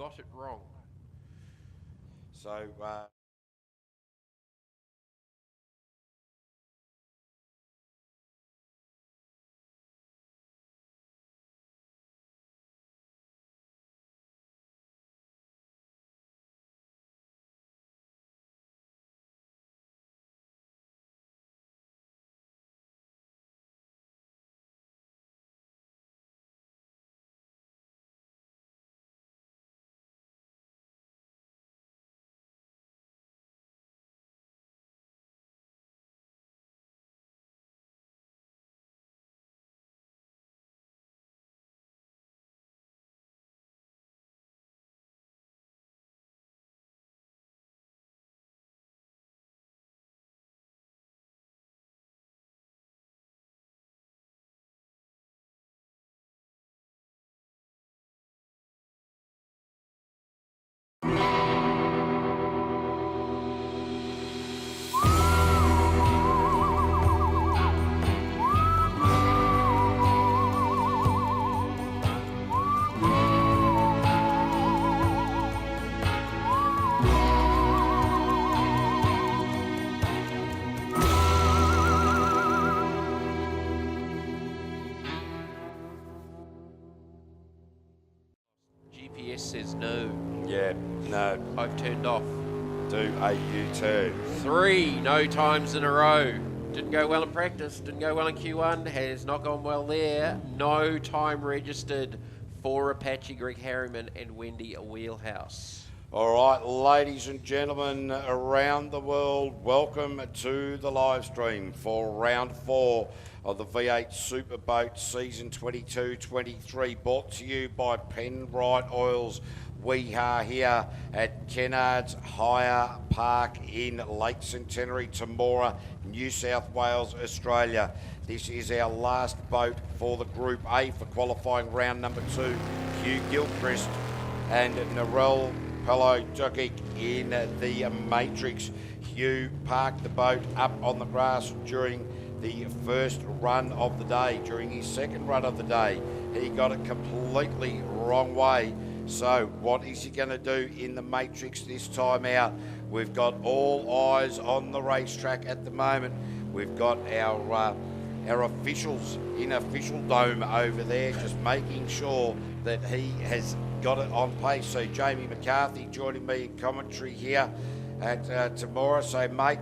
got it wrong. So, GPS says no. yeah, no. I've turned off. Do a U-turn. 3 no times in a row. Didn't go well in practice, didn't go well in Q1, has not gone well there. No time registered for Apache, Greg Harriman and Wendy Wheelhouse. All right, ladies and gentlemen around the world, welcome to the live stream for round 4 of the V8 Superboats season 22-23, brought to you by Penrite Oils. We are here at Kennards Hire Park in Lake Centenary, Temora, New South Wales, Australia. This is our last boat for the Group A for qualifying round number 2. Hugh Gilchrist and Narelle Pello-Dukic in the Matrix. Hugh parked the boat up on the grass during the first run of the day. During his second run of the day, he got it completely wrong way. So what is he going to do in the Matrix this time out? We've got all eyes on the racetrack at the moment. We've got our officials in official dome over there, just making sure that he has got it on pace. So Jamie McCarthy joining me in commentary here at Temora. So mate,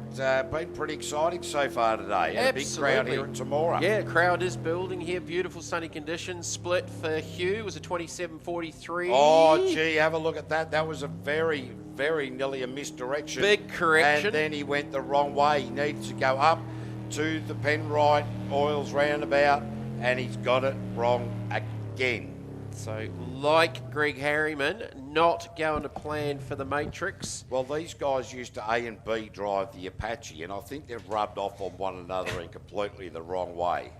been pretty exciting so far today. And a big crowd here at Temora. Yeah, crowd is building here. Beautiful sunny conditions. Split for Hugh it was a 27.43. Oh gee, have a look at that. That was a very nearly a misdirection. Big correction. And then he went the wrong way. He needed to go up to the Penrite Oils roundabout and he's got it wrong again. So, like Greg Harriman, not going to plan for the Matrix. Well, these guys used to A and B drive the Apache, and I think they've rubbed off on one another in completely the wrong way.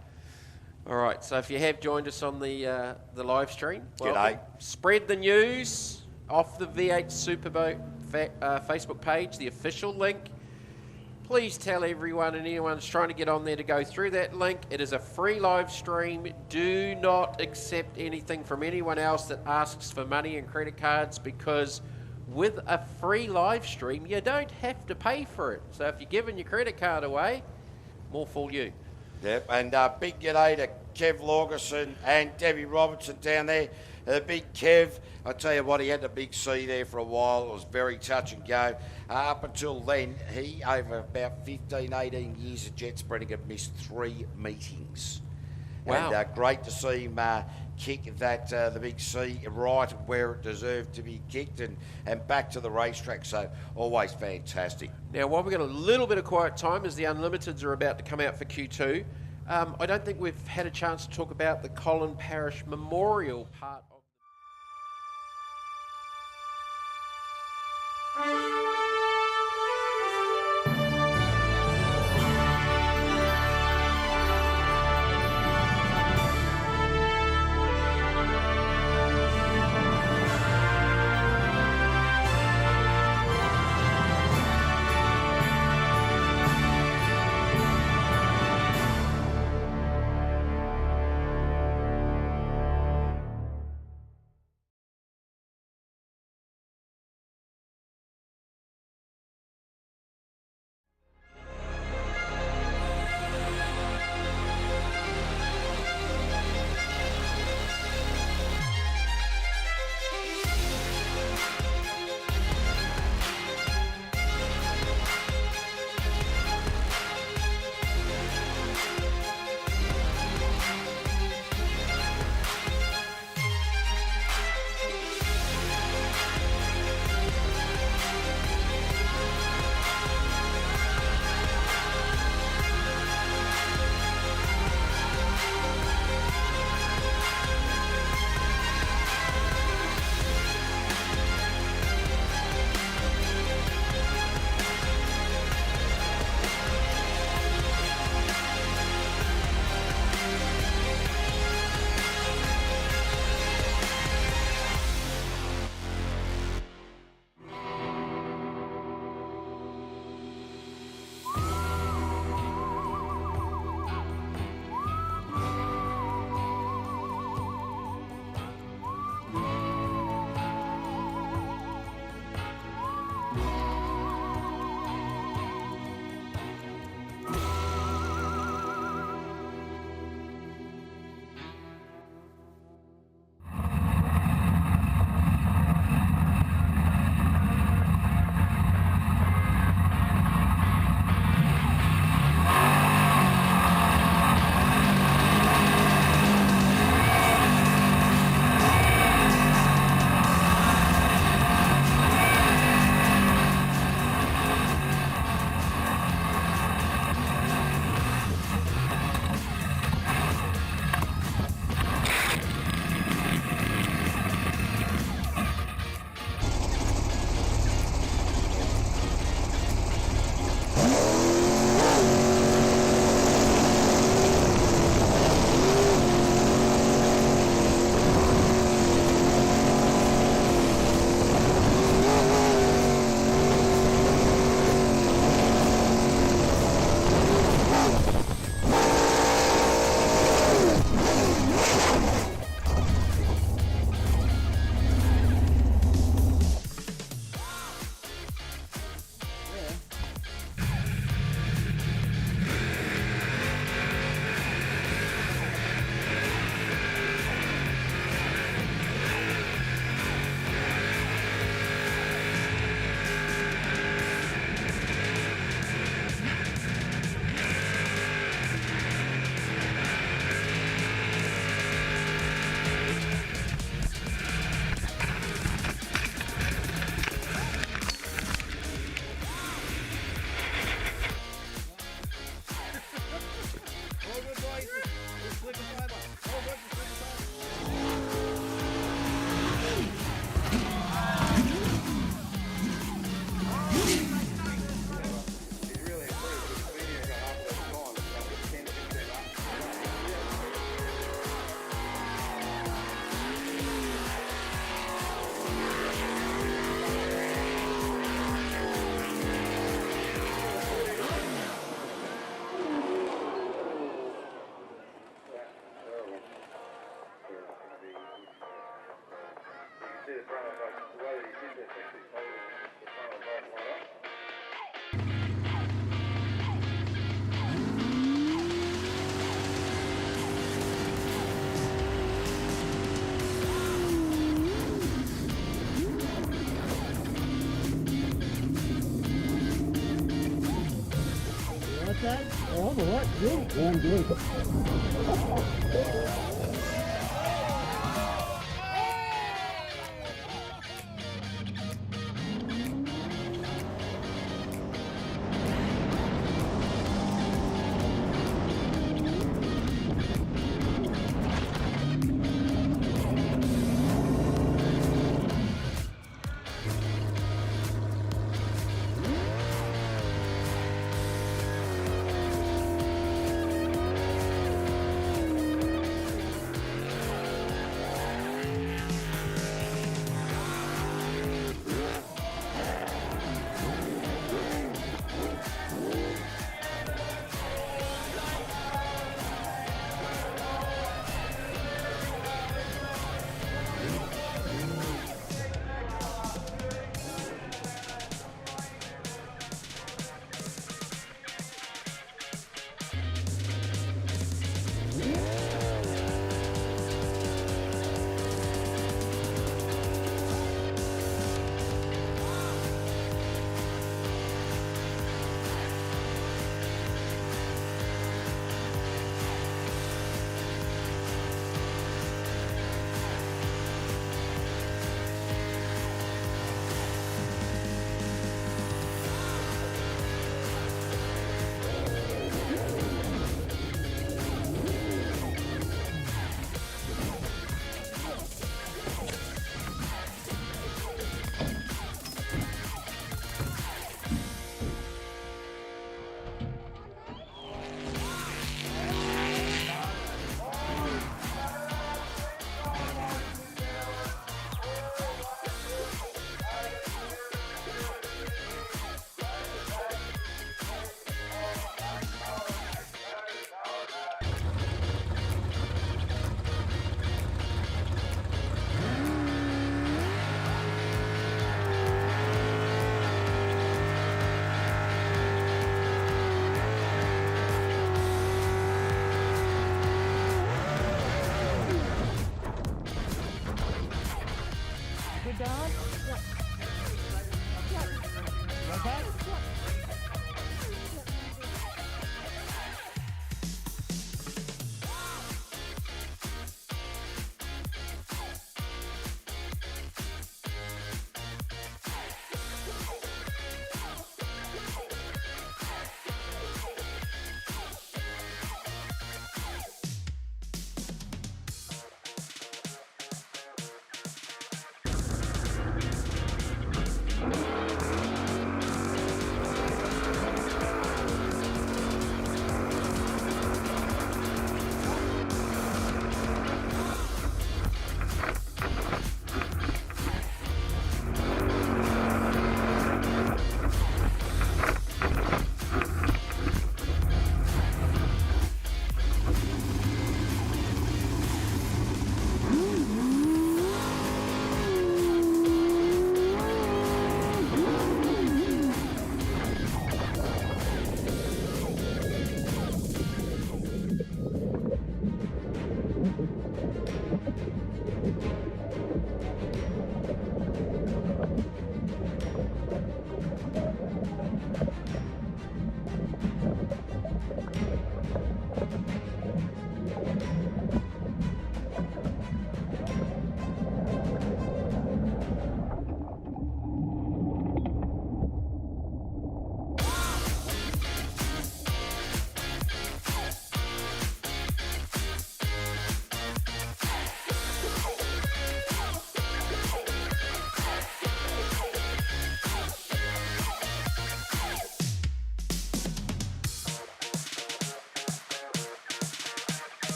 All right, so if you have joined us on the live stream, G'day. Spread the news off the V8 Superboat Facebook page, the official link. Please tell everyone and anyone who's trying to get on there to go through that link. It is a free live stream. Do not accept anything from anyone else that asks for money and credit cards, because with a free live stream, you don't have to pay for it. So if you're giving your credit card away, more fool you. Yep, and big g'day to Kev Lawgerson and Debbie Robertson down there. Big Kev, I tell you what, he had the big C there for a while. It was very touch and go. Up until then, he, over about 15, 18 years of jet spreading, had missed 3 meetings. Wow. And great to see him kick that the big C right where it deserved to be kicked and back to the racetrack. So always fantastic. Now, while we've got a little bit of quiet time as the Unlimiteds are about to come out for Q2, I don't think we've had a chance to talk about the Colin Parish Memorial part Okay. All right. Good. Warm good. Good dog? Yep. Yep. Okay? Yep.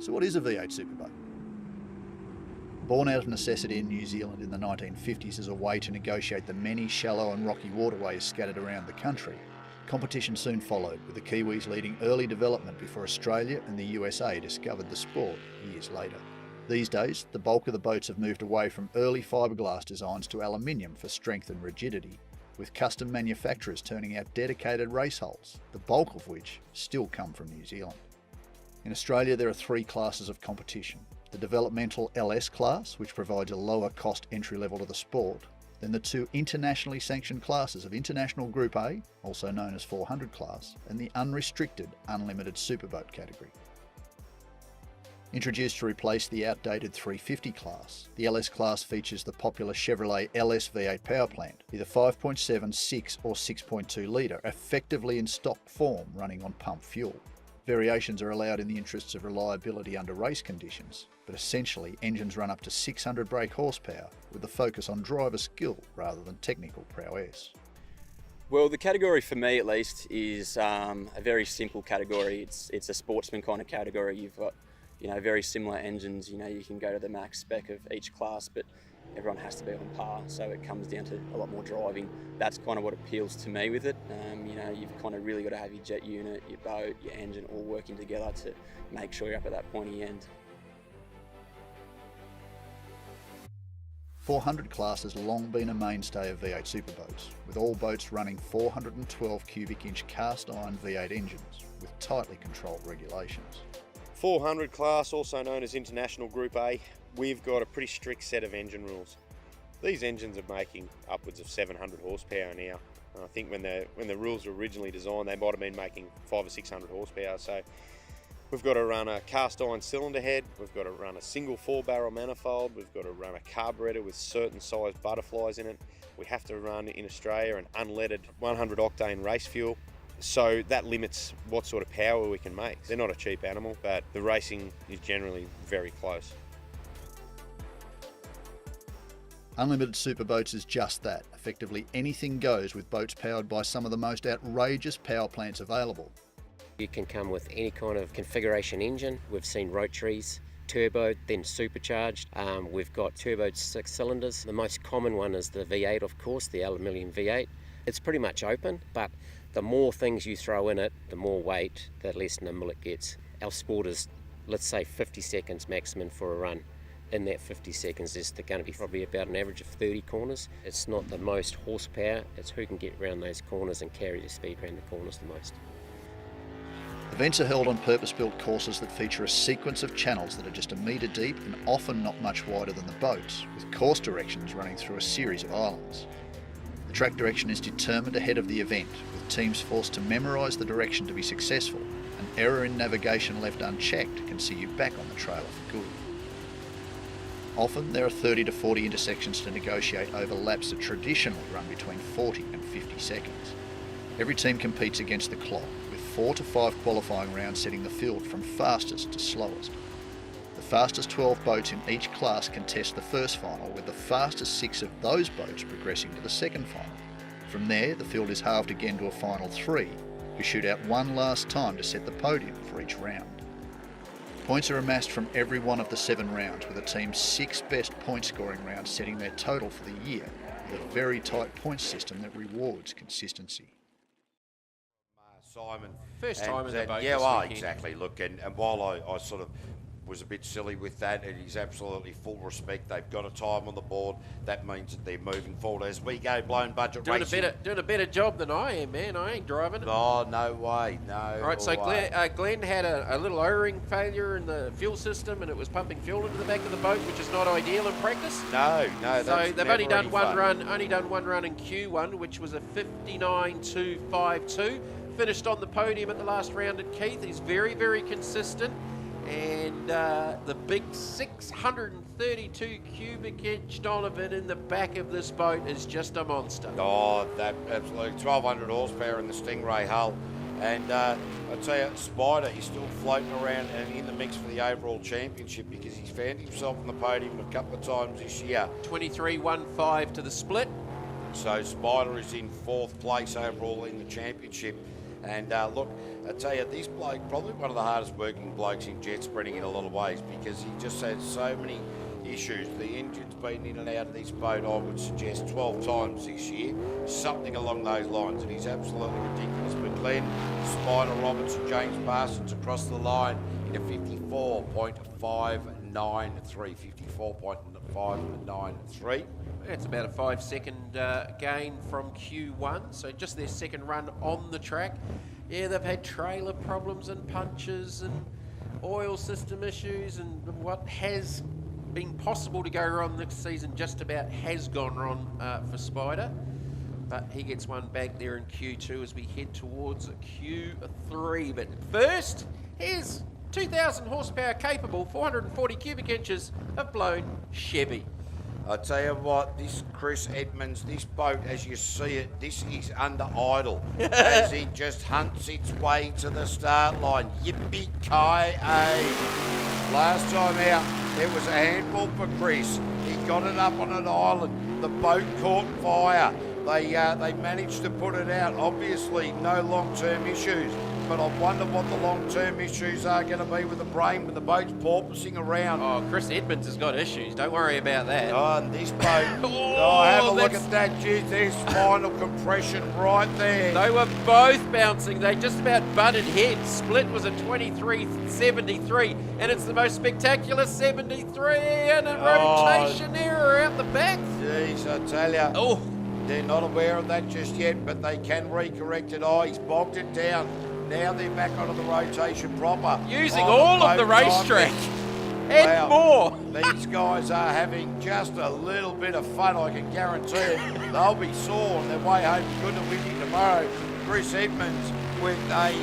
So what is a V8 superboat? Born out of necessity in New Zealand in the 1950s as a way to negotiate the many shallow and rocky waterways scattered around the country, competition soon followed, with the Kiwis leading early development before Australia and the USA discovered the sport years later. These days, the bulk of the boats have moved away from early fiberglass designs to aluminium for strength and rigidity, with custom manufacturers turning out dedicated race hulls, the bulk of which still come from New Zealand. In Australia, there are 3 classes of competition. The developmental LS class, which provides a lower cost entry level to the sport, then the 2 internationally sanctioned classes of International Group A, also known as 400 class, and the unrestricted unlimited superboat category. Introduced to replace the outdated 350 class, the LS class features the popular Chevrolet LS V8 power plant, either 5.7, 6 or 6.2 litre, effectively in stock form running on pump fuel. Variations are allowed in the interests of reliability under race conditions, but essentially engines run up to 600 brake horsepower with a focus on driver skill rather than technical prowess. Well, the category for me at least is a very simple category. It's a sportsman kind of category. You've got very similar engines. You can go to the max spec of each class, but everyone has to be on par, so it comes down to a lot more driving. That's kind of what appeals to me with it. You've kind of really got to have your jet unit, your boat, your engine all working together to make sure you're up at that pointy end. 400 class has long been a mainstay of V8 superboats, with all boats running 412 cubic inch cast iron V8 engines with tightly controlled regulations. 400 class, also known as International Group A, we've got a pretty strict set of engine rules. These engines are making upwards of 700 horsepower now. I think when the rules were originally designed, they might have been making 500 or 600 horsepower. So we've got to run a cast iron cylinder head, we've got to run a single 4-barrel manifold, we've got to run a carburetor with certain size butterflies in it. We have to run in Australia an unleaded 100 octane race fuel. So that limits what sort of power we can make. They're not a cheap animal, but the racing is generally very close. Unlimited superboats is just that. Effectively anything goes with boats powered by some of the most outrageous power plants available. You can come with any kind of configuration engine. We've seen rotaries, turbo, then supercharged. We've got turbo 6 cylinders. The most common one is the V8, of course, the aluminium V8. It's pretty much open, but the more things you throw in it, the more weight, the less nimble it gets. Our sport is, let's say, 50 seconds maximum for a run. In that 50 seconds, there's going to be probably about an average of 30 corners. It's not the most horsepower, it's who can get around those corners and carry the speed around the corners the most. Events are held on purpose-built courses that feature a sequence of channels that are just a metre deep and often not much wider than the boats, with course directions running through a series of islands. The track direction is determined ahead of the event, with teams forced to memorise the direction to be successful. An error in navigation left unchecked can see you back on the trail for good. Often there are 30 to 40 intersections to negotiate over laps that traditionally run between 40 and 50 seconds. Every team competes against the clock, with 4 to 5 qualifying rounds setting the field from fastest to slowest. The fastest 12 boats in each class contest the first final, with the fastest 6 of those boats progressing to the second final. From there, the field is halved again to a final 3, who shoot out one last time to set the podium for each round. Points are amassed from every one of the 7 rounds, with the team's 6 best point scoring rounds setting their total for the year, with a very tight point system that rewards consistency. Simon. First time in the boat Yeah, this well, weekend. exactly. Look, and while I sort of was a bit silly with that, it is absolutely full respect. They've got a time on the board. That means that they're moving forward as we go. Blown budget racing. Doing a better job than I am, man. I ain't driving it. Oh, no way, no. All right, so Glenn had a little O-ring failure in the fuel system, and it was pumping fuel into the back of the boat, which is not ideal in practice. No. So they've only done one run. run in Q1, which was a 59.252. Finished on the podium at the last round at Keith. He's very, very consistent. And the big 632 cubic inch Donovan in the back of this boat is just a monster. Oh, that absolutely 1,200 horsepower in the Stingray hull. And I tell you, Spider is still floating around and in the mix for the overall championship, because he's found himself on the podium a couple of times this year. 23.15 to the split. So Spider is in 4th place overall in the championship. And look, I tell you, this bloke, probably one of the hardest working blokes in jet sprinting in a lot of ways, because he just had so many issues. The engine's been in and out of this boat, I would suggest, 12 times this year, something along those lines, and he's absolutely ridiculous. But Glenn, Spider Robertson, James Parsons across the line in a 54.593, 54.593. It's about a 5-second gain from Q1, so just their second run on the track. Yeah, they've had trailer problems and punches and oil system issues, and what has been possible to go wrong this season just about has gone wrong for Spider. But he gets one back there in Q2 as we head towards Q3. But first, here's 2,000 horsepower capable, 440 cubic inches of blown Chevy. I tell you what, this Chris Edmonds, this boat, as you see it, this is under idle as he just hunts its way to the start line. Yippee-ki-yay. Last time out, it was a handful for Chris. He got it up on an island. The boat caught fire. They managed to put it out. Obviously, no long-term issues. But I wonder what the long-term issues are going to be with the brain when the boat's porpoising around. Oh, Chris Edmonds has got issues. Don't worry about that. Oh, and this boat. Have a look at that. Geez, there's spinal compression right there. They were both bouncing. They just about butted heads. Split was a 23.73, and it's the most spectacular 73 and a rotation error out the back. Jeez, I tell you. Oh. They're not aware of that just yet, but they can recorrect it. Oh, he's bogged it down. Now they're back onto the rotation proper. Using all of the racetrack. And more. These guys are having just a little bit of fun, I can guarantee it. They'll be sore on their way home to good and windy tomorrow. Chris Edmonds with a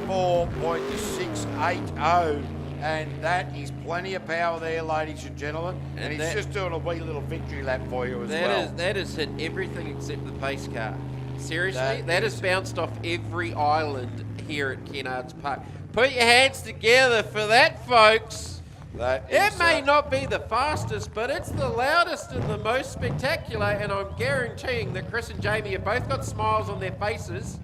54.680. And that is plenty of power there, ladies and gentlemen. And he's just doing a wee little victory lap for you as well. That has hit everything except the pace car. Seriously, that has bounced off every island here at Kennards Park. Put your hands together for that, folks. It may not be the fastest, but it's the loudest and the most spectacular, and I'm guaranteeing that Chris and Jamie have both got smiles on their faces.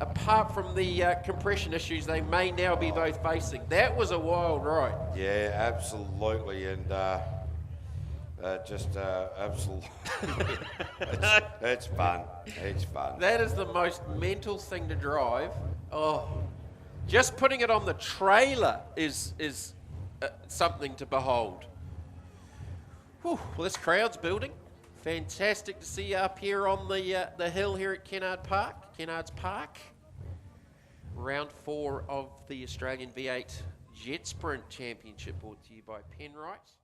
Apart from the compression issues they may now be both facing. That was a wild ride. Yeah, absolutely, and absolutely, it's fun. It's fun. That is the most mental thing to drive. Oh, just putting it on the trailer is something to behold. Whew, well, this crowd's building. Fantastic to see you up here on the hill here at Kennards Park. Round 4 of the Australian V8 Jet Sprint Championship, brought to you by Penrite.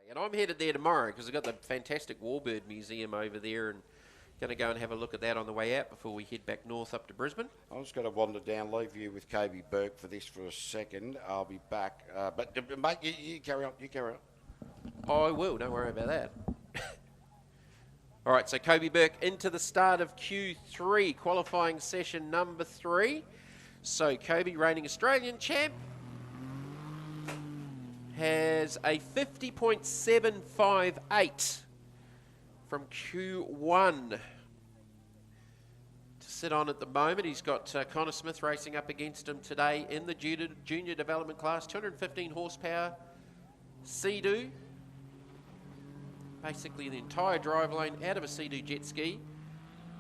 And I'm headed there tomorrow because I've got the fantastic Warbird Museum over there, and going to go and have a look at that on the way out before we head back north up to Brisbane. I'm just going to wander down, leave you with Kobe Burke for this for a second. I'll be back. But mate, you carry on. You carry on. I will. Don't worry about that. All right, so Kobe Burke into the start of Q3, qualifying session number 3. So Kobe, reigning Australian champ, has a 50.758 from Q1 to sit on at the moment. He's got Connor Smith racing up against him today in the junior development class, 215 horsepower, Sea-Doo. Basically the entire drive lane out of a Sea-Doo jet ski,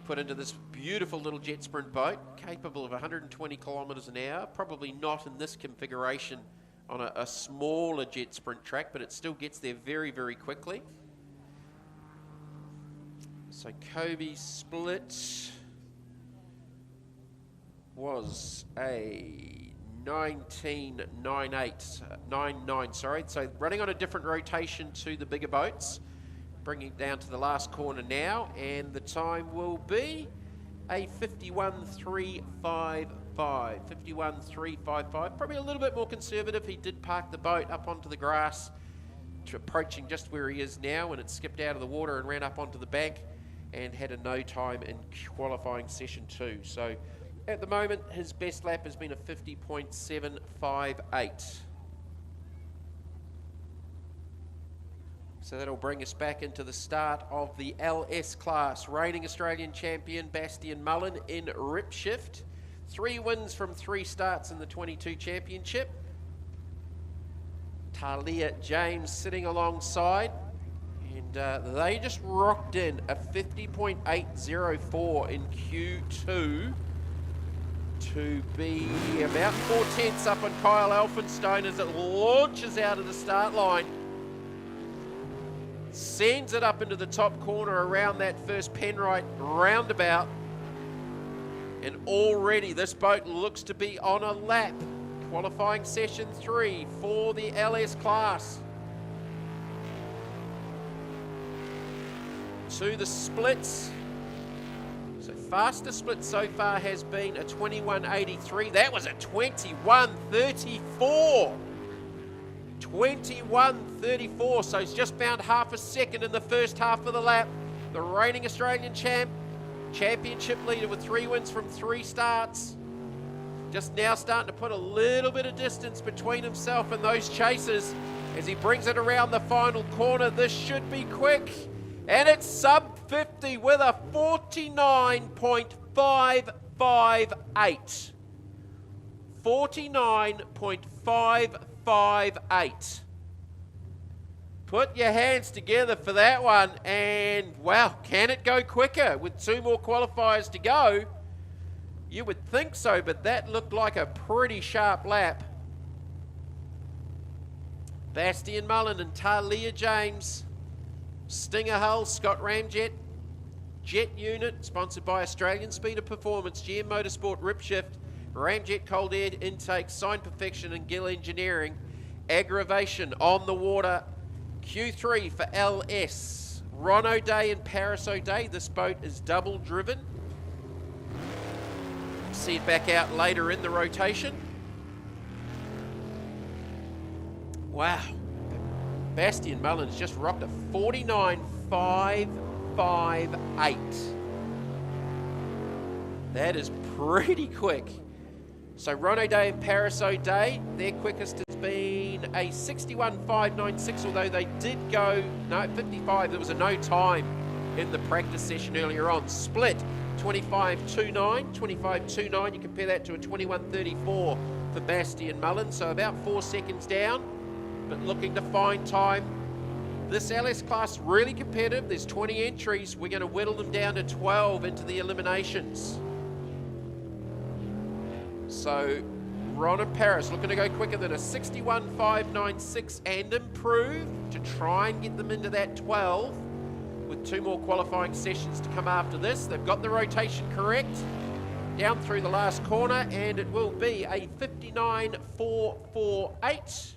put into this beautiful little jet sprint boat, capable of 120 kilometres an hour, probably not in this configuration on a smaller jet sprint track, but it still gets there very, very quickly. So Kobe's split was a 19.99, sorry. So running on a different rotation to the bigger boats. bringing it down to the last corner now, and the time will be a 51.355. 51.355. Probably a little bit more conservative. He did park the boat up onto the grass, approaching just where he is now, and it skipped out of the water and ran up onto the bank and had a no time in qualifying session 2. So at the moment, his best lap has been a 50.758. So that'll bring us back into the start of the LS class. Reigning Australian champion Bastian Mullen in rip shift. 3 wins from 3 starts in the 22 championship. Talia James sitting alongside. And they just rocked in a 50.804 in Q2 to be about 4/10 up on Kyle Elphinstone as it launches out of the start line. Sends it up into the top corner around that first Penrite roundabout. And already this boat looks to be on a lap. Qualifying session 3 for the LS class. To the splits. So fastest split so far has been a 21.83. That was a 21.34. 21.34, so he's just found half a second in the first half of the lap. The reigning Australian championship leader with 3 wins from 3 starts. Just now starting to put a little bit of distance between himself and those chasers as he brings it around the final corner. This should be quick, and it's sub 50 with a 49.558. 49.558. Put your hands together for that one, and wow, can it go quicker with 2 more qualifiers to go? You would think so, but that looked like a pretty sharp lap. Bastian Mullen and Talia James. Stinger hull, Scott Ramjet. Jet unit, sponsored by Australian Speeder Performance, GM Motorsport Rip Shift, Ramjet Cold Air Intake, Sign Perfection and Gill Engineering. Aggravation on the water. Q3 for LS. Ron O'Day and Paris O'Day. This boat is double driven. See it back out later in the rotation. Wow. Bastian Mullen's just rocked a 49.558. That is pretty quick. So Ron O'Day and Paris O'Day, their quickest has been a 61.596, although they did go, no, 55. There was a no time in the practice session earlier on. Split, 25.29, 25.29. You compare that to a 21.34 for Bastian Mullen, so about 4 seconds down, but looking to find time. This LS class really competitive. There's 20 entries. We're going to whittle them down to 12 into the eliminations. So Ron and Paris looking to go quicker than a 61.596 and improve to try and get them into that 12 with 2 more qualifying sessions to come after this. They've got the rotation correct down through the last corner, and it will be a 59.448.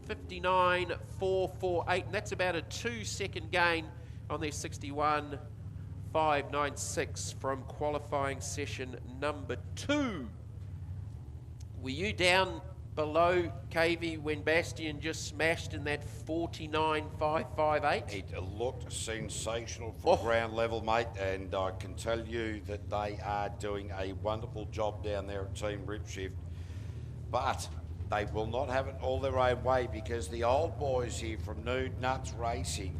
59.448, and that's about a 2-second gain on their 61.596 from qualifying session number 2. Were you down below, KV, when Bastian just smashed in that 49.558? It looked sensational from ground level, mate, and I can tell you that they are doing a wonderful job down there at Team Ripshift. But they will not have it all their own way, because the old boys here from Nude Nuts Racing,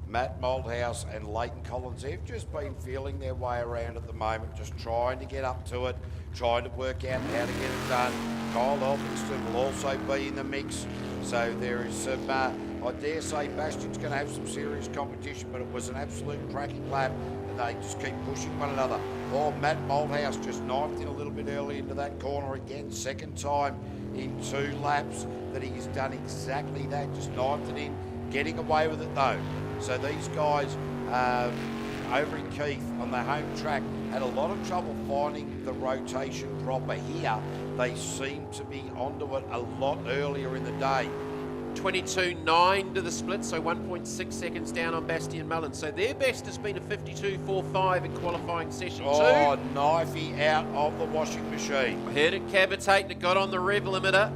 Matt Malthouse and Leighton Collins, they've just been feeling their way around at the moment, just trying to get up to it, trying to work out how to get it done. Kyle Elphinstone will also be in the mix, so there is some, I dare say Bastian's going to have some serious competition, but it was an absolute cracking lap, and they just keep pushing one another. Oh, Matt Malthouse just knifed in a little bit early into that corner again, second time in 2 laps that he's done exactly that, just knifed it in, getting away with it though. So these guys over in Keith on the home track had a lot of trouble finding the rotation proper. Here they seem to be onto it a lot earlier in the day. 22.9 to the split, so 1.6 seconds down on Bastian Mullen. So their best has been a 52.45 in qualifying session 2. Oh, knifey out of the washing machine. Heard it cavitate and it got on the rev limiter.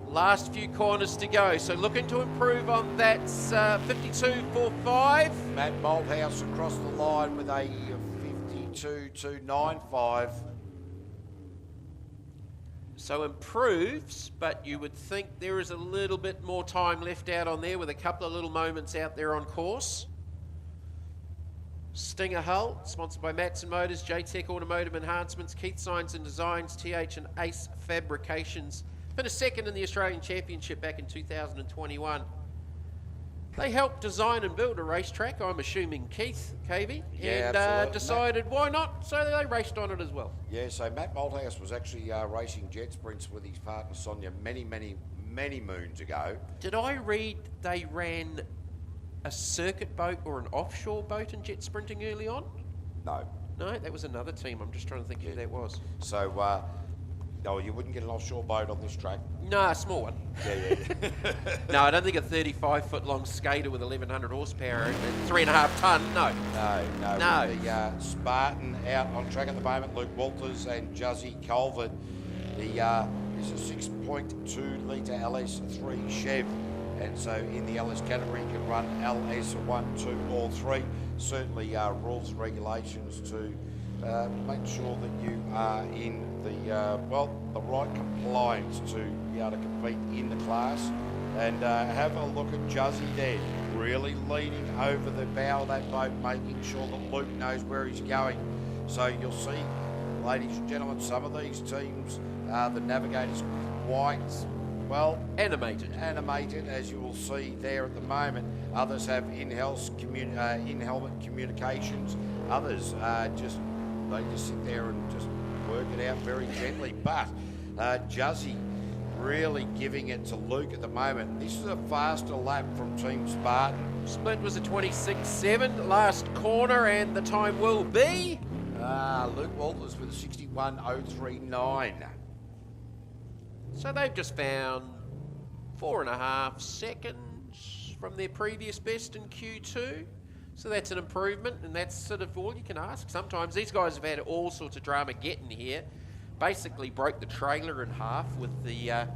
Last few corners to go, so looking to improve on that 52.45. Matt Malthouse across the line with a 52.295. So improves, but you would think there is a little bit more time left out on there with a couple of little moments out there on course. Stinger Hull, sponsored by Matson Motors, JTech Automotive Enhancements, Keith Signs and Designs, TH and Ace Fabrications. Finished second in the Australian Championship back in 2021. They helped design and build a racetrack, I'm assuming Keith, KV, Yeah, and absolutely. decided why not, so they raced on it as well. Yeah, so Matt Malthouse was actually racing jet sprints with his partner Sonia many moons ago. Did I read they ran a circuit boat or an offshore boat in jet sprinting early on? No. No, that was another team. I'm just trying to think who that was. So, no, you wouldn't get an offshore boat on this track. No, a small one. Yeah. No, I don't think a 35-foot long skater with 1,100 horsepower and 3.5 ton. No. No. With the Spartan out on track at the moment, Luke Walters and Juzzy Colvert. The is a 6.2 litre LS3 Chev. And so in the LS category, you can run LS1, 2 or 3. Certainly rules and regulations to make sure that you are in the the right compliance to be able to compete in the class. And have a look at Juzzy there, really leaning over the bow of that boat, making sure that Luke knows where he's going. So you'll see, ladies and gentlemen, some of these teams, the navigators quite Animated, as you will see there at the moment. Others have in-helmet communications. Others they just sit there and just work it out very gently. But Juzzy really giving it to Luke at the moment. This is a faster lap from Team Spartan. Split was a 26.7 last corner, and the time will be Luke Walters with a 61.039. So they've just found 4.5 seconds from their previous best in Q2. So that's an improvement, and that's sort of all you can ask. Sometimes these guys have had all sorts of drama getting here. Basically broke the trailer in half with the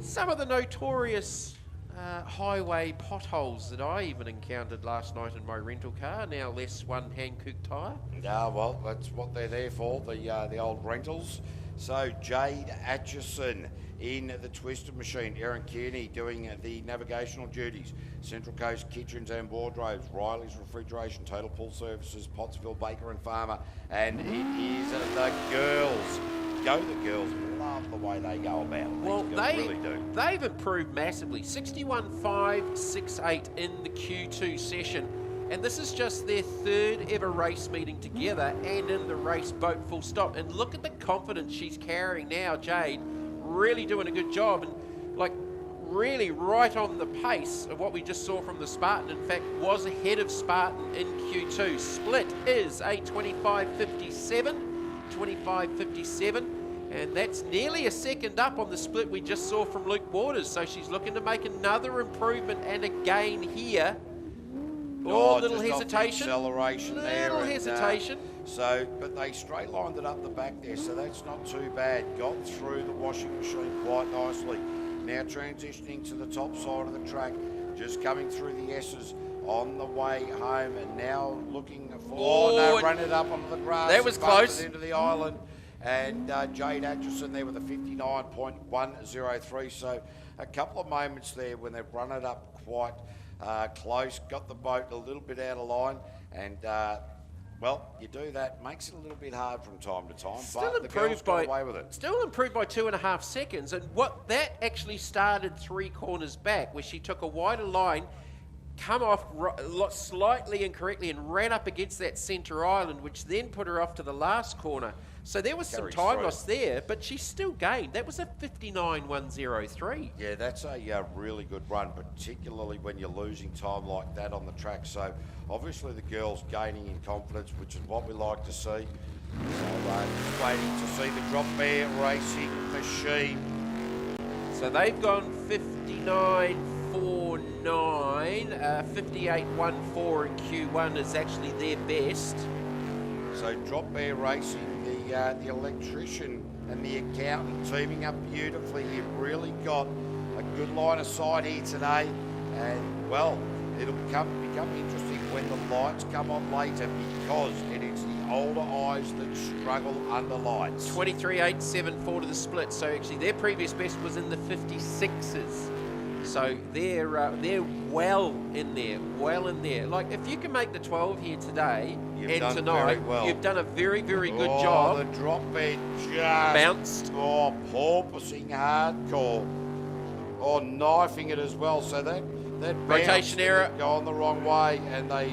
some of the notorious highway potholes that I even encountered last night in my rental car. Now less one Hankook tyre. Yeah, well, that's what they're there for, the old rentals. So Jade Atchison in the twister machine. Erin Kearney doing the navigational duties. Central Coast Kitchens and Wardrobes. Riley's Refrigeration, Total Pool Services, Pottsville, Baker and Farmer. And it is the girls. Go the girls. Love the way they go about it. Well, they really do. They've improved massively. 61.568 in the Q2 session. And this is just their third ever race meeting together and in the race boat full stop. And look at the confidence she's carrying now, Jade. Really doing a good job and really right on the pace of what we just saw from the Spartan. In fact, was ahead of Spartan in Q2. Split is a 25.57, and that's nearly a second up on the split we just saw from Luke Waters. So she's looking to make another improvement and a gain here. Little hesitation. Acceleration there. Little hesitation. But they straight lined it up the back there, so that's not too bad. Got through the washing machine quite nicely. Now transitioning to the top side of the track, just coming through the S's on the way home, and now looking for. Run it up onto the grass. That was close. Into the island, and Jade Atchison there with a 59.103. So a couple of moments there when they've run it up quite close, got the boat a little bit out of line, and you do that, makes it a little bit hard from time to time, but the girls got away with it. Still improved by 2.5 seconds, and what that actually started 3 corners back, where she took a wider line, come off slightly incorrectly and ran up against that centre island, which then put her off to the last corner. So there was some time loss there, but she still gained. That was a 59.103. Yeah, that's a really good run, particularly when you're losing time like that on the track. So obviously the girls gaining in confidence, which is what we like to see. So waiting to see the Drop Bear Racing machine. So they've gone 59.50. 58.14 in Q1 is actually their best. So Drop Bear Racing, the electrician and the accountant teaming up beautifully. You've really got a good line of sight here today, and well, it'll become interesting when the lights come on later, because it is the older eyes that struggle under lights. 23.874 to the split. So actually their previous best was in the 56s. So they're well in there. Like, if you can make the 12 here today You've and done tonight, very well. you've done a very, very good job. The drop bed just Bounced. Oh, porpoising hardcore. Oh, knifing it as well. So that Rotation bounce, error. going the wrong way, and are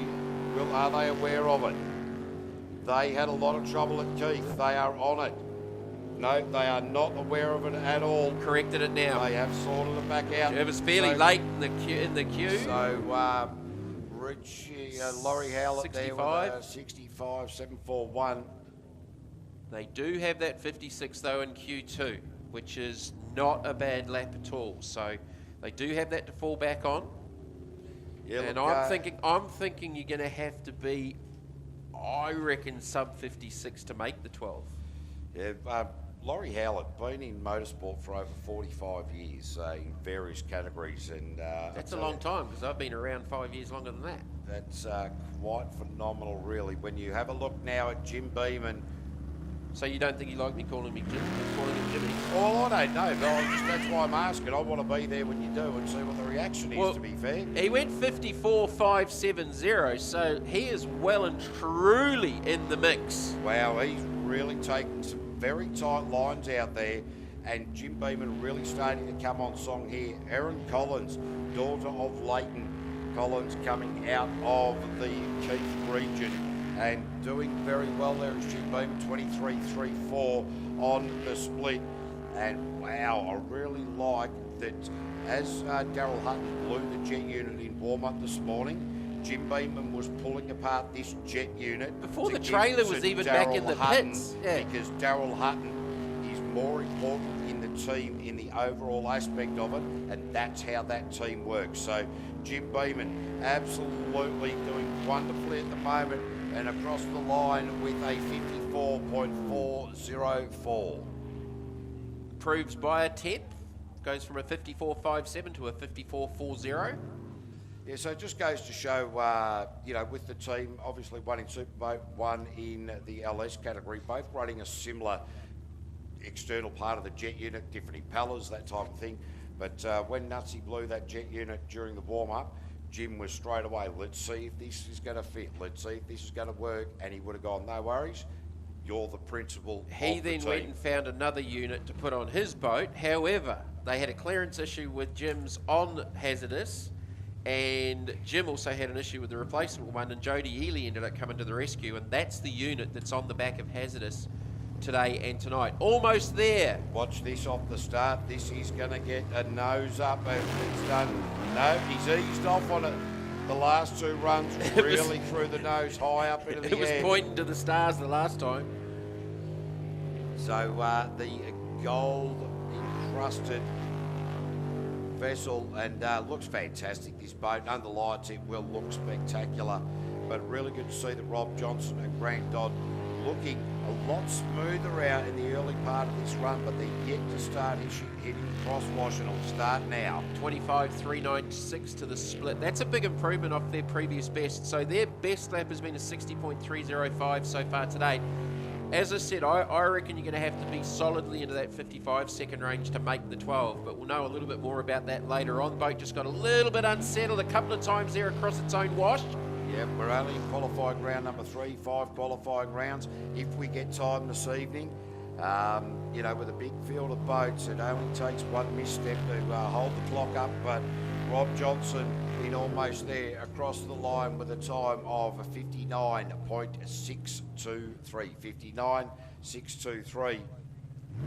they aware of it? They had a lot of trouble at Keith. They are on it. No, they are not aware of it at all. Corrected it now. They have sorted it back out. It was fairly late in the queue. So Richie, Laurie Howlett there with 65.741. They do have that 56 though in Q2, which is not a bad lap at all. So they do have that to fall back on. Yeah, and look, I'm thinking you're going to have to be, I reckon, sub 56 to make the 12. Yeah, Laurie Howlett, been in motorsport for over 45 years in various categories, and that's a long time, because I've been around 5 years longer than that. That's quite phenomenal, really. When you have a look now at Jim Beeman. So you don't think you like me calling him Jimmy? Well, I don't know, but that's why I'm asking. I want to be there when you do and see what the reaction is, to be fair. He went 54.570, so he is well and truly in the mix. Wow, he's really taken some very tight lines out there, and Jim Beeman really starting to come on song here. Erin Collins, daughter of Leighton Collins, coming out of the Keith region and doing very well there as Jim Beeman, 23.34 on the split. And wow, I really like that as Darryl Hutton blew the jet unit in warm-up this morning, Jim Beeman was pulling apart this jet unit before the trailer was even back in the pits. Yeah. Because Darryl Hutton is more important in the team in the overall aspect of it, and that's how that team works. So Jim Beeman absolutely doing wonderfully at the moment, and across the line with a 54.404. Improves by a tenth, goes from a 54.57 to a 54.40. Yeah, so it just goes to show, with the team, obviously one in Superboat, one in the LS category, both running a similar external part of the jet unit, different impellers, that type of thing. But when Nutsy blew that jet unit during the warm-up, Jim was straight away, let's see if this is going to fit, let's see if this is going to work, and he would have gone, no worries, you're the principal He of the then team. went and found another unit to put on his boat. However, they had a clearance issue with Jim's on Hazardous, and Jim also had an issue with the replacement one, and Jody Ely ended up coming to the rescue, and that's the unit that's on the back of Hazardous today and tonight. Almost there. Watch this off the start. This is going to get a nose up. It's done. No, he's eased off on it. The last two runs really threw the nose high up into the air. It was pointing to the stars the last time. So the gold encrusted vessel, and looks fantastic, this boat. Under lights it will look spectacular, but really good to see that Rob Johnson and Grant Dodd looking a lot smoother out in the early part of this run, but they're yet to start hitting crosswash, and it'll start now. 25.396 to the split. That's a big improvement off their previous best. So their best lap has been a 60.305 so far today. As I said, I reckon you're going to have to be solidly into that 55-second range to make the 12, but we'll know a little bit more about that later on. Boat just got a little bit unsettled a couple of times there across its own wash. Yeah, we're only in qualifying round number 3, 5 qualifying rounds. If we get time this evening, with a big field of boats, it only takes one misstep to hold the clock up, but Rob Johnson in almost there across the line with a time of 59.623. 59.623.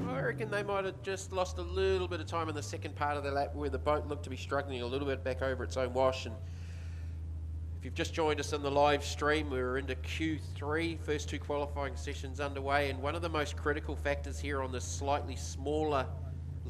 I reckon they might have just lost a little bit of time in the second part of the lap where the boat looked to be struggling a little bit back over its own wash. And if you've just joined us in the live stream, we're into Q3, first two qualifying sessions underway, and one of the most critical factors here on this slightly smaller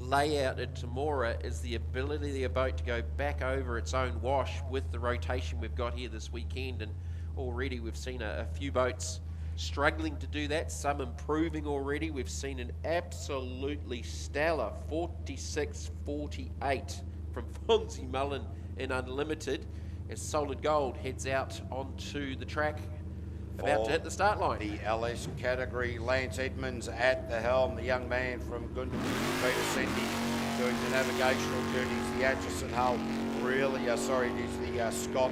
layout at Temora is the ability of the boat to go back over its own wash with the rotation we've got here this weekend, and already we've seen a few boats struggling to do that, some improving already. We've seen an absolutely stellar 46-48 from Fonzie Mullen in Unlimited as Solid Gold heads out onto the track, about to hit the start line. The LS category, Lance Edmonds at the helm, the young man from Gundam, Peter Sendi, doing the navigational duties, the adjacent hull, really, it is the Scott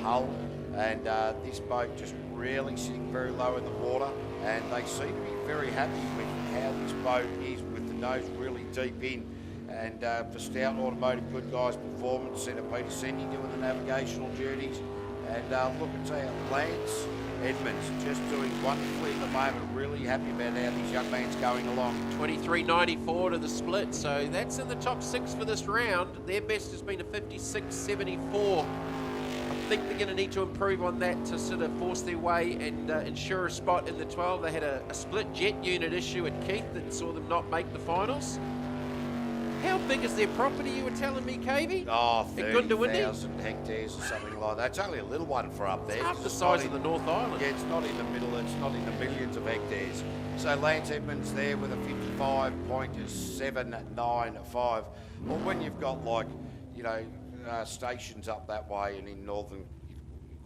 hull, and this boat just really sitting very low in the water, and they seem to be very happy with how this boat is, with the nose really deep in. And for Stout Automotive Good Guys Performance Centre, Peter Sendi doing the navigational duties, and look at Lance Edmonds just doing wonderfully at the moment. Really happy about how these young man's going along. 23.94 to the split, so that's in the top 6 for this round. Their best has been a 56.74. I think they're going to need to improve on that to sort of force their way and ensure a spot in the 12. They had a split jet unit issue at Keith that saw them not make the finals. How big is their property, you were telling me, KV? Oh, 30,000 hectares or something like that. It's only a little one for up there. It's half the size of the North Island. Yeah, it's not in the middle. It's not in the millions of hectares. So Lance Edmonds there with a 55.795. Well, when you've got stations up that way and in northern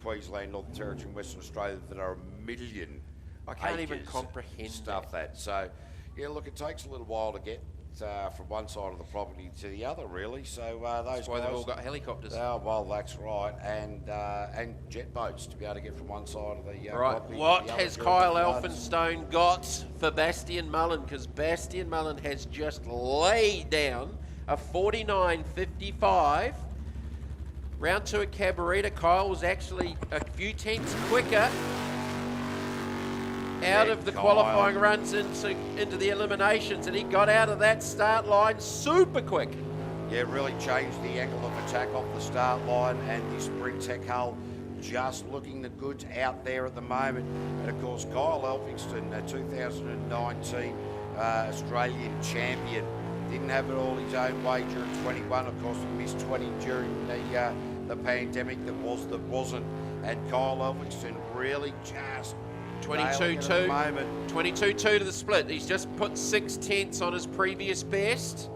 Queensland, Northern Territory and Western Australia that are a million I can't even acres, comprehend stuff that. So, yeah, look, it takes a little while to get from one side of the property to the other, really. So that's why they've all got helicopters. Oh, well, that's right, and jet boats to be able to get from one side of the right. property. What to the has other. Kyle Elphinstone got for Bastian Mullen? Because Bastian Mullen has just laid down a 49.55. Round 2 at Cabarita. Kyle was actually a few tenths quicker out of the qualifying runs into the eliminations, and he got out of that start line super quick. Yeah, really changed the angle of attack off the start line, and this Brintec hull just looking the goods out there at the moment. And of course, Kyle Elphinstone, 2019 Australian champion, didn't have it all his own way during 21. Of course, he missed 20 during the pandemic that wasn't, and Kyle Elphinstone really just 22.2 to the split. He's just put 6 tenths on his previous best.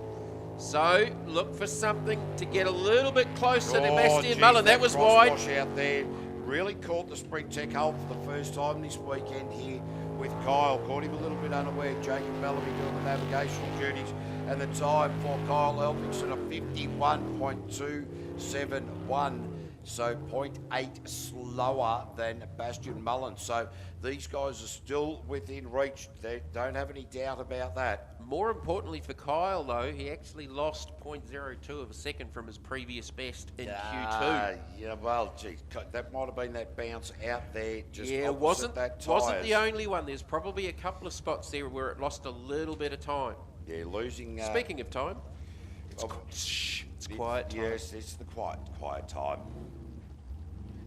So look for something to get a little bit closer to Bastian Mullen. That was wide. Out there really caught the Sprint-Tech hull for the first time this weekend here with Kyle. Caught him a little bit unaware. Jacob Bellamy doing the navigational duties, and the time for Kyle Elphinstone of 51.271. So 0.8 slower than Bastian Mullen. So these guys are still within reach. They don't have any doubt about that. More importantly for Kyle, though, he actually lost 0.02 of a second from his previous best in Q2. Yeah, well, geez, that might have been that bounce out there. Just wasn't that wasn't the only one. There's probably a couple of spots there where it lost a little bit of time. Yeah, losing. Speaking of time, it's quiet time. Yes, it's the quiet time.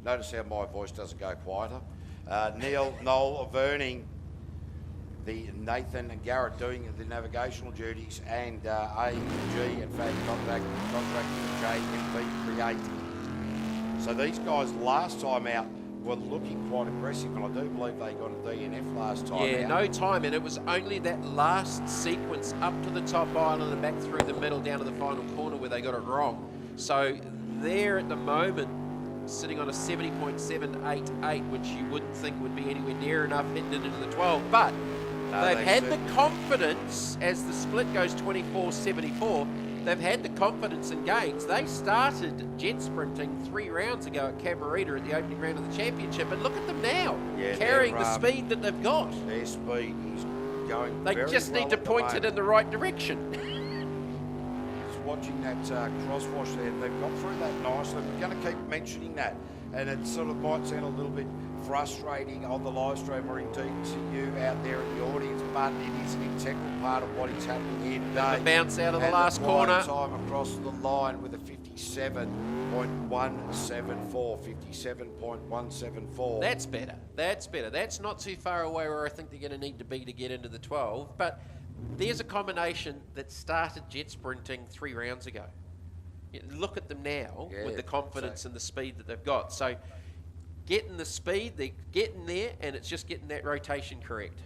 Notice how my voice doesn't go quieter. Noel Verning, the Nathan Garrett doing the navigational duties, and AG, in fact, contracting with JMB Create. So these guys last time out were looking quite impressive, and I do believe they got a DNF last time out. Yeah, no time, and it was only that last sequence up to the top island and back through the middle down to the final corner where they got it wrong. So there at the moment, sitting on a 70.788, which you wouldn't think would be anywhere near enough hitting it into the 12, but they've had the confidence as the split goes 24.74. They've had the confidence in gains. They started jet sprinting 3 rounds ago at Cabarita at the opening round of the championship, and look at them now, carrying the speed that they've got. Their speed is going They very just well need to at the point it moment. in the right direction. Watching that crosswash there, they've got through that nicely. We're going to keep mentioning that, and it sort of might sound a little bit frustrating on the live stream or indeed to you out there in the audience, but it is an integral part of what is happening here today. The bounce out of the last the corner. time across the line with a 57.174. 57.174. That's better. That's better. That's not too far away where I think they're going to need to be to get into the 12, but there's a combination that started jet sprinting 3 rounds ago. Look at them now with the confidence and the speed that they've got. So getting the speed, they're getting there, and it's just getting that rotation correct.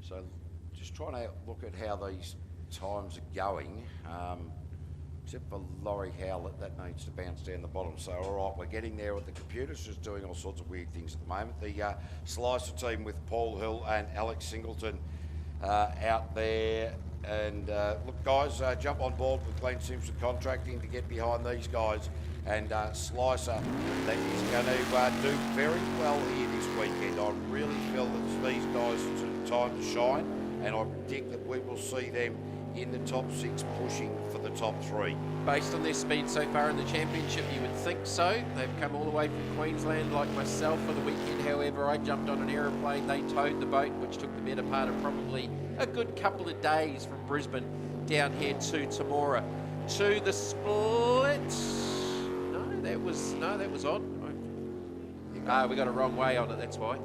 So just trying to look at how these times are going, except for Laurie Howlett, that needs to bounce down the bottom. So all right, we're getting there with the computers, just doing all sorts of weird things at the moment. The Slicer team with Paul Hill and Alex Singleton out there. And look, guys, jump on board with Glenn Simpson Contracting to get behind these guys. And Slicer, that is going to do very well here this weekend. I really feel that these guys are time to shine, and I predict that we will see them in the top 6 pushing for the top 3. Based on their speed so far in the championship, you would think so. They've come all the way from Queensland like myself for the weekend. However, I jumped on an aeroplane. They towed the boat, which took the better part of probably a good couple of days from Brisbane down here to Temora. To the split. No, that was odd. We got a wrong way on it, that's why.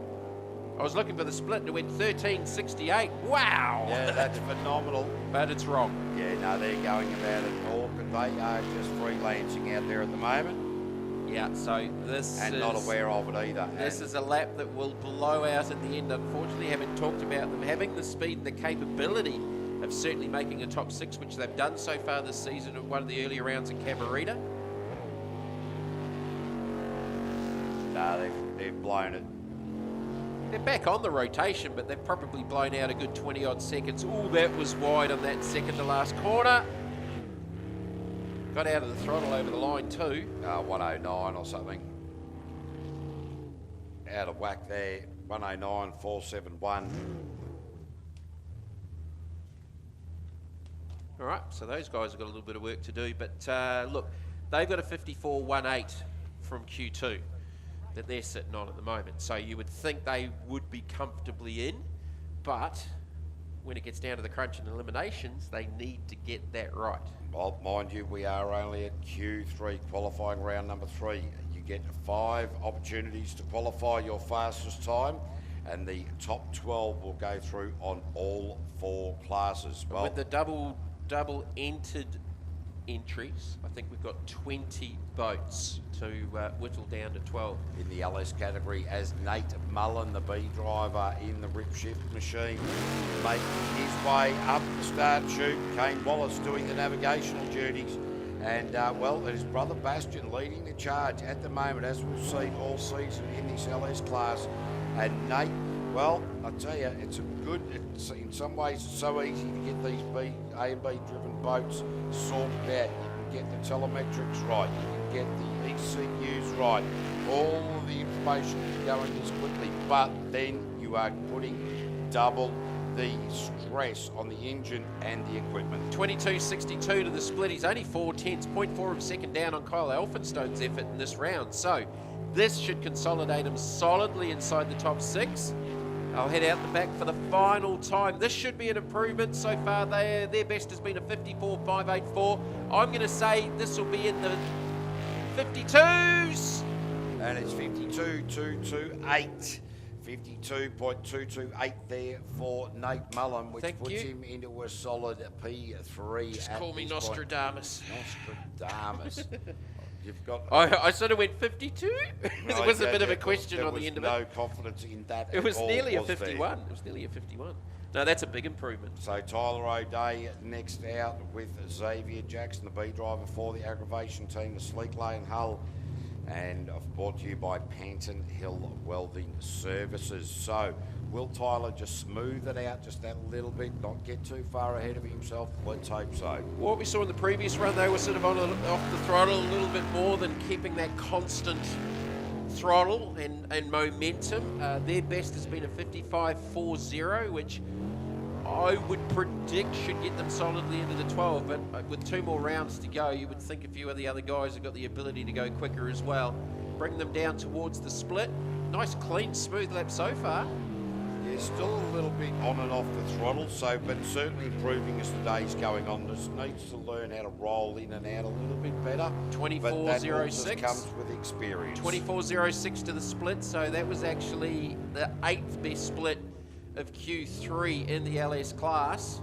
I was looking for the split and it went 13.68. Wow! Yeah, that's phenomenal. But it's wrong. Yeah, no, they're going about it all, but they are just freelancing out there at the moment. Yeah, so this and is... not aware of it either. This is a lap that will blow out at the end. Unfortunately, haven't talked about them having the speed and the capability of certainly making a top 6, which they've done so far this season at one of the earlier rounds in Cabarita. No, they've blown it. They're back on the rotation, but they've probably blown out a good 20-odd seconds. Oh, that was wide on that second to last corner. Got out of the throttle over the line too. 109 or something. Out of whack there. 109.471. All right, so those guys have got a little bit of work to do, but look, they've got a 54.18 from Q2 that they're sitting on at the moment. So you would think they would be comfortably in, but when it gets down to the crunch and eliminations, they need to get that right. Well, mind you, we are only at Q3, qualifying round number 3. You get 5 opportunities to qualify your fastest time, and the top 12 will go through on all 4 classes. Well, with the double entered entries, I think we've got 20 boats to whittle down to 12. In the LS category, as Nate Mullen, the B driver in the rip shift machine, making his way up the start chute. Kane Wallace doing the navigational duties. And, well, his brother Bastian leading the charge at the moment, as we've seen all season in this LS class. And Nate, well, I tell you, it's in some ways it's so easy to get these A and B driven boats sorted out. You can get the telemetrics right, you can get the ECUs right, all of the information is going this quickly, but then you are putting double the stress on the engine and the equipment. 22.62 to the split. He's only 4/10, 0.4 of a second down on Kyle Elphinstone's effort in this round. So this should consolidate him solidly inside the top 6. I'll head out the back for the final time. This should be an improvement. So far, their best has been a 54.584. I'm going to say this will be in the 52s. And it's 52.228. 52.228 there for Nate Mullen, which puts him into a solid P3. Just call me Nostradamus. Nostradamus. You've got. I sort of went 52. There was a bit of a question on the end of it. There was no confidence in that. It was nearly a there? 51. It was nearly a 51. No, that's a big improvement. So Tyler O'Day next out with Xavier Jackson, the B driver for the aggravation team, the Sleek Lane Hull. And brought to you by Panton Hill Welding Services. So, will Tyler just smooth it out just that little bit, not get too far ahead of himself? Let's hope so. What we saw in the previous run, they were sort of off the throttle a little bit more than keeping that constant throttle and momentum. Their best has been a 55.40, which I would predict should get them solidly into the 12, but with 2 more rounds to go, you would think a few of the other guys have got the ability to go quicker as well. Bring them down towards the split. Nice, clean, smooth lap so far. Yeah, still a little bit on and off the throttle, but certainly improving as the day's going on. Just needs to learn how to roll in and out a little bit better. 24.06. But that all just comes with experience. 24.06 to the split, so that was actually the 8th best split of Q3 in the LS class.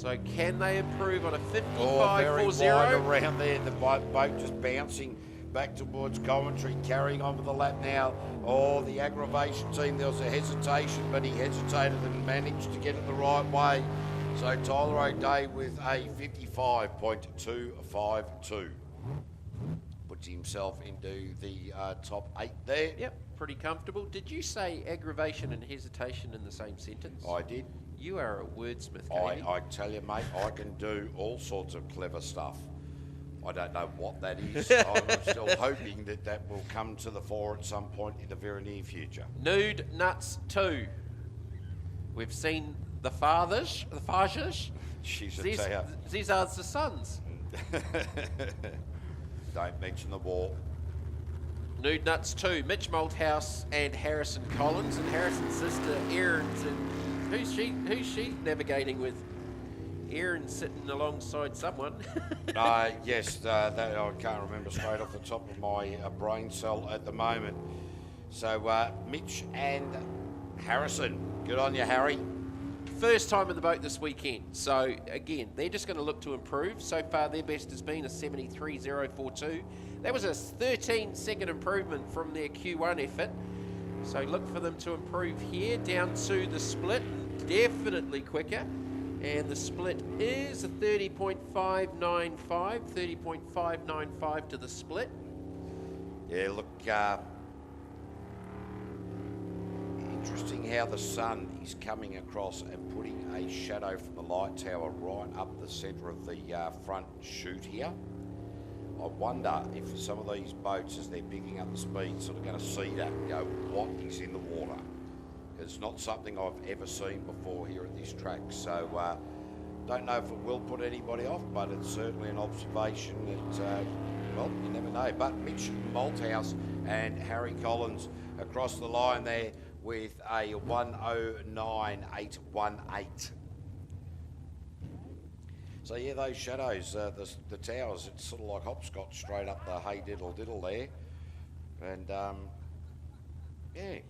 So can they improve on a Oh, very 55.40? wide around there. The boat just bouncing back towards commentary, carrying on with the lap now. Oh, the aggravation team, there was a hesitation, but he hesitated and managed to get it the right way. So Tyler O'Day with a 55.252. Puts himself into the top 8 there. Yep, pretty comfortable. Did you say aggravation and hesitation in the same sentence? I did. You are a wordsmith, Katie. I tell you, mate, I can do all sorts of clever stuff. I don't know what that is. I'm still hoping that that will come to the fore at some point in the very near future. Nude Nuts 2. We've seen the fathers. She's a These are the sons. Don't mention the war. Nude Nuts 2. Mitch Malthouse and Harrison Collins. And Harrison's sister, Erin's in. Who's she navigating with? Erin's sitting alongside someone. Yes, that I can't remember straight off the top of my brain cell at the moment. So Mitch and Harrison, good on you, Harry. First time in the boat this weekend. So again, they're just going to look to improve. So far, their best has been a 73.042. That was a 13-second improvement from their Q1 effort. So look for them to improve here down to the split. Definitely quicker. And the split is a 30.595, 30.595 to the split. Yeah, look, interesting how the sun is coming across and putting a shadow from the light tower right up the centre of the front chute here. I wonder if some of these boats, as they're picking up the speed, sort of going to see that and go, what is in the water? It's not something I've ever seen before here at this track. So don't know if it will put anybody off, but it's certainly an observation that, well, you never know. But Mitch Malthouse and Harry Collins across the line there with a 109.818. So yeah, those shadows, the towers, it's sort of like hopscotch straight up the hey diddle diddle there. And yeah.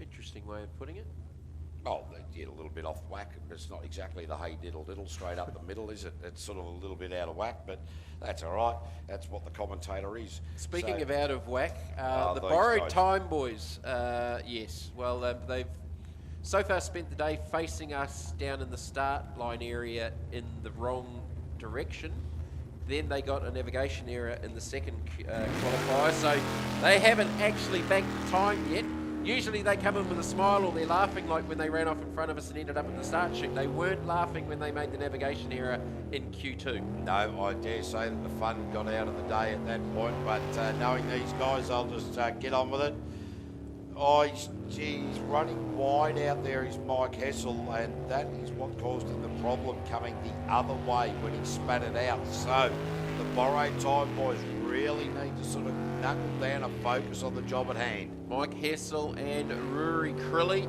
Interesting way of putting it. Oh, they get a little bit off whack. It's not exactly the hey diddle diddle straight up the middle, is it? It's sort of a little bit out of whack, but that's all right. That's what the commentator is. Speaking of out of whack, the those borrowed guys. time boys, yes. Well, they've so far spent the day facing us down in the start line area in the wrong direction. Then they got a navigation error in the second qualifier, so they haven't actually banked the time yet. Usually they come in with a smile or they're laughing like when they ran off in front of us and ended up in the start chute. They weren't laughing when they made the navigation error in Q2. No, I dare say that the fun got out of the day at that point, but knowing these guys, I'll just get on with it. Oh, he's running wide out there, is Mike Hessel, and that is what caused him the problem coming the other way when he spat it out. So the borrowed time boys really need to sort of knuckle down and focus on the job at hand. Mike Hessel and Rory Crilly.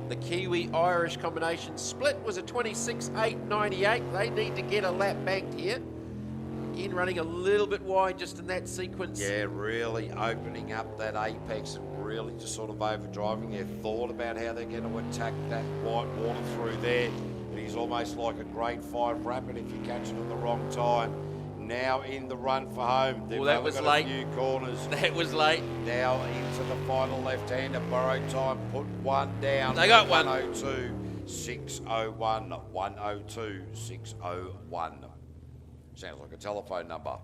The Kiwi-Irish combination split was a 26.898. They need to get a lap banked here. Again, running a little bit wide just in that sequence. Yeah, really opening up that apex and really just sort of overdriving their thought about how they're going to attack that white water through there. It is almost like a grade 5 rapid if you catch it at the wrong time. Now in the run for home. They've Well, that only was got late. a few corners. That was late. Now into the final left-hander. Borrowed time, put one down. They got one. 102.601. 102.601. Sounds like a telephone number.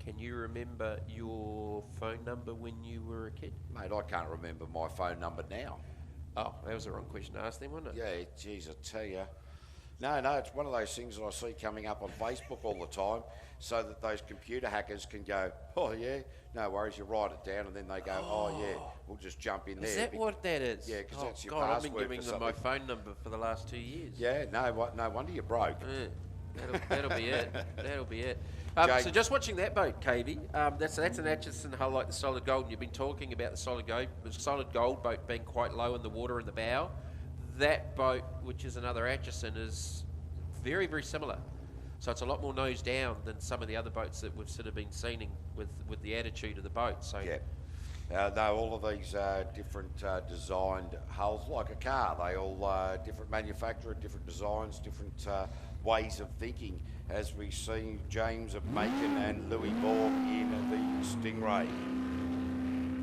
Can you remember your phone number when you were a kid? Mate, I can't remember my phone number now. Oh, that was the wrong question to ask them, wasn't it? Yeah, geez, I tell you. No, it's one of those things that I see coming up on Facebook all the time so that those computer hackers can go, oh, yeah, no worries, you write it down, and then they go, oh yeah, we'll just jump in there. Is that what that is? Yeah, 'cause that's your God, I've been password giving for them my something. phone number for the last 2 years. Yeah, no wonder you're broke. Yeah, that'll be it. That'll be it. Jake. So just watching that boat, KB, that's an Atchison hull like the solid gold. And you've been talking about the solid gold boat being quite low in the water in the bow. That boat, which is another Atchison, is very, very similar. So it's a lot more nose down than some of the other boats that we've sort of been seeing with the attitude of the boat. So Yeah. No, all of these different designed hulls, like a car. They all different manufacturer, different designs, different ways of thinking. As we see James Macon and Louis Borg in the Stingray.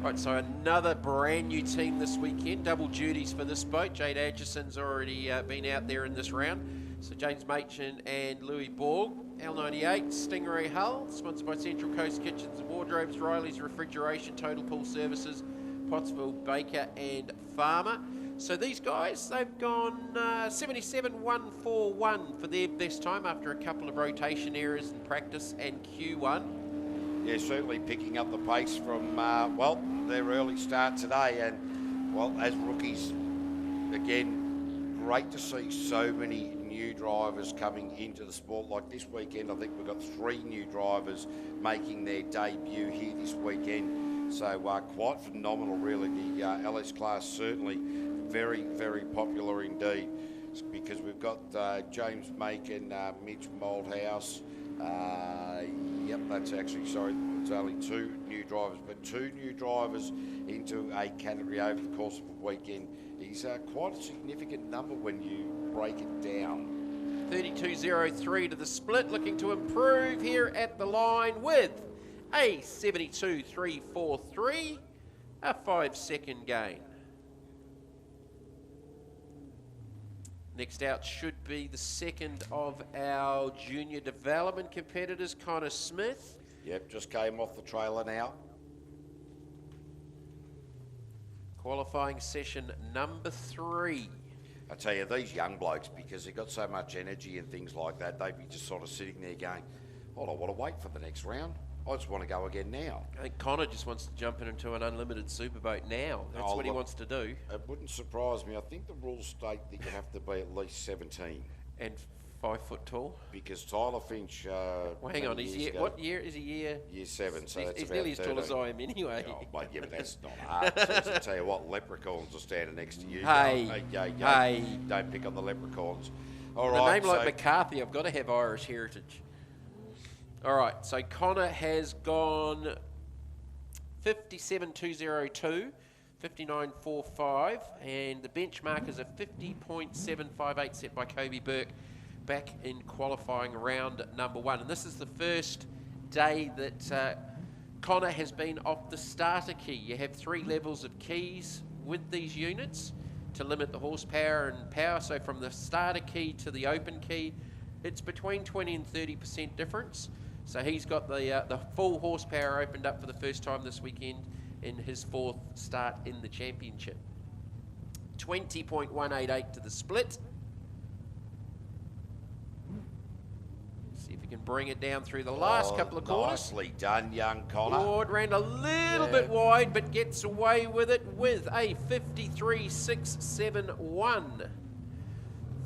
Right, so another brand new team this weekend. Double duties for this boat. Jade Atchison's already been out there in this round. So James Machin and Louis Borg. L98 Stingray hull, sponsored by Central Coast Kitchens and Wardrobes, Riley's Refrigeration, Total Pool Services, Pottsville, Baker and Farmer. So these guys, they've gone 77.141 for their best time after a couple of rotation errors in practice and Q1. Yeah, certainly picking up the pace from, their early start today. And, well, as rookies, again, great to see so many new drivers coming into the sport. Like this weekend, I think we've got 3 new drivers making their debut here this weekend. So quite phenomenal, really. The LS class certainly very, very popular indeed, because we've got James Macon, Mitch Moldhouse. That's actually, sorry, it's only 2 new drivers, but 2 new drivers into a category over the course of a weekend is quite a significant number when you break it down. 32.03 to the split, looking to improve here at the line with a 72.343, a 5-second gain. Next out should be the second of our junior development competitors, Connor Smith. Yep, just came off the trailer now. Qualifying session number 3. I tell you, these young blokes, because they've got so much energy and things like that, they'd be just sort of sitting there going, I don't want to wait for the next round. I just want to go again now. I think Connor just wants to jump into an unlimited superboat now. That's what he wants to do. It wouldn't surprise me. I think the rules state that you have to be at least 17. And 5 foot tall. Because Tyler Finch... well, hang on, what year is he? Year 7, so that's he's about nearly as 13. tall as I am anyway. Oh, but yeah, but that's not hard. I tell you what, leprechauns are standing next to you. Hey, Don't pick on the leprechauns. All right. A name like McCarthy, I've got to have Irish heritage. All right, so Connor has gone 57.202, 59.45, and the benchmark is a 50.758 set by Kobe Burke back in qualifying round number 1. And this is the first day that Connor has been off the starter key. You have 3 levels of keys with these units to limit the horsepower and power. So from the starter key to the open key, it's between 20 and 30% difference. So he's got the full horsepower opened up for the first time this weekend in his 4th start in the championship. 20.188 to the split. See if he can bring it down through the last couple of corners. Nicely done, young Connor. Lord ran a little bit wide, but gets away with it with a 53.671.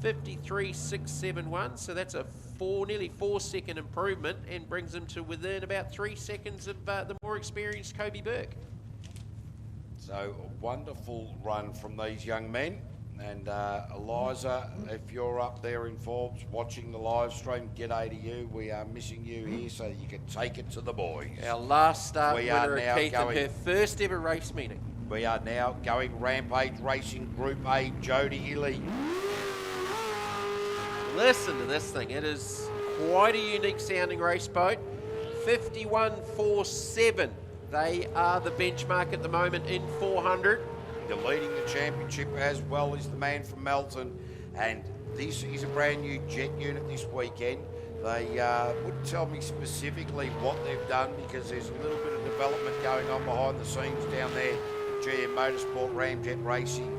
53.671, so that's a nearly 4-second improvement and brings him to within about 3 seconds of the more experienced Kobe Burke. So a wonderful run from these young men. And Eliza, if you're up there in Forbes watching the live stream, g'day to you. We are missing you here so that you can take it to the boys. Our last start winner now at Keith in her first ever race meeting. We are now going Rampage Racing Group A, Jodie Ely. Listen to this thing. It is quite a unique sounding race boat. 51.47. They are the benchmark at the moment in 400. They're leading the championship as well as the man from Melton. And this is a brand new jet unit this weekend. They wouldn't tell me specifically what they've done because there's a little bit of development going on behind the scenes down there. GM Motorsport, Ramjet Racing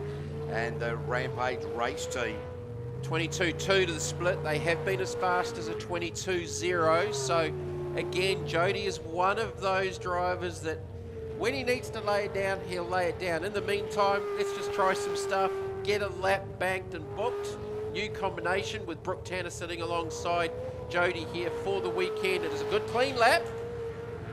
and the Rampage race team. 22.2 to the split. They have been as fast as a 22.0. So again, Jody is one of those drivers that when he needs to lay it down, he'll lay it down. In the meantime, let's just try some stuff, get a lap banked and booked. New combination with Brooke Tanner sitting alongside Jody here for the weekend. It is a good clean lap.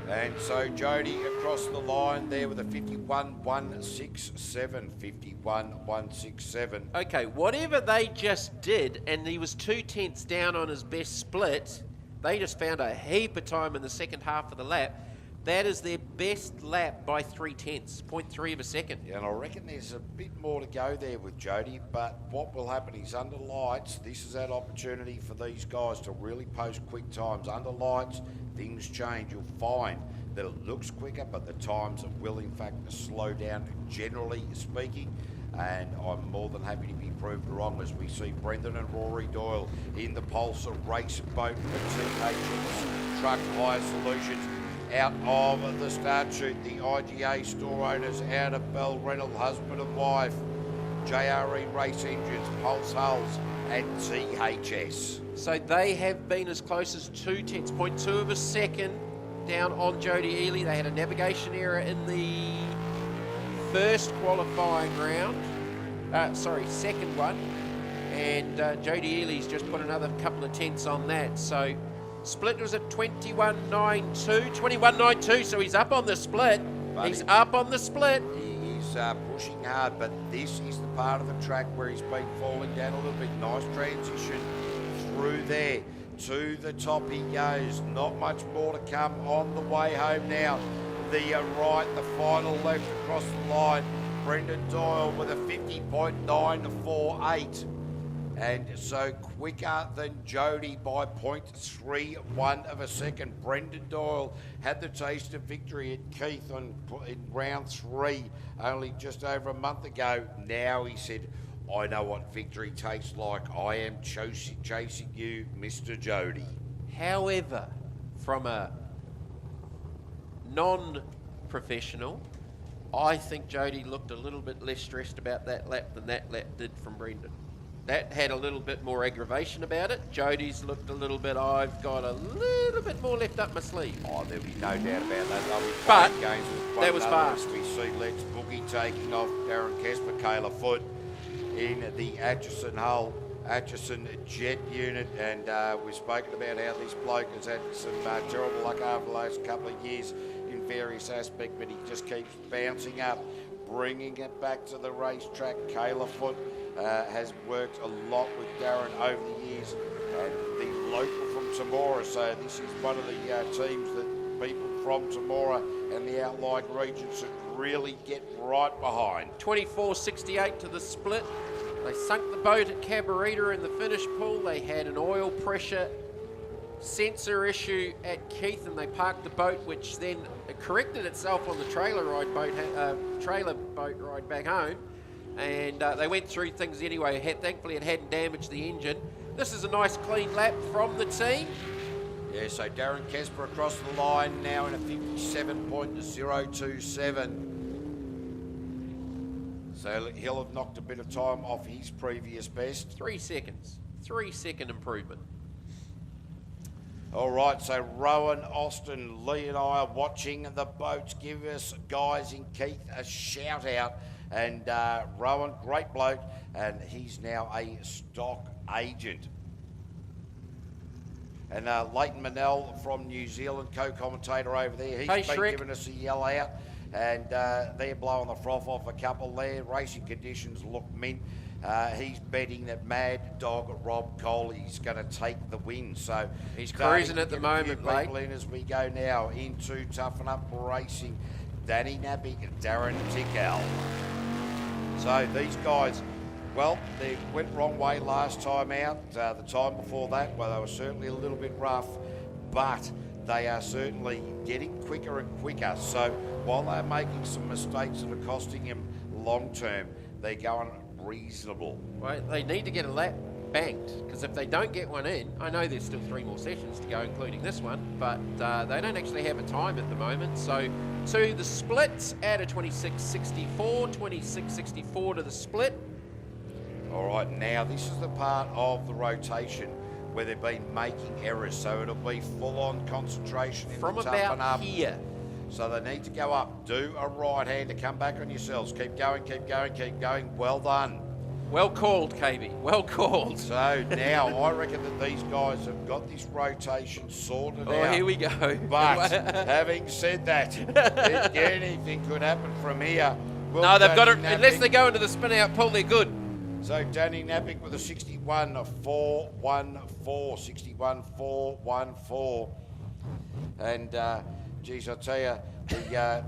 And so Jody across the line there with a 51.167, 51.167. Okay, whatever they just did, and he was 2 tenths down on his best split, they just found a heap of time in the second half of the lap. That is their best lap by 0.3, 0.3 of a second. Yeah, and I reckon there's a bit more to go there with Jody, but what will happen is under lights, this is that opportunity for these guys to really post quick times. Under lights, things change. You'll find that it looks quicker, but the times will in fact slow down, generally speaking. And I'm more than happy to be proved wrong as we see Brendan and Rory Doyle in the Pulsar race boat for THX Truck Hire Solutions. Out of the start chute, the IGA store owners out of Bell Rental, husband and wife, JRE Race Engines, Pulse Hulls and THS. So they have been as close as 2/10, 0.2 of a second down on Jody Ely. They had a navigation error in the first qualifying round, second one, and Jody Ely's just put another couple of tenths on that. So split was at 21.92, so he's up on the split. He's up on the split. He's pushing hard, but this is the part of the track where he's been falling down a little bit. Nice transition through there. To the top he goes. Not much more to come on the way home now. The right, the final left across the line. Brendan Doyle with a 50.948. And so quicker than Jody by 0.31 of a second. Brendan Doyle had the taste of victory at Keith in round 3 only just over a month ago. Now he said, I know what victory tastes like. I am chasing you, Mr. Jody. However, from a non-professional, I think Jody looked a little bit less stressed about that lap than that lap did from Brendan. That had a little bit more aggravation about it. Jody's looked a little bit, I've got a little bit more left up my sleeve. Oh, there'll be no doubt about that. They'll be But playing games with one that was another fast. as we see Let's Boogie taking off Darren Kesper, Kayla Foot in the Atchison Hull, Atchison Jet unit. And we've spoken about how this bloke has had some terrible luck over the last couple of years in various aspects, but he just keeps bouncing up, bringing it back to the racetrack. Kayla Foot has worked a lot with Darren over the years, and the local from Temora. So this is one of the teams that people from Temora and the outlying regions should really get right behind. 24.68 to the split. They sunk the boat at Cabarita in the finish pool. They had an oil pressure sensor issue at Keith, and they parked the boat, which then corrected itself on the trailer boat ride back home. And they went through things anyway. Thankfully, it hadn't damaged the engine. This is a nice clean lap from the team. Yeah, so Darren Kesper across the line now in a 57.027. So he'll have knocked a bit of time off his previous best. 3 seconds. 3-second improvement. All right, so Rowan, Austin, Lee and I are watching the boats. Give us, guys in Keith, a shout out. And Rowan, great bloke, and he's now a stock agent. And Leighton Manel from New Zealand, co-commentator over there, he's been giving us a yell out. And they're blowing the froth off a couple there. Racing conditions look mint. He's betting that Mad Dog Rob Coley's going to take the win. So he's cruising at the moment, mate. In as we go now into Toughen Up Racing, Danny Nappy and Darren Tickell. So these guys, well, they went wrong way last time out. The time before that, well, they were certainly a little bit rough, but they are certainly getting quicker and quicker. So while they're making some mistakes that are costing him long term, they're going reasonable. Well, they need to get a lap banked, because if they don't get one in, I know there's still 3 more sessions to go, including this one, but they don't actually have a time at the moment. So to the splits out of 26.64 to the split. All right, now this is the part of the rotation where they've been making errors, so it'll be full-on concentration in From the toughen about up. here. So they need to go up. Do a right hand to come back on yourselves. Keep going, keep going, keep going. Well done. Well called, KB. Well called. So now I reckon that these guys have got this rotation sorted out. Oh, here we go. But having said that, anything could happen from here. Will No, they've got it. Danny Unless Napping- they go into the spin-out pull, they're good. So Danny Napping with a 61.414, 61.414. And geez, I tell you,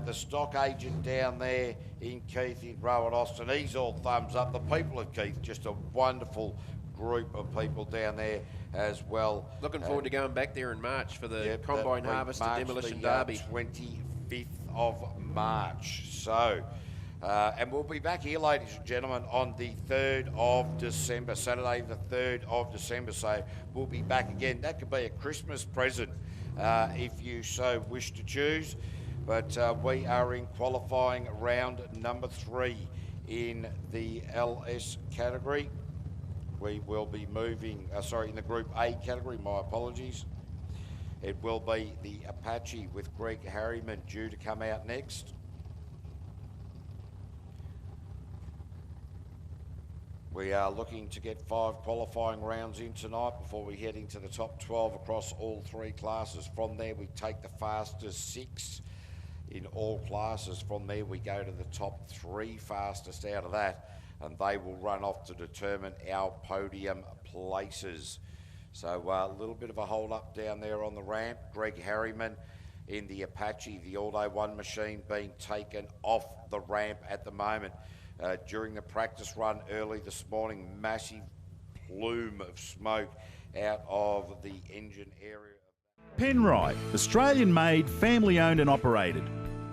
the stock agent down there in Keith, in Rowan Austin, he's all thumbs up. The people of Keith, just a wonderful group of people down there as well. Looking forward to going back there in March for the Yep, Combine that'll be Harvest and March Demolition the, Derby. 25th of March. So, and we'll be back here, ladies and gentlemen, on the 3rd of December, Saturday the 3rd of December. So we'll be back again. That could be a Christmas present if you so wish to choose. But we are in qualifying round number 3 in the LS category. We will be moving, in the Group A category, my apologies. It will be the Apache with Greg Harriman due to come out next. We are looking to get 5 qualifying rounds in tonight before we head into the top 12 across all 3 classes. From there, we take the fastest 6 in all classes. From there, we go to the top 3 fastest out of that, and they will run off to determine our podium places. So a little bit of a hold up down there on the ramp. Greg Harriman in the Apache, the all-day one machine, being taken off the ramp at the moment. During the practice run early this morning, massive plume of smoke out of the engine area. Penrite, Australian-made, family-owned and operated.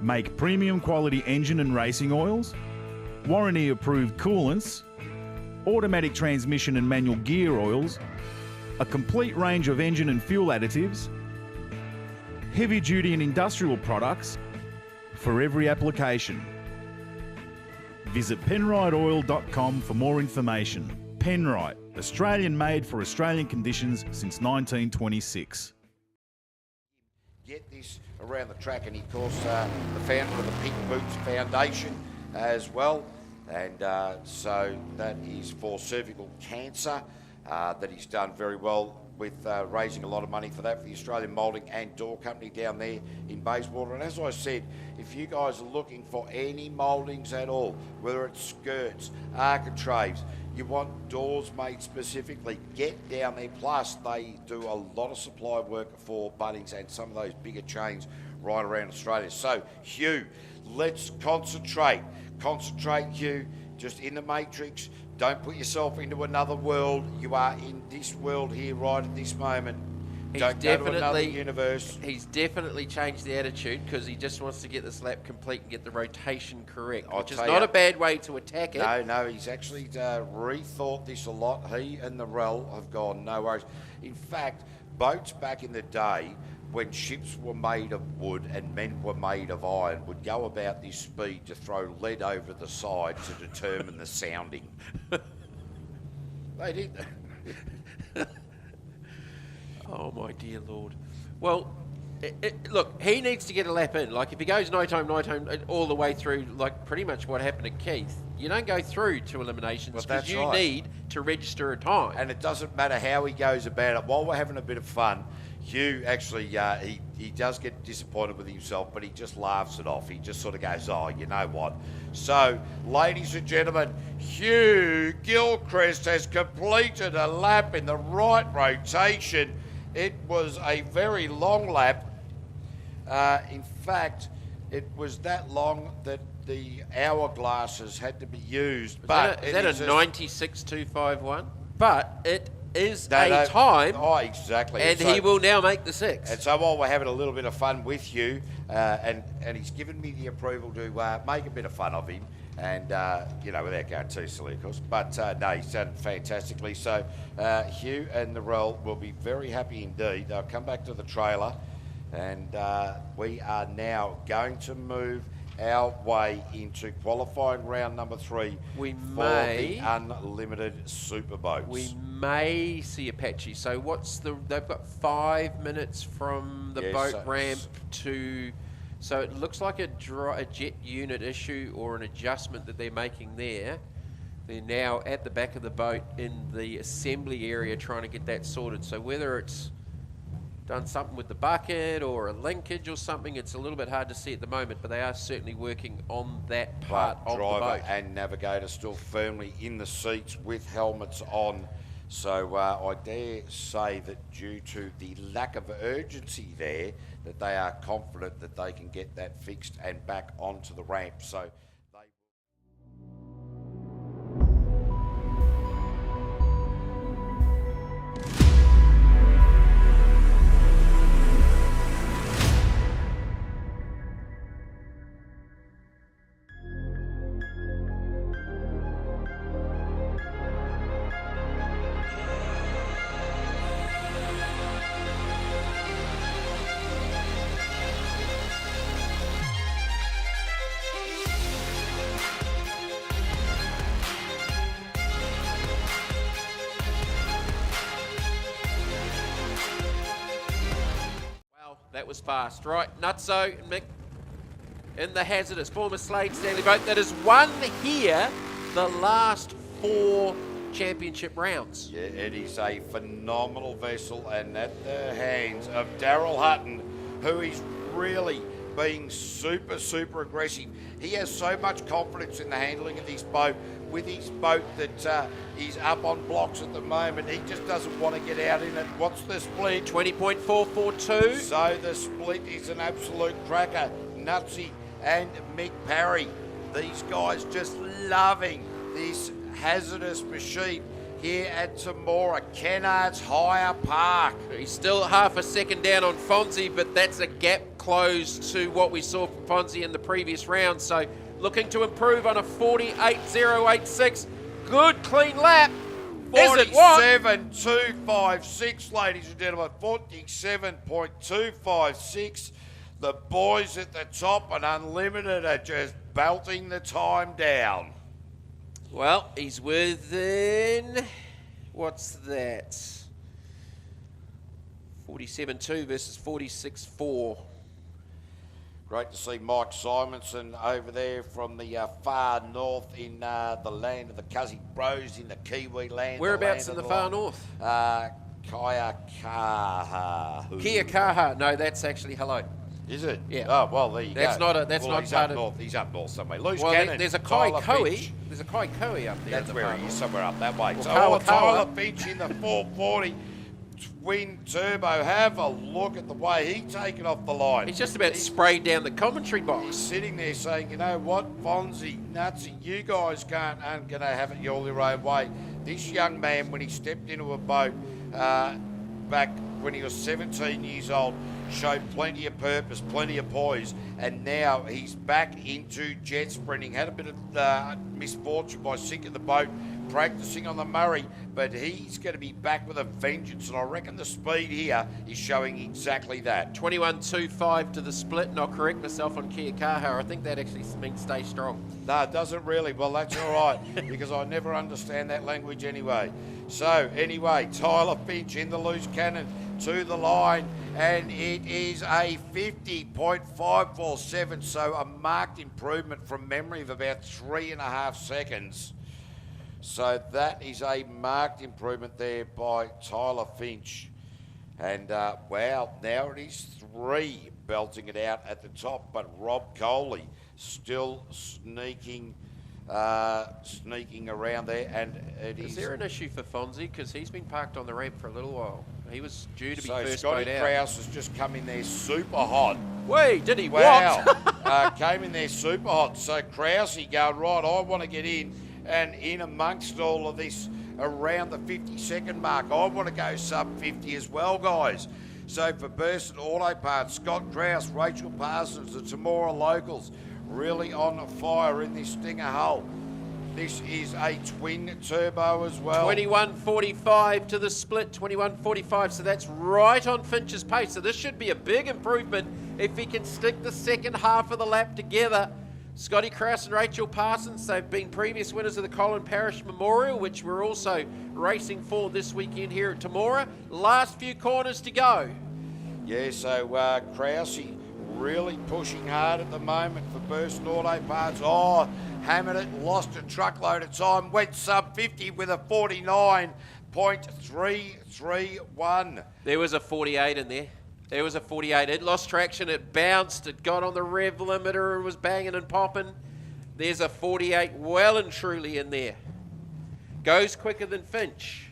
Make premium quality engine and racing oils, warranty-approved coolants, automatic transmission and manual gear oils, a complete range of engine and fuel additives, heavy-duty and industrial products for every application. Visit penriteoil.com for more information. Penrite, Australian-made for Australian conditions since 1926. Get this around the track, and of course the founder of the Pink Boots Foundation as well, and so that is for cervical cancer, that he's done very well with raising a lot of money for that for the Australian Moulding and Door Company down there in Bayswater. And as I said, if you guys are looking for any mouldings at all, whether it's skirts, architraves, you want doors made specifically, get down there. Plus, they do a lot of supply work for Bunnings and some of those bigger chains right around Australia. So, Hugh, let's concentrate. Concentrate, Hugh, just in the matrix. Don't put yourself into another world. You are in this world here right at this moment. Don't go to another universe. He's definitely changed the attitude because he just wants to get this lap complete and get the rotation correct, which is not a bad way to attack it. No, he's actually rethought this a lot. He and the REL have gone, no worries. In fact, boats back in the day, when ships were made of wood and men were made of iron, would go about this speed to throw lead over the side to determine the sounding. They did. Oh, my dear Lord. Well, look, he needs to get a lap in. Like, if he goes no time, all the way through, like pretty much what happened to Keith, you don't go through to eliminations because you need to register a time. And it doesn't matter how he goes about it. While we're having a bit of fun, Hugh actually, he does get disappointed with himself, but he just laughs it off. He just sort of goes, oh, you know what? So, ladies and gentlemen, Hugh Gilchrist has completed a lap in the right rotation. It was a very long lap. In fact, it was that long that the hourglasses had to be used. Is that a 96.251? But it is a time. Oh, exactly. And he will now make the 6. And so while we're having a little bit of fun with you, and he's given me the approval to make a bit of fun of him, and, without going too silly, of course. But, no, he's done fantastically. So, Hugh and the REL will be very happy indeed. They'll come back to the trailer, and we are now going to move our way into qualifying round number 3 for the unlimited Superboats. We may see Apache. So they've got 5 minutes from the boat ramp to, so it looks like a jet unit issue or an adjustment that they're making there. They're now at the back of the boat in the assembly area trying to get that sorted. So whether it's done something with the bucket or a linkage or something, it's a little bit hard to see at the moment, but they are certainly working on that part of the boat. Driver and navigator still firmly in the seats with helmets on. So I dare say that due to the lack of urgency there, that they are confident that they can get that fixed and back onto the ramp. So they... That was fast. Right, Nutso and Mick in the hazardous former Slade Stanley boat that has won here the last 4 championship rounds. Yeah, it is a phenomenal vessel, and at the hands of Daryl Hutton, who is really being super aggressive. He has so much confidence in the handling of this boat. With his boat that is up on blocks at the moment, he just doesn't want to get out in it. What's the split? 20.442. So the split is an absolute cracker. Nutsy and Mick Parry, these guys just loving this hazardous machine here at Temora, Kennards Hire Park. He's still half a second down on Fonzie, but that's a gap close to what we saw from Fonzie in the previous round. So looking to improve on a 48.086. Good clean lap. Is it what? 47.256, ladies and gentlemen. 47.256. The boys at the top and Unlimited are just belting the time down. Well, he's within, what's that? 47.2 versus 46.4. Great to see Mike Simonson over there from the far north in the land of the Cuzzy Bros in the Kiwi land. Whereabouts in the far north? Kia Kaha. Kia Kaha. No, that's actually hello. Is it? Yeah. Oh, well, there you That's go. not He's part up of... north. He's up north somewhere. Loose Well, Cannon. there's a Kai Tyler Koe. Finch. There's a Kai Koe up there. That's where he is, somewhere up that way. Well, So Kawa Tyler Finch in the 440 twin turbo. Have a look at the way he taken off the line. He's just about sprayed down the commentary He's box. sitting there saying, you know what, Fonzie, Nutsy, you guys aren't going to have it all your own way. This young man, when he stepped into a boat back when he was 17 years old, showed plenty of purpose, plenty of poise, and now he's back into jet sprinting. Had a bit of misfortune by sinking the boat, practicing on the Murray, but he's going to be back with a vengeance, and I reckon the speed here is showing exactly that. 21.25 to the split, and I'll correct myself on Kia Kaha. I think that actually means stay strong. No, it doesn't really. Well, that's all right, because I never understand that language anyway. So, anyway, Tyler Finch in the loose cannon to the line, and it is a 50.547, so a marked improvement from memory of about 3.5 seconds. So that is a marked improvement there by Tyler Finch. And wow, now it is 3 belting it out at the top, but Rob Coley still sneaking around there, and it is... Is there an issue for Fonzie? Because he's been parked on the ramp for a little while. He was due to be So first Scotty boat out. Krause has just come in there super hot. Wait, did he? Wow. What? Came in there super hot. So Krause going, right, I want to get in, and in amongst all of this, around the 50-second mark, I want to go sub 50 as well, guys. So for Burston Auto Parts, Scott Krause, Rachel Parsons, the Temora locals, really on fire in this Stinger hull. This is a twin turbo as well. 21.45 to the split, 21.45, so that's right on Finch's pace. So this should be a big improvement if he can stick the second half of the lap together. Scotty Krause and Rachel Parsons, they've been previous winners of the Colin Parrish Memorial, which we're also racing for this weekend here at Temora. Last few corners to go. Yeah, so Krause really pushing hard at the moment for Burston Auto Parts. Oh, hammered it, lost a truckload of time, went sub 50 with a 49.331. There was a 48 in there. There was a 48. It lost traction, it bounced, it got on the rev limiter and was banging and popping. There's a 48 well and truly in there. Goes quicker than Finch.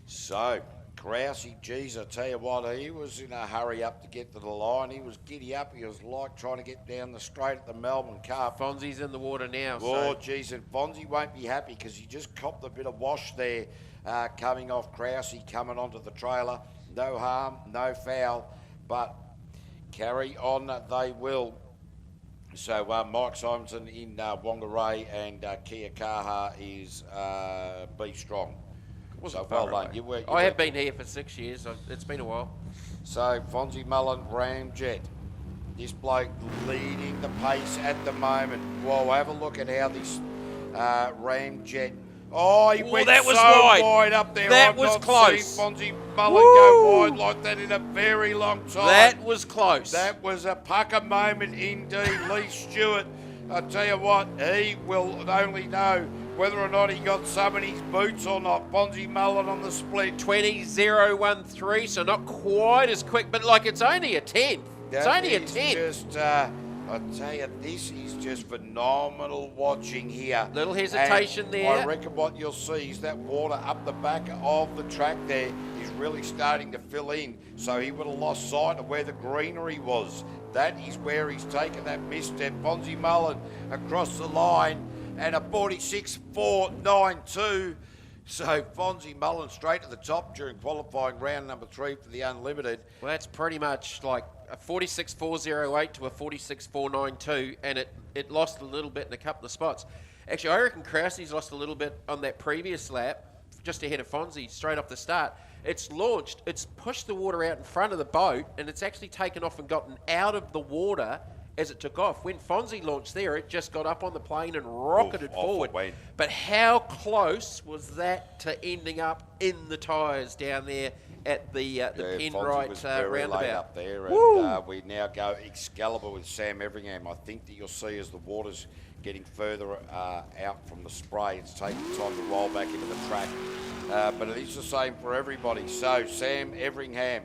So, Grousey, geez, I tell you what, he was in a hurry up to get to the line. He was giddy up. He was like trying to get down the straight at the Melbourne Cup. Fonzie's in the water now. Oh, So geez, and Fonzie won't be happy because he just copped a bit of wash there coming off Grousey, coming onto the trailer. No harm, no foul, but carry on they will. So Mike Simonson in Whangarei and Kia Kaha is Be Strong. So well done. I have been here for 6 years. It's been a while. So Fonzie Mullen, Ramjet. This bloke leading the pace at the moment. Whoa, have a look at how this Ramjet. Oh, he went that was so wide. up there. That I've was not close. seen Fonzie Mullen go wide like that in a very long time. That was close. That was a pucker moment indeed. Lee Stewart, I tell you what, he will only know whether or not he got some in his boots or not. Fonzie Mullen on the split. 20.013, so not quite as quick, but like it's only a 10th. It's only a 10th. Just, I tell you, this is just phenomenal watching here. Little hesitation And there. I reckon what you'll see is that water up the back of the track there is really starting to fill in. So he would have lost sight of where the greenery was. That is where he's taken that misstep. Fonzie Mullen across the line and a 46.492. So Fonzie Mullen straight to the top during qualifying round number 3 for the Unlimited. Well, that's pretty much like a 46.408 to a 46.492, and it lost a little bit in a couple of spots. Actually, I reckon Krause's lost a little bit on that previous lap, just ahead of Fonzie, straight off the start. It's launched, it's pushed the water out in front of the boat, and it's actually taken off and gotten out of the water as it took off. When Fonzie launched there, it just got up on the plane and rocketed forward. But how close was that to ending up in the tyres down there at the Penrite was very roundabout? late up there, and we now go Excalibur with Sam Everingham. I think that you'll see as the water's getting further out from the spray, it's taking time to roll back into the track. But it is the same for everybody. So Sam Everingham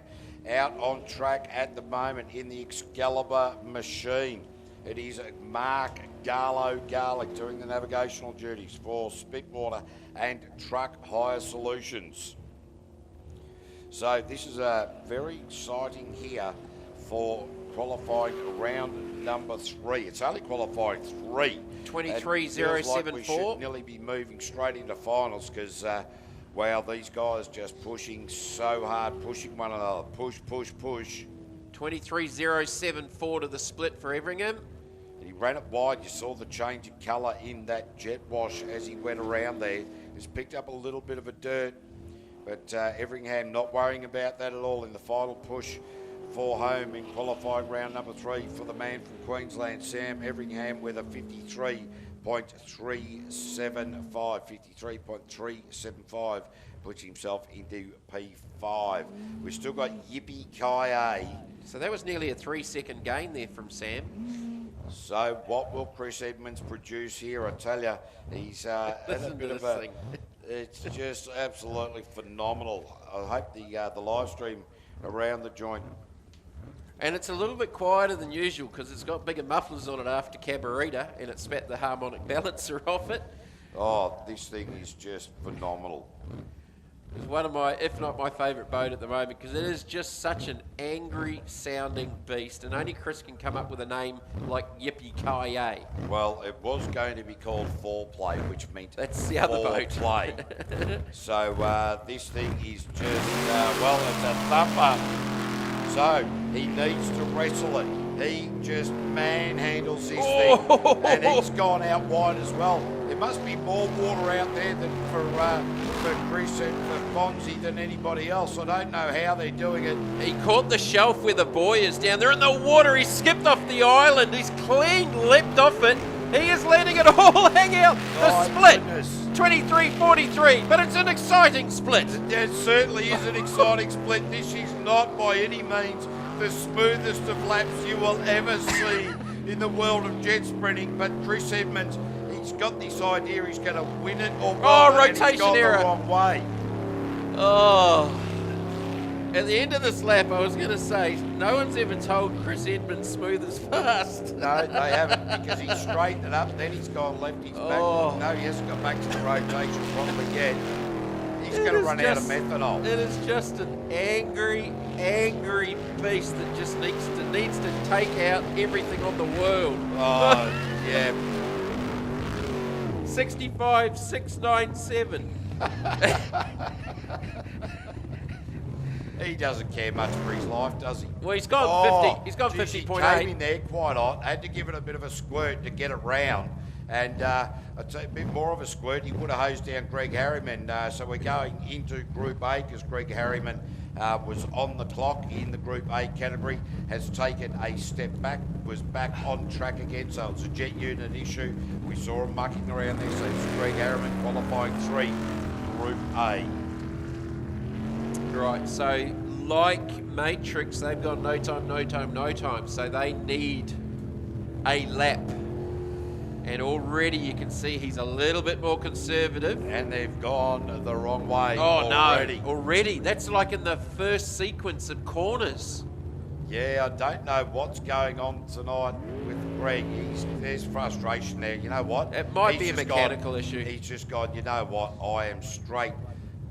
out on track at the moment in the Excalibur machine. It is Mark Garlick doing the navigational duties for Spitwater and Truck Hire Solutions. So this is very exciting here for qualifying round number 3. It's only qualifying 3. 23.074. Like we should nearly be moving straight into finals because wow, these guys just pushing so hard, pushing one another. Push. 23.074 to the split for Everingham. And he ran it wide. You saw the change of colour in that jet wash as he went around there. He's picked up a little bit of a dirt, but Everingham not worrying about that at all in the final push for home in qualifying round number 3 for the man from Queensland, Sam Everingham, with a 53.375, puts himself into P5. We've still got Yippee Ki-A. So that was nearly a 3-second gain there from Sam. So what will Chris Edmonds produce here? I tell you, he's had a Listen bit to of this a... thing. It's just absolutely phenomenal. I hope the live stream around the joint. And it's a little bit quieter than usual because it's got bigger mufflers on it after Cabarita, and it spat the harmonic balancer off it. Oh, this thing is just phenomenal. It's one of my, if not my favourite boat at the moment, because it is just such an angry sounding beast, and only Chris can come up with a name like Yippee Ki-A. Well, it was going to be called Foreplay, which meant That's the other boat. Foreplay. So this thing is just, well, it's a thumper. So he needs to wrestle it. He just manhandles this thing, and he's gone out wide as well. There must be more water out there than for Chris and for Fonzie than anybody else. I don't know how they're doing it. He caught the shelf where the buoy is down there in the water. He skipped off the island. He's clean leapt off it. He is letting it all hang out. The split, 23.43, but it's an exciting split. It certainly is an exciting split. This is not by any means the smoothest of laps you will ever see in the world of jet sprinting, but Chris Edmonds, he's got this idea he's going to win it or rotation he's gone error. the wrong way. Oh. At the end of this lap, I was going to say, no one's ever told Chris Edmonds smooth as fast. No, they haven't, because he's straightened it up, then he's gone left, he's back. No, he hasn't got back to the rotation properly yet. He's going to run out of methanol. It is just an angry, angry beast that just needs to take out everything on the world. Oh, yeah. 65,697. He doesn't care much for his life, does he? Well, he's got 50. He's got geez, 50.8. He came in there quite hot. Had to give it a bit of a squirt to get it round. And I'd say a bit more of a squirt. He would have hosed down Greg Harriman. So we're going into Group A because Greg Harriman was on the clock in the Group A category, has taken a step back, was back on track again. So it's a jet unit issue. We saw him mucking around there. So it's Greg Harriman qualifying 3, Group A. Right, so like Matrix, they've got no time. So they need a lap. And already you can see he's a little bit more conservative. And they've gone the wrong way already. No, already. That's like in the first sequence of corners. Yeah, I don't know what's going on tonight with Greg. There's frustration there. You know what? It might be a mechanical issue. He's just gone, you know what? I am straight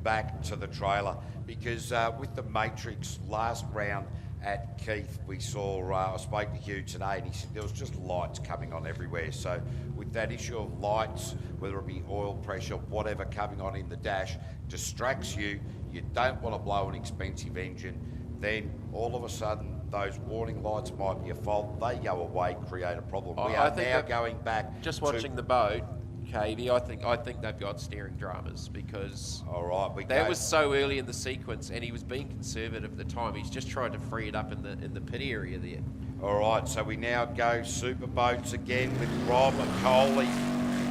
back to the trailer. Because with the Matrix last round at Keith, we saw, I spoke to Hugh today and he said there was just lights coming on everywhere. So with that issue of lights, whether it be oil pressure, whatever coming on in the dash, distracts you, you don't want to blow an expensive engine, then all of a sudden those warning lights might be a fault. They go away, create a problem. We are now going back. Just watching the boat, Cavey, I think they've got steering dramas because that was so early in the sequence, and he was being conservative at the time. He's just trying to free it up in the pit area there. All right, so we now go Superboats again with Rob Coley,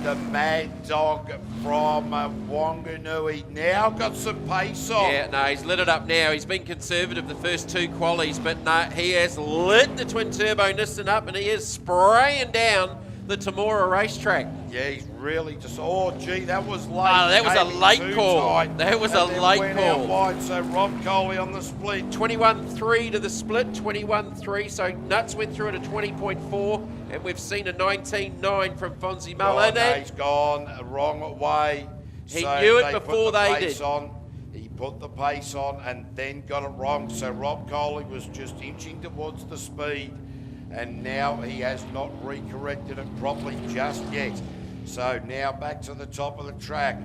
the mad dog from Wanganui. Now got some pace on. Yeah, no, he's lit it up now. He's been conservative the first 2 qualies, but no, he has lit the twin turbo Nissan up, and he is spraying down the Temora racetrack. Yeah, he's really just. Oh, gee, that was late. Oh, that was a late call. Tight. That was a late went call. Out wide, so Rob Coley on the split. 21.3 to the split, 21.3. So Nuts went through at a 20.4, and we've seen a 19.9 from Fonzie Mullen. No, he's gone the wrong way. He knew it before they did. He put the pace on and then got it wrong. So Rob Coley was just inching towards the speed, and now he has not recorrected it properly just yet. So now back to the top of the track.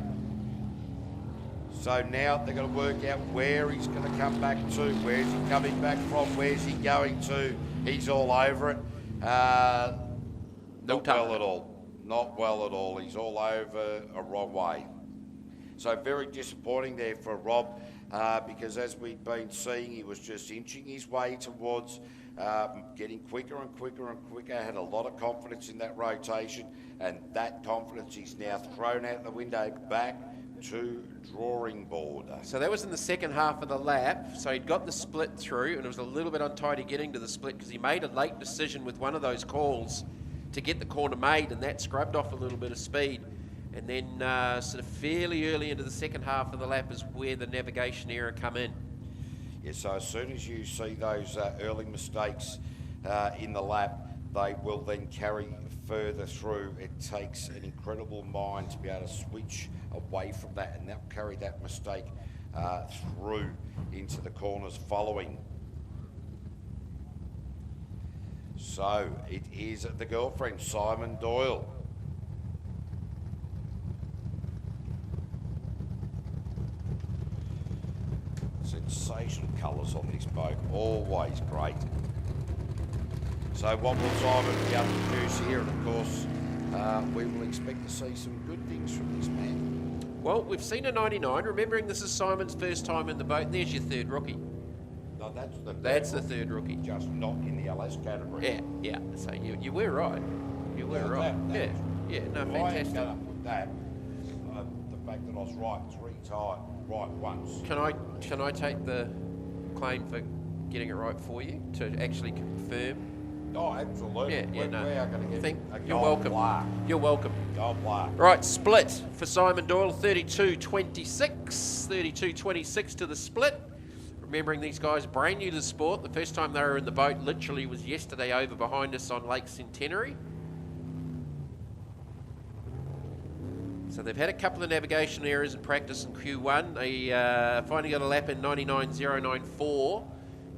So now they're going to work out where he's going to come back to. Where's he coming back from? Where's he going to? He's all over it. Not well at all. Not well at all. He's all over a wrong way. So very disappointing there for Rob because as we've been seeing, he was just inching his way towards getting quicker and quicker and quicker, had a lot of confidence in that rotation, and that confidence is now thrown out the window back to drawing board. So that was in the second half of the lap. So he'd got the split through, and it was a little bit untidy getting to the split because he made a late decision with one of those calls to get the corner made, and that scrubbed off a little bit of speed. And then sort of fairly early into the second half of the lap is where the navigation error come in. Yeah, so as soon as you see those early mistakes in the lap, they will then carry further through. It takes an incredible mind to be able to switch away from that, and they'll carry that mistake through into the corners following. So it is the girlfriend, Simon Doyle. Sensational colours on this boat, always great. So what will Simon be able to produce here? And of course, we will expect to see some good things from this man. Well, we've seen a 99. Remembering this is Simon's first time in the boat. There's your third rookie. No, that's the third rookie. Just not in the LS category. Yeah. So you were right. You were right. Yeah. No, well, fantastic. I ain't going to put that. The fact that I was right 3 times, right once. Can I take the claim for getting it right for you to actually confirm? Oh, absolutely. Yeah, no. We are going to get a you're welcome. Plaque. You're welcome. Gold plaque. Right, split for Simon Doyle, 32.26. 32.26 to the split. Remembering these guys brand new to the sport. The first time they were in the boat literally was yesterday over behind us on Lake Centenary. So they've had a couple of navigation errors in practice in Q1. They finally got a lap in 99.094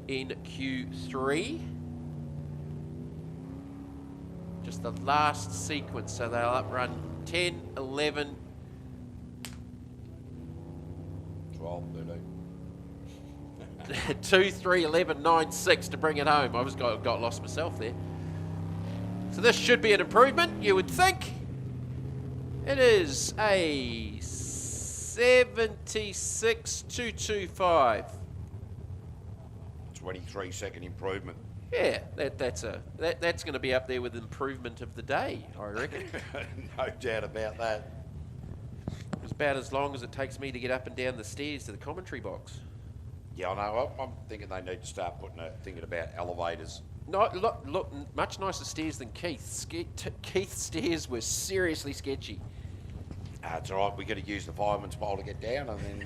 in Q3. Just the last sequence, so they'll uprun 10, 11, 12, 13. 2, 3, 11, 9, 6 to bring it home. I was got lost myself there. So this should be an improvement, you would think. It is a 76.225. 23-second improvement. Yeah, that's going to be up there with improvement of the day, I reckon. No doubt about that. It's about as long as it takes me to get up and down the stairs to the commentary box. Yeah, I know. I'm thinking they need to start thinking about elevators. No, look, much nicer stairs than Keith's. Keith's stairs were seriously sketchy. It's all right. We got to use the fireman's pole to get down, and then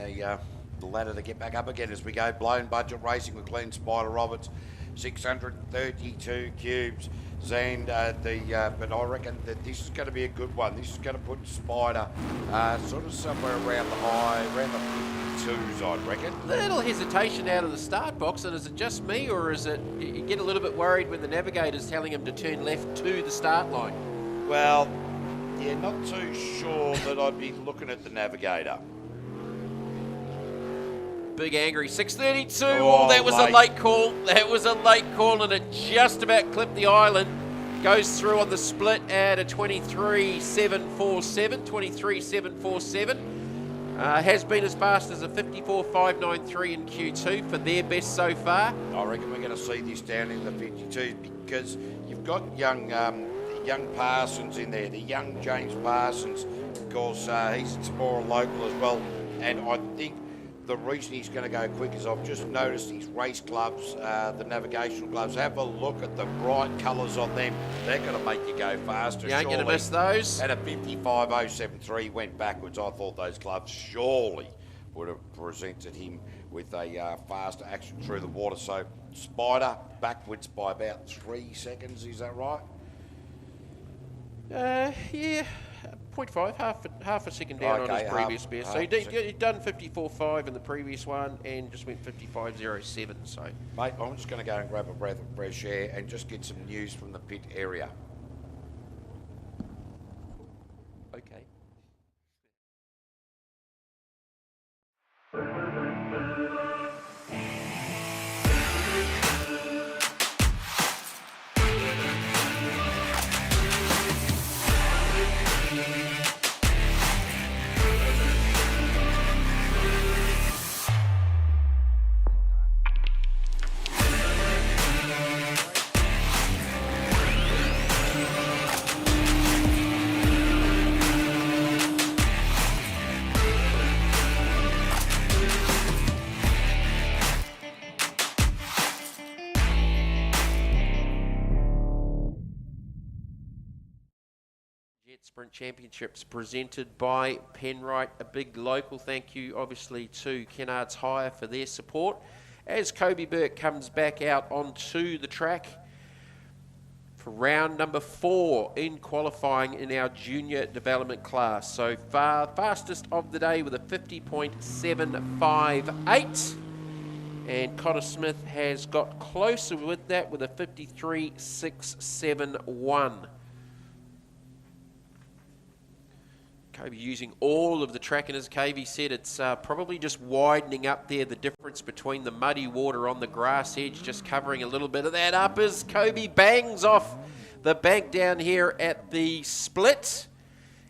the ladder to get back up again as we go. Blown budget racing with Glenn Spider Roberts. 632 cubes, and but I reckon that this is going to be a good one. This is going to put Spider sort of somewhere around the 52s, I reckon. Little hesitation out of the start box, and is it just me, or is it you get a little bit worried when the navigator's telling him to turn left to the start line? Well, yeah, not too sure that I'd be looking at the navigator. Big angry 632. Oh, That was late. a late call. That was a late call, and it just about clipped the island. Goes through on the split at a 23.747. 23.747. Has been as fast as a 54.593 in Q2 for their best so far. I reckon we're going to see this down in the 52s because you've got young Parsons in there, the young James Parsons. Of course, he's a Temora local as well, and I think the reason he's going to go quick is I've just noticed his race gloves, the navigational gloves. Have a look at the bright colours on them. They're going to make you go faster. You ain't going to miss those. At a 55.073 went backwards. I thought those gloves surely would have presented him with a faster action through the water. So Spider backwards by about 3 seconds. Is that right? Yeah, 0.5, half a second down on his previous best. So he'd done 54.5 in the previous one and just went 55.07. So, mate, I'm just going to go and grab a breath of fresh air and just get some news from the pit area. okay. Sprint Championships presented by Penrite. A big local thank you, obviously, to Kennards Hire for their support. As Kobe Burke comes back out onto the track for round number 4 in qualifying in our junior development class. So far, fastest of the day with a 50.758. And Connor Smith has got closer with that with a 53.671. Kobe using all of the track, and as Kobe said, it's probably just widening up there the difference between the muddy water on the grass edge, just covering a little bit of that up as Kobe bangs off the bank down here at the split,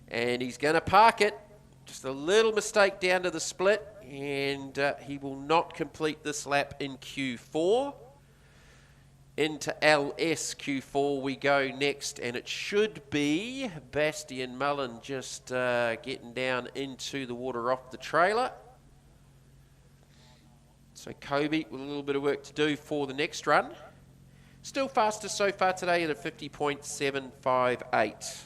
and he's going to park it. Just a little mistake down to the split, and he will not complete this lap in Q4. Into LS Q4 we go next, and it should be Bastian Mullen just getting down into the water off the trailer. So Kobe with a little bit of work to do for the next run. Still fastest so far today at a 50.758.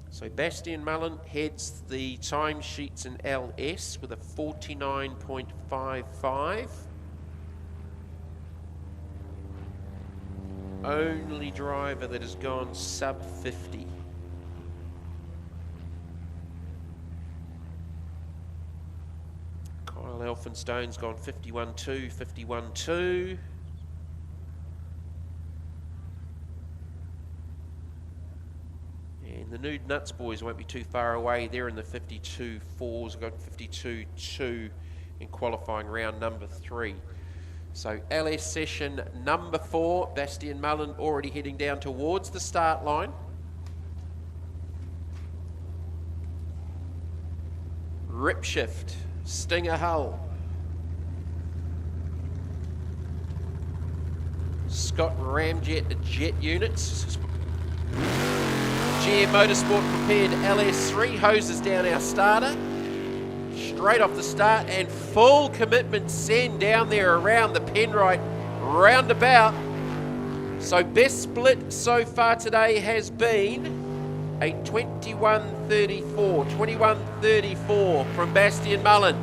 So Bastian Mullen heads the timesheets in LS with a 49.55. only driver that has gone sub 50. Kyle Elphinstone's gone 51.2, 51.2. And the Nude Nuts boys won't be too far away. They're in the 52.4s, got 52.2 in qualifying round number 3. So LS session number 4, Bastian Mullen already heading down towards the start line. Rip shift, Stinger Hull. Scott Ramjet jet units. GM Motorsport prepared LS3, hoses down our starter. Straight off the start and full commitment send down there around the Penrite roundabout. So best split so far today has been a 21.34, 21.34 from Bastian Mullen.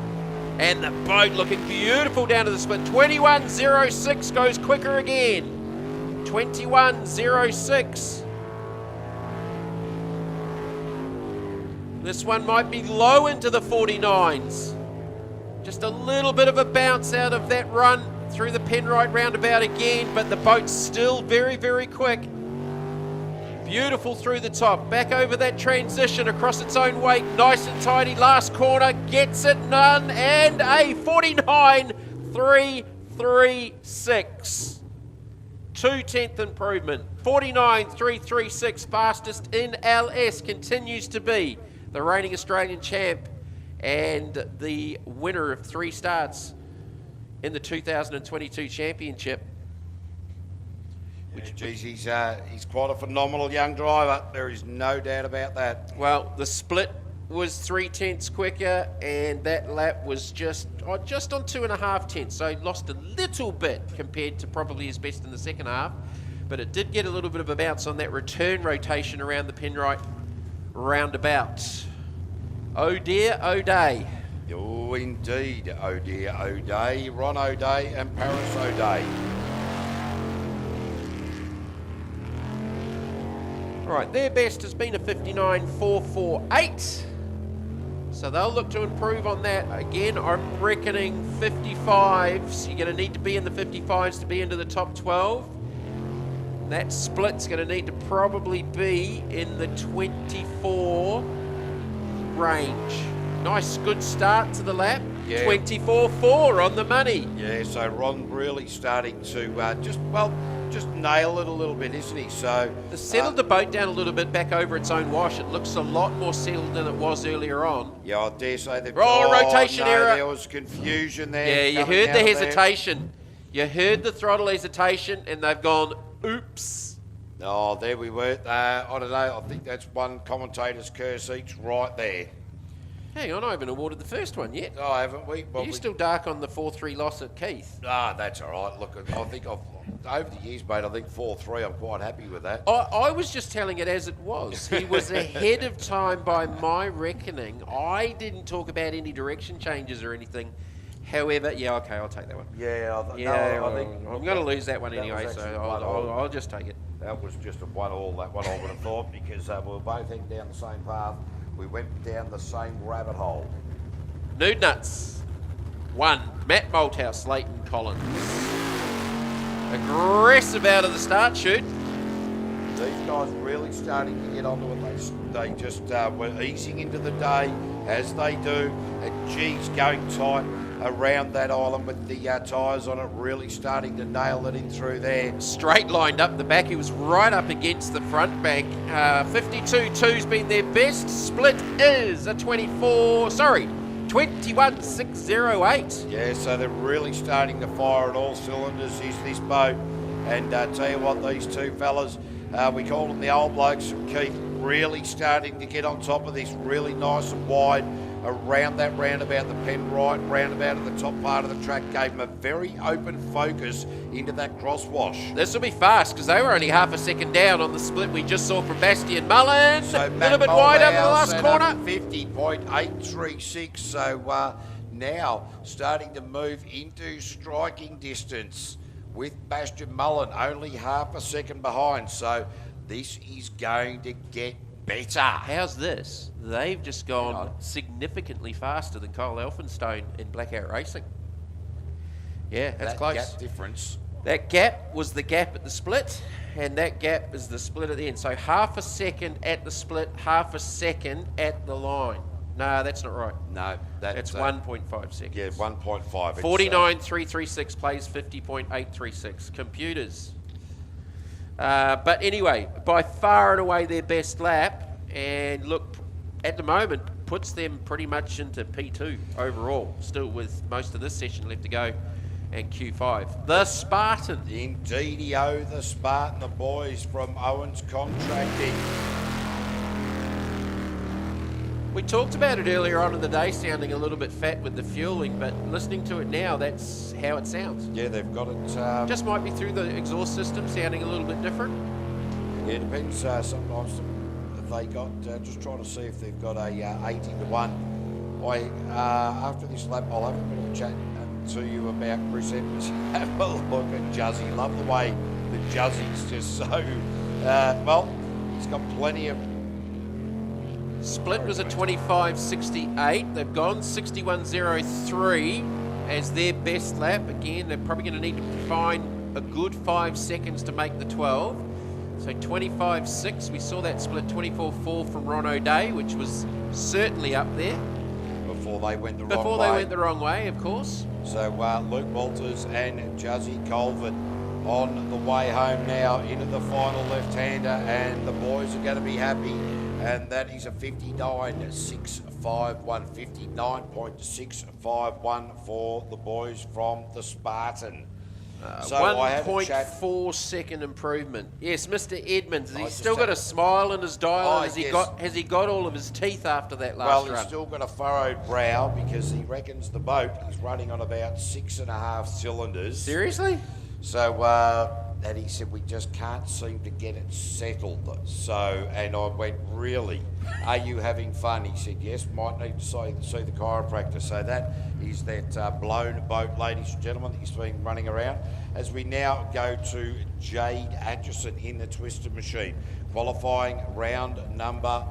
And the boat looking beautiful down to the split. 21.06 goes quicker again. 21.06. This one might be low into the 49s. Just a little bit of a bounce out of that run through the Penrite roundabout again, but the boat's still very, very quick. Beautiful through the top, back over that transition across its own weight, nice and tidy, last corner, gets it, none, and a 49.336. 2/10 improvement. 49.336, fastest in LS, continues to be the reigning Australian champ and the winner of 3 starts in the 2022 championship. Geez, he's quite a phenomenal young driver. There is no doubt about that. Well, the split was 3/10 quicker, and that lap was just on 2.5 tenths. So he lost a little bit compared to probably his best in the second half, but it did get a little bit of a bounce on that return rotation around the Penrite roundabout. Oh dear, oh day. Oh, indeed. Oh dear, oh day. Ron O'Day and Paris O'Day. All right, their best has been a 59.448. So they'll look to improve on that. Again, I'm reckoning 55s. You're going to need to be in the 55s to be into the top 12. That split's going to need to probably be in the 24 range. Nice, good start to the lap. Yeah. 24.4 on the money. Yeah, so Ron really starting to just nail it a little bit, isn't he? So They settled the boat down a little bit back over its own wash. It looks a lot more settled than it was earlier on. Yeah, I dare say that. Rotation error. There was confusion there. Yeah, you coming heard out the of there. hesitation. You heard the throttle hesitation, and they've gone, oops. Oh, there we were. I don't know. I think that's one commentator's curse each right there. Hang on, I haven't awarded the first one yet. Oh, haven't we? Well, Are you still dark on the 4-3 loss at Keith? That's all right. Look, I think over the years, mate, I think 4-3, I'm quite happy with that. I was just telling it as it was. He was ahead of time by my reckoning. I didn't talk about any direction changes or anything. However, yeah, okay, I'll take that one. Yeah, I think I'm going to lose that one anyway, so I'll just take it. That was just a 1-all, that one I would have thought, because we were both heading down the same path. We went down the same rabbit hole. Nude Nuts. 1. Matt Malthouse, Leighton Collins. Aggressive out of the start chute. These guys really starting to get onto it. They just were easing into the day, as they do. And geez, going tight around that island with the tyres on it, really starting to nail it in through there. Straight lined up the back. He was right up against the front bank. 52.2's been their best. Split is a 21.608. Yeah, so they're really starting to fire at all cylinders, is this boat. And tell you what, these two fellas, we call them the old blokes from Keith, really starting to get on top of this, really nice and wide around that roundabout. The Penrite roundabout at the top part of the track gave them a very open focus into that crosswash. This will be fast because they were only half a second down on the split we just saw from Bastian Mullen. So a little bit wide over the last corner. 50.836. So now starting to move into striking distance. with Bastion Mullen only half a second behind. So this is going to get better. How's this? They've just gone significantly faster than Kyle Elphinstone in Blackout Racing. Yeah, that's that close. Gap difference. That gap was the gap at the split, and that gap is the split at the end. So half a second at the split, half a second at the line. No, that's not right. No, That's 1.5 seconds. Yeah, 1.5. 49.336 plays 50.836. Computers. But anyway, by far and away their best lap, and look, at the moment, puts them pretty much into P2 overall, still with most of this session left to go, and Q5. The Spartan. Indeedio, the Spartan, the boys from Owens Contracting. We talked about it earlier on in the day, sounding a little bit fat with the fueling, but listening to it now, that's how it sounds. Yeah, they've got it. Just might be through the exhaust system, sounding a little bit different. Yeah, it depends. Sometimes they got, just trying to see if they've got a 80-1. After this lap, I'll have a bit of a chat to you about Chris Evans. Have a look at Juzzy. Love the way that Juzzy's just so, he's got plenty of. Split was a 25.68. They've gone 61.03 as their best lap. Again, they're probably going to need to find a good 5 seconds to make the 12. So 25.6. We saw that split 24.4 from Ron O'Day, which was certainly up there. Before they went the wrong way. Before they went the wrong way, of course. So Luke Walters and Juzzy Colvin on the way home now into the final left-hander, and the boys are going to be happy. And that is a 59.651, 59.651 for the boys from the Spartan. So I had a chat. 1.4 second improvement. Yes, Mr. Edmonds. Has he still got a smile in his dial? Has he got all of his teeth after that last run? Well, he's still got a furrowed brow because he reckons the boat is running on about 6.5 cylinders. Seriously? So, and he said, we just can't seem to get it settled. So, and I went, really? Are you having fun? He said, yes, might need to see the chiropractor. So that is that blown boat, ladies and gentlemen, that he's been running around. As we now go to Jade Atchison in the twister machine, qualifying round number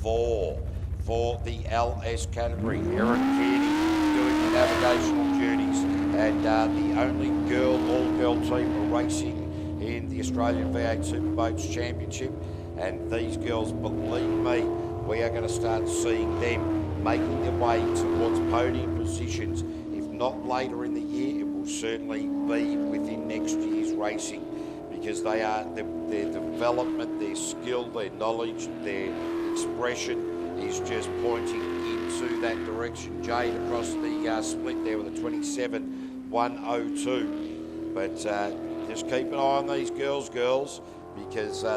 4 for the LS category. Erin Kearney doing the navigational duties, and the only all-girl team racing in the Australian V8 Superboats Championship. And these girls, believe me, we are going to start seeing them making their way towards podium positions. If not later in the year, it will certainly be within next year's racing, because they are their development, their skill, their knowledge, their expression is just pointing into that direction. Jade across the split there with a 27.102. But just keep an eye on these girls, because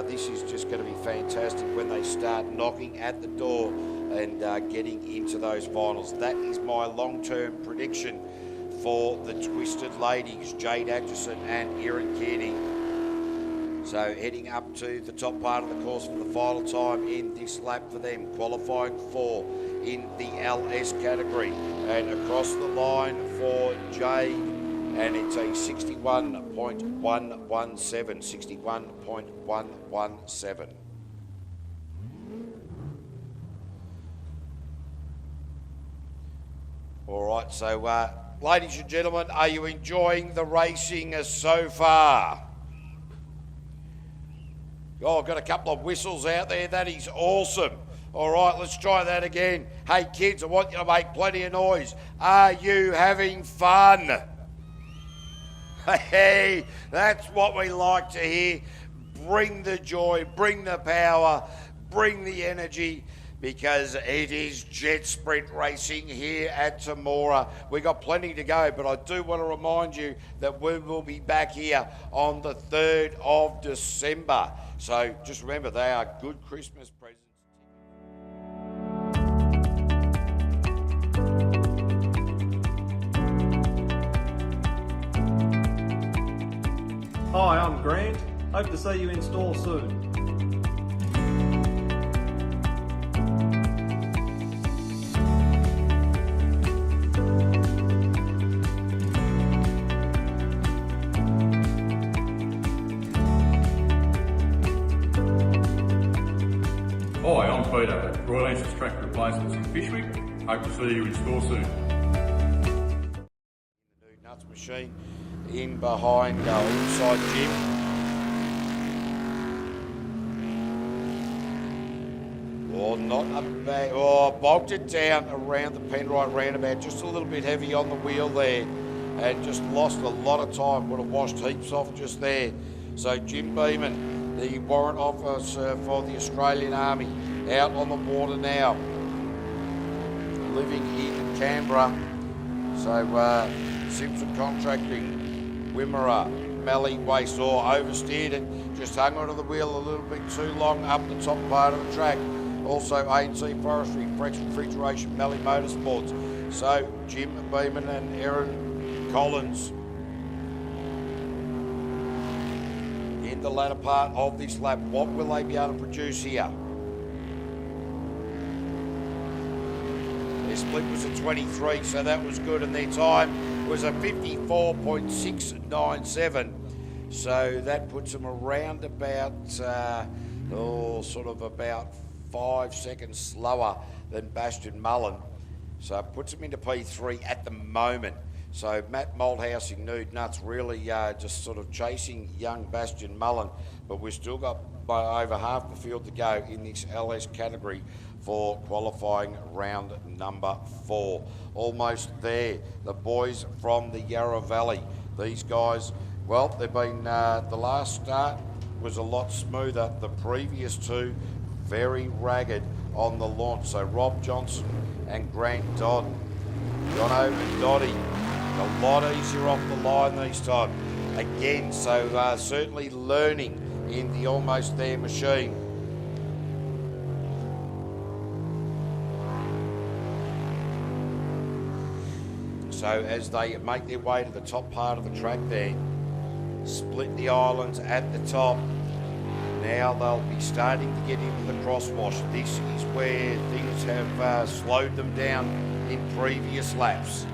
this is just going to be fantastic when they start knocking at the door and getting into those finals. That is my long-term prediction for the Twisted Ladies, Jade Atchison and Erin Kearney. So heading up to the top part of the course for the final time in this lap for them, qualifying 4 in the LS category. And across the line for Jade, and it's a 61.117, 61.117. All right, so ladies and gentlemen, are you enjoying the racing so far? Oh, I've got a couple of whistles out there. That is awesome. All right, let's try that again. Hey, kids, I want you to make plenty of noise. Are you having fun? Hey, that's what we like to hear. Bring the joy, bring the power, bring the energy, because it is jet sprint racing here at Temora. We've got plenty to go, but I do want to remind you that we will be back here on the 3rd of December. So just remember, they are good Christmas presents. Hi, I'm Grant. Hope to see you in store soon. Peter at Royal Entrance Track Replacements in Fishwick. Hope to see you in store soon. New nuts machine in behind inside Jim. Oh, not a bad. Oh, bogged it down around the Penrite roundabout. Just a little bit heavy on the wheel there. And just lost a lot of time. Would have washed heaps off just there. So Jim Beeman, the warrant officer for the Australian Army, out on the water now. Living in Canberra. So Simpson Contracting, Wimmera, Mallee Waste Ore oversteered it. Just hung onto the wheel a little bit too long up the top part of the track. Also ANC Forestry, Fresh Refrigeration, Mallee Motorsports. So Jim Beeman and Aaron Collins in the latter part of this lap. What will they be able to produce here? Their split was a 23, so that was good, and their time was a 54.697. So that puts them around about, sort of about 5 seconds slower than Bastion Mullen. So it puts them into P3 at the moment. So Matt Malthouse in Nude Nuts really just sort of chasing young Bastion Mullen, but we've still got over half the field to go in this LS category for qualifying round number 4. Almost there, the boys from the Yarra Valley. These guys, well, they've been, the last start was a lot smoother. The previous two, very ragged on the launch. So Rob Johnson and Grant Dodd. Jono and Dotty, a lot easier off the line this time. Again, so certainly learning in the Almost There machine. So as they make their way to the top part of the track there, split the islands at the top. Now they'll be starting to get into the crosswash. This is where things have slowed them down in previous laps.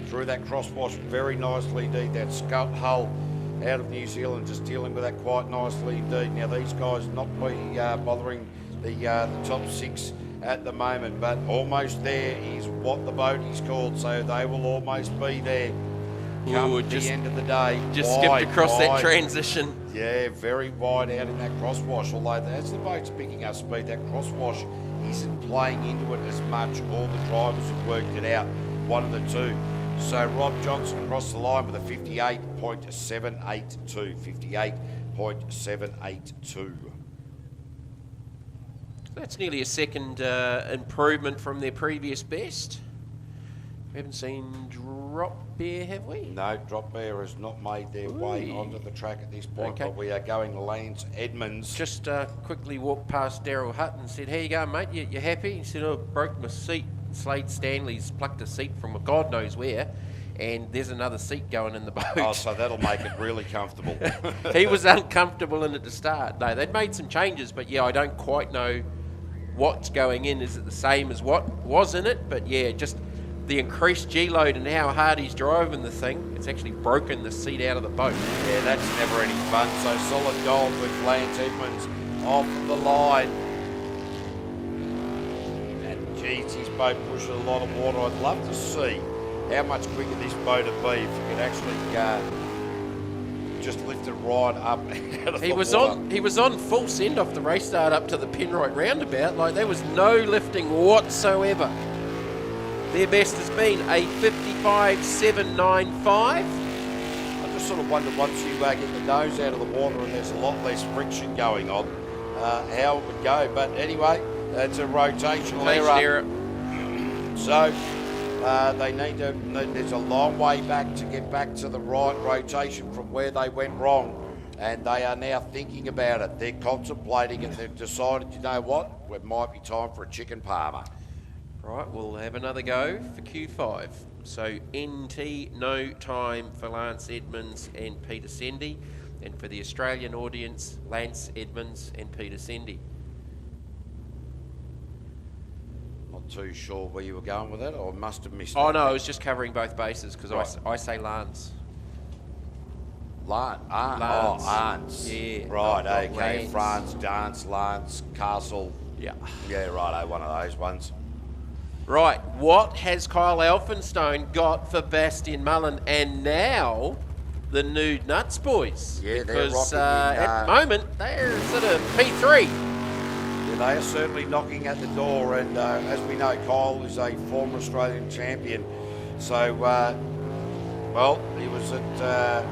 Through that crosswash very nicely indeed. That Scott Hull out of New Zealand just dealing with that quite nicely indeed. Now these guys not be bothering the top 6 at the moment, but Almost There is what the boat is called, so they will almost be there come the end of the day. Just skipped across that transition. Yeah, very wide out in that crosswash, although as the boat's picking up speed, that crosswash isn't playing into it as much. All the drivers have worked it out, one of the two. So Rob Johnson across the line with a 58.782. 58.782. That's nearly a second improvement from their previous best. We haven't seen Drop Bear, have we? No, Drop Bear has not made their way onto the track at this point, Okay. but we are going Lance Edmonds. Just quickly walked past Daryl Hutton and said, "How you going, mate? You happy?" He said, "Oh, broke my seat. Slade Stanley's plucked a seat from God knows where, and there's another seat going in the boat." Oh, so that'll make it really comfortable. He was uncomfortable in it to start. No, they'd made some changes, but yeah, I don't quite know what's going in. Is it the same as what was in it? But yeah, just the increased G-load and how hard he's driving the thing, it's actually broken the seat out of the boat. Yeah, that's never any fun. So solid gold with Lance Edmonds off the line. And geez, his boat pushing a lot of water. I'd love to see how much quicker this boat would be if you could actually just lift it right up out of He the was water. he was on full send off the race start up to the Penrite roundabout. Like, there was no lifting whatsoever. Their best has been a 55.795. I just sort of wonder, once you get the nose out of the water and there's a lot less friction going on, how it would go. But anyway, it's a rotational error. So they need to, there's a long way back to get back to the right rotation from where they went wrong. And they are now thinking about it. They're contemplating it. They've decided, you know what, it might be time for a chicken parma. Right, we'll have another go for Q5. So NT, no time for Lance Edmonds and Peter Sendy. And for the Australian audience, Lance Edmonds and Peter Sendy. Not too sure where you were going with that, or must have missed Oh that. no, I was just covering both bases because Right. I say Lance. Lance. Lance. Oh, Lance. Yeah. Right, not okay. Lance. France, Dance, Lance, Castle. Yeah. Yeah, righto, one of those ones. Right, what has Kyle Elphinstone got for Bastian Mullen and now the Nude Nuts boys? Yeah, they're because rocking in, at the moment they're sort of P3. Yeah, they are certainly knocking at the door, and as we know, Kyle is a former Australian champion. So, well, he was at,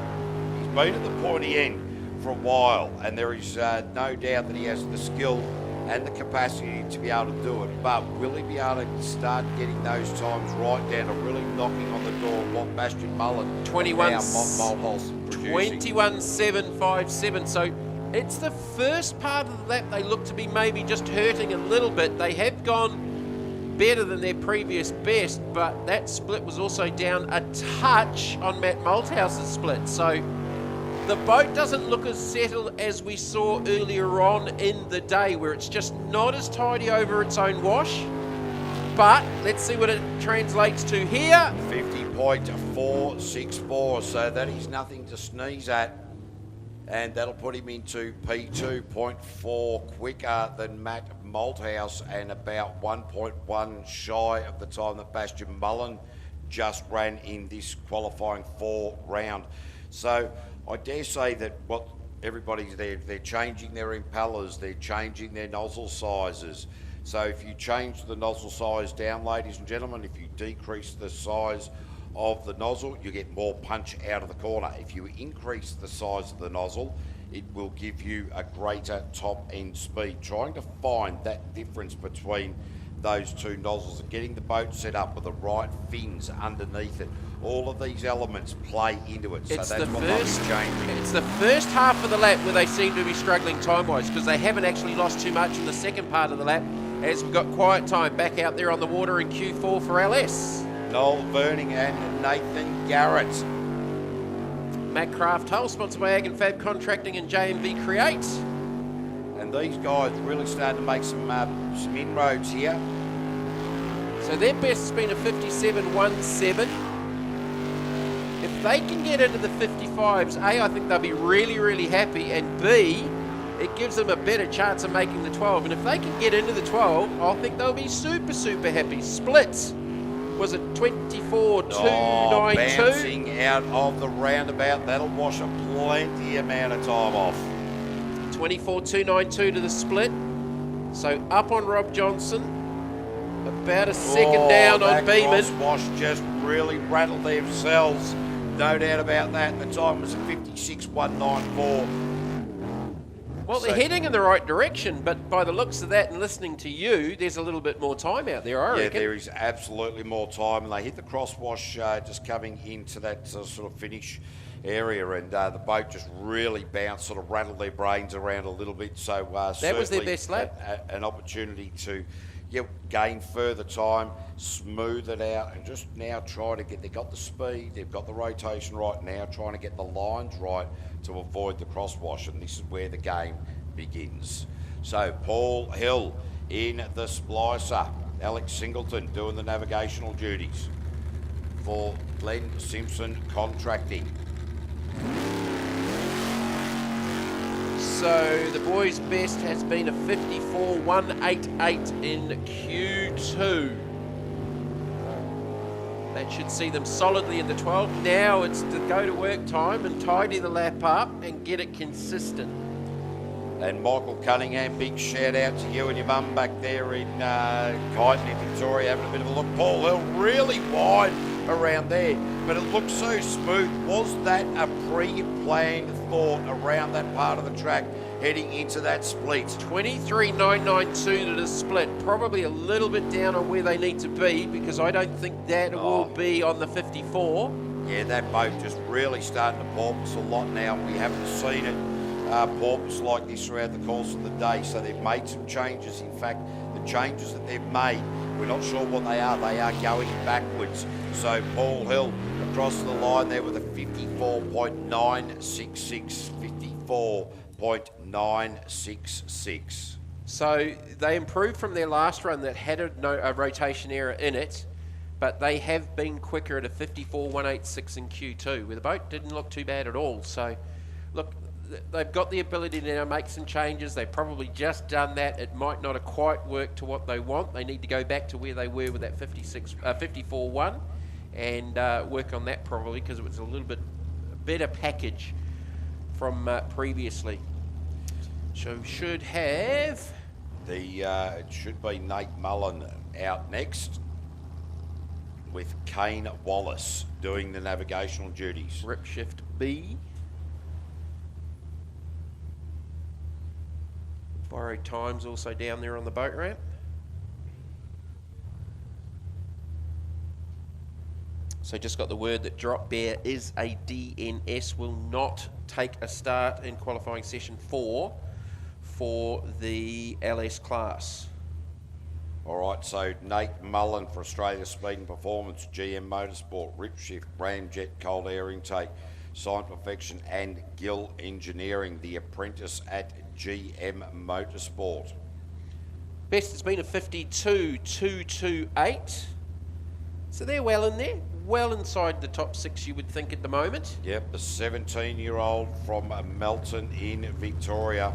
he's been at the pointy end for a while, and there is no doubt that he has the skill and the capacity to be able to do it. But will he be able to start getting those times right down to really knocking on the door of what Bastian Mullen 21.757. So it's the first part of the lap they look to be maybe just hurting a little bit. They have gone better than their previous best, but that split was also down a touch on Matt Malthouse's split. So the boat doesn't look as settled as we saw earlier on in the day, where it's just not as tidy over its own wash. But let's see what it translates to here. 50.464, so that is nothing to sneeze at. And that'll put him into P2.4 quicker than Matt Malthouse and about 1.1 shy of the time that Bastian Mullen just ran in this qualifying 4 round. So I dare say that what everybody's there, they're changing their impellers, they're changing their nozzle sizes. So if you change the nozzle size down, ladies and gentlemen, if you decrease the size of the nozzle, you get more punch out of the corner. If you increase the size of the nozzle, it will give you a greater top end speed. Trying to find that difference between those two nozzles and getting the boat set up with the right fins underneath it. All of these elements play into it, so that's what they'll be changing. It's the first half of the lap where they seem to be struggling time-wise, because they haven't actually lost too much in the second part of the lap, as we've got quiet time back out there on the water in Q4 for LS. Noel Verning and Nathan Garrett. Matt Craft Hull, sponsored by Ag and Fab Contracting and JMV Create. And these guys really starting to make some inroads here. So their best has been a 57.17. If they can get into the 55s, A, I think they'll be really, really happy, and B, it gives them a better chance of making the 12. And if they can get into the 12, I think they'll be super, super happy. Splits. Was it 24.292? Bouncing out of the roundabout. That'll wash a plenty amount of time off. 24.292 to the split. So up on Rob Johnson. About a second down on Beeman. Crosswash just really rattled themselves. No doubt about that. The time was 56.194. Well, they're heading in the right direction, but by the looks of that and listening to you, there's a little bit more time out there, I reckon. Yeah, there is absolutely more time. And they hit the crosswash just coming into that sort of finish area, and the boat just really bounced, sort of rattled their brains around a little bit. So that was their best lap. An opportunity to gain further time, smooth it out, and just now try to get, they've got the speed, they've got the rotation right, now trying to get the lines right to avoid the crosswash, and this is where the game begins. So Paul Hill in the splicer, Alex Singleton doing the navigational duties for Glenn Simpson Contracting. So the boys' best has been a 54.188 in Q2. That should see them solidly in the 12. Now it's to go to work time and tidy the lap up and get it consistent. And Michael Cunningham, big shout out to you and your mum back there in Kyneton in Victoria, having a bit of a look. Paul Hill really wide around there, but it looks so smooth. Was that a pre-planned thought around that part of the track heading into that split? 23.992 to the split. Probably a little bit down on where they need to be, because I don't think that will be on the 54. Yeah, that boat just really starting to porpoise a lot now. We haven't seen it porpoise like this throughout the course of the day, so they've made some changes. In fact, the changes that they've made, we're not sure what they are. They are going backwards. So Paul Hill across the line there with a 54.966, 54.966. So they improved from their last run that had a rotation error in it, but they have been quicker at a 54.186 in Q2, where the boat didn't look too bad at all. So, look, they've got the ability to now make some changes. They've probably just done that. It might not have quite worked to what they want. They need to go back to where they were with that 54-1 and work on that probably, because it was a little bit better package from previously. So should have... It should be Nate Mullen out next, with Kane Wallace doing the navigational duties. Rip shift B. Borrowed Time's also down there on the boat ramp. So just got the word that Drop Bear is a DNS, will not take a start in qualifying session 4 for the LS class. All right, so Nate Mullen for Australia Speed and Performance, GM Motorsport, Rip Shift, Ramjet Cold Air Intake, Sign Perfection and Gill Engineering, the apprentice at GM Motorsport. Best has been a 52.228. So they're well in there, well inside the top 6 you would think at the moment. Yep, the 17-year-old from Melton in Victoria.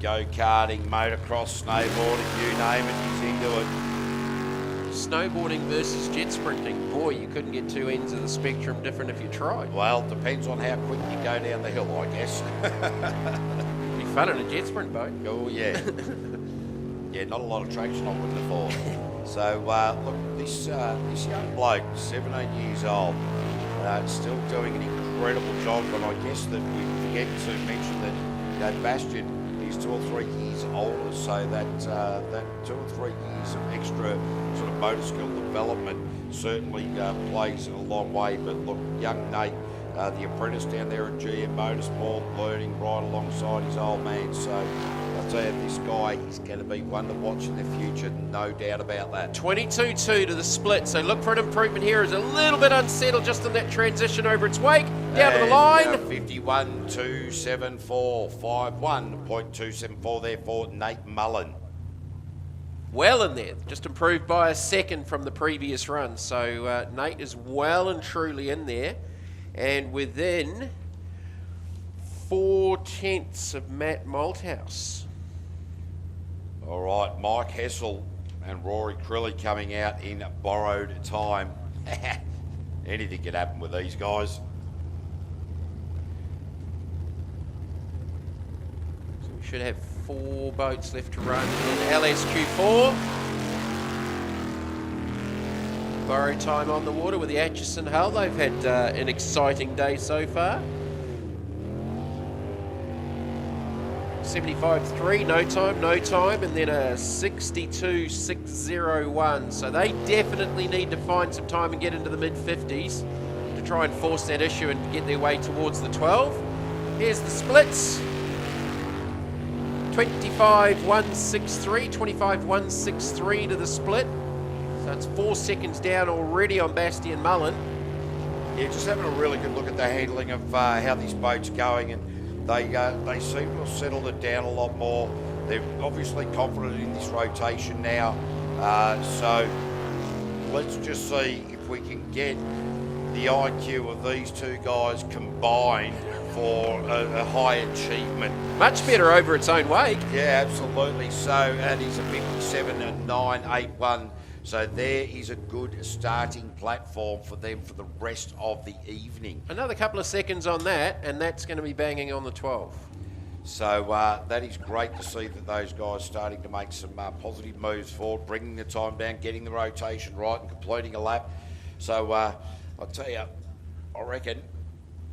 Go-karting, motocross, snowboarding, you name it, he's into it. Snowboarding versus jet sprinting. Boy, you couldn't get two ends of the spectrum different if you tried. Well, depends on how quick you go down the hill, I guess. Be fun in a jet sprint boat. Oh, yeah. Yeah, not a lot of traction, I wouldn't have thought. So, look, this young bloke, 17 years old, still doing an incredible job, and I guess that we forget to mention that, Bastian, he's 2 or 3 years older, so that 2 or 3 years of extra sort of motor skill development certainly plays a long way. But look, young Nate, the apprentice down there at GM Motorsport, learning right alongside his old man. So I'll tell you, this guy is going to be one to watch in the future, no doubt about that. 22.2 to the split, so look for an improvement here. Is a little bit unsettled just in that transition over its wake. Down to the line. 51.274, 51.274 there for Nate Mullen. Well in there, just improved by a second from the previous run. So Nate is well and truly in there, and within 4/10 of Matt Malthouse. All right, Mike Hessel and Rory Crilly coming out in borrowed time. Anything could happen with these guys. So we should have 4 boats left to run in LSQ4. Borrowed time on the water with the Atchison hull. They've had an exciting day so far. 75.3, no time, and then a 62.601. So they definitely need to find some time and get into the mid-50s to try and force that issue and get their way towards the 12. Here's the splits. 25.163 to the split. So it's 4 seconds down already on Bastian Mullen. Yeah, just having a really good look at the handling of how this boat's going, and they seem to have settled it down a lot more. They're obviously confident in this rotation now. So let's just see if we can get the IQ of these two guys combined for a high achievement. Much better over its own wake. Yeah, absolutely. So that is a 57.981. So there is a good starting platform for them for the rest of the evening. Another couple of seconds on that, and that's going to be banging on the 12. So that is great to see that those guys starting to make some positive moves forward, bringing the time down, getting the rotation right and completing a lap. So I'll tell you, I reckon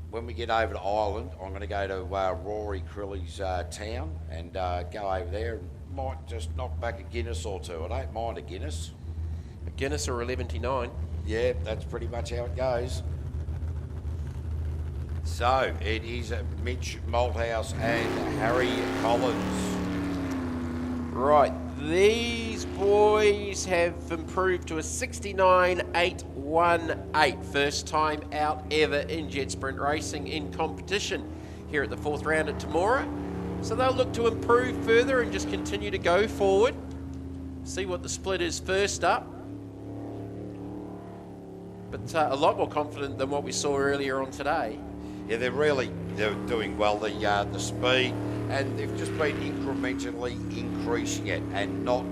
when we get over to Ireland, I'm going to go to Rory Crilly's town and go over there and might just knock back a Guinness or two. I don't mind a Guinness. A Guinness or 11.9. Yeah, that's pretty much how it goes. So it is Mitch Malthouse and Harry Collins. Right, these boys have improved to a 69.818. First time out ever in jet sprint racing in competition here at the 4th round at Temora. So they'll look to improve further and just continue to go forward. See what the split is first up. But a lot more confident than what we saw earlier on today. Yeah, they're doing well. The speed, and they've just been incrementally increasing it, and not.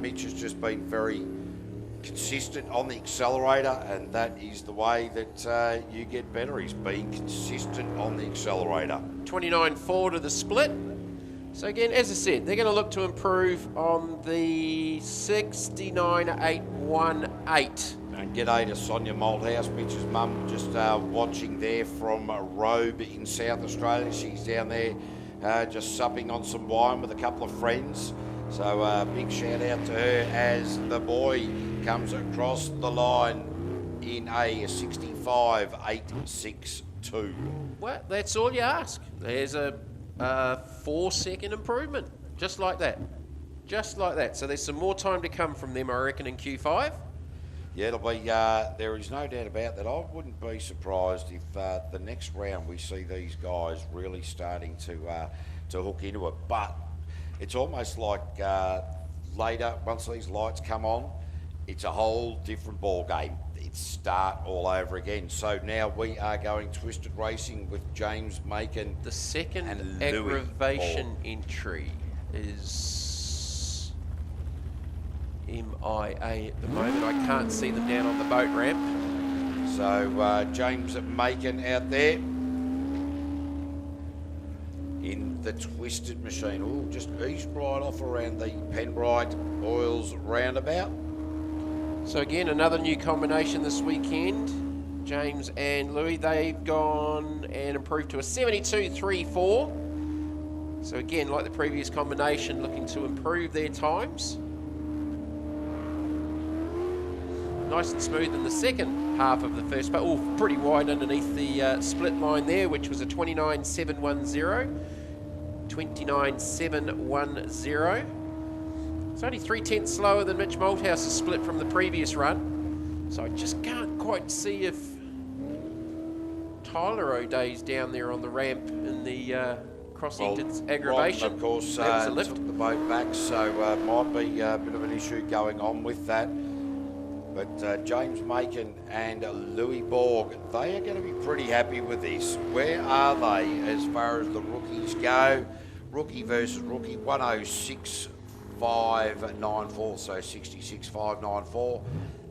Mitch has just been very consistent on the accelerator, and that is the way that you get better. He's being consistent on the accelerator. 29.4 to the split. So again, as I said, they're going to look to improve on the 69.818. And g'day to Sonia Malthouse, Mitch's mum, just watching there from Robe in South Australia. She's down there just supping on some wine with a couple of friends. So big shout out to her as the boy comes across the line in a 65.862. Well, that's all you ask. There's a 4-second improvement, just like that. Just like that. So there's some more time to come from them, I reckon, in Q5. Yeah, it'll be. There is no doubt about that. I wouldn't be surprised if the next round we see these guys really starting to hook into it. But it's almost like later, once these lights come on, it's a whole different ball game. It's start all over again. So now we are going Twisted Racing with James Macon. The second and aggravation entry is MIA at the moment. I can't see them down on the boat ramp. So James Macon out there in the Twisted machine. Oh, just eased right off around the Penbright Oils roundabout. So again, another new combination this weekend. James and Louis, they've gone and improved to a 72.34. So again, like the previous combination, looking to improve their times. Nice and smooth in the second half of the first, but pretty wide underneath the split line there, which was a 29.710. 29.710. It's only 3/10 slower than Mitch Malthouse's split from the previous run. So I just can't quite see if Tyler O'Day's down there on the ramp in the crossing to aggravation. Ron, of course, that was a lift. took the boat back, so might be a bit of an issue going on with that. But James Macon and Louis Borg, they are going to be pretty happy with this. Where are they as far as the rookies go? Rookie versus rookie, 106.594, so 66.594.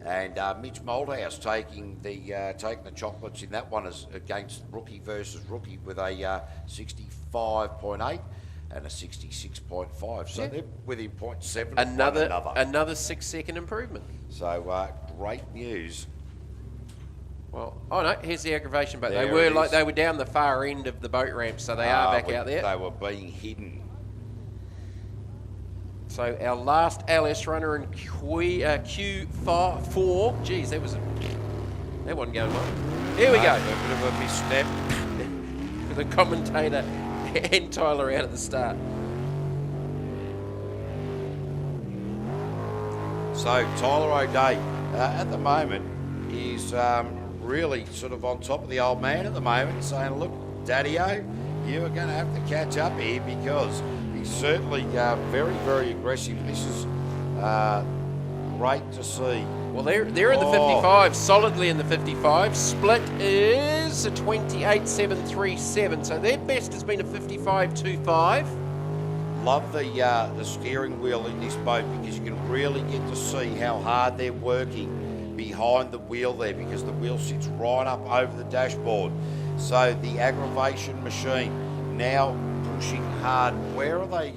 And Mitch Malthouse taking the chocolates in that one as against rookie versus rookie with a 65.8 and a 66.5. So they're within 0.7 of Another one another. 6-second improvement. So great news. Well, oh no, here's the aggravation, but There they were it like is. they were down the far end of the boat ramp, so they are back out there. They were being hidden. So our last LS runner in Q4. Geez, that wasn't going well. Here we go. A bit of a misstep. With the commentator and Tyler out at the start. So Tyler O'Day at the moment is really sort of on top of the old man at the moment, saying, look, Daddy-O, you are going to have to catch up here because he's certainly very, very aggressive. This is great to see. Well, they're in the 55, solidly in the 55. Split is a 28.737, so their best has been a 55.25. Love the steering wheel in this boat because you can really get to see how hard they're working behind the wheel there because the wheel sits right up over the dashboard. So the aggravation machine now pushing hard. Where are they?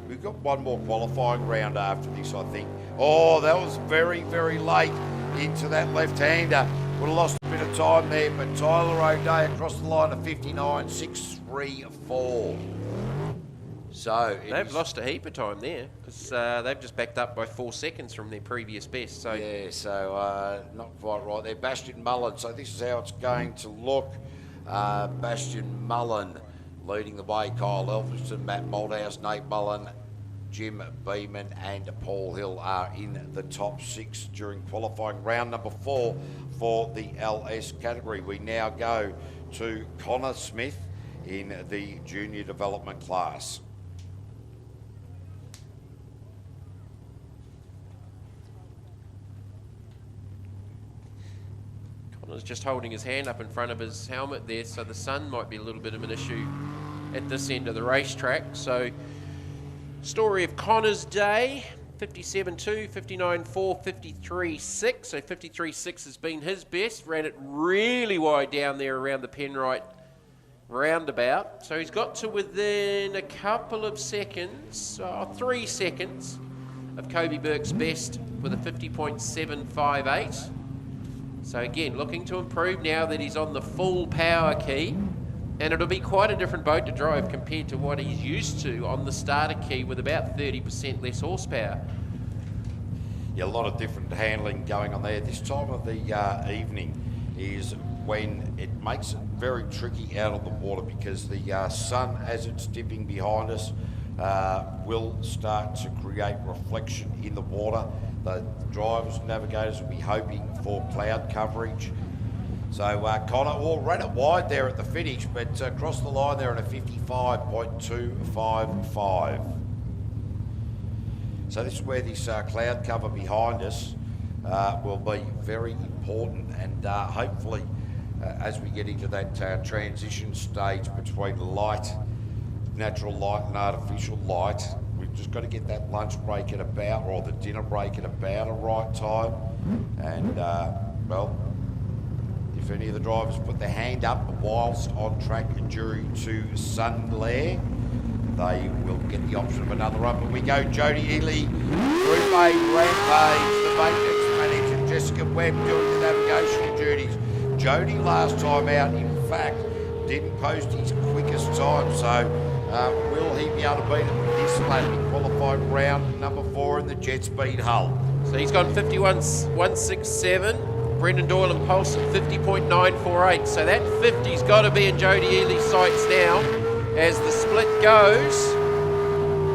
We've got one more qualifying round after this, I think. Oh, that was very, very late into that left-hander. Would have lost a bit of time there, but Tyler O'Day across the line of 59.634. So they've lost a heap of time there because they've just backed up by 4 seconds from their previous best. So yeah, so not quite right there. Bastian Mullen. So this is how it's going to look. Bastian Mullen leading the way. Kyle Elphiston, Matt Malthouse, Nate Mullen, Jim Beeman and Paul Hill are in the top 6 during qualifying round number 4 for the LS category. We now go to Connor Smith in the junior development class. Connor I was just holding his hand up in front of his helmet there, so the sun might be a little bit of an issue at this end of the racetrack. So, story of Connor's day, 57.2, 59.4, 53.6. So 53.6 has been his best. Ran it really wide down there around the Penrite roundabout. So he's got to within a couple of seconds, 3 seconds, of Kobe Burke's best with a 50.758. So again, looking to improve now that he's on the full power key. And it'll be quite a different boat to drive compared to what he's used to on the starter key with about 30% less horsepower. Yeah, a lot of different handling going on there. This time of the evening is when it makes it very tricky out of the water, because the sun, as it's dipping behind us, will start to create reflection in the water. The drivers and navigators will be hoping for cloud coverage. So Connor ran it wide there at the finish, but crossed the line there at a 55.255. So this is where this cloud cover behind us will be very important, and hopefully as we get into that transition stage between light, natural light and artificial light, we've just got to get that lunch break at about, or the dinner break at about a right time. And well, if any of the drivers put their hand up whilst on track due to sun glare, they will get the option of another run. But we go Jodie Ely, Group A Rampage, the maintenance manager, Jessica Webb doing the navigation duties. Jodie last time out, in fact, didn't post his quickest time, so will he be able to beat it this lap? He qualified round number 4 in the jet speed hull. So he's gone 51.167. Brendan Doyle and Pulse at 50.948. So that 50's got to be in Jodie Ely's sights now as the split goes.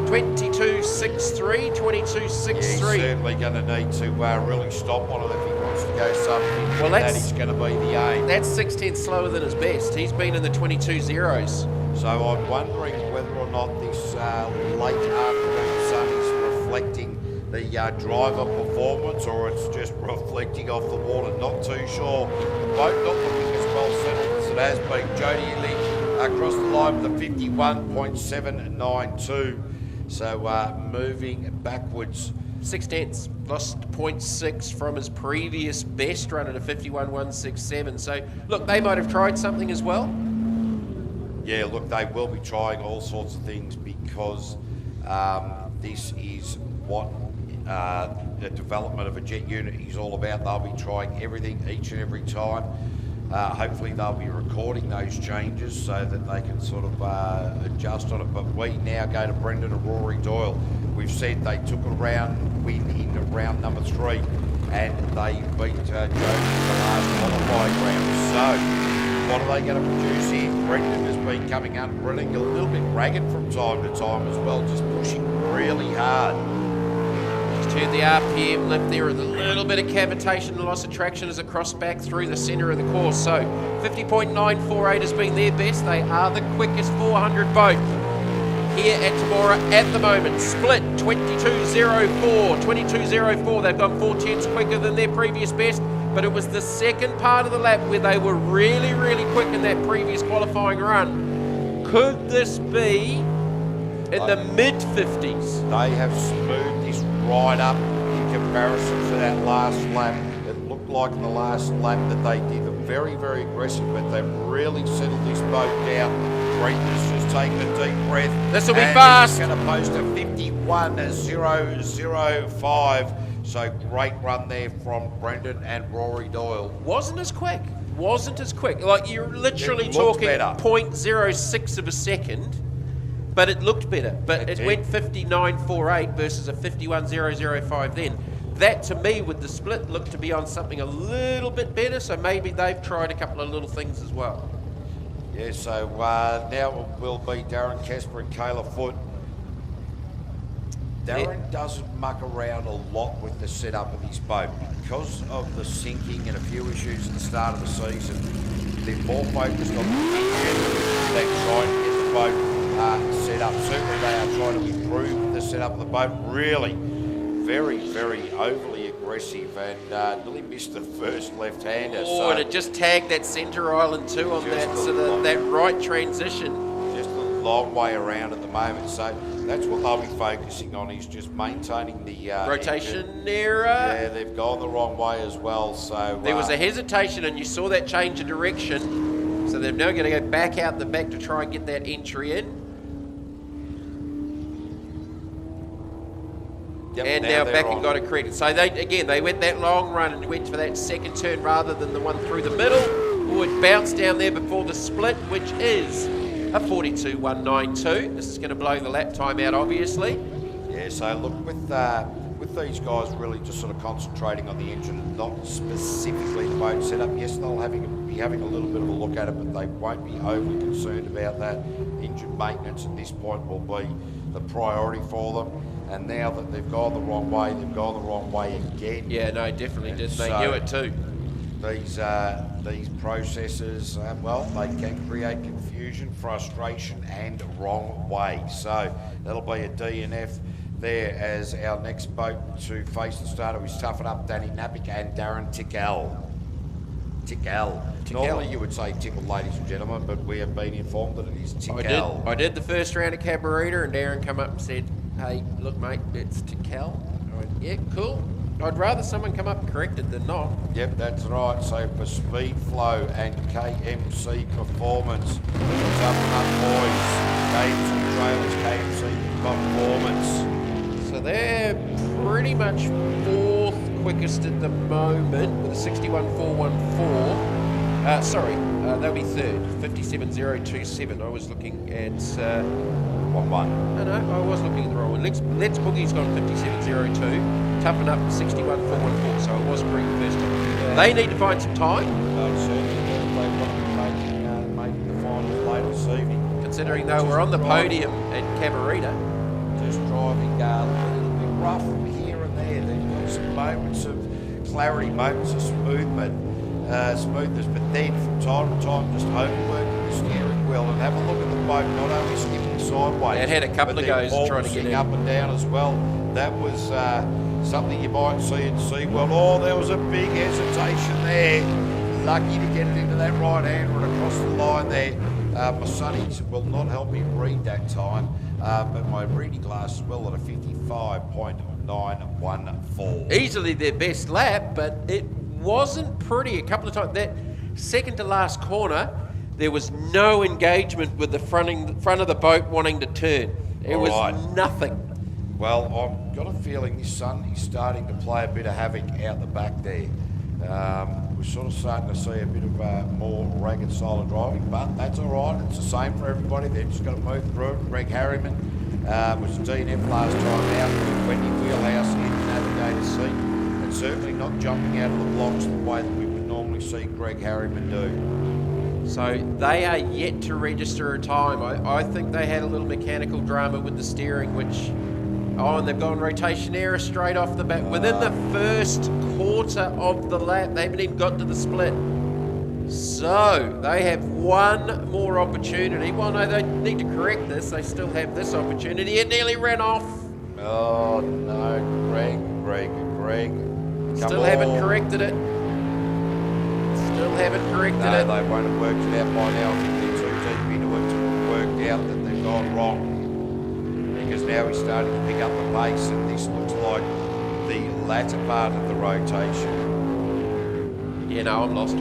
22.63, 22.63. Yeah, he's certainly going to need to really stop on it if he wants to go something. Well, that is going to be the aim. That's 6/10 slower than his best. He's been in the 22 zeros. So I'm wondering whether or not this late afternoon sun is reflecting the driver performance, or it's just reflecting off the water. Not too sure. The boat not looking as well settled as it has been. Jodie Ely across the line with a 51.792. So moving backwards. 6/10, lost 0.6 from his previous best run at a 51.167. So look, they might have tried something as well. Yeah, look, they will be trying all sorts of things, because this is what the development of a jet unit is all about. They'll be trying everything each and every time. Hopefully they'll be recording those changes so that they can sort of adjust on it. But we now go to Brendan and Rory Doyle. We've said they took a win in round number 3, and they beat Jodie in the last qualifying round. So what are they going to produce here? Brendan has been coming up, running a little bit ragged from time to time as well, just pushing really hard. He's turned the RPM left there with a little bit of cavitation and loss of traction as it crossed back through the centre of the course. So 50.948 has been their best. They are the quickest 400 boat here at Temora at the moment. Split 22.04, 22.04. They've gone 4/10 quicker than their previous best, but it was the second part of the lap where they were really, really quick in that previous qualifying run. Could this be in the mid-50s? They have smoothed this right up in comparison to that last lap. It looked like in the last lap that they did a very, very aggressive, but they've really settled this boat down. Brendan's just taken a deep breath. This will be fast. He's going to post a 51.005. So great run there from Brendan and Rory Doyle. Wasn't as quick. Like, you're literally talking 0.06 of a second, but it looked better. But it went 59.48 versus a 51.005 then. That, to me, with the split, looked to be on something a little bit better, so maybe they've tried a couple of little things as well. Yeah, so now it will be Darren Casper and Kayla Foote. Darren doesn't muck around a lot with the setup of his boat because of the sinking and a few issues at the start of the season. They're more focused on the engine than trying to get the boat set up. Certainly they are trying to improve the setup of the boat. Really very, very overly aggressive aggressive and nearly missed the first left-hander. Oh, and it just tagged that centre island too on that, so that right transition. Just a long way around at the moment, so that's what they'll be focusing on, is just maintaining the Rotation engine. error. Yeah, they've gone the wrong way as well, so... There was a hesitation and you saw that change of direction, so they're now going to go back out the back to try and get that entry in. Yep, and now back they're and got it corrected. So they went that long run and went for that second turn rather than the one through the middle. Oh, it bounced down there before the split, which is a 42.192. This is going to blow the lap time out, obviously. Yeah, so look, with these guys really just sort of concentrating on the engine, not specifically the boat setup. Yes, they'll be having a little bit of a look at it, but they won't be overly concerned about that. Engine maintenance at this point will be the priority for them. And now that they've gone the wrong way, they've gone the wrong way again. Yeah, no, definitely did. They So knew it too. These processes, well, they can create confusion, frustration, and wrong way. So that'll be a DNF there as our next boat to face the starter is Toughen Up, Danny Napick and Darren Tickell. Normally you would say Tickle, ladies and gentlemen, but we have been informed that it is Tickell. I did the first round of Cabarita and Darren come up and said, hey, look mate, it's Tickell. I went, yeah, cool. I'd rather someone come up and correct it than not. Yep, that's right. So for Speed Flow and KMC Performance, Toughen Up boys, KMC Trailers, KMC Performance. So they're pretty much fourth quickest at the moment with a 61.414. They'll be third, 57.027. I was looking at... what one? No, I was looking at the wrong one. Let's Boogie's got 57.02. Toughen Up 61.414, so it was pretty first time. They need to find some time. Certainly they want to be making the finals later this evening. Considering they were on the podium at Cabarita. Just driving a little bit rough here and there. They've got some moments of clarity, moments of smoothness, but then from time to time just overworking the steering wheel and have a look at the boat, not only skipping sideways. It had a couple but of goes then trying to get in. up and down as well. That was something you might see at SeaWorld. Oh, there was a big hesitation there. Lucky to get it into that right hand and across the line there. My sunnies will not help me read that time, but my reading glass is well at a 55.914. Easily their best lap, but it wasn't pretty. A couple of times, that second to last corner, there was no engagement with the front of the boat wanting to turn. It was nothing. Well, I've got a feeling this sun is starting to play a bit of havoc out the back there. We're sort of starting to see a bit of more ragged style of driving, but that's all right. It's the same for everybody. They've just got to move through it. Greg Harriman was DNF last time out with Wendy Wheelhouse in the navigator seat, and certainly not jumping out of the blocks the way that we would normally see Greg Harriman do. So they are yet to register a time. I think they had a little mechanical drama with the steering, which... Oh, and they've gone rotation error straight off the bat. Within the first quarter of the lap, they haven't even got to the split. So they have one more opportunity. Well, no, they need to correct this. They still have this opportunity. It nearly ran off. Oh, no, Greg. Still haven't corrected it. No, they won't have worked it out by now. I think they're too deep into it to have worked out that they've gone wrong. Because now he's starting to pick up the pace, and this looks like the latter part of the rotation. Yeah, no, I'm lost.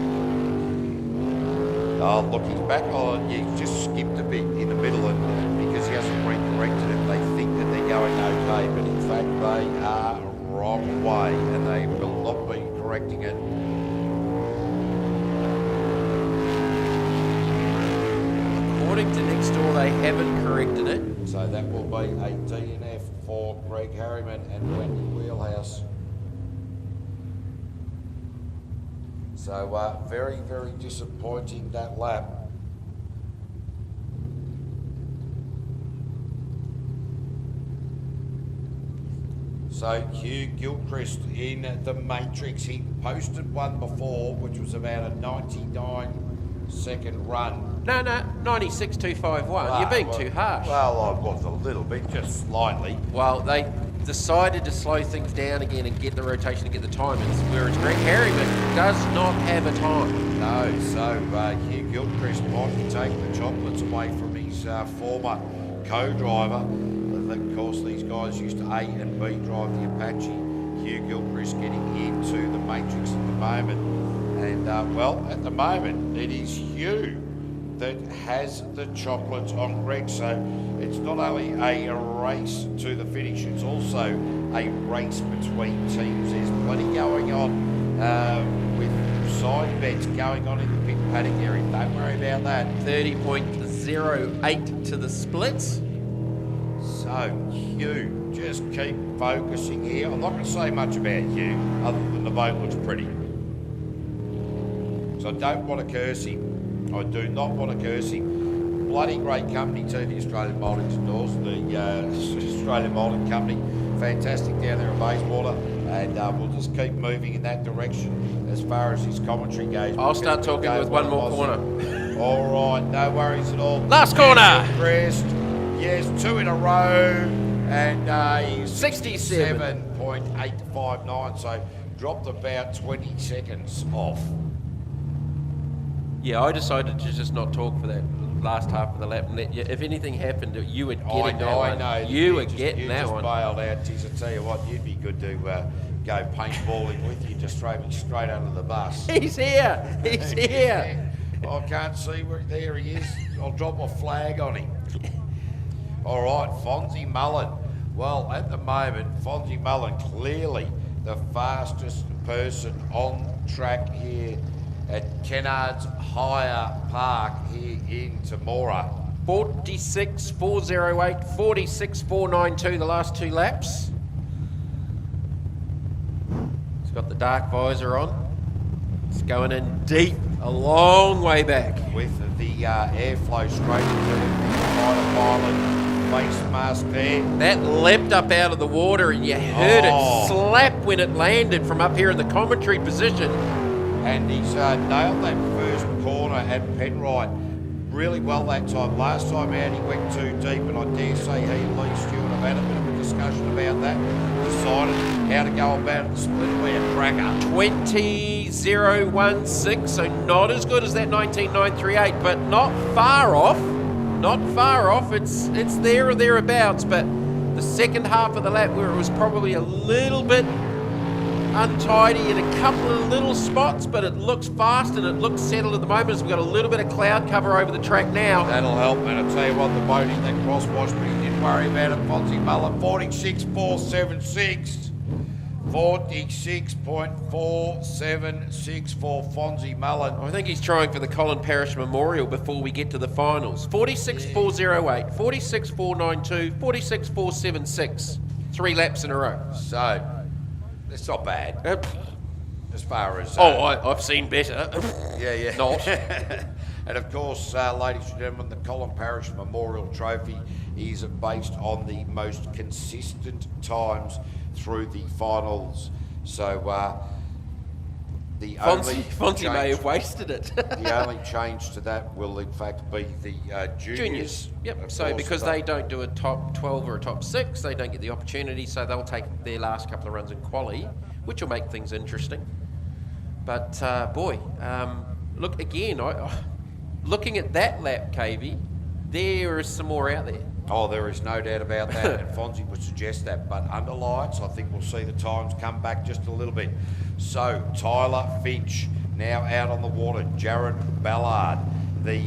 Oh, look, he's back on. Yeah, he's just skipped a bit in the middle, and because he hasn't re-corrected it, they think that they're going okay, but in fact they are wrong way, and they will not be correcting it. According to next door, they haven't corrected it. So that will be a DNF for Greg Harriman and Wendy Wheelhouse. So very, very disappointing that lap. So Hugh Gilchrist in the Matrix, he posted one before, which was about a 99-second run. No, 96.251. You're being too harsh. Well, I was a little bit, just slightly. Well, decided to slow things down again and get the rotation and get the timings, whereas Greg Harriman does not have a time. No, so Hugh Gilchrist might be taking the chocolates away from his former co-driver. Of course, these guys used to A and B drive the Apache. Hugh Gilchrist getting into the matrix at the moment. And, well, at the moment, it is Hugh that has the chocolates on Greg. So it's not only a race to the finish, it's also a race between teams. There's plenty going on with side bets going on in the pit paddock area. Don't worry about that. 30.08 to the splits. So, Hugh, just keep focusing here. I'm not going to say much about Hugh, other than the boat looks pretty. So I don't want to curse him. I do not want to curse him. Bloody great company too, the Australian Moulding Stores, the Australian Moulding Company. Fantastic down there in Bayswater. And we'll just keep moving in that direction as far as his commentary goes. I'll start talking with one more corner. All right, no worries at all. Last corner. Crest. Yes, 2 in a row, and he's 67.859, so dropped about 20 seconds off. Yeah, I decided to just not talk for that last half of the lap and let you, if anything happened, you would get that one. I know. You were getting that one. You just bailed out. Geez, I tell you what, you'd be good to go paintballing with you, just throw me straight under the bus. He's here. He's here. I can't see where. There he is. I'll drop a flag on him. All right, Fonzie Mullen. Well, at the moment, Fonzie Mullen clearly the fastest person on track here at Kennard's Hire Park here in Temora. 46.408, 46.492 the last 2 laps. He's got the dark visor on. It's going in deep, a long way back. With the airflow straight into the pilot face mask there. That leapt up out of the water and you heard it slap when it landed from up here in the commentary position. And he's nailed that first corner at Penrite really well that time. Last time out he went too deep, and I dare say he and Lee Stewart have had a bit of a discussion about that. Decided how to go about the split where cracker. 20.016, so not as good as that 19.938, but not far off. Not far off. It's there or thereabouts, but the second half of the lap where it was probably a little bit untidy in a couple of little spots, but it looks fast and it looks settled at the moment as we've got a little bit of cloud cover over the track now. That'll help, and I'll tell you what, the boat in that crosswash, but he didn't worry about it. Fonzie Mullen, 46.476. 46.476 for Fonzie Mullen. I think he's trying for the Colin Parrish Memorial before we get to the finals. 46.408, 46.492, 46.476. 3 laps in a row. So, it's not bad. As far as... I've seen better. Yeah. Not. And of course, ladies and gentlemen, the Colin Parrish Memorial Trophy is based on the most consistent times through the finals. So the Fonzie may have wasted it. The only change to that will in fact be the juniors. Yep. So because they don't do a top 12 or a top 6, they don't get the opportunity. So they'll take their last couple of runs in quali, which will make things interesting. But look again. Looking at that lap, KV, there is some more out there. Oh, there is no doubt about that, and Fonzie would suggest that. But under lights, I think we'll see the times come back just a little bit. So, Tyler Finch now out on the water. Jared Ballard, the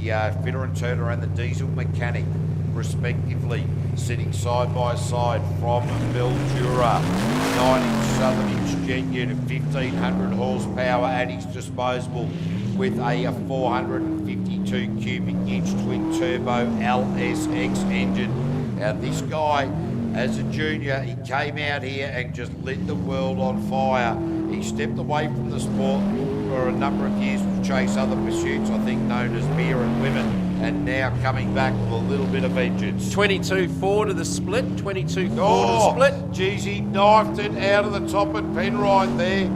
fitter and turner and the diesel mechanic, respectively, sitting side by side from Mildura. 9-inch Southern-inch jet unit, 1,500 horsepower at his disposal, with a 452 cubic inch twin turbo LSX engine. Now this guy, as a junior, he came out here and just lit the world on fire. He stepped away from the sport for a number of years to chase other pursuits, I think known as beer and women, and now coming back with a little bit of vengeance. 22.4 to the split, 22.4 to the split. Geez, he knifed it out of the top at Penrite there.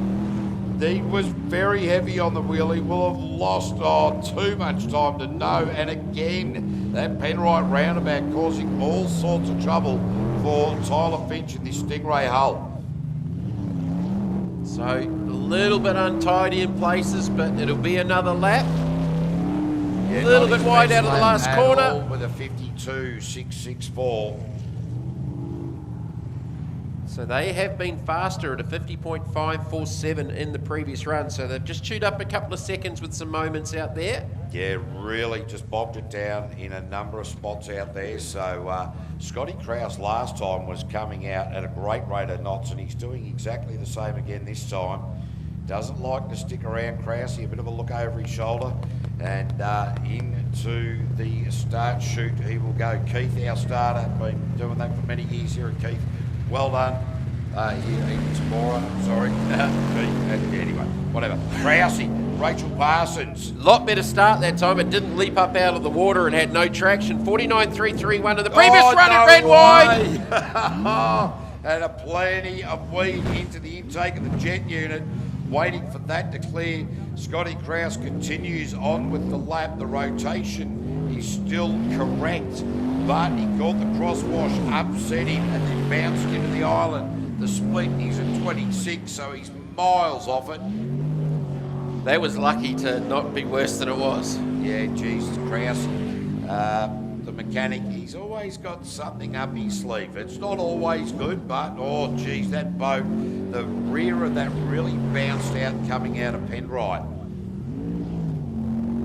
He was very heavy on the wheel. He will have lost too much time to know. And again, that Penrite roundabout causing all sorts of trouble for Tyler Finch in this Stingray hull. So a little bit untidy in places, but it'll be another lap. Yeah, A little not bit his wide best out of the lap last at corner. all with a 52.664. So they have been faster at a 50.547 in the previous run. So they've just chewed up a couple of seconds with some moments out there. Yeah, really just bogged it down in a number of spots out there. So Scotty Krause last time was coming out at a great rate of knots, and he's doing exactly the same again this time. Doesn't like to stick around Krause, a bit of a look over his shoulder, and into the start chute he will go. Keith, our starter, been doing that for many years here at Keith. Well done. Here in Temora, sorry. Anyway, whatever. Krause, Rachel Parsons. Lot better start that time. It didn't leap up out of the water and had no traction. 49.331 in the previous run, it ran wide. And a plenty of weed into the intake of the jet unit, waiting for that to clear. Scotty Krause continues on with the lap. The rotation is still correct, but he caught the crosswash, upset him, and then bounced into the island. The split is at 26, so he's miles off it. That was lucky to not be worse than it was. Yeah, Jesus, Krause, the mechanic, he's always got something up his sleeve. It's not always good, but, oh, geez, that boat, the rear of that really bounced out coming out of Penrite.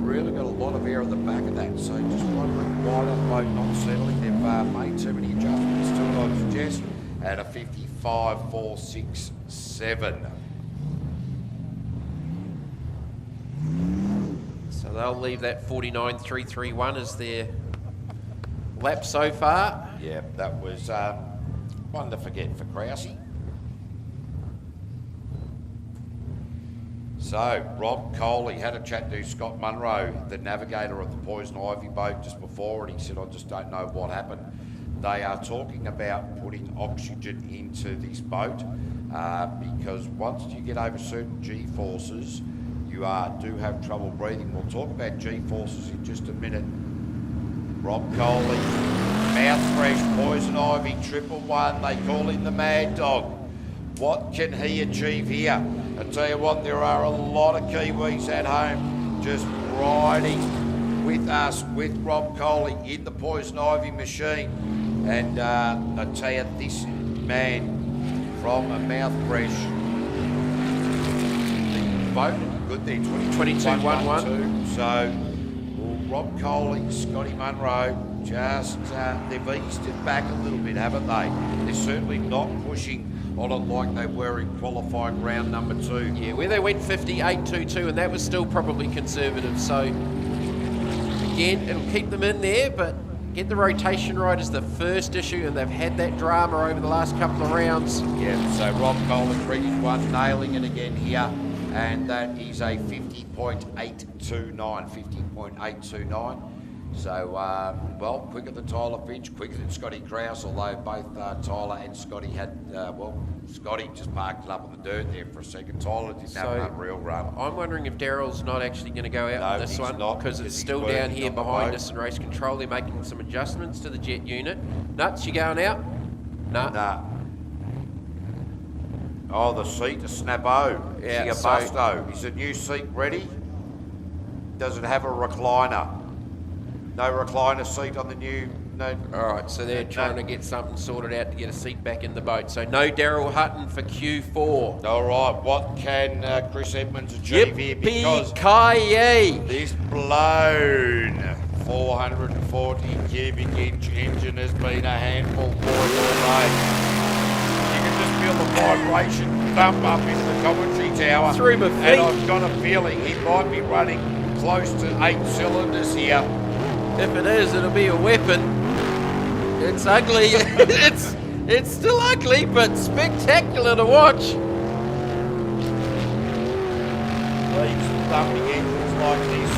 Really got a lot of air at the back of that, so just wondering why that boat not settling. They've made too many adjustments to it, I suggest, at a 55.467. So they'll leave that 49.331 as their lap so far. Yeah, that was one to forget for Krause. So, Rob Coley had a chat to Scott Munro, the navigator of the Poison Ivy boat, just before, and he said, I just don't know what happened. They are talking about putting oxygen into this boat because once you get over certain G-forces, you do have trouble breathing. We'll talk about G-forces in just a minute. Rob Coley, mouth fresh, Poison Ivy, 111, they call him the Mad Dog. What can he achieve here? I tell you what, there are a lot of Kiwis at home just riding with us, with Rob Coley in the Poison Ivy machine. And I tell you, this man from a mouth fresh, the boat good there, 22.11. So, well, Rob Coley, Scotty Munro, just they've eased it back a little bit, haven't they? They're certainly not pushing on it like they were in qualifying round number 2. Yeah, where they went 58.22, and that was still probably conservative. So again, it'll keep them in there, but get the rotation right is the first issue, and they've had that drama over the last couple of rounds. Yeah, so Rob Coley, 3-1, nailing it again here, and that is a 50.829, 50.829. So, well, quicker than Tyler Finch, quicker than Scotty Krause, although both Tyler and Scotty had, Scotty just parked it up on the dirt there for a second. Tyler didn't have a real run. I'm wondering if Daryl's not actually going to go out in this one, because it's still down here behind us in race control. They're making some adjustments to the jet unit. Nuts, you going out? Nah. Oh, the seat, a snap-o. Yeah, Is he a busto? Is the new seat ready? Does it have a recliner? No recliner seat on the new... No. All right, so they're trying to get something sorted out to get a seat back in the boat. So no Daryl Hutton for Q4. All right, what can Chris Edmonds achieve here? Because Yippee-ki-yay! this blown 440 cubic inch engine has been a handful for it all day. You can just feel the vibration thump up into the commentary tower. Through my feet. And I've got a feeling he might be running close to 8 cylinders here. If it is, it'll be a weapon. It's ugly. it's still ugly, but spectacular to watch. Leaves thumping engines like this,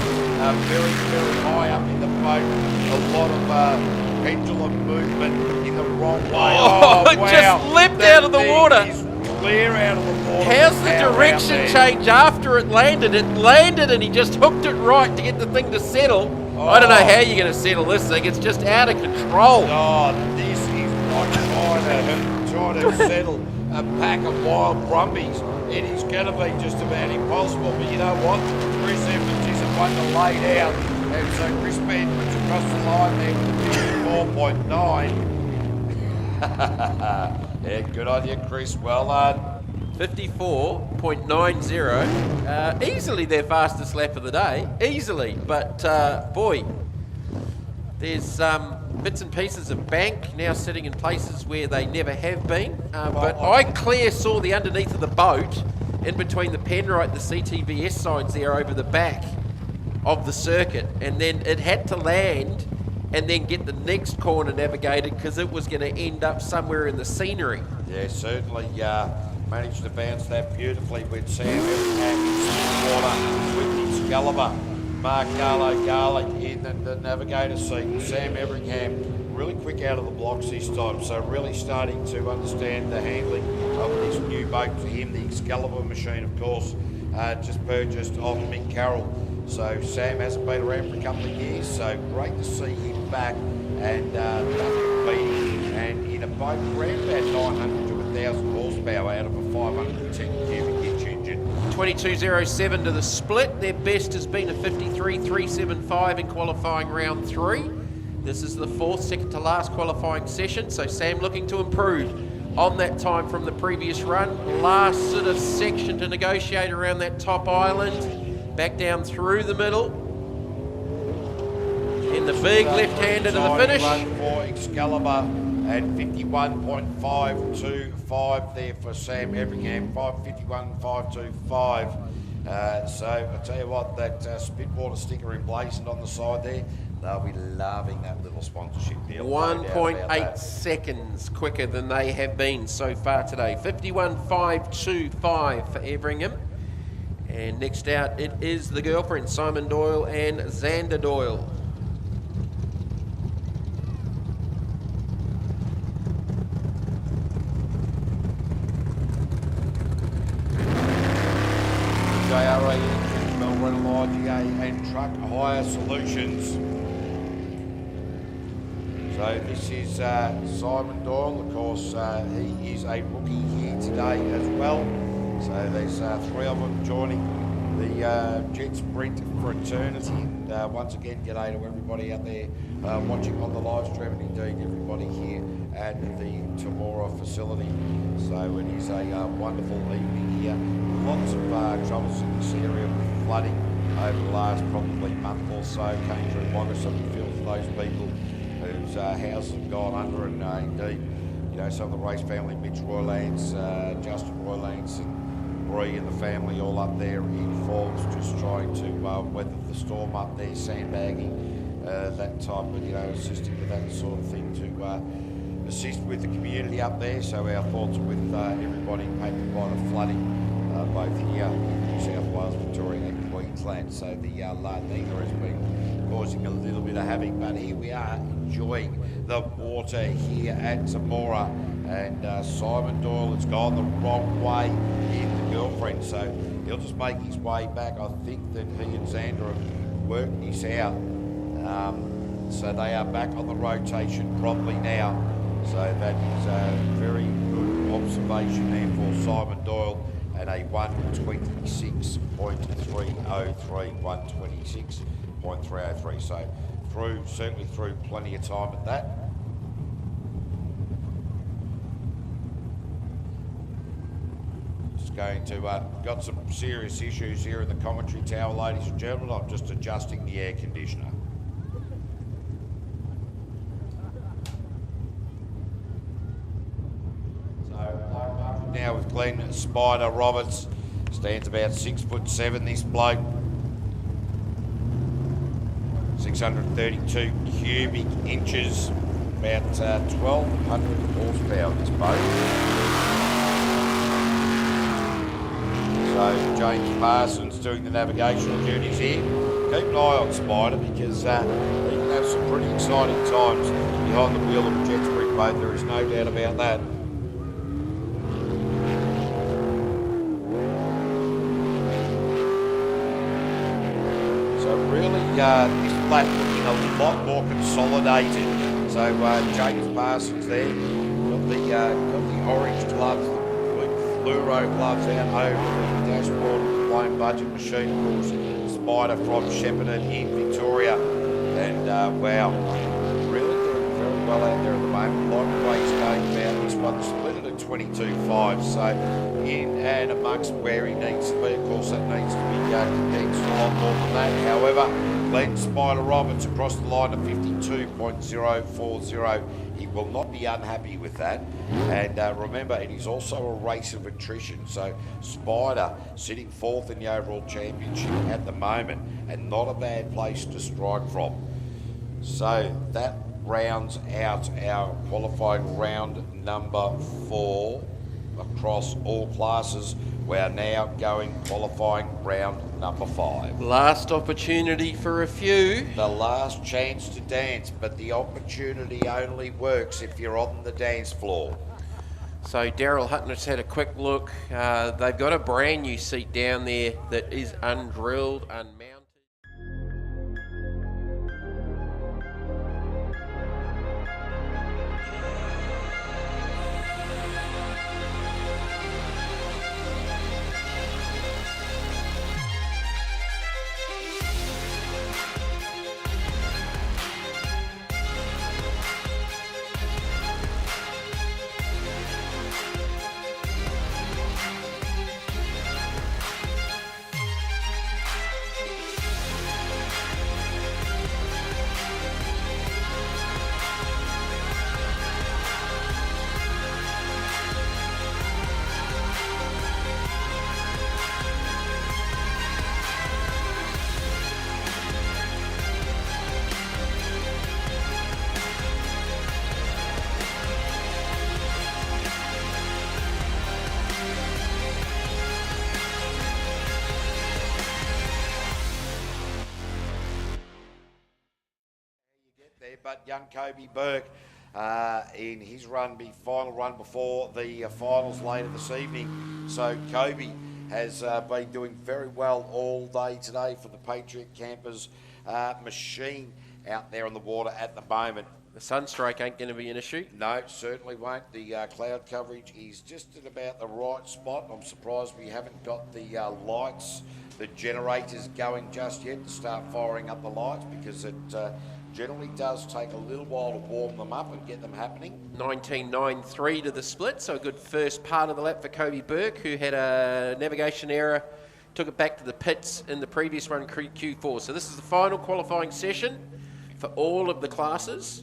very, very high up in the boat. A lot of pendulum movement in the wrong way. Oh, it just leapt out of the water. Is clear out of the water. How's the direction change after it landed? It landed and he just hooked it right to get the thing to settle. I don't know how you're going to settle this thing. It's just out of control. Oh, this is trying to settle a pack of wild brumbies. It is going to be just about impossible. But you know what? Chris Evans isn't one to lay down. And so Chris Bedford's across the line there with 54.9. Yeah, good on you, Chris. Well done. 54.90. Easily their fastest lap of the day. Easily. But, boy, there's bits and pieces of bank now sitting in places where they never have been. But I clear saw the underneath of the boat in between the Penrite, the CTVS signs there over the back of the circuit. And then it had to land and then get the next corner navigated because it was going to end up somewhere in the scenery. Yeah, certainly managed to bounce that beautifully with Sam Everham in water with Excalibur. Mark Garlic in the navigator seat. Sam Everham really quick out of the blocks this time, so really starting to understand the handling of this new boat for him. The Excalibur machine, of course, just purchased off Mick Carroll. So Sam hasn't been around for a couple of years, so great to see him back and beating and in a boat around about 900 to 1,000 horsepower out of a 510 cubic inch engine. 22.07 to the split. Their best has been a 53.375 in qualifying round 3. This is the fourth, second to last qualifying session, so Sam looking to improve on that time from the previous run. Last sort of section to negotiate around that top island. Back down through the middle. In the big left-hander to the finish. Run for Excalibur at 51.525 there for Sam Everham, 51.525. So I tell you what, that Spitwater sticker emblazoned on the side there, they'll be loving that little sponsorship deal. 1.8 seconds quicker than they have been so far today. 51.525 for Everingham. And next out, it is the girlfriend, Simon Doyle and Xander Doyle. JRA, Melbourne IGA and Truck Hire Solutions. So this is Simon Doyle, of course, he is a rookie here today as well. So there's 3 of them joining the Jet Sprint fraternity. And once again, g'day to everybody out there watching on the live stream, and indeed everybody here at the Temora facility. So it is a wonderful evening here. Lots of troubles in this area with flooding over the last probably month or so. Came through Wagga, we feel for those people whose houses have gone under, and indeed, you know, some of the race family, Mitch Roylance, Justin Roylance, and Bree and the family all up there in Forbes, just trying to weather the storm up there, sandbagging, that type of, you know, assisting with that sort of thing to assist with the community up there. So our thoughts are with everybody impacted by the flooding, both here in New South Wales, Victoria and Queensland. So the La Nina has been causing a little bit of havoc, but here we are enjoying the water here at Temora. And Simon Doyle has gone the wrong way in the girlfriend, so he'll just make his way back. I think that he and Xander have worked this out. So they are back on the rotation properly now. So that is a very good observation there for Simon Doyle at a 126.303, 126.303. So certainly through plenty of time at that. Going to got some serious issues here in the commentary tower, ladies and gentlemen. I'm just adjusting the air conditioner. So now with Glenn Spider Roberts, stands about 6'7", this bloke. 632 cubic inches, about 1,200 horsepower this boat. So James Parsons doing the navigational duties here. Keep an eye on Spider because he can have some pretty exciting times behind the wheel of a jet sprint boat, there is no doubt about that. So really this flat looking a lot more consolidated. So James Parsons there got the orange gloves, the fluoro gloves out over the dashboard of the Blown Budget machine, of course. Spider from Shepparton in Victoria. And wow, really doing very well out there at the moment. A lot of race going about this one, split it at 22.5. So in and amongst where he needs to be, of course that needs to be condensed a lot more than that. However, Glenn Spider Roberts across the line of 52.040. He will not be unhappy with that. And remember, it is also a race of attrition. So Spider sitting fourth in the overall championship at the moment, and not a bad place to strike from. So that rounds out our qualifying round number 4 across all classes. We are now going qualifying round number 5. Last opportunity for a few. The last chance to dance, but the opportunity only works if you're on the dance floor. So Daryl Hutton's had a quick look. They've got a brand new seat down there that is undrilled, unmounted. But young Kobe Burke in his final run before the finals later this evening. So Kobe has been doing very well all day today for the Patriot Campers machine out there on the water at the moment. The sunstroke ain't going to be an issue. No, certainly won't. The cloud coverage is just at about the right spot. I'm surprised we haven't got the lights, the generators going just yet to start firing up the lights, because it generally does take a little while to warm them up and get them happening. 19.93 to the split, so a good first part of the lap for Kobe Burke, who had a navigation error, took it back to the pits in the previous run, Q4. So this is the final qualifying session for all of the classes.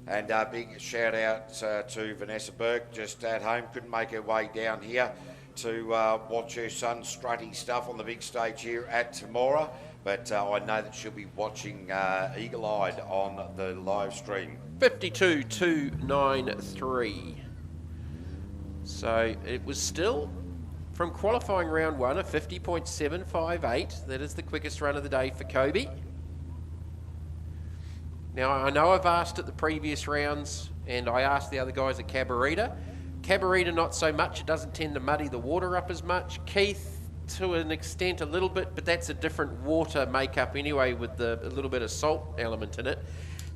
And a big shout out to Vanessa Burke, just at home, couldn't make her way down here to watch her son strut his stuff on the big stage here at Temora. But I know that she'll be watching eagle-eyed on the live stream. 52.293. So it was still, from qualifying round 1, a 50.758. That is the quickest run of the day for Kobe. Now, I know I've asked at the previous rounds, and I asked the other guys at Cabarita. Cabarita, not so much. It doesn't tend to muddy the water up as much. Keith, to an extent, a little bit, but that's a different water makeup anyway, with a little bit of salt element in it.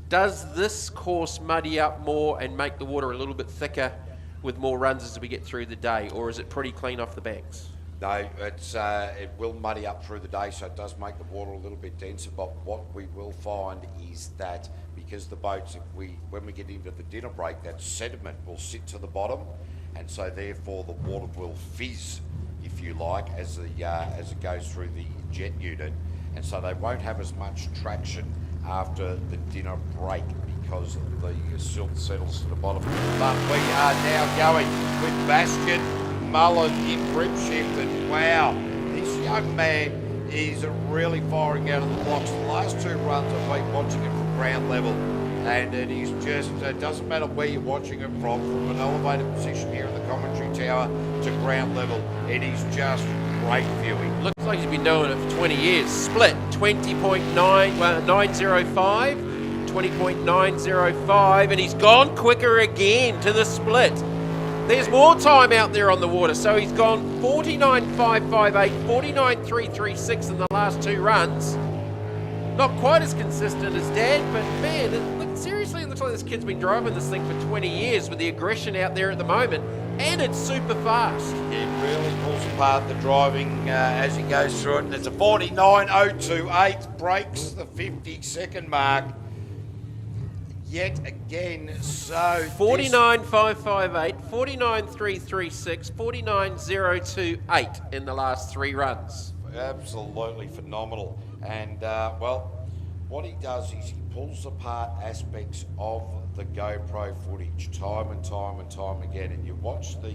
Does this course muddy up more and make the water a little bit thicker with more runs as we get through the day, or is it pretty clean off the banks? No, it will muddy up through the day, so it does make the water a little bit denser. But what we will find is that because the boats, when we get into the dinner break, that sediment will sit to the bottom, and so therefore the water will fizz, if you like, as it goes through the jet unit, and so they won't have as much traction after the dinner break because the silt settles to the bottom. But we are now going with Bastion Mullen in grip shift, and wow, this young man is really firing out of the blocks. The last two runs I've been watching it from ground level, and it is just, it doesn't matter where you're watching it from an elevated position here in the commentary tower to ground level, it is just great viewing. Looks like he's been doing it for 20 years. Split 20.905, 20.905, and he's gone quicker again to the split. There's more time out there on the water, so he's gone 49.558, 49.336 in the last two runs. Not quite as consistent as Dad, but man, seriously, it looks like this kid's been driving this thing for 20 years with the aggression out there at the moment, and it's super fast. It really pulls apart the driving as he goes through it. And it's a 49.028, breaks the 50-second mark. Yet again, so 49.558, 49.336, 49.028 in the last 3 runs. Absolutely phenomenal. And, well, what he does is he pulls apart aspects of the GoPro footage time and time and time again. And you watch the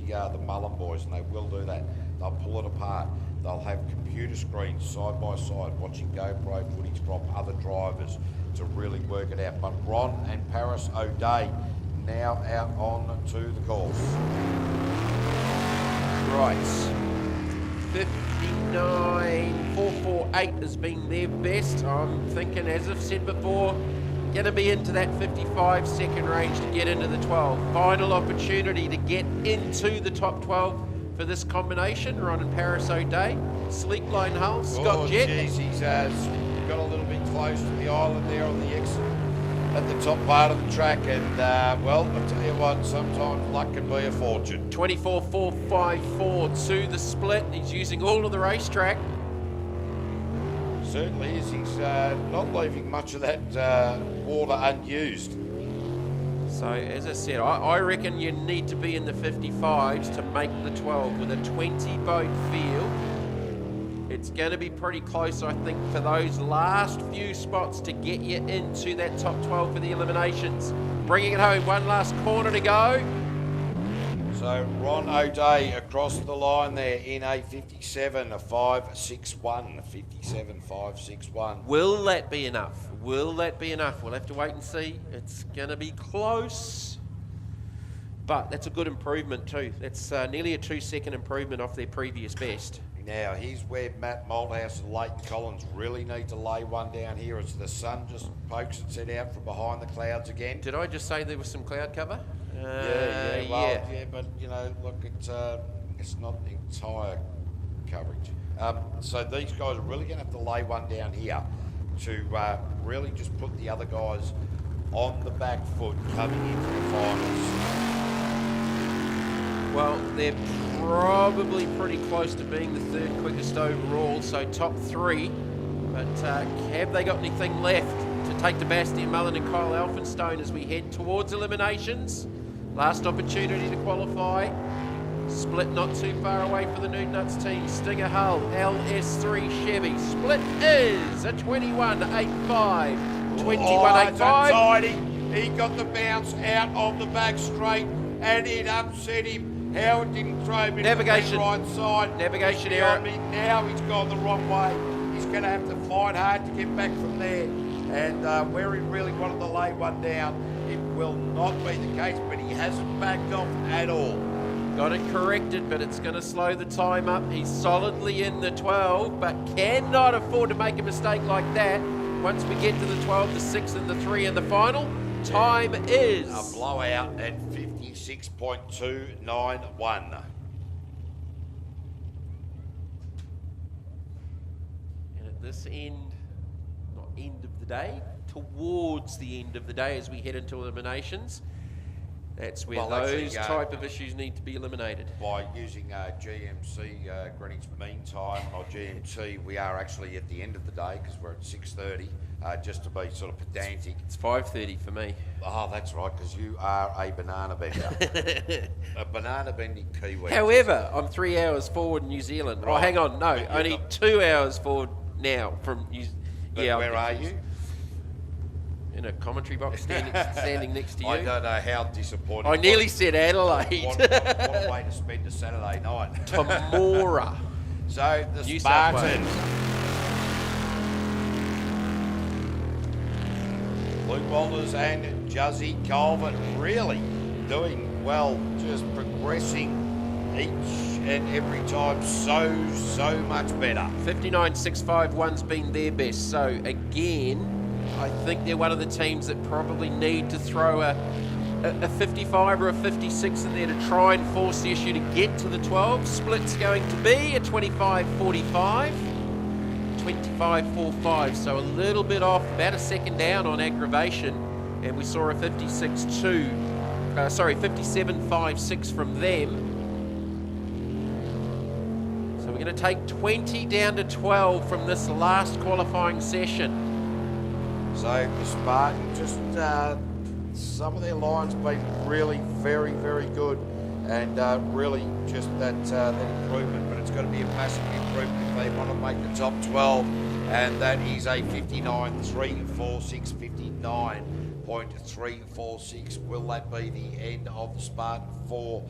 Mullen boys, and they will do that. They'll pull it apart. They'll have computer screens side by side watching GoPro footage from other drivers to really work it out. But Ron and Paris O'Day now out on to the course. Right. 59.448 has been their best. I'm thinking, as I've said before, going to be into that 55-second range to get into the 12. Final opportunity to get into the top 12 for this combination. Ron and Paris O'Day. Sleek line hull. Scott Jett. Geez, he's got a little bit close to the island there on the exit at the top part of the track. And, well, I'll tell you what, sometimes luck can be a fortune. 24.454 to the split. He's using all of the racetrack. Certainly is. He's not leaving much of that water unused. So, as I said, I reckon you need to be in the 55s to make the 12 with a 20-boat field. It's going to be pretty close, I think, for those last few spots to get you into that top 12 for the eliminations. Bringing it home, one last corner to go. So Ron O'Day across the line there in a 57.561. 57.561. Will that be enough? Will that be enough? We'll have to wait and see. It's going to be close. But that's a good improvement too. That's nearly a 2-second improvement off their previous best. Now, here's where Matt Malthouse and Leighton Collins really need to lay one down here as the sun just pokes its head out from behind the clouds again. Did I just say there was some cloud cover? Yeah, but, you know, look, it's not entire coverage. So these guys are really going to have to lay one down here to really just put the other guys on the back foot coming into the finals. Well, they're probably pretty close to being the 3rd quickest overall, so top 3. But have they got anything left to take to Bastian Mullen and Kyle Elphinstone as we head towards eliminations? Last opportunity to qualify. Split not too far away for the Nude-Nuts team. Stinger Hull, LS3 Chevy. Split is a 21.85. 21.85. He got the bounce out of the back straight and it upset him. Howard didn't throw him into the right side. Navigation error. Now he's gone the wrong way. He's going to have to fight hard to get back from there. And where he really wanted to lay one down, it will not be the case, but he hasn't backed off at all. Got it corrected, but it's going to slow the time up. He's solidly in the 12, but cannot afford to make a mistake like that. Once we get to the 12, the 6 and the 3 in the final, time is a blowout at 56.291. And at this end, not end of the day, towards the end of the day as we head into eliminations, that's where those type of issues need to be eliminated. By using GMC, Greenwich Mean Time, or GMT, we are actually at the end of the day because we're at 6:30, just to be sort of pedantic. It's 5:30 for me. Oh, that's right, because you are a banana bender. A banana bending Kiwi. However, I'm 3 hours forward in New Zealand. Right. Oh, hang on, no, only 2 hours forward now from New Zealand. Yeah, where are you? In a commentary box standing next to you. I don't know how disappointing. I nearly said Adelaide. What a way to spend a Saturday night. Temora. So the New South Spartans. Luke Walters and Juzzy Colvin really doing well, just progressing each and every time so much better. 59.651's been their best. So again, I think they're one of the teams that probably need to throw a 55 or a 56 in there to try and force the issue to get to the 12. Split's going to be a 25.45. 25.45, so a little bit off, about a second down on aggravation, and we saw a 57.56 from them. So we're going to take 20 down to 12 from this last qualifying session. So the Spartan, just some of their lines been really very, very good, and really just that improvement. But it's got to be a massive improvement if they want to make the top 12, and that is a 59.346, 59.346. Will that be the end of the Spartan for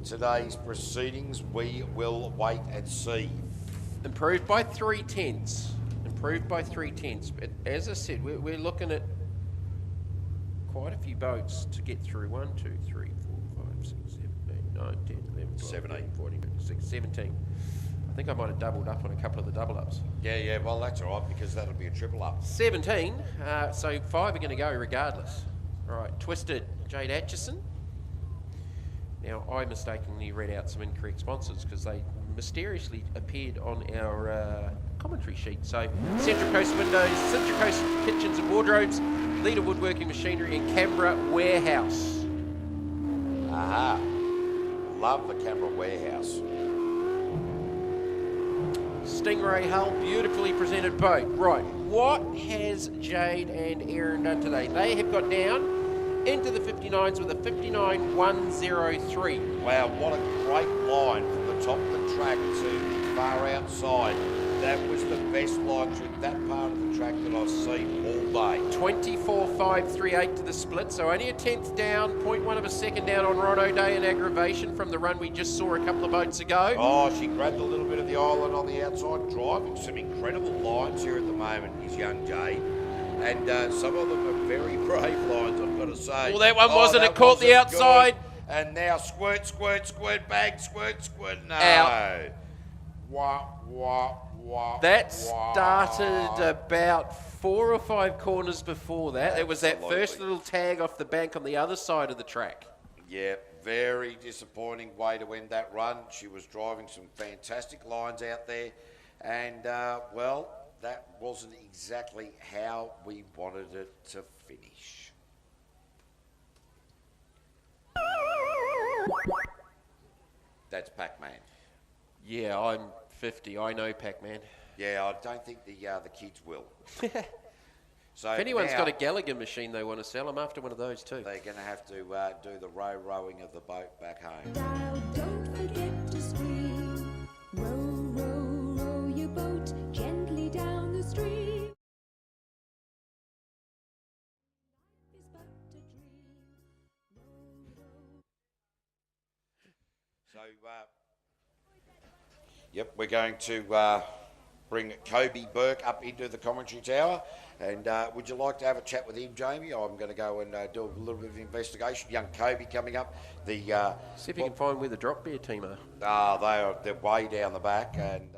today's proceedings? We will wait and see. Improved by 0.3. Improved by 0.3. But as I said, we're looking at quite a few boats to get through. 1, 2, 3, 4, 5, 6, 7, 8, 9, 10, 11, 12, 13, 14, 15, 16, 17. I think I might have doubled up on a couple of the double ups. Yeah, well that's all right, because that'll be a triple up. 17, so 5 are going to go regardless. All right, Twisted, Jade Atchison. Now, I mistakenly read out some incorrect sponsors because they mysteriously appeared on our commentary sheet. So, Central Coast Windows, Central Coast Kitchens and Wardrobes, Leader Woodworking Machinery, and Canberra Warehouse. Aha. Love the Canberra Warehouse. Stingray Hull, beautifully presented boat. Right, what has Jade and Aaron done today? They have got down into the 59s with a 59.103. Wow, what a great line from the top of the track to the far outside. That was the best line through that part of the track that I've seen all day. 24.538 to the split, so only a 10th down, 0.1 of a second down on Rono Day in aggravation from the run we just saw a couple of boats ago. Oh, she grabbed a little bit of the island on the outside, driving some incredible lines here at the moment, is young Jade. And some of them are very brave lines, I've got to say. Well, that one wasn't. It caught the outside. Good. And now squirt, bang, squirt. No. Out. Wah. That started about 4 or 5 corners before that. It was that first little tag off the bank on the other side of the track. Yeah, very disappointing way to end that run. She was driving some fantastic lines out there. And, well, that wasn't exactly how we wanted it to finish. That's Pac-Man. Yeah, I'm 50. I know Pac-Man. Yeah, I don't think the kids will. So if anyone's now, got a Gallagher machine they want to sell, I'm after one of those too. They're going to have to do the rowing of the boat back home. Don't forget to scream. Row your boat gently down the stream. Life is but a dream. So, yep, we're going to bring Kobe Burke up into the commentary tower. And would you like to have a chat with him, Jamie? I'm going to go and do a little bit of investigation. Young Kobe coming up. See if you can find where the drop bear team are. They're way down the back. And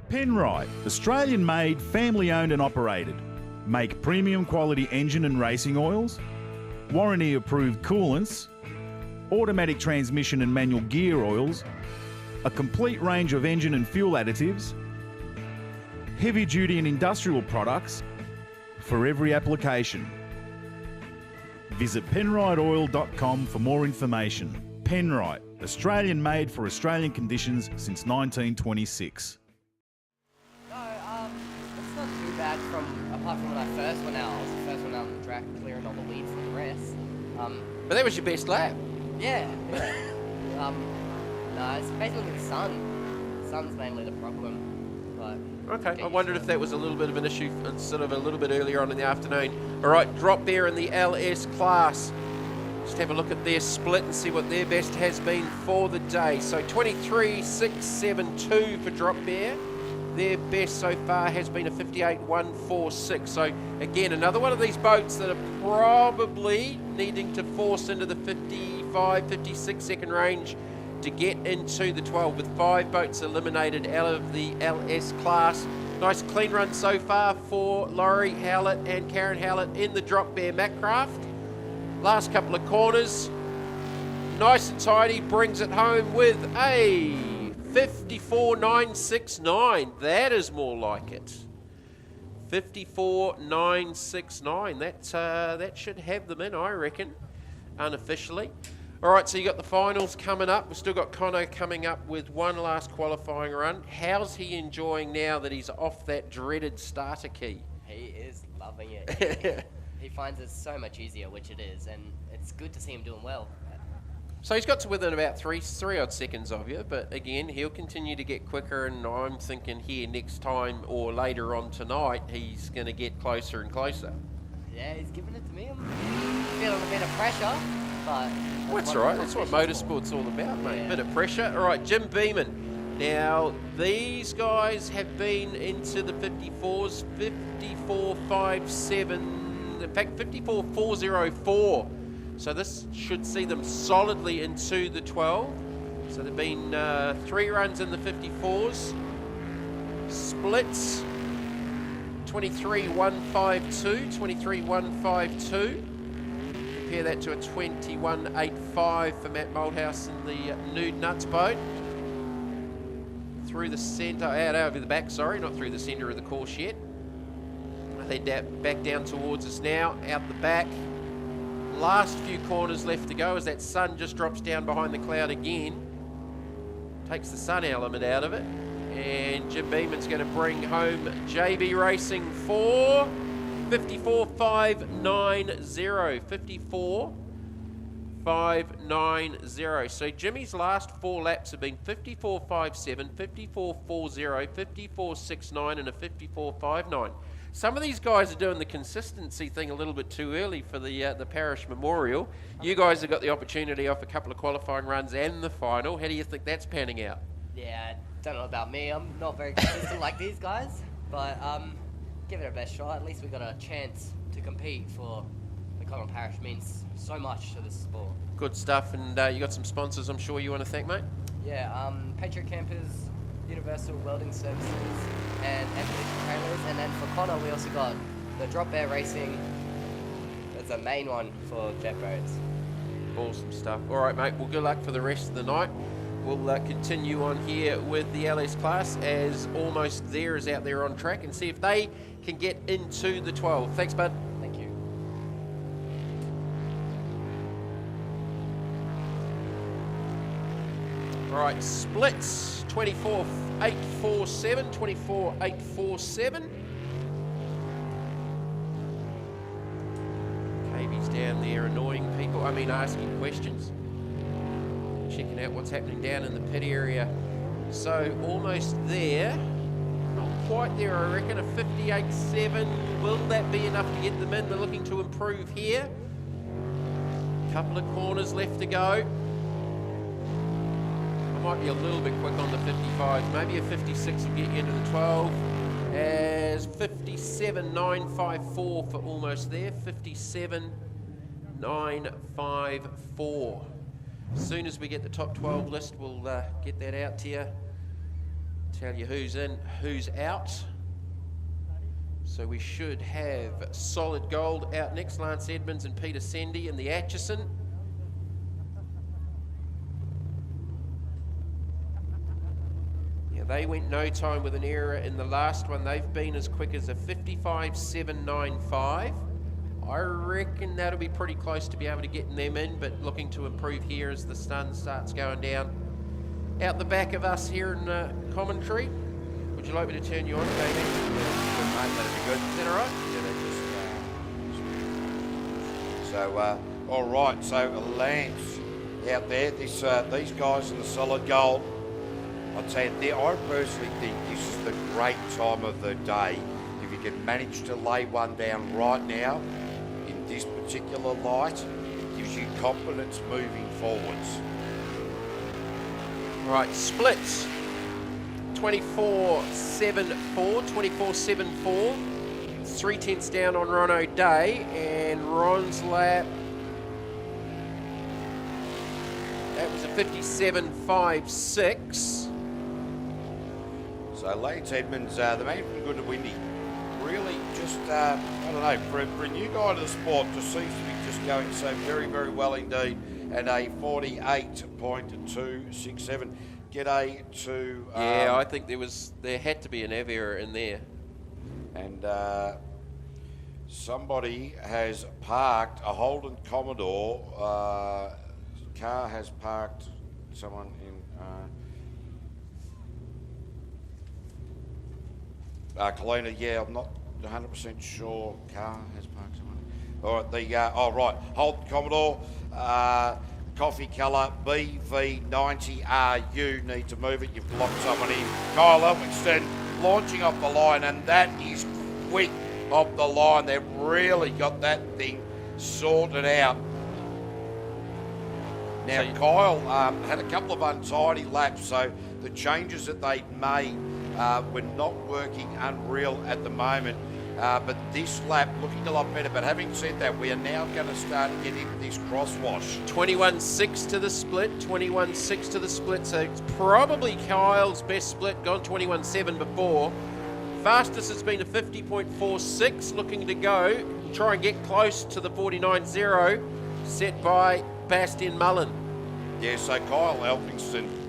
Penrite, Australian-made, family-owned and operated. Make premium quality engine and racing oils, warranty-approved coolants, automatic transmission and manual gear oils, a complete range of engine and fuel additives, heavy-duty and industrial products for every application. Visit penriteoil.com for more information. Penrite, Australian made for Australian conditions since 1926. No, it's not too bad apart from when I first went out. I was the first one out on the track, clearing all the lead from the rest. But that was your best lap. Yeah. No, it's basically the sun. The sun's mainly the problem. But Okay, I wondered if that was a little bit of an issue, sort of a little bit earlier on in the afternoon. All right, drop bear in the LS class. Just have a look at their split and see what their best has been for the day. So 23.672 for drop bear. Their best so far has been a 58.146. So again, another one of these boats that are probably needing to force into the 55, 56 second range to get into the 12, with 5 boats eliminated out of the LS class. Nice clean run so far for Laurie Howlett and Karen Howlett in the drop bear Macraft. Last couple of corners, nice and tidy, brings it home with a 54.969. That is more like it. 54.969. That should have them in, I reckon, unofficially. All right, so you got the finals coming up. We've still got Connor coming up with one last qualifying run. How's he enjoying now that he's off that dreaded starter key? he is loving it. He finds it so much easier, which it is, and it's good to see him doing well. So he's got to within about three odd seconds of you, but again, he'll continue to get quicker, and I'm thinking here next time or later on tonight, he's going to get closer and closer. Yeah, he's giving it to me. I'm feeling a bit of pressure, but... Well, that's all right. That's what motorsport's all about, mate. A bit of pressure. All right, Jim Beeman. Now, these guys have been into the 54s, 54.57, in fact, 54.404. So this should see them solidly into the 12. So there've been 3 runs in the 54s. Splits, 23.152, 23.152. Compare that to a 21.85 for Matt Moldhouse in the Nude Nuts boat. Through the centre, out over the back, sorry, not through the centre of the course yet. They're back down towards us now, out the back. Last few corners left to go as that sun just drops down behind the cloud again. Takes the sun element out of it. And Jim Beeman's going to bring home JB Racing for 54.590. 54.590. So Jimmy's last 4 laps have been 54.57, 54.40, 54.69 and a 54.59. Some of these guys are doing the consistency thing a little bit too early for the Parish Memorial. You guys have got the opportunity off a couple of qualifying runs and the final. How do you think that's panning out? Yeah, don't know about me. I'm not very consistent like these guys, but give it our best shot. At least we got a chance to compete for the Connell Parish. Means so much to this sport. Good stuff, and you got some sponsors I'm sure you want to thank, mate? Yeah, Patriot Campers, Universal Welding Services, and Expedition Trailers. And then for Connor, we also got the Drop Bear Racing. That's a main one for jet boats. Awesome stuff. All right, mate. Well, good luck for the rest of the night. We'll continue on here with the LS class as Almost There is out there on track and see if they can get into the 12. Thanks, bud. Thank you. All right, splits, 24.847, 24.847. KB's down there annoying people, asking questions. Checking out what's happening down in the pit area. So Almost There, not quite there, I reckon, a 58.7. Will that be enough to get them in? They're looking to improve here. Couple of corners left to go. I might be a little bit quick on the 55. Maybe a 56 will get you into the 12. As 57.954 for Almost There, 57.954. As soon as we get the top 12 list, we'll get that out to you. Tell you who's in, who's out. So we should have Solid Gold out next. Lance Edmonds and Peter Sendy in the Atchison. Yeah, they went no time with an error in the last one. They've been as quick as a 55.795. I reckon that'll be pretty close to be able to get them in, but looking to improve here as the sun starts going down. Out the back of us here in commentary. Would you like me to turn you on, David? Mate, that'd be good. Is that all right? Yeah, so, all right, so Lance out there, these guys in the solid gold, I'd say I personally think this is the great time of the day. If you can manage to lay one down right now in this particular light, it gives you confidence moving forwards. Right, splits. 24.74, 24.74. 3/10 down on Ron O'Day, and Ron's lap, that was a 57.56. So Lance Edmonds, the man from Good to Windy, really just, I don't know, for a new guy to the sport, just seems to be just going so very, very well indeed, and a 48.267. G'day to... Yeah, I think there had to be an Av error in there. And somebody has parked a Holden Commodore. Car has parked someone in Kalina. Yeah, I'm not 100% sure. Car has parked someone. All right, right, Holden Commodore. Coffee colour BV90RU, need to move it. You've locked someone in. Kyle Elphinston launching off the line, and that is quick off the line. They've really got that thing sorted out. Now, Kyle had a couple of untidy laps, so the changes that they made were not working unreal at the moment. But this lap looking a lot better. But having said that, we are now going to start to get into this crosswash. 21.6 to the split, 21.6 to the split. So it's probably Kyle's best split, gone 21.7 before. Fastest has been a 50.46, looking to go. Try and get close to the 49.0, set by Bastian Mullen. Yeah, so Kyle Elphinston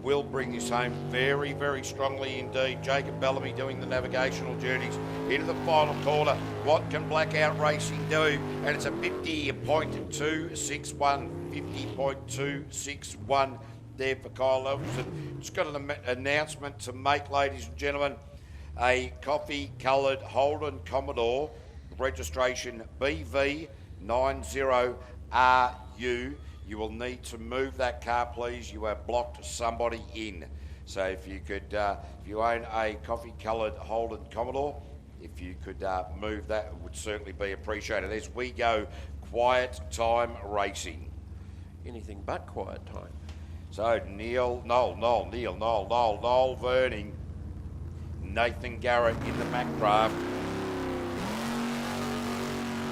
will bring this home very, very strongly indeed. Jacob Bellamy doing the navigational journeys into the final quarter. What can Blackout Racing do? And it's a 50.261, 50.261 there for Kyle Elphinston. Just got an announcement to make, ladies and gentlemen. A coffee-coloured Holden Commodore, registration BV90RU. You will need to move that car, please. You have blocked somebody in. So if you could, if you own a coffee-coloured Holden Commodore, if you could move that, it would certainly be appreciated. As we go, quiet time racing. Anything but quiet time. So Noel Verning, Nathan Garrett in the Macdraft.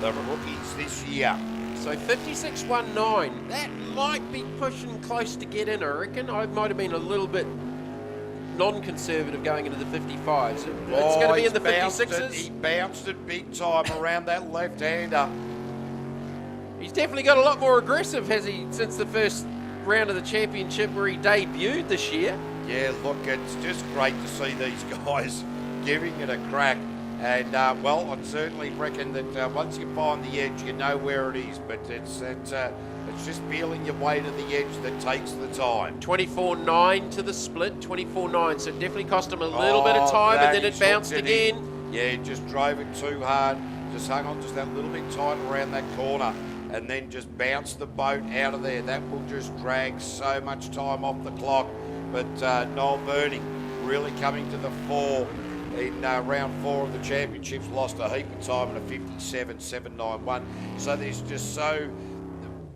The rookies this year. So 56.19, that might be pushing close to get in, I reckon. I might have been a little bit non-conservative going into the 55s. It's going to be in the 56s. He bounced it big time around that left-hander. He's definitely got a lot more aggressive, has he, since the first round of the championship where he debuted this year. Yeah, look, it's just great to see these guys giving it a crack. And, well, I certainly reckon that once you find the edge, you know where it is. But it's just feeling your way to the edge that takes the time. 24.9 to the split, 24.9. So it definitely cost him a little bit of time, and then it bounced again. Yeah, just drove it too hard. Just hung on just that little bit tight around that corner. And then just bounced the boat out of there. That will just drag so much time off the clock. But Noel Burning really coming to the fore. In round 4 of the championships, lost a heap of time at a 57.791. So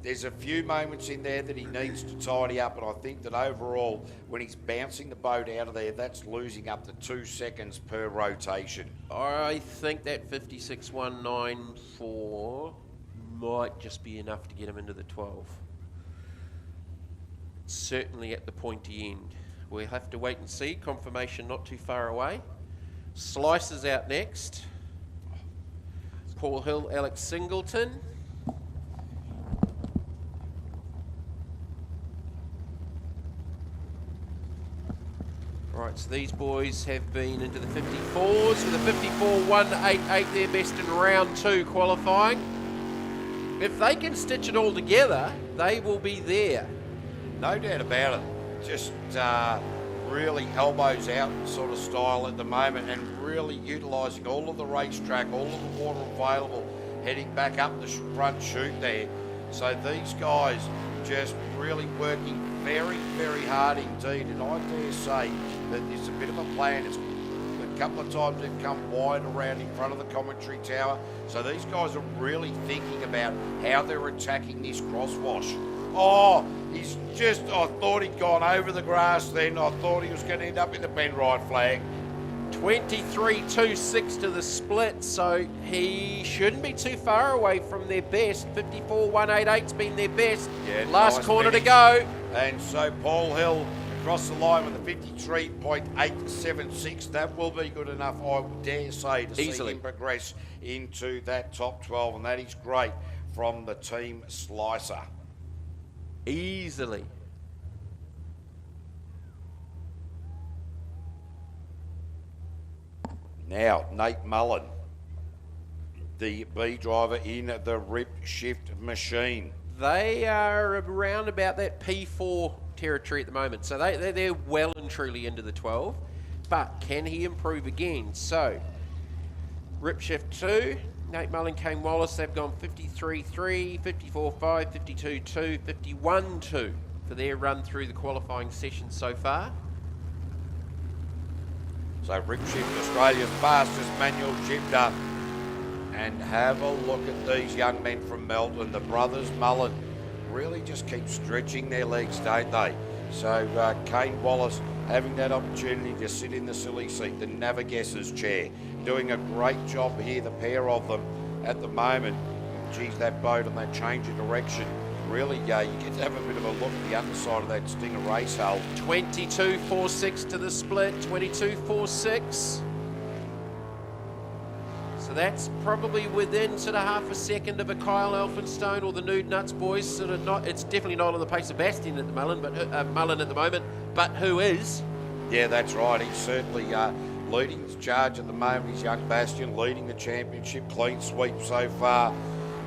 there's a few moments in there that he needs to tidy up, and I think that overall, when he's bouncing the boat out of there, that's losing up to 2 seconds per rotation. I think that 56.194 might just be enough to get him into the 12. Certainly at the pointy end. We'll have to wait and see. Confirmation not too far away. Slices out next. Paul Hill, Alex Singleton. Right, Right, so these boys have been into the 54s with a 54.188, their best in round 2 qualifying. If they can stitch it all together, they will be there. No doubt about it. Just really elbows out sort of style at the moment, and really utilising all of the racetrack, all of the water available, heading back up the front chute there. So these guys just really working very, very hard indeed, and I dare say that it's a bit of a plan. It's a couple of times they've come wide around in front of the commentary tower, so these guys are really thinking about how they're attacking this crosswash. Oh, I thought he'd gone over the grass then. I thought he was going to end up in the Penrite flag. 23.26 to the split, so he shouldn't be too far away from their best. 54.188's been their best. Yeah, Last nice corner finish. to go. And so Paul Hill across the line with a 53.876. That will be good enough, I dare say, to Easily. see him progress into that top 12, and that is great from the team Slicer. Easily. Now, Nate Mullen, the B driver in the Rip Shift machine. They are around about that P4 territory at the moment, so they're well and truly into the 12. But can he improve again? So, Rip Shift 2, Nate Mullen, Kane Wallace, they've gone 53.3, 54.5, 52.2, 51.2 for their run through the qualifying session so far. So Rip Shift, Australia's fastest manual shifter. And have a look at these young men from Melbourne, the brothers Mullen. Really just keep stretching their legs, don't they? So Kane Wallace having that opportunity to sit in the silly seat, the navigator's chair, doing a great job here, the pair of them at the moment. Geez, that boat and that change of direction. Really, you get to have a bit of a look at the underside of that Stinger race hull. 22.46 to the split, 22.46. So that's probably within sort of half a second of a Kyle Elphinstone or the Nude Nuts boys. Sort of not. It's definitely not on the pace of Bastian at the Mullen at the moment. But who is? Yeah, that's right. He's certainly leading the charge at the moment. He's young Bastian leading the championship, clean sweep so far.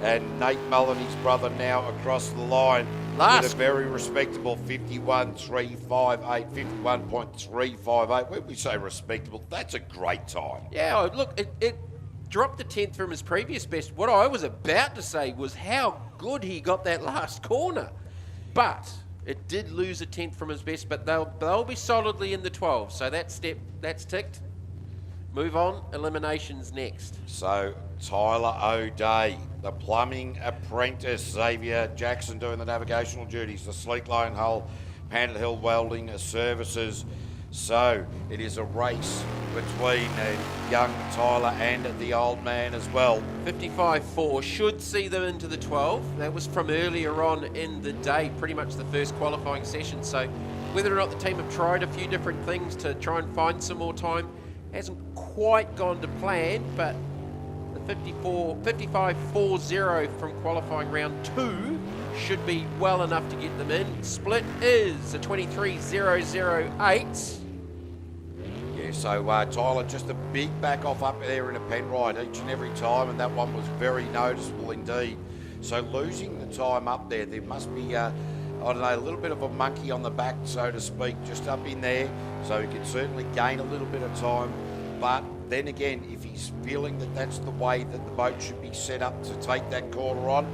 And Nate Mullen, his brother, now across the line with a very respectable 51.358, 51.358. When we say respectable, that's a great time. Yeah, look, it dropped a tenth from his previous best. What I was about to say was how good he got that last corner. But it did lose a tenth from his best, but they'll be solidly in the 12. So that's ticked. Move on, eliminations next. So Tyler O'Day, the plumbing apprentice, Xavier Jackson doing the navigational duties, the Sleek Line Hull, Panda Hill Welding Services. So it is a race between young Tyler and the old man as well. 55.4 should see them into the 12. That was from earlier on in the day, pretty much the first qualifying session. So whether or not the team have tried a few different things to try and find some more time hasn't quite gone to plan, but the 55.40 from qualifying round 2 should be well enough to get them in. Split is a 23.008. Yeah, so Tyler, just a big back off up there in a Penrite each and every time, and that one was very noticeable indeed. So losing the time up there, there must be, I don't know, a little bit of a monkey on the back, so to speak, just up in there. So he can certainly gain a little bit of time. But then again, if he's feeling that that's the way that the boat should be set up to take that corner on,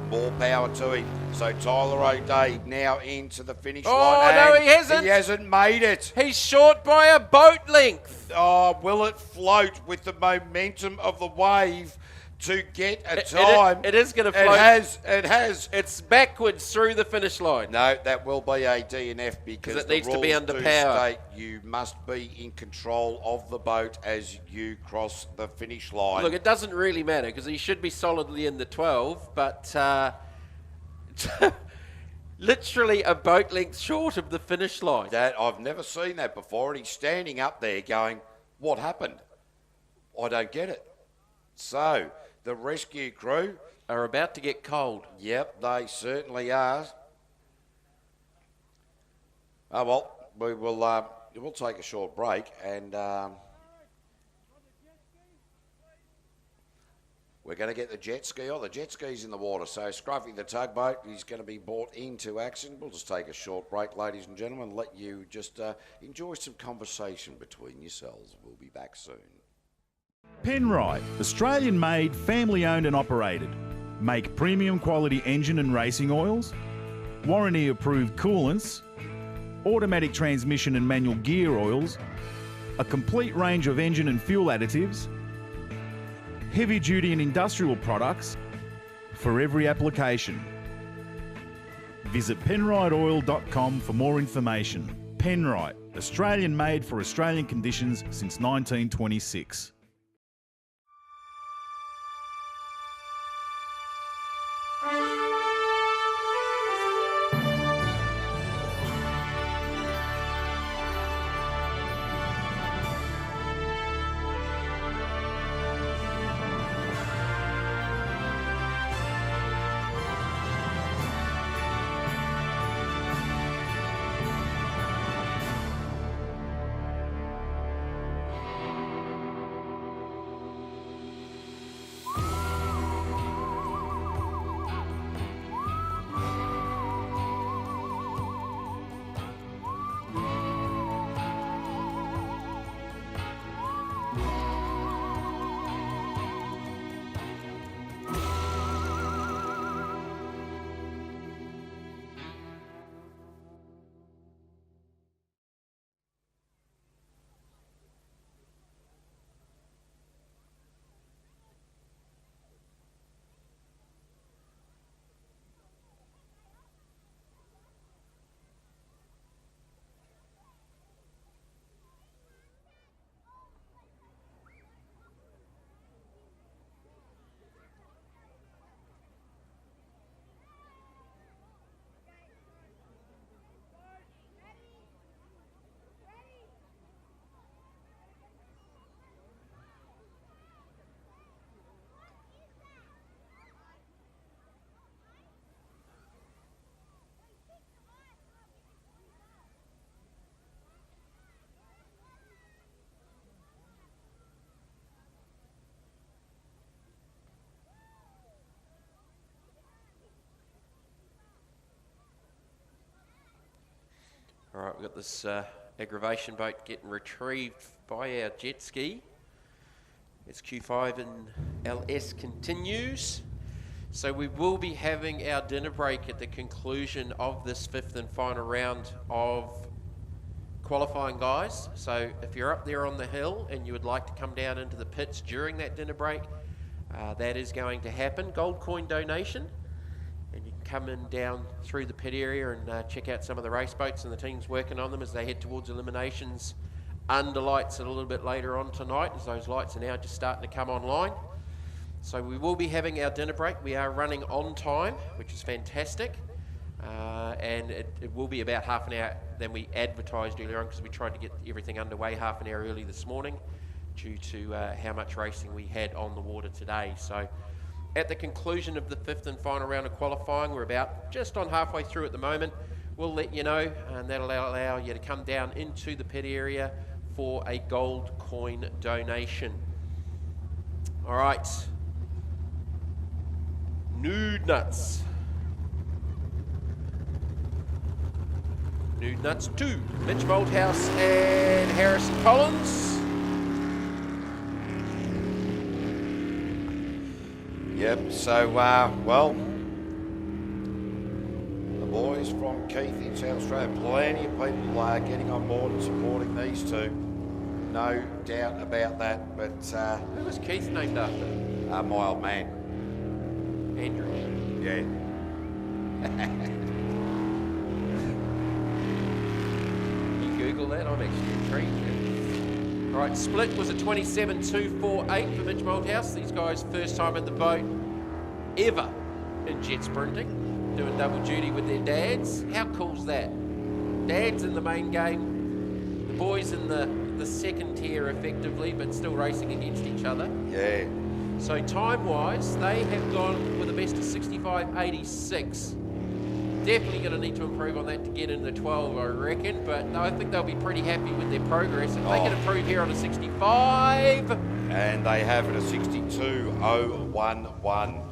more power to him. So Tyler O'Day now into the finish line. Oh, no, he hasn't. He hasn't made it. He's short by a boat length. Oh, will it float with the momentum of the wave to get a time? It is going to float. It has. It's backwards through the finish line. No, that will be a DNF because it the needs to be rules under do power. state you must be in control of the boat as you cross the finish line. Look, it doesn't really matter because he should be solidly in the 12, but literally a boat length short of the finish line. That I've never seen that before, and he's standing up there going, "What happened? I don't get it." So the rescue crew are about to get cold. Yep, they certainly are. Oh well, we will we'll take a short break and we're going to get the jet ski on. The jet ski's in the water, so Scruffy the tugboat is going to be brought into action. We'll just take a short break, ladies and gentlemen, let you just enjoy some conversation between yourselves. We'll be back soon. Penrite, Australian-made, family-owned and operated. Make premium quality engine and racing oils, warranty-approved coolants, automatic transmission and manual gear oils, a complete range of engine and fuel additives, heavy-duty and industrial products for every application. Visit penriteoil.com for more information. Penrite, Australian-made for Australian conditions since 1926. All right, we've got this aggravation boat getting retrieved by our jet ski. SQ5 and LS continues. So we will be having our dinner break at the conclusion of this 5th and final round of qualifying, guys. So if you're up there on the hill and you would like to come down into the pits during that dinner break, that is going to happen. Gold coin donation. And you can come in down through the pit area and check out some of the race boats and the teams working on them as they head towards eliminations under lights a little bit later on tonight, as those lights are now just starting to come online. So we will be having our dinner break. We are running on time, which is fantastic. And it will be about half an hour than we advertised earlier on, because we tried to get everything underway half an hour early this morning due to how much racing we had on the water today. So at the conclusion of the 5th and final round of qualifying, we're about just on halfway through at the moment. We'll let you know, and that'll allow you to come down into the pit area for a gold coin donation. All right. Nude Nuts. Nude Nuts 2. Mitch Malthouse and Harrison Collins. Yep, so, well, the boys from Keith in South Australia, plenty of people getting on board and supporting these two. No doubt about that, but... who was Keith named after? My old man. Andrew. Yeah. You Google that, I'm actually intrigued. All right, split was a 27.248 for Mitch Malthouse. These guys first time in the boat ever in jet sprinting, doing double duty with their dads. How cool's that? Dads in the main game, the boys in the second tier effectively, but still racing against each other. Yeah. So time-wise, they have gone with a best of 65.86. Definitely going to need to improve on that to get into 12, I reckon. But no, I think they'll be pretty happy with their progress. If they can improve here on a 65. And they have it a 62.011.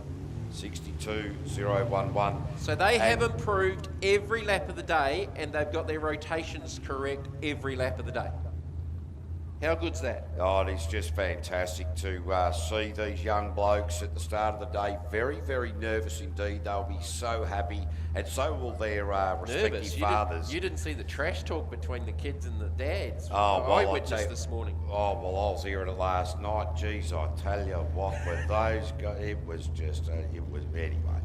62.011. So they have improved every lap of the day, and they've got their rotations correct every lap of the day. How good's that? Oh, it is just fantastic to see these young blokes at the start of the day. Very, very nervous indeed. They'll be so happy, and so will their respective fathers. You didn't see the trash talk between the kids and the dads. Oh, well, I witnessed this morning. Oh, well, I was hearing it last night. Jeez, I tell you what, with those guys, it was just, it was, anyway.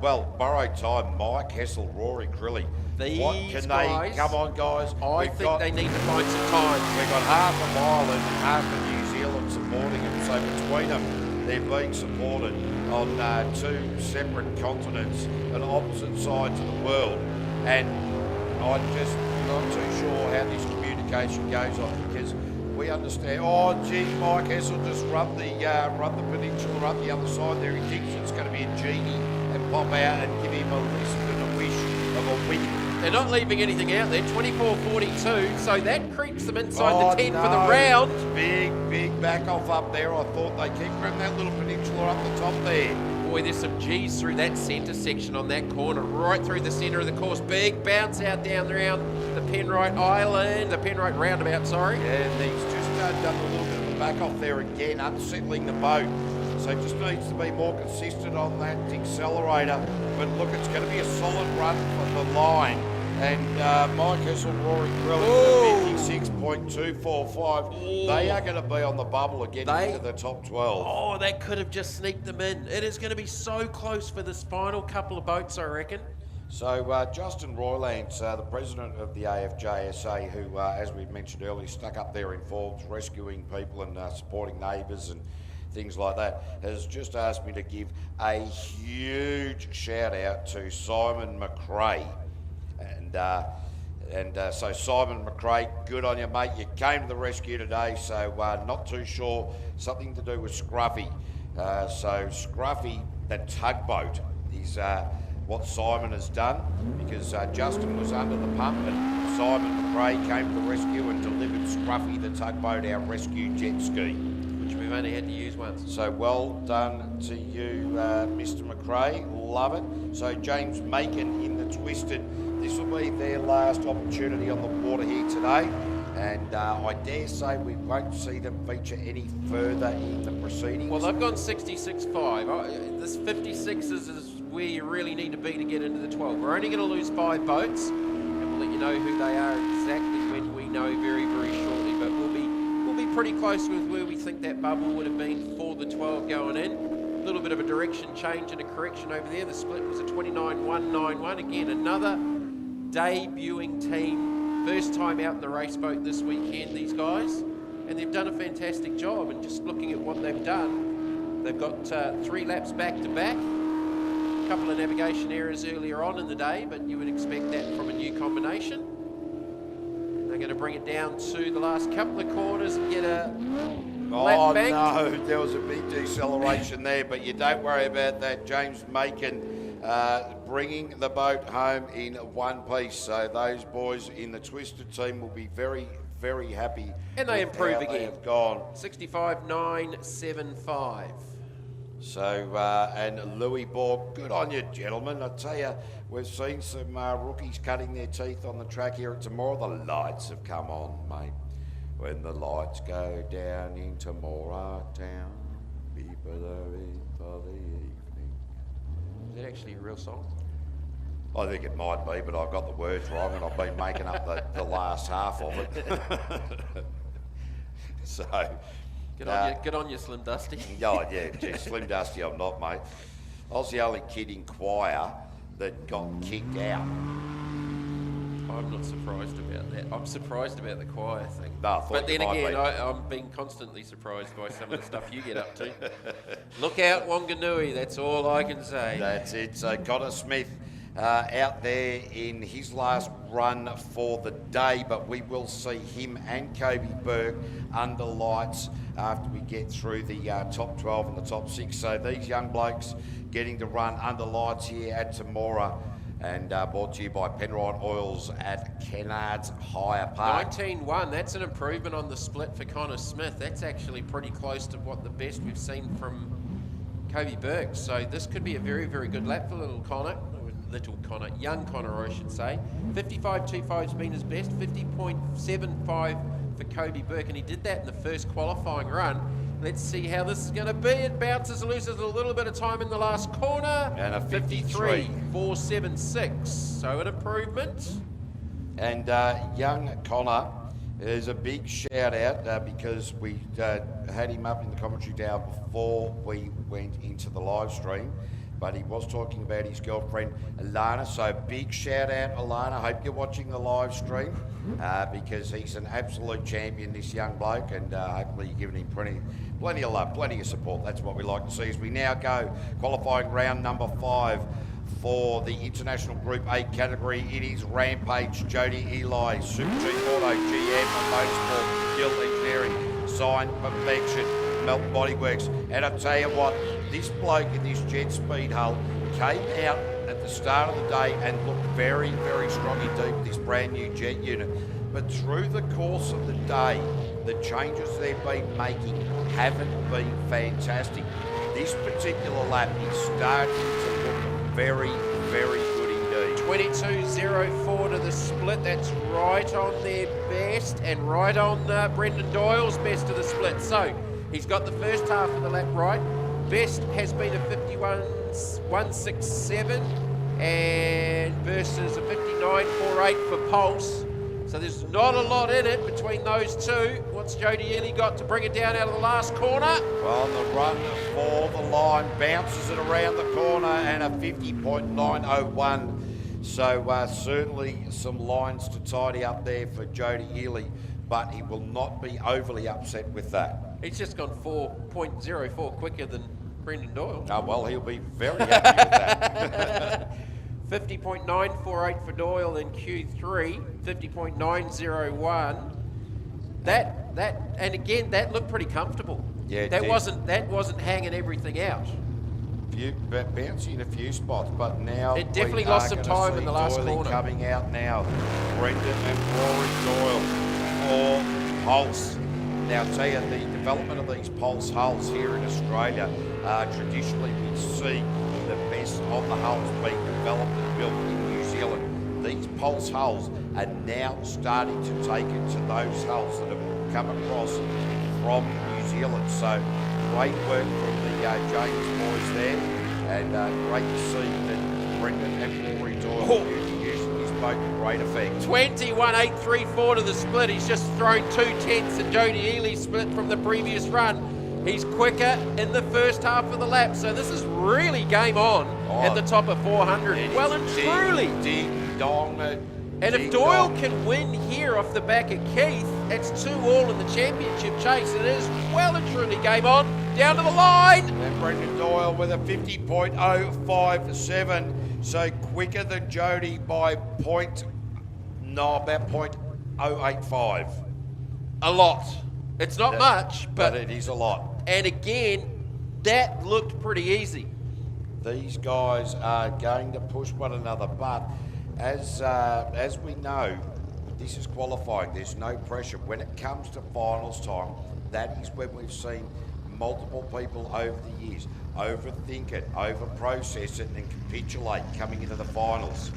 Well, borrow time, Mike Hessel, Rory Crilly. What can guys, they, come on guys. I think they need to find some time. We've got half of Ireland and half of New Zealand supporting them, so between them, they're being supported on two separate continents and opposite sides of the world. And I'm just not too sure how this communication goes on, because we understand, oh gee, Mike Hessel just run the peninsula up the other side there. He thinks it's going to be a genie and pop out and give him a list and a wish of a win. They're not leaving anything out there, 24.42, so that creeps them inside the 10 for the round. Big back off up there. I thought they kept running that little peninsula up the top there. Boy, there's some G's through that centre section on that corner, right through the centre of the course. Big bounce out down around the Penrite roundabout, sorry. Yeah, and he's just done a little bit of a back off there again, unsettling the boat. So it just needs to be more consistent on that accelerator. But look, it's going to be a solid run for the line. And Mike Hessel, Rory Crilly, 56.245. They are going to be on the bubble of getting into the top 12. Oh, that could have just sneaked them in. It is going to be so close for this final couple of boats, I reckon. So Justin Roylance, the president of the AFJSA, who, as we mentioned earlier, stuck up there in Forbes, rescuing people and supporting neighbours and things like that, has just asked me to give a huge shout out to Simon McRae. And so Simon McRae, good on you, mate. You came to the rescue today, so not too sure. Something to do with Scruffy. So Scruffy, the tugboat, is what Simon has done, because Justin was under the pump and Simon McRae came to the rescue and delivered Scruffy, the tugboat, our rescue jet ski. Which we've only had to use once. So well done to you, Mr. McRae. Love it. So James Macon in the Twisted. This will be their last opportunity on the water here today. And I dare say we won't see them feature any further in the proceedings. Well, they've gone 66.5. This 56 is where you really need to be to get into the 12. We're only going to lose 5 boats, and we'll let you know who they are exactly when we know very, very shortly. But we'll be pretty close with where we think that bubble would have been for the 12 going in. A little bit of a direction change and a correction over there. The split was a 29.191. Again, another debuting team. First time out in the race boat this weekend, these guys. And they've done a fantastic job. And just looking at what they've done, they've got 3 laps back to back. A couple of navigation errors earlier on in the day, but you would expect that from a new combination. They're going to bring it down to the last couple of corners and get a lap bank. No, there was a big deceleration there, but you don't worry about that. James Macon bringing the boat home in one piece. So those boys in the Twisted team will be very, very happy. And they improve again. They have gone 65.975. So, and Louis Borg, good on you, gentlemen. I tell you, we've seen some rookies cutting their teeth on the track here at Temora. The lights have come on, mate. When the lights go down in Temora town, people are in for the evening. Is that actually a real song? I think it might be, but I've got the words wrong and I've been making up the last half of it. So... Good on you, Slim Dusty. Oh, yeah, gee, Slim Dusty I'm not, mate. I was the only kid in choir that got kicked out. I'm not surprised about that. I'm surprised about the choir thing. No, but then again, I'm being constantly surprised by some of the stuff you get up to. Look out, Wanganui, that's all I can say. That's it. So Connor Smith out there in his last run for the day, but we will see him and Kobe Burke under lights after we get through the top 12 and the top 6. So these young blokes getting to run under lights here at Temora. and brought to you by Penrite Oils at Kennards Hire Park. 19-1, that's an improvement on the split for Connor Smith. That's actually pretty close to what the best we've seen from Kobe Burke. So this could be a very, very good lap for young Connor, I should say. 55.25's been his best, 50.75 for Kobe Burke, and he did that in the first qualifying run. Let's see how this is going to be. It bounces, loses a little bit of time in the last corner. And a 53.476, so an improvement. And young Connor is a big shout out because we had him up in the commentary tower before we went into the live stream. But he was talking about his girlfriend, Alana. So big shout out, Alana. Hope you're watching the live stream because he's an absolute champion, this young bloke, and hopefully you're giving him plenty of love, plenty of support. That's what we like to see as we now go qualifying round number 5 for the International Group A category. It is Rampage, Jody Eli, Super G Auto, GM, Motorsport, Gill Engineering, Sign Perfection, Melton Bodyworks. And I tell you what, this bloke in this jet speed hull came out at the start of the day and looked very, very strong indeed with this brand new jet unit. But through the course of the day, the changes they've been making haven't been fantastic. This particular lap is starting to look very, very good indeed. 22.04 to the split. That's right on their best and right on Brendan Doyle's best of the split. So he's got the first half of the lap right. Best has been a 51.167 and versus a 59.48 for Pulse. So there's not a lot in it between those two. What's Jody Ely got to bring it down out of the last corner? Well, the run for the line bounces it around the corner and a 50.901. So certainly some lines to tidy up there for Jody Ely, but he will not be overly upset with that. He's just gone 4.04 quicker than Brendan Doyle. Oh, well, he'll be very happy with that. 50.948 for Doyle in Q3, 50.901. And again, that looked pretty comfortable. Yeah, that wasn't hanging everything out. Bouncing in a few spots, but now it definitely lost some time in the last Doyle corner. Coming out now, Brendan and Rory Doyle for Pulse. Now, I'll tell you, the development of these Pulse hulls here in Australia, traditionally we see the best of the hulls being developed and built in New Zealand. These Pulse hulls are now starting to take it to those hulls that have come across from New Zealand. So great work from the James boys there, and great to see that Brendan and Rory Doyle using his boat to great effect. 21.834 to the split. He's just thrown 2/10 at Jody Ely's split from the previous run. He's quicker in the first half of the lap, so this is really game on at the top of 400. Well and truly. Ding dong. And if Doyle can win here off the back of Keith, it's 2-all in the championship chase. It is well and truly game on. Down to the line. And Brendan Doyle with a 50.057, so quicker than Jody by about 0.085. A lot. It's not much, but it is a lot. And again, that looked pretty easy. These guys are going to push one another, but as we know, this is qualifying. There's no pressure. When it comes to finals time, that is when we've seen multiple people over the years overthink it, over-process it, and capitulate coming into the finals.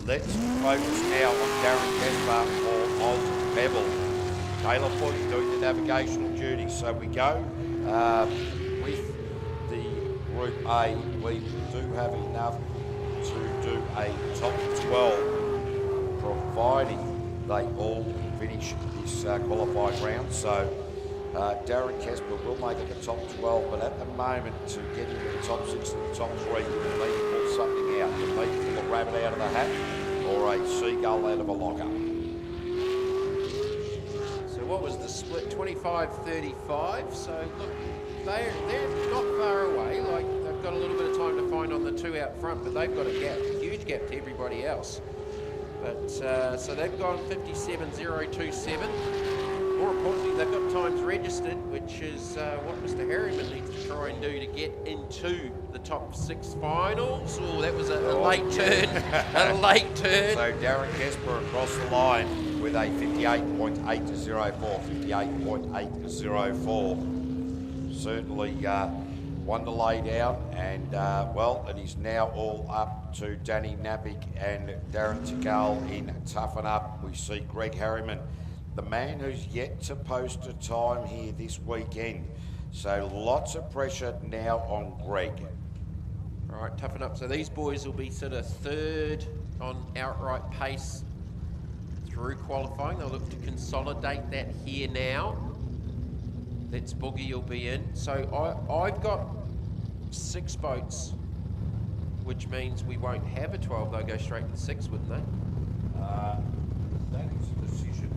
Let's focus now on Darren Casper for Oz Bevel. Taylor Foote doing the navigational duties. So we go with the Group A. We do have enough to do a top 12, providing they all finish this qualifying round. So Darren Casper will make it the top 12, but at the moment, to get into the top 6 and the top 3, you will need to pull something out. You need to pull a rabbit out of the hat or a seagull out of a locker. So what was the split? 25-35. So look, they're not far away. Like, they've got a little bit of time to find on the two out front, but they've got a gap, a huge gap to everybody else. But so they've gone 57.027. More importantly, they've got times ready. registered, which is what Mr. Harriman needs to try and do to get into the top 6 finals. Oh, that was a late turn. A late turn. So Darren Kesper across the line with a 58.804. 58.804. Certainly one to lay down, and it is now all up to Danny Napick and Darren Tikal in Toughen Up. We see Greg Harriman, the man who's yet to post a time here this weekend. So lots of pressure now on Greg. All right, Toughen Up. So these boys will be sort of third on outright pace through qualifying. They'll look to consolidate that here now. That's Boogie will be in. So I've got 6 boats, which means we won't have a 12. They'll go straight to 6, wouldn't they? That is a decision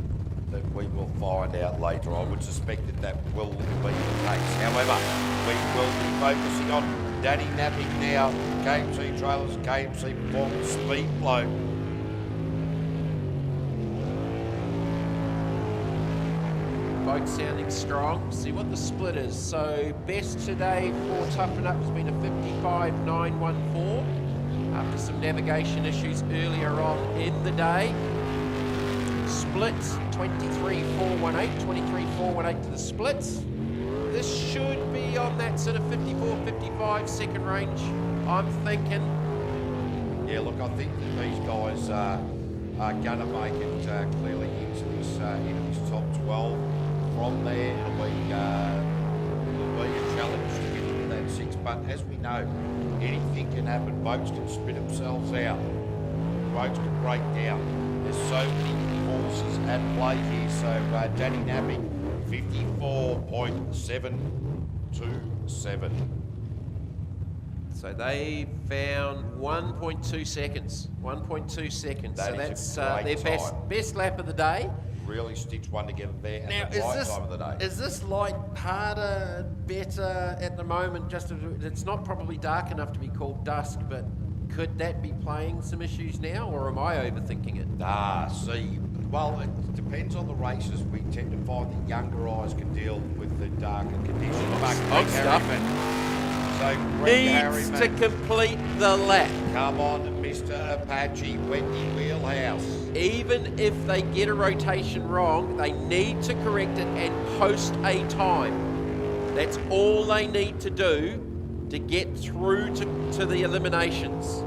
that we will find out later. I would suspect that will be the case. However, we will be focusing on Danny Napick now, KMC Trailers, KMC Performance Speed Flow. Boat sounding strong. See what the split is. So best today for Toughen Up has been a 55.914 after some navigation issues earlier on in the day. Split 23.418, 23.418 to the splits. This should be on that sort of 54-55 second range, I'm thinking. Yeah, look, I think that these guys are going to make it clearly into this top 12. From there, it'll be a challenge to get into that 6. But as we know, anything can happen. Boats can spit themselves out. Boats can break down. There's so many forces at play here. So Danny Napick, 54.727. So they found 1.2 seconds. 1.2 seconds. That so is that's a great their time. best lap of the day. Really stitched one together there Now, at the right time of the day. is this light harder, better at the moment? Just it's not probably dark enough to be called dusk, but could that be playing some issues now, or am I overthinking it? See, well, it depends on the races. We tend to find that younger eyes can deal with the darker conditions. But Greg Harriman, so Greg needs Harriman to complete the lap. Come on, Mr. Apache, Wendy Wheelhouse. Even if they get a rotation wrong, they need to correct it and post a time. That's all they need to do to get through to the eliminations.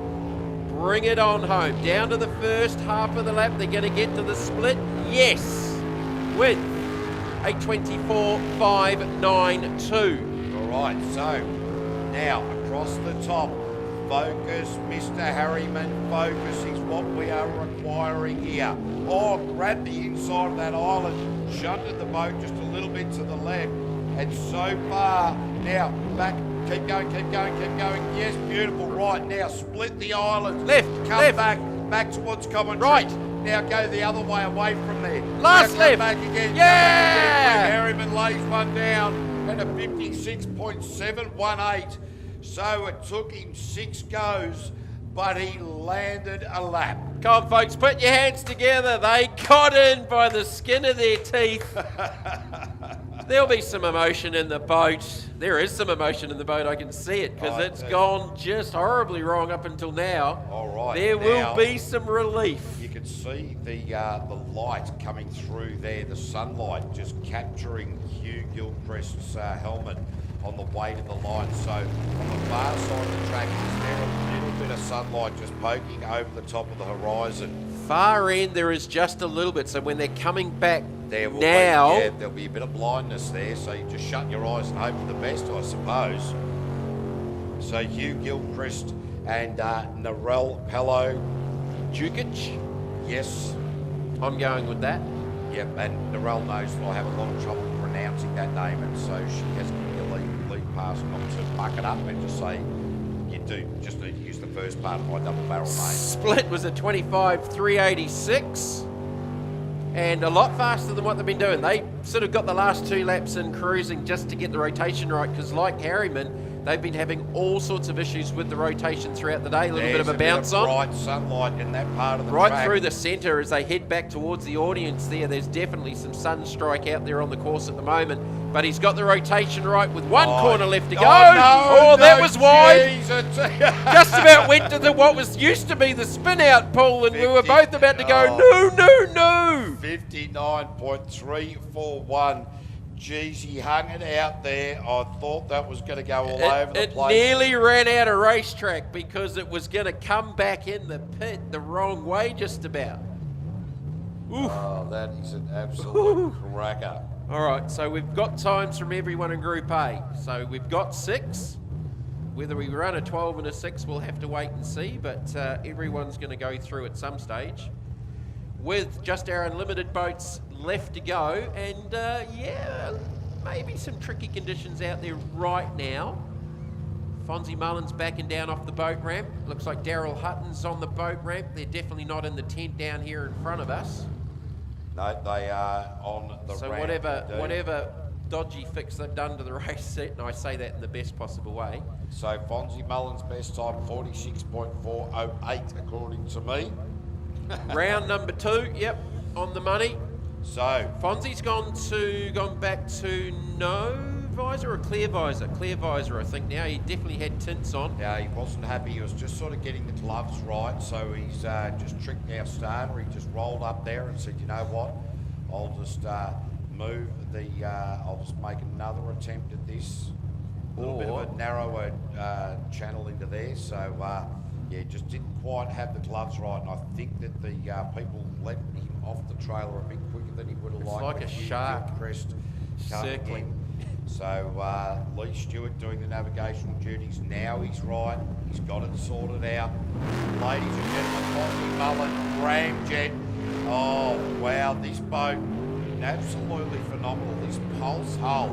Bring it on home. Down to the first half of the lap. They're going to get to the split. Yes. With a 24.592. All right, so now across the top. Focus, Mr. Harriman, focus is what we are requiring here. Oh, grab the inside of that island, shunted the boat just a little bit to the left, and so far, now back, keep going, keep going, keep going. Yes, beautiful, right, now split the island. Left, come left. back towards commentary. Right. Now go the other way away from there. Last now left. Back again. Yeah! Harriman lays one down at a 56.718. So it took him 6 goes, but he landed a lap. Come on, folks, put your hands together. They got in by the skin of their teeth. There'll be some emotion in the boat. There is some emotion in the boat. I can see it because it's gone just horribly wrong up until now. All right. There will be some relief. You can see the light coming through there, the sunlight just capturing Hugh Gilchrist's helmet on the way to the line. So on the far side of the track, is there a little bit of sunlight just poking over the top of the horizon? Far end, there is just a little bit. So when they're coming back There will now, be, there'll be a bit of blindness there. So you just shut your eyes and hope for the best, I suppose. So Hugh Gilchrist and Narelle Pello. Jukic. Yes. I'm going with that. Yep, and Narelle knows that I have a lot of trouble pronouncing that name, and so she has given me a lead pass not to buck it up and just say, you do just need to use the first part of my double barrel name. Split was a 25.386 and a lot faster than what they've been doing. They sort of got the last 2 laps in cruising just to get the rotation right because like Harriman, They've been having all sorts of issues with the rotation throughout the day. A little bit There's of a bounce on. bright sunlight in that part of the Right track. through the centre as they head back towards the audience there. There's definitely some sun strike out there on the course at the moment. But he's got the rotation right with one corner left to go. That was wide. Just about went to what was used to be the spin out pull, and we were both about to go, no. 59.341. Geez, he hung it out there. I thought that was going to go all over the place. It nearly ran out of racetrack because it was going to come back in the pit the wrong way just about. Oof. Oh, that is an absolute cracker. All right, so we've got times from everyone in Group A. So we've got 6. Whether we run a 12 and a 6, we'll have to wait and see, but everyone's going to go through at some stage. With just our unlimited boats left to go, and yeah, maybe some tricky conditions out there right now. Fonzie Mullen's backing down off the boat ramp. Looks like Daryl Hutton's on the boat ramp. They're definitely not in the tent down here in front of us. No, they are on the so ramp. whatever dodgy fix they've done to the race set, and I say that in the best possible way. So Fonzie Mullen's best time, 46.408 according to me. Round number 2, yep, on the money. So Fonzie's gone back to no visor or clear visor? Clear visor, I think now. He definitely had tints on. Yeah, he wasn't happy. He was just sort of getting the gloves right, so he's just tricked our starter. He just rolled up there and said, you know what, I'll just move the, I'll just make another attempt at this. A little bit of a narrower channel into there, so yeah, just didn't quite have the gloves right, and I think that the people let him off the trailer a bit quicker than he would have liked. Like a shark crest circling. So Lee Stewart doing the navigational duties. Now he's right. He's got it sorted out. Ladies and gentlemen, Fonzie Mullen, Ramjet. Oh, wow, this boat, absolutely phenomenal. This pulse hull.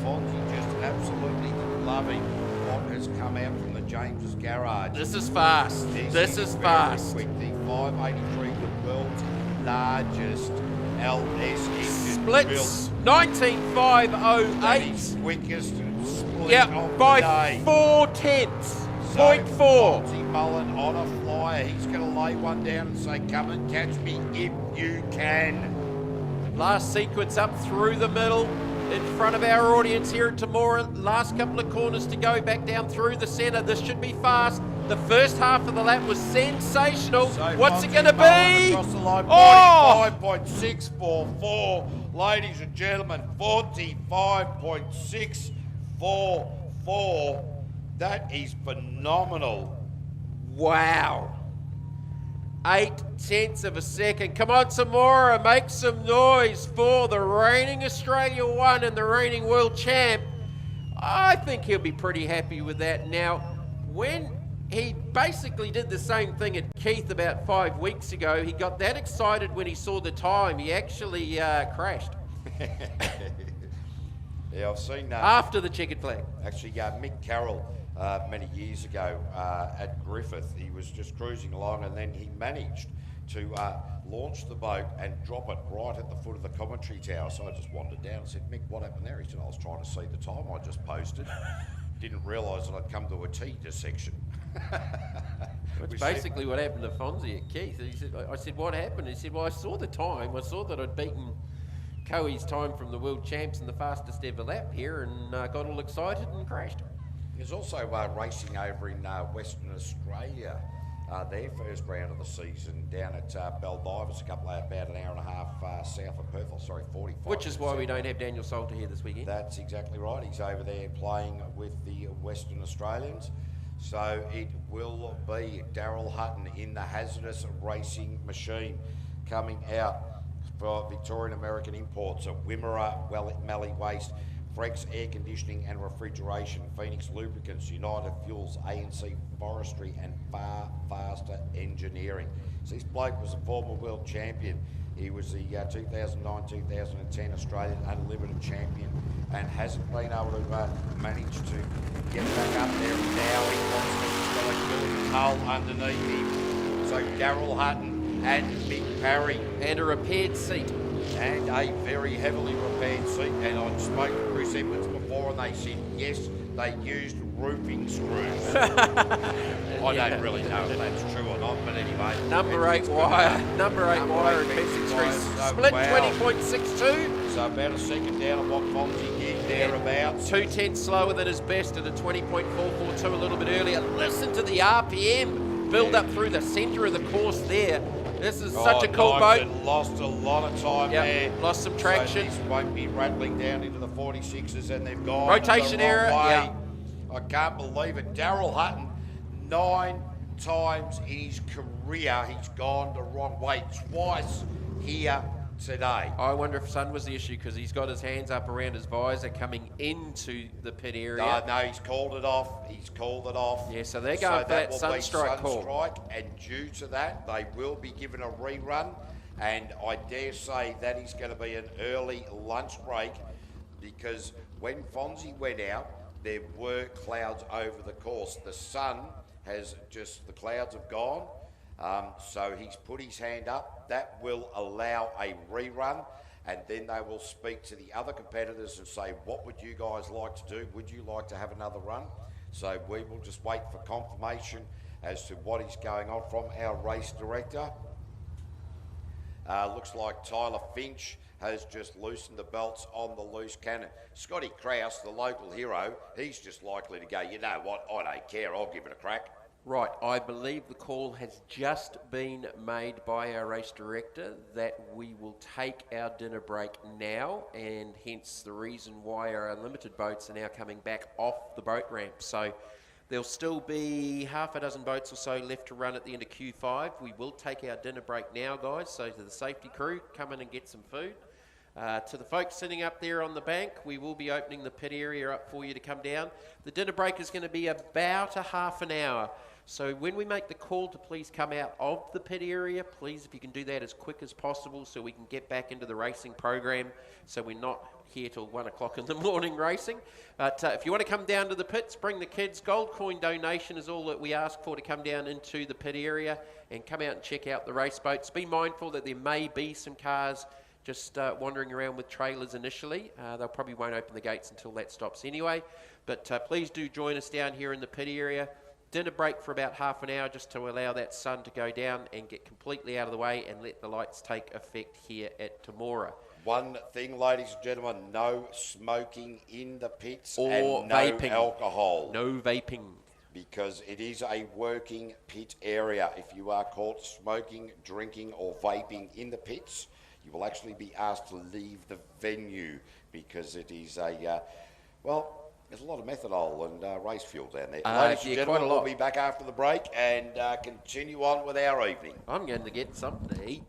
Fonzie just absolutely loving what has come out from the James's garage. This is fast. This is very fast. Quick. The 583, the world's largest LS engine. Splits 19.508. That is quickest split Yep, of by the day. 0.4. So, 0.4. Fonzie Mullen on a flyer. He's going to lay one down and say, come and catch me if you can. Last sequence up through the middle. In front of our audience here at Temora. Last couple of corners to go, back down through the centre. This should be fast. The first half of the lap was sensational. So What's it going to Fonzie be? Mullen across the line, Oh! 45.644. Ladies and gentlemen, 45.644. That is phenomenal. Wow. 0.8 of a second. Come on, Temora, make some noise for the reigning Australia 1 and the reigning world champ. I think he'll be pretty happy with that. Now, when he basically did the same thing at Keith about 5 weeks ago, he got that excited when he saw the time. He actually crashed. Yeah, I've seen that. After the checkered flag. Actually, Mick Carroll, many years ago at Griffith, he was just cruising along and then he managed to launch the boat and drop it right at the foot of the commentary tower. So I just wandered down and said, Mick, what happened there? He said, I was trying to see the time I just posted. Didn't realise that I'd come to a T intersection. Which basically what happened to Fonzie at Keith. He said, I said, what happened? He said, well, I saw the time. I saw that I'd beaten Coe's time from the world champs in the fastest ever lap here and got all excited and crashed. There's also racing over in Western Australia. Their first round of the season down at Baldivis, about an hour and a half south of Perth. 45. Which is why we don't have Daniel Salter here this weekend. That's exactly right. He's over there playing with the Western Australians. So it will be Daryl Hutton in the hazardous racing machine coming out for Victorian American Imports of Wimmera, Mallee Waste, Frex Air Conditioning and Refrigeration, Phoenix Lubricants, United Fuels, ANC Forestry and Far Faster Engineering. So this bloke was a former world champion. He was the 2009-2010 Australian Unlimited Champion and hasn't been able to manage to get back up there. Now he wants to got a good hull underneath him. So Daryl Hutton and Mick Parry. And a repaired seat. And a very heavily repaired seat. And I spoke to Chris Edmonds before and they said, yes, they used roofing screws. I don't really know if that's true or not, but anyway. Number 8 wire, number 8 wire and fencing screws. Split 20.62. So about a second down on what Fonzie did thereabouts. 2/10 slower than his best at a 20.442 a little bit earlier. Listen to the RPM build up through the centre of the course there. This is such a cool boat. Lost a lot of time there. Lost some traction. So this won't be rattling down into the 46s, and they've gone Rotation the wrong error, way. yeah. I can't believe it. Daryl Hutton, 9 times in his career, he's gone the wrong way. Twice here today. I wonder if sun was the issue because he's got his hands up around his visor coming into the pit area. No, he's called it off. He's called it off. Yeah, so they're going for that sunstrike call. Sunstrike, and due to that, they will be given a rerun. And I dare say that is going to be an early lunch break because when Fonzie went out, there were clouds over the course. The sun has just, the clouds have gone. So he's put his hand up. That will allow a rerun, and then they will speak to the other competitors and say, what would you guys like to do? Would you like to have another run? So we will just wait for confirmation as to what is going on from our race director. Looks like Tyler Finch has just loosened the belts on the loose cannon. Scotty Krause, the local hero, he's just likely to go, you know what, I don't care, I'll give it a crack. Right, I believe the call has just been made by our race director that we will take our dinner break now, and hence the reason why our unlimited boats are now coming back off the boat ramp. So there'll still be half a dozen boats or so left to run at the end of Q5. We will take our dinner break now, guys, so to the safety crew, come in and get some food. To the folks sitting up there on the bank, we will be opening the pit area up for you to come down. The dinner break is going to be about a half an hour. So when we make the call to please come out of the pit area, please, if you can do that as quick as possible so we can get back into the racing program so we're not here till 1 o'clock in the morning racing. But if you want to come down to the pits, bring the kids. Gold coin donation is all that we ask for to come down into the pit area and come out and check out the race boats. Be mindful that there may be some cars just wandering around with trailers initially. They probably won't open the gates until that stops anyway. But please do join us down here in the pit area. Dinner break for about half an hour just to allow that sun to go down and get completely out of the way and let the lights take effect here at Temora. One thing, ladies and gentlemen, no smoking in the pits Or and no vaping. alcohol. No vaping. Because it is a working pit area. If you are caught smoking, drinking or vaping in the pits, you will actually be asked to leave the venue because it is a, well, there's a lot of methanol and race fuel down there. Ladies and gentlemen, we'll be back after the break and continue on with our evening. I'm going to get something to eat.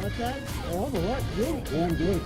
What's that? Oh, what? Good. Yeah, I'm good.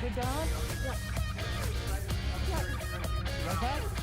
Good dog? Yeah. Yeah. Okay?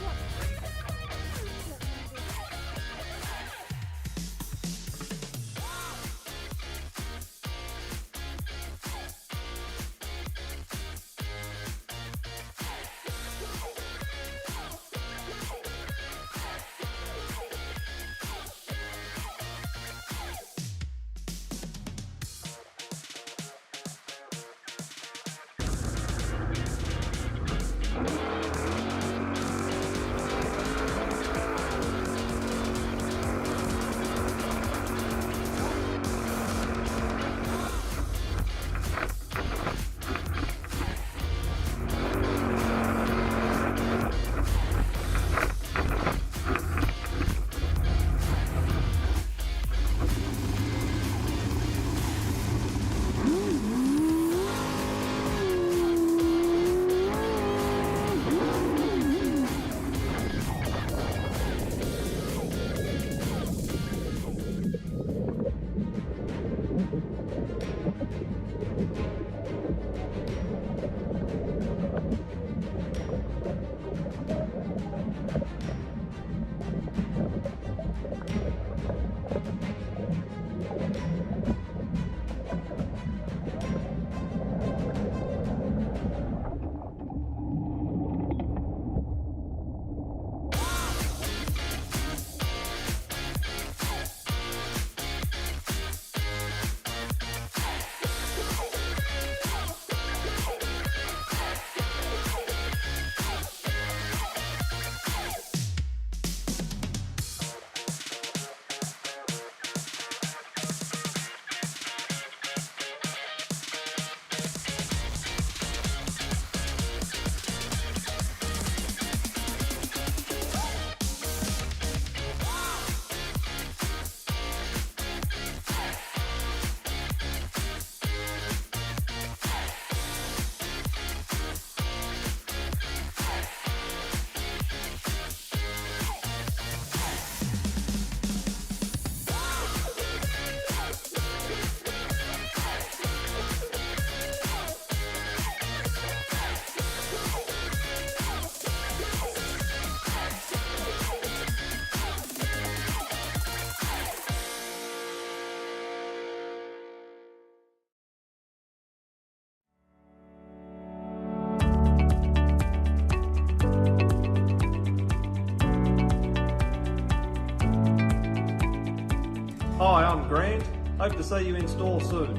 Hope to see you in store soon.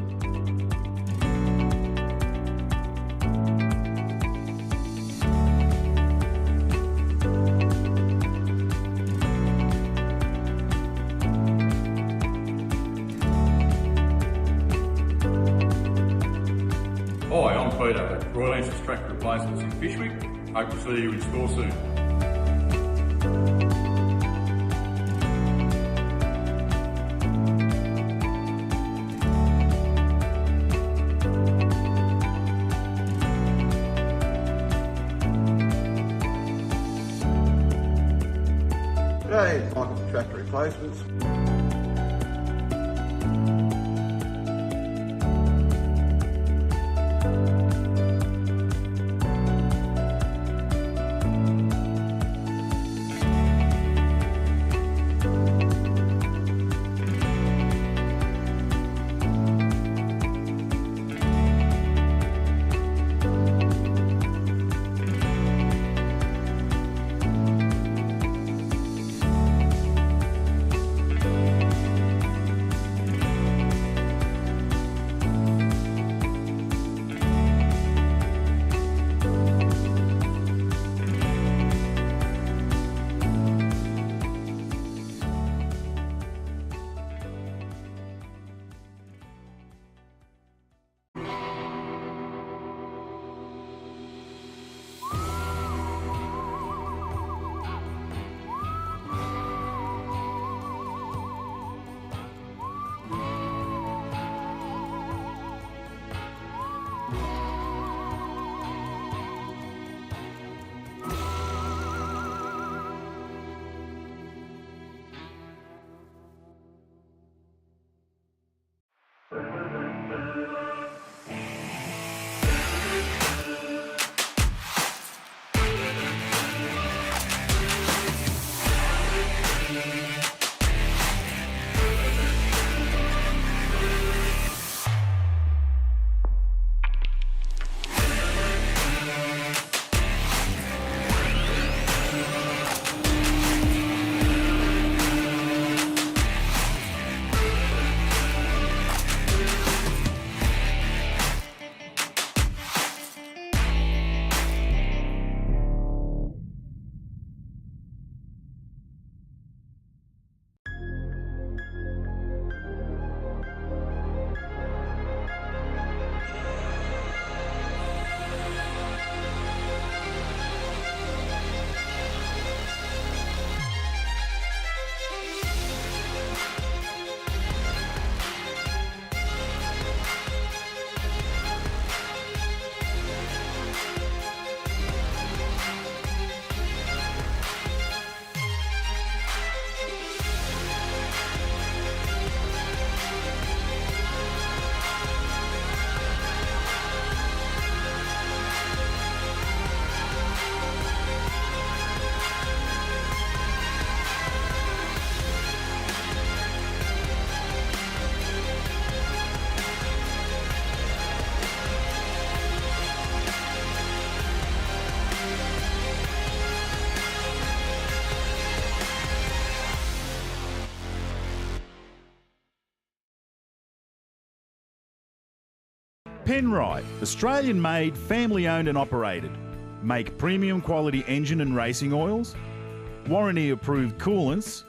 Hi, I'm Peter at Royal Answers Track Replacements in Fyshwick. Hope to see you in store soon. G'day, it's Michael from Tractor Replacements. Penrite, Australian made, family owned and operated. Make premium quality engine and racing oils, warranty approved coolants,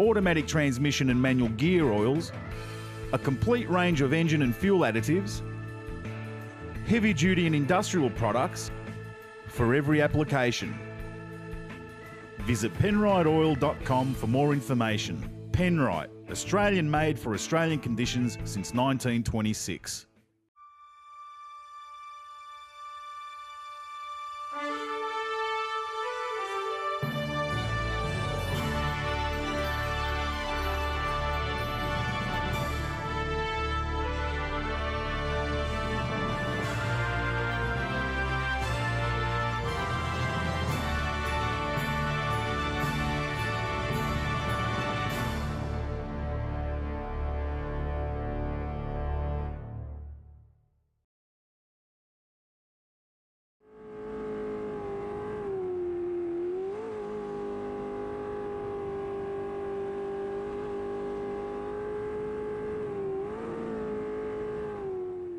automatic transmission and manual gear oils, a complete range of engine and fuel additives, heavy duty and industrial products for every application. Visit penriteoil.com for more information. Penrite, Australian made for Australian conditions since 1926.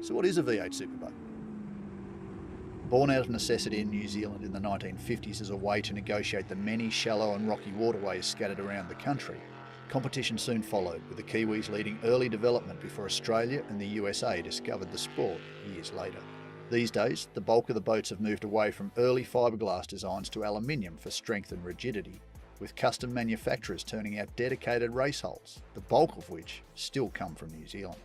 So what is a V8 superboat? Born out of necessity in New Zealand in the 1950s as a way to negotiate the many shallow and rocky waterways scattered around the country, competition soon followed, with the Kiwis leading early development before Australia and the USA discovered the sport years later. These days, the bulk of the boats have moved away from early fiberglass designs to aluminium for strength and rigidity, with custom manufacturers turning out dedicated race hulls, the bulk of which still come from New Zealand.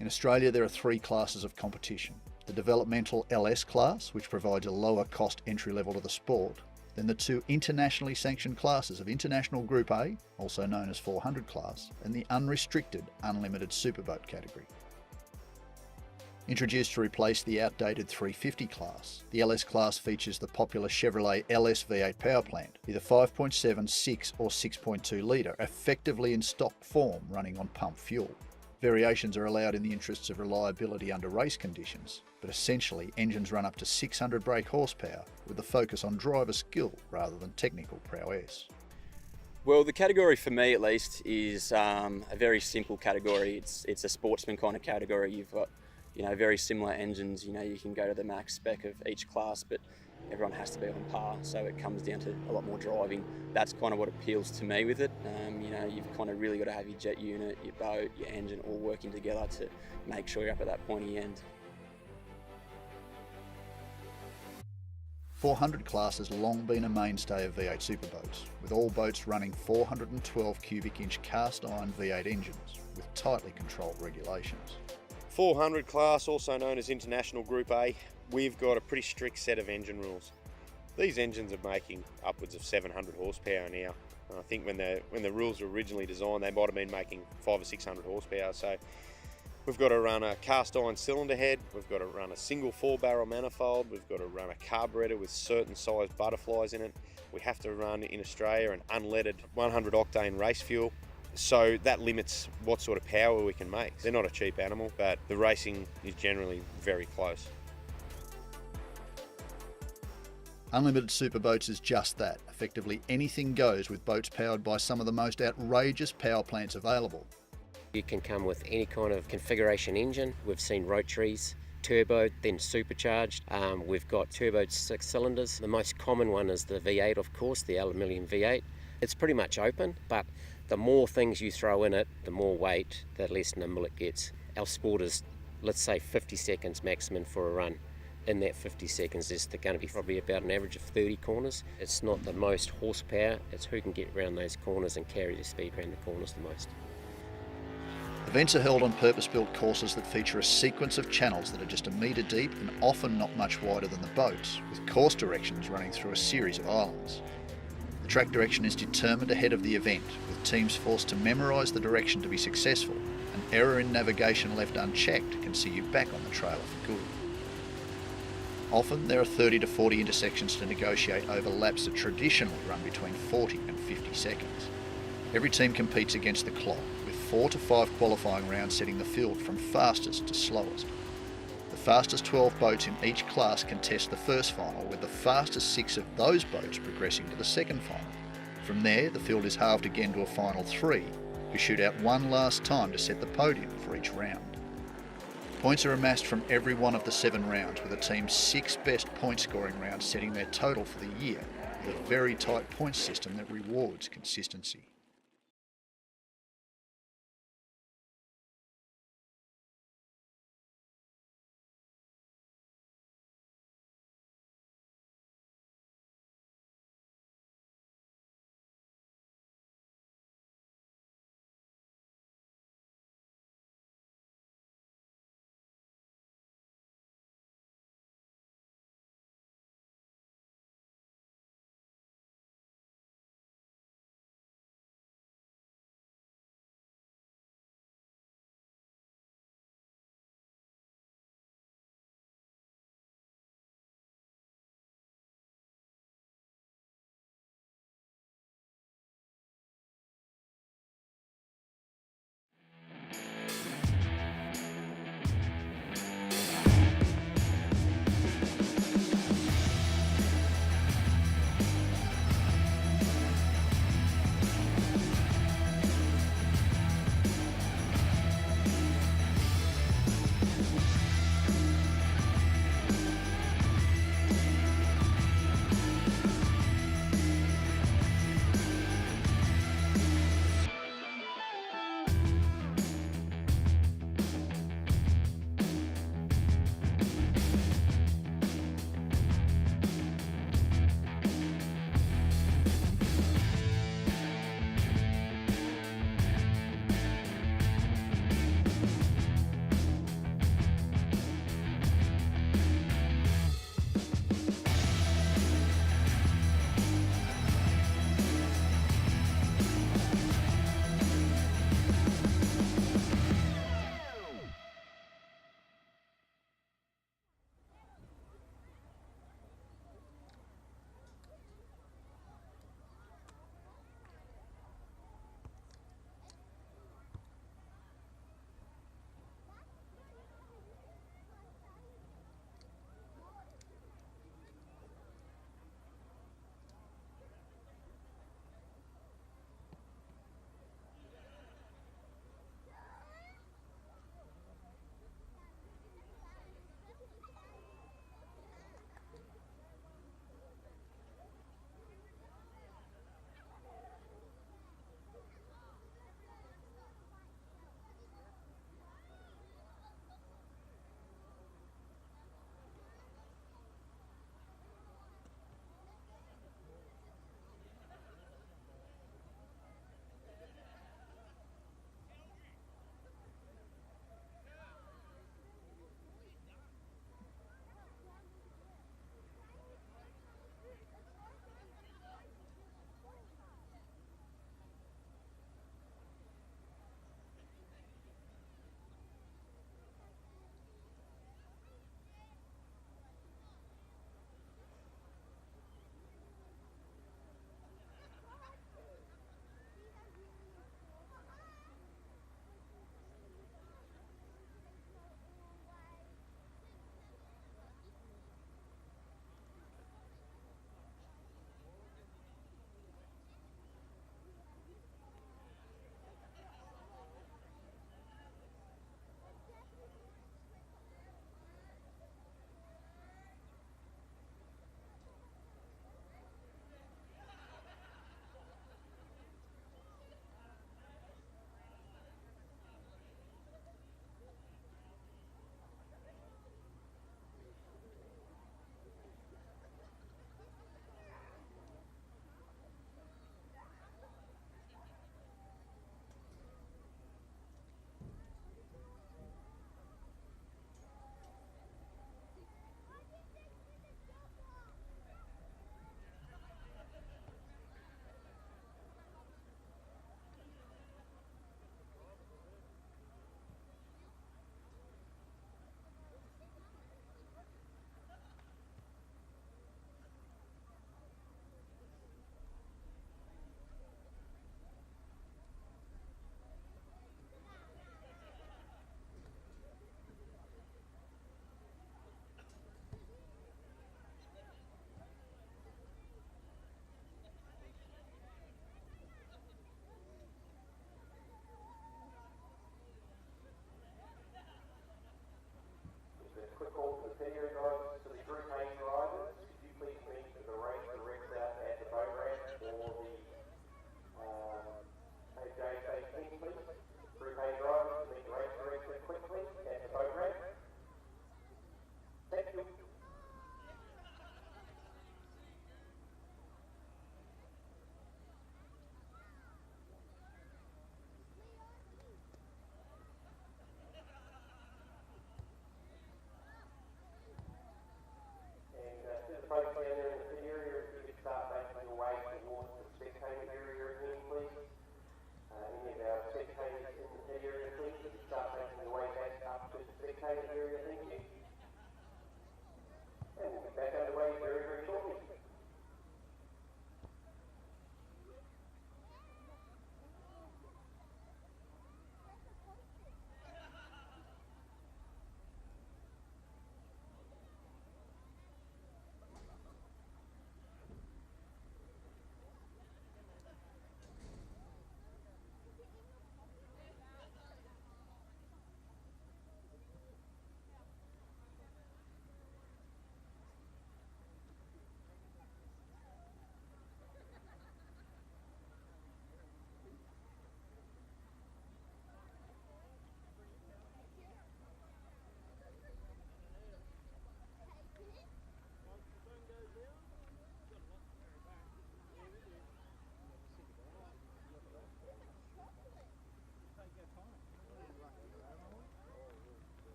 In Australia, there are three classes of competition. The developmental LS class, which provides a lower cost entry level to the sport, then the two internationally sanctioned classes of International Group A, also known as 400 class, and the unrestricted unlimited superboat category. Introduced to replace the outdated 350 class, the LS class features the popular Chevrolet LS V8 power plant, either 5.7, 6 or 6.2 litre, effectively in stock form running on pump fuel. Variations are allowed in the interests of reliability under race conditions, but essentially engines run up to 600 brake horsepower with a focus on driver skill rather than technical prowess. Well, the category for me at least is a very simple category. It's a sportsman kind of category. You've got very similar engines. You can go to the max spec of each class, but everyone has to be on par, so it comes down to a lot more driving. That's kind of what appeals to me with it. You've kind of really got to have your jet unit, your boat, your engine all working together to make sure you're up at that pointy end. 400 class has long been a mainstay of V8 superboats, with all boats running 412 cubic inch cast iron V8 engines with tightly controlled regulations. 400 class, also known as International Group A, we've got a pretty strict set of engine rules. These engines are making upwards of 700 horsepower now. And I think when the rules were originally designed, they might have been making 500 or 600 horsepower. So we've got to run a cast iron cylinder head, we've got to run a single 4-barrel manifold, we've got to run a carburetor with certain size butterflies in it. We have to run in Australia an unleaded 100 octane race fuel. So that limits what sort of power we can make. They're not a cheap animal, but the racing is generally very close. Unlimited superboats is just that. Effectively anything goes with boats powered by some of the most outrageous power plants available. You can come with any kind of configuration engine. We've seen rotaries, turbo, then supercharged. We've got turbo 6 cylinders. The most common one is the V8, of course, the aluminium V8. It's pretty much open, but the more things you throw in it, the more weight, the less nimble it gets. Our sport is, let's say, 50 seconds maximum for a run. In that 50 seconds, there's going to be probably about an average of 30 corners. It's not the most horsepower, it's who can get around those corners and carry the speed around the corners the most. Events are held on purpose-built courses that feature a sequence of channels that are just a metre deep and often not much wider than the boats, with course directions running through a series of islands. The track direction is determined ahead of the event, with teams forced to memorise the direction to be successful. An error in navigation left unchecked can see you back on the trailer for good. Often there are 30 to 40 intersections to negotiate over laps that traditionally run between 40 and 50 seconds. Every team competes against the clock, with 4 to 5 qualifying rounds setting the field from fastest to slowest. The fastest 12 boats in each class contest the first final, with the fastest 6 of those boats progressing to the second final. From there, the field is halved again to a final 3, who shoot out one last time to set the podium for each round. Points are amassed from every one of the 7 rounds, with a team's 6 best point scoring rounds setting their total for the year, with a very tight point system that rewards consistency.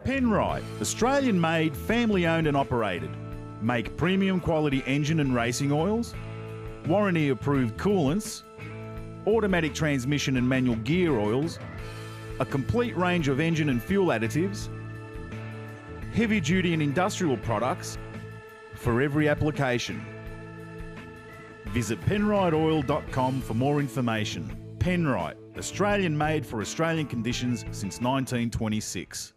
Penrite, Australian made, family owned and operated. Make premium quality engine and racing oils, warranty approved coolants, automatic transmission and manual gear oils, a complete range of engine and fuel additives, heavy duty and industrial products for every application. Visit penriteoil.com for more information. Penrite, Australian made for Australian conditions since 1926.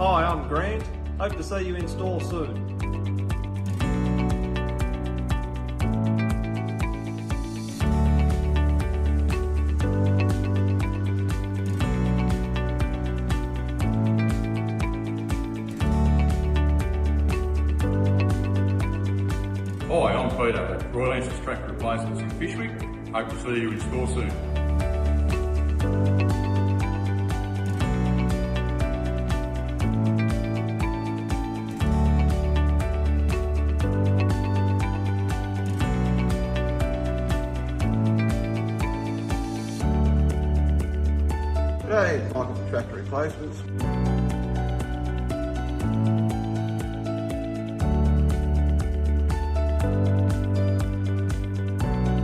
Hi, I'm Grant. Hope to see you in store soon. Hi, I'm Peter at Royal Answers Tractor Replacements in Fishwick. Hope to see you in store soon. G'day, it's Michael from Tractor Replacements.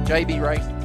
JB Race.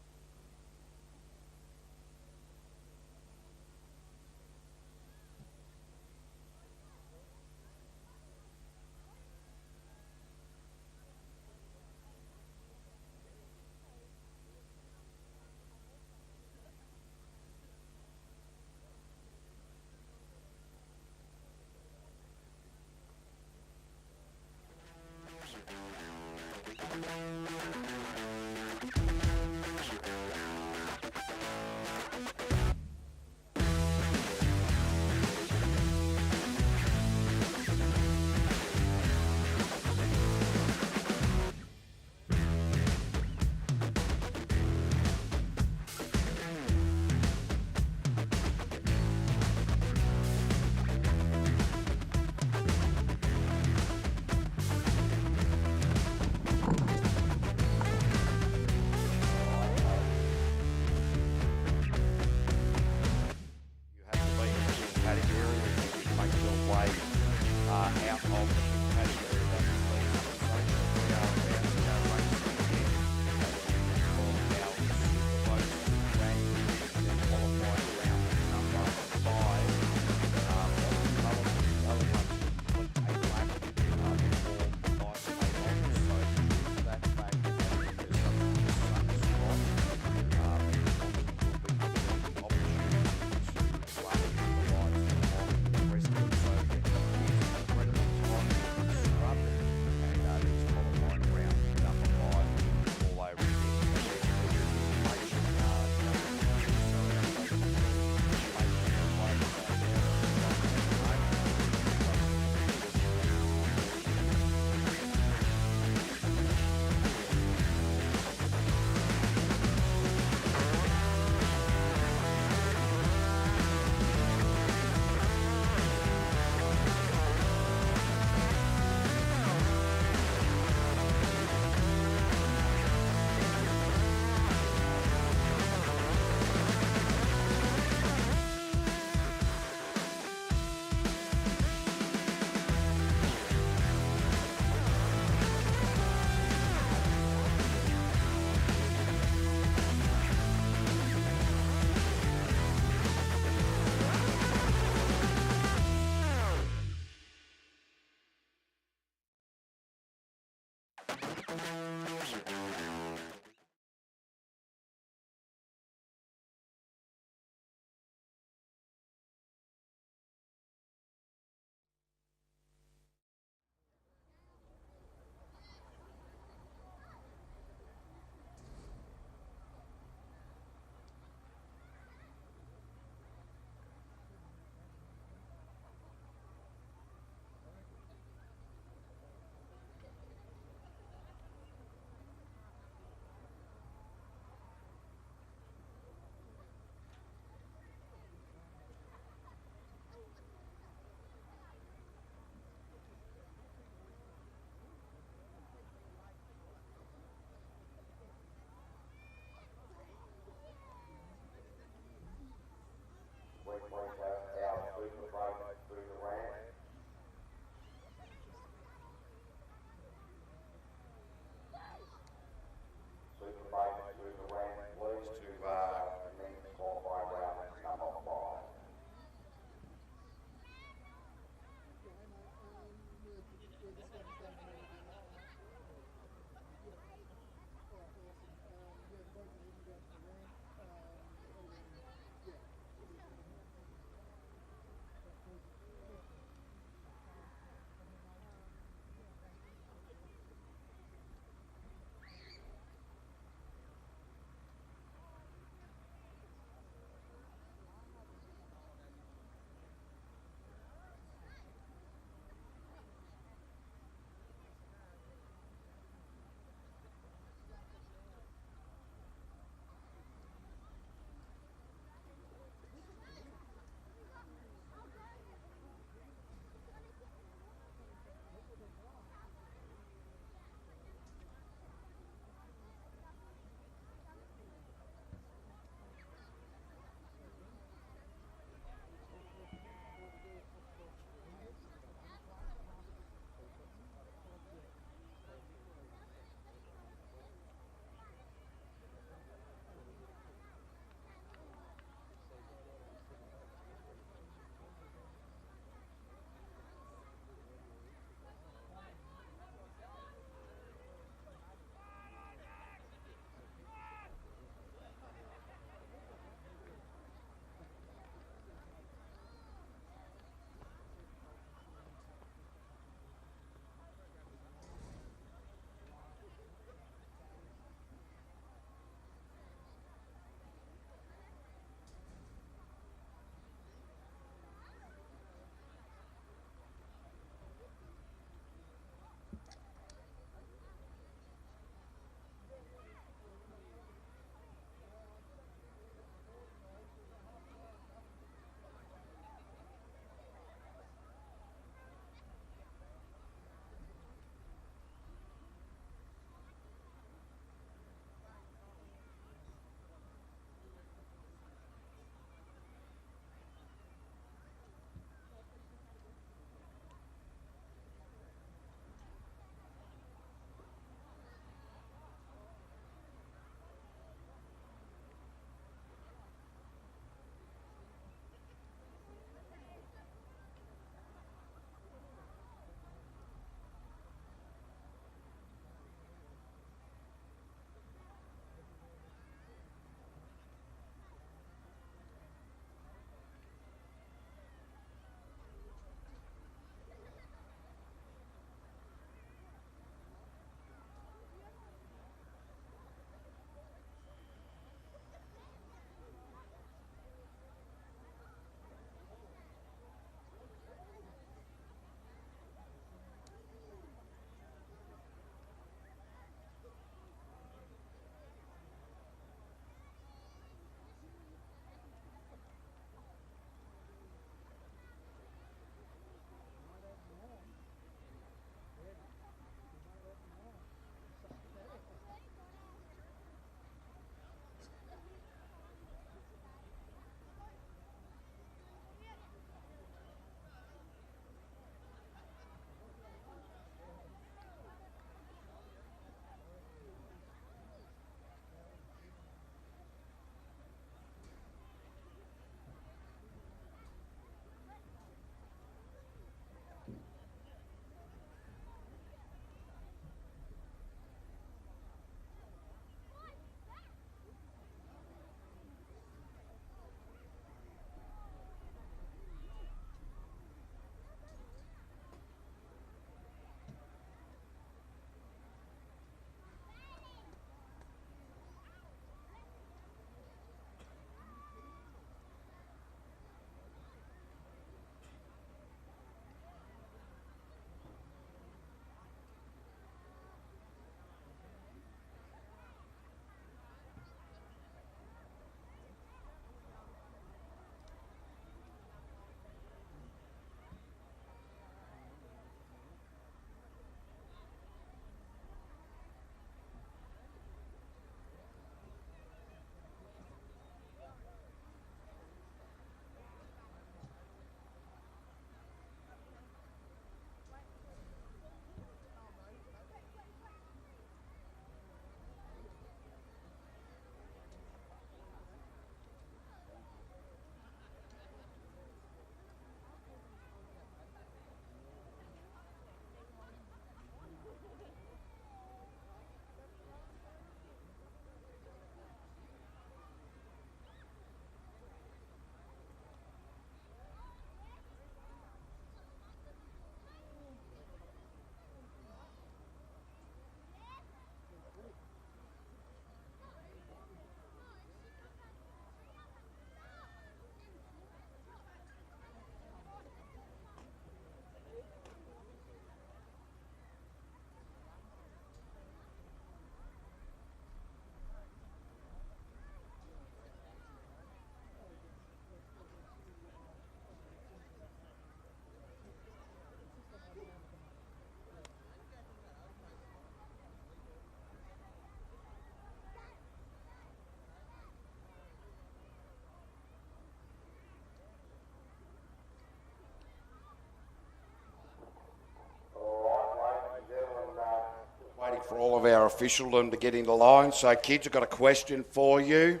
waiting for all of our officialdom to get into line. So, kids, I've got a question for you.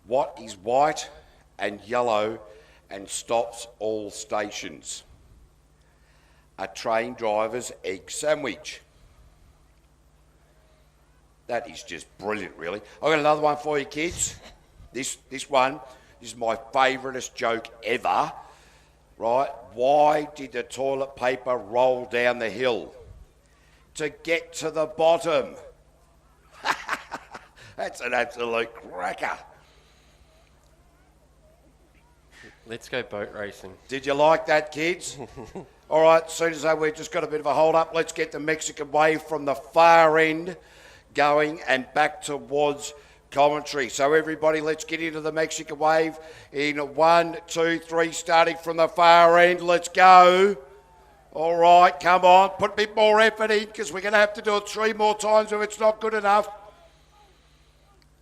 What is white and yellow and stops all stations? A train driver's egg sandwich. That is just brilliant, really. I've got another one for you, kids. This one is my favouriteest joke ever, right? Why did the toilet paper roll down the hill? To get to the bottom. That's an absolute cracker. Let's go boat racing. Did you like that, kids? All right, as soon as we've just got a bit of a hold up, let's get the Mexican wave from the far end going and back towards commentary. So everybody, let's get into the Mexican wave in 1, 2, 3, starting from the far end. Let's go. All right, come on, put a bit more effort in because we're going to have to do it 3 more times if it's not good enough.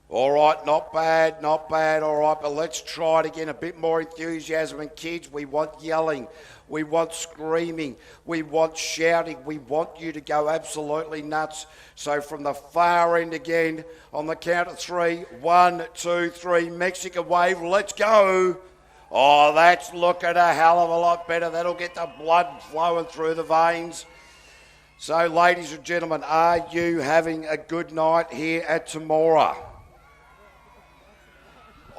All right, not bad, not bad. All right, but let's try it again. A bit more enthusiasm. And kids, we want yelling. We want screaming. We want shouting. We want you to go absolutely nuts. So from the far end again, on the count of 3, 1, 2, 3, Mexican wave, let's go. Oh, that's looking a hell of a lot better. That'll get the blood flowing through the veins. So, ladies and gentlemen, are you having a good night here at Temora?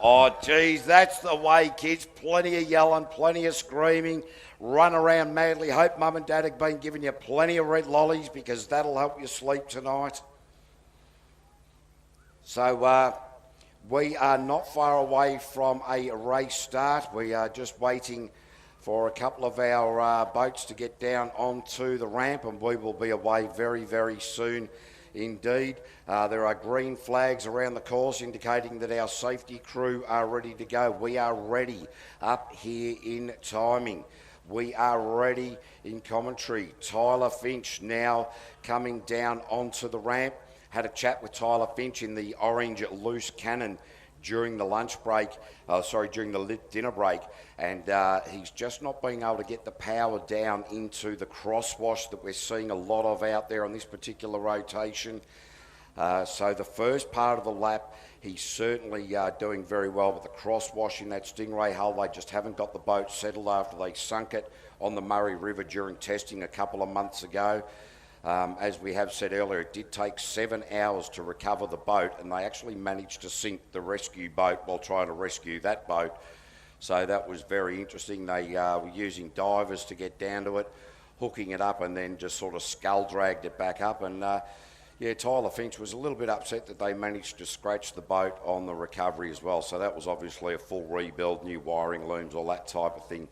Oh, geez, that's the way, kids. Plenty of yelling, plenty of screaming, run around madly. Hope Mum and Dad have been giving you plenty of red lollies because that'll help you sleep tonight. So, we are not far away from a race start. We are just waiting for a couple of our boats to get down onto the ramp, and we will be away very, very soon indeed. There are green flags around the course indicating that our safety crew are ready to go. We are ready up here in timing. We are ready in commentary. Tyler Finch now coming down onto the ramp. Had a chat with Tyler Finch in the orange loose cannon during the lunch break, during the dinner break, and he's just not being able to get the power down into the crosswash that we're seeing a lot of out there on this particular rotation. So the first part of the lap, he's certainly doing very well with the crosswash in that Stingray hull. They just haven't got the boat settled after they sunk it on the Murray River during testing a couple of months ago. As we have said earlier, it did take 7 hours to recover the boat, and they actually managed to sink the rescue boat while trying to rescue that boat. So that was very interesting. They were using divers to get down to it, hooking it up, and then just sort of scull dragged it back up. And Tyler Finch was a little bit upset that they managed to scratch the boat on the recovery as well. So that was obviously a full rebuild, new wiring looms, all that type of thing.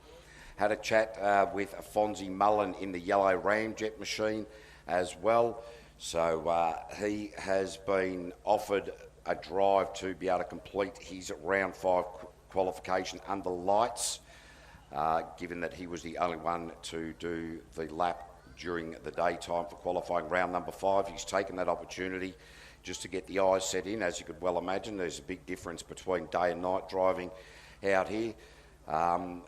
Had a chat with Fonzie Mullen in the yellow ramjet machine as well. So he has been offered a drive to be able to complete his round 5 qualification under lights, given that he was the only one to do the lap during the daytime for qualifying round number 5. He's taken that opportunity just to get the eyes set in. As you could well imagine, there's a big difference between day and night driving out here.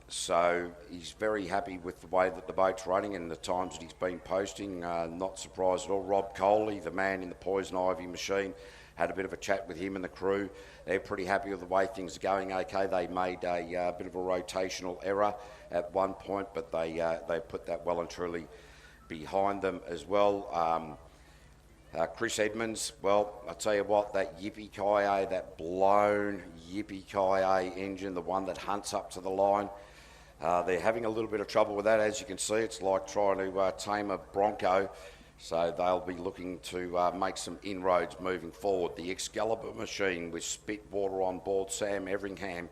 So he's very happy with the way that the boat's running and the times that he's been posting. Not surprised at all. Rob Coley, the man in the Poison Ivy machine, had a bit of a chat with him and the crew. They're pretty happy with the way things are going. Okay, they made a bit of a rotational error at one point, but they put that well and truly behind them as well. Chris Edmonds, well, I tell you what, that Yippee-Ki-Yay, that blown Yippee-Ki-Yay engine, the one that hunts up to the line, they're having a little bit of trouble with that. As you can see, it's like trying to tame a Bronco, so they'll be looking to make some inroads moving forward. The Excalibur machine with spit water on board, Sam Everingham,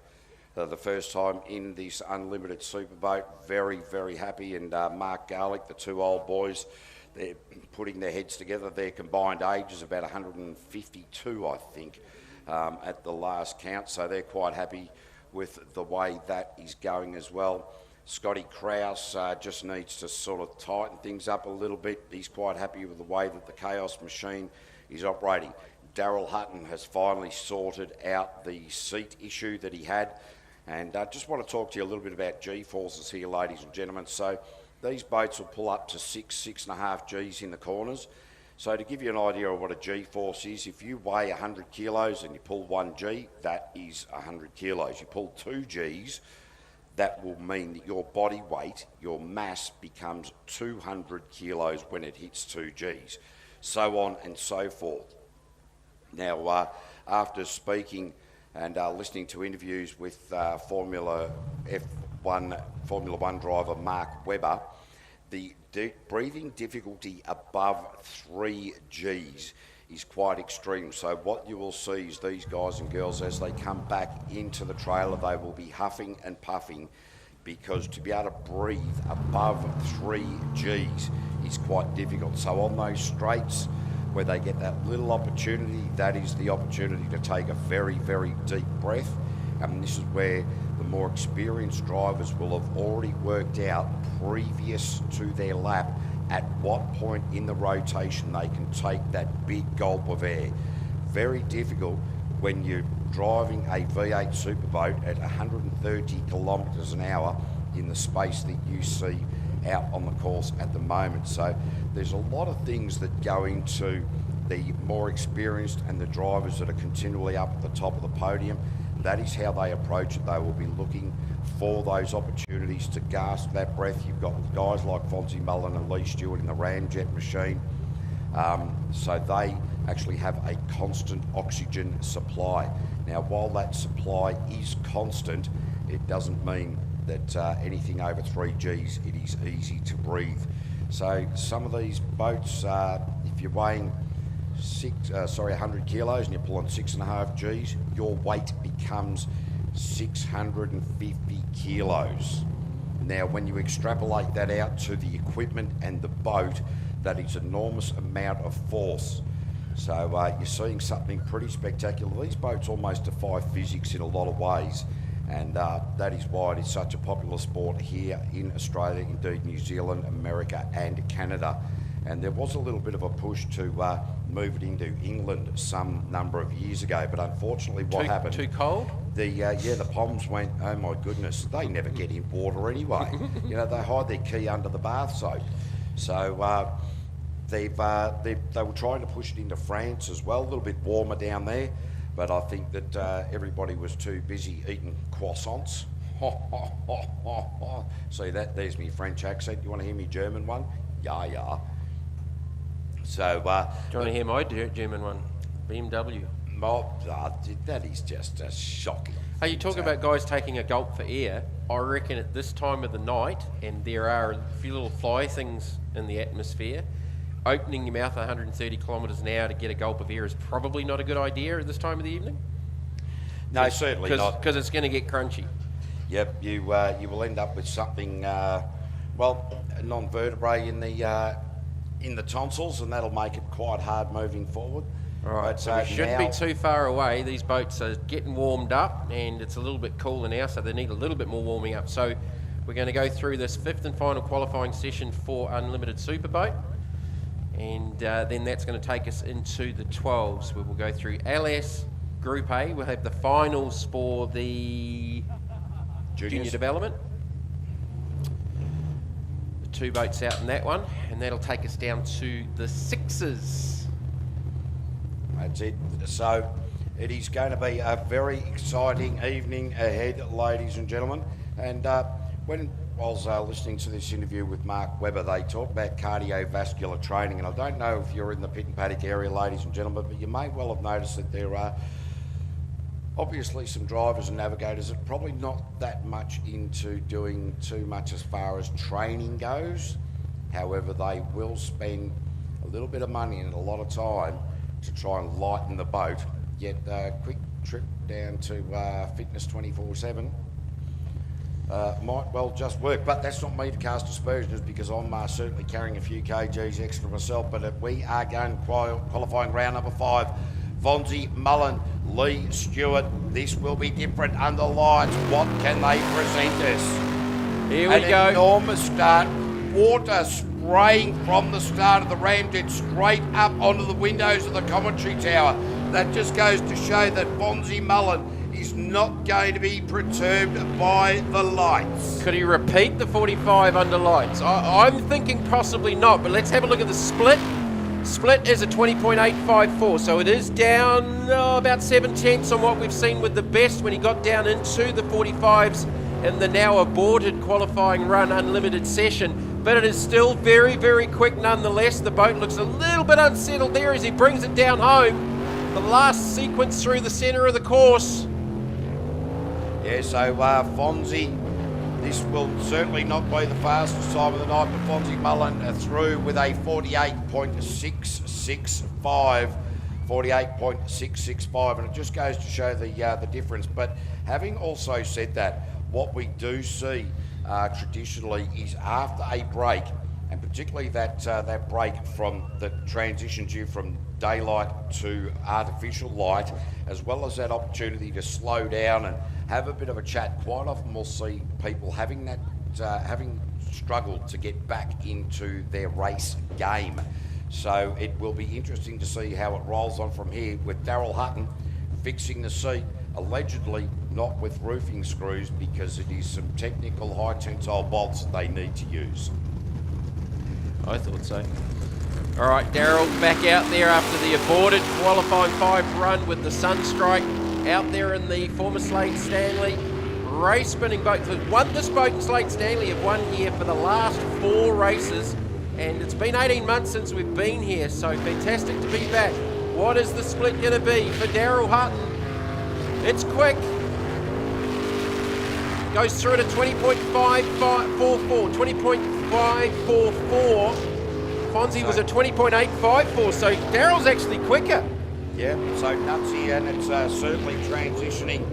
the first time in this unlimited superboat, very, very happy, and Mark Garlick, the two old boys, they're putting their heads together. Their combined age is about 152, I think, at the last count. So they're quite happy with the way that is going as well. Scotty Krause just needs to sort of tighten things up a little bit. He's quite happy with the way that the Chaos machine is operating. Daryl Hutton has finally sorted out the seat issue that he had. And I just want to talk to you a little bit about G-forces here, ladies and gentlemen. So these boats will pull up to 6.5 Gs in the corners. So to give you an idea of what a G-force is, if you weigh 100 kilos and you pull 1 G, that is 100 kilos. You pull 2 Gs, that will mean that your body weight, your mass, becomes 200 kilos when it hits 2 Gs. So on and so forth. Now, after speaking and listening to interviews with Formula One driver Mark Webber, the breathing difficulty above 3 Gs is quite extreme. So what you will see is these guys and girls, as they come back into the trailer, they will be huffing and puffing, because to be able to breathe above 3 Gs is quite difficult. So on those straights where they get that little opportunity, that is the opportunity to take a very, very deep breath. And this is where the more experienced drivers will have already worked out previous to their lap at what point in the rotation they can take that big gulp of air. Very difficult when you're driving a V8 Superboat at 130 kilometres an hour in the space that you see out on the course at the moment. So there's a lot of things that go into the more experienced and the drivers that are continually up at the top of the podium. That is how they approach it. They will be looking for those opportunities to gasp that breath. You've got guys like Fonzie Mullen and Lee Stewart in the Ramjet machine. So they actually have a constant oxygen supply. Now, while that supply is constant, it doesn't mean that anything over 3 Gs, it is easy to breathe. So some of these boats, if you're weighing 100 kilos and you're pulling 6.5 Gs, your weight becomes 650 kilos. Now, when you extrapolate that out to the equipment and the boat, that is an enormous amount of force. So you're seeing something pretty spectacular. These boats almost defy physics in a lot of ways, and that is why it is such a popular sport here in Australia, indeed New Zealand, America and Canada. And there was a little bit of a push to move it into England some number of years ago, but unfortunately what happened... Too cold? The Poms went, oh my goodness, they never get in water anyway. You know, they hide their key under the bath soap. So they were trying to push it into France as well, a little bit warmer down there, but I think that everybody was too busy eating croissants. See that? There's me French accent. You want to hear me German one? Yeah, yeah. So, do you want to hear my German one? BMW. That is just shocking. Hey, you talk about guys taking a gulp for air. I reckon at this time of the night, and there are a few little fly things in the atmosphere, opening your mouth 130 kilometres an hour to get a gulp of air is probably not a good idea at this time of the evening. No, certainly not. Because it's going to get crunchy. Yep, you will end up with something, a non-vertebrae in the tonsils, and that'll make it quite hard moving forward. All right, so we shouldn't be too far away. These boats are getting warmed up, and it's a little bit cooler now, so they need a little bit more warming up. So we're going to go through this 5th and final qualifying session for Unlimited Superboat, and then that's going to take us into the 12s, where we'll go through LS Group A. We'll have the finals for the junior development. The 2 boats out in that one, and that'll take us down to the 6s. That's it. So it is going to be a very exciting evening ahead, ladies and gentlemen. And when I was listening to this interview with Mark Webber, they talk about cardiovascular training. And I don't know if you're in the pit and paddock area, ladies and gentlemen, but you may well have noticed that there are obviously some drivers and navigators that are probably not that much into doing too much as far as training goes. However, they will spend a little bit of money and a lot of time to try and lighten the boat. Yet a quick trip down to Fitness 24/7 might well just work. But that's not me to cast aspersions, because I'm certainly carrying a few kgs extra myself. But we are going qualifying round number 5. Fonzie Mullen, Lee Stewart. This will be different under lights. What can they present us? Here we go. An enormous start. Water spraying from the start of the Ramjet straight up onto the windows of the commentary tower. That just goes to show that Fonzie Mullen is not going to be perturbed by the lights. Could he repeat the 45 under lights? I'm thinking possibly not, but let's have a look at the split. Split is a 20.854, so it is down about 7/10 on what we've seen with the best when he got down into the 45s in the now aborted qualifying run unlimited session. But it is still very, very quick nonetheless. The boat looks a little bit unsettled there as he brings it down home. The last sequence through the centre of the course. Yeah, so Fonzie, this will certainly not be the fastest time of the night, but Fonzie Mullen through with a 48.665. 48.665, and it just goes to show the difference. But having also said that, what we do see traditionally is after a break, and particularly that break from the transition due from daylight to artificial light, as well as that opportunity to slow down and have a bit of a chat. Quite often we'll see people having struggled to get back into their race game. So it will be interesting to see how it rolls on from here, with Daryl Hutton fixing the seat, allegedly not with roofing screws, because it is some technical high tensile bolts that they need to use. I thought so. All right, Daryl back out there after the aborted qualifying 5 run with the Sunstrike out there in the former Slade Stanley race spinning boat. This boat and Slade Stanley have won here for the last 4 races, and it's been 18 months since we've been here, so fantastic to be back. What is the split going to be for Daryl Hutton? It's quick. Goes through at a 20.544, 20.544. Fonzie was a 20.854, so Daryl's actually quicker. Yeah, so nutsy, and it's certainly transitioning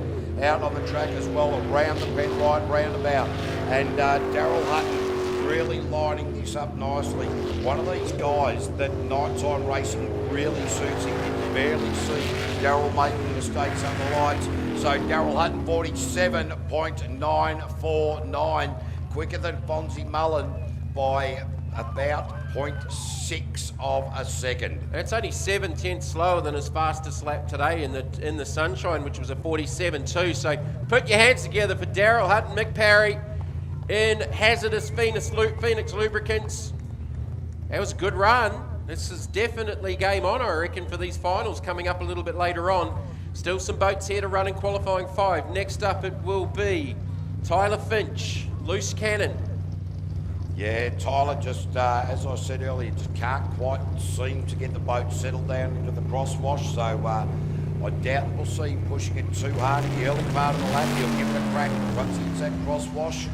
out on the track as well, around the Penrite roundabout. And Daryl Hutton really lining this up nicely. One of these guys that nighttime racing really suits him. You can barely see Daryl making mistakes under the lights. So Daryl Hutton 47.949, quicker than Fonzie Mullen by about 0.6 of a second. That's only 7/10 slower than his fastest lap today in the sunshine, which was a 47.2. So put your hands together for Daryl Hutton, Mick Parry in hazardous Phoenix lubricants. That was a good run. This is definitely game on, I reckon, for these finals coming up a little bit later on. Still some boats here to run in qualifying 5. Next up it will be Tyler Finch, Loose Cannon. Yeah, Tyler just, as I said earlier, just can't quite seem to get the boat settled down into the crosswash. So I doubt we'll see him pushing it too hard in the early part of the lap. He'll give it a crack once he hits that crosswash.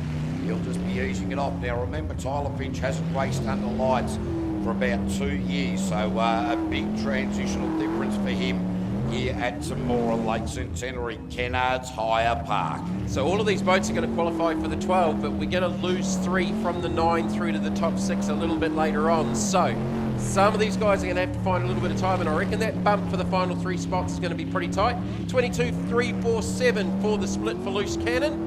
He'll just be easing it off. Now remember, Tyler Finch hasn't raced under lights for about 2 years, so a big transitional difference for him here at Temora Lake Centenary, Kennards Hire Park. So all of these boats are going to qualify for the 12, but we're going to lose 3 from the 9 through to the top 6 a little bit later on. So some of these guys are going to have to find a little bit of time, and I reckon that bump for the final 3 spots is going to be pretty tight. 22.347 for the split for Loose Cannon.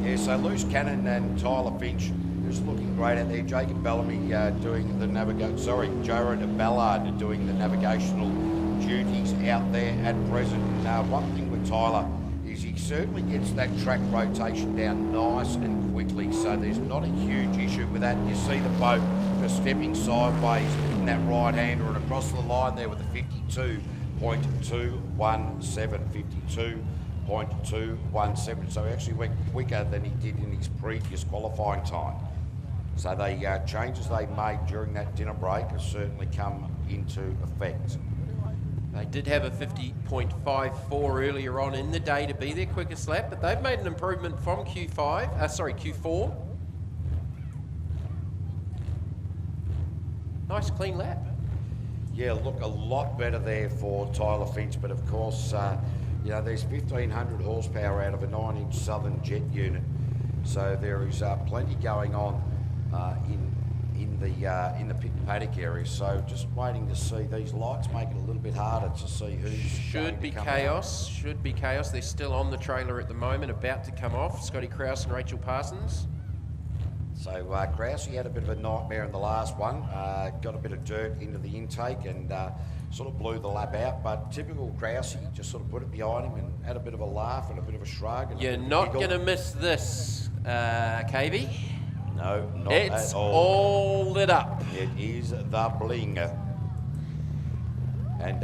Yeah, so Loose Cannon and Tyler Finch just looking great out there. Jacob Bellamy doing the Jared Ballard doing the navigational duties out there at present. One thing with Tyler is he certainly gets that track rotation down nice and quickly, so there's not a huge issue with that. You see the boat just stepping sideways in that right hander and across the line there with a 52.217, 52.217. So he actually went quicker than he did in his previous qualifying time. So the changes they made during that dinner break have certainly come into effect. They did have a 50.54 earlier on in the day to be their quickest lap, but they've made an improvement from Q4. Nice clean lap. Yeah, look, a lot better there for Tyler Finch, but of course, there's 1,500 horsepower out of a 9-inch Southern jet unit, so there is plenty going on in the pit and paddock area. So just waiting to see. These lights make it a little bit harder to see who's Should be chaos. They're still on the trailer at the moment, about to come off. Scotty Krause and Rachel Parsons. So Krause, he had a bit of a nightmare in the last one. Got a bit of dirt into the intake and sort of blew the lap out. But typical Krause, he just sort of put it behind him and had a bit of a laugh and a bit of a shrug. And you're not going to miss this, KB. No, not it's at all. All lit up. It is the bling. And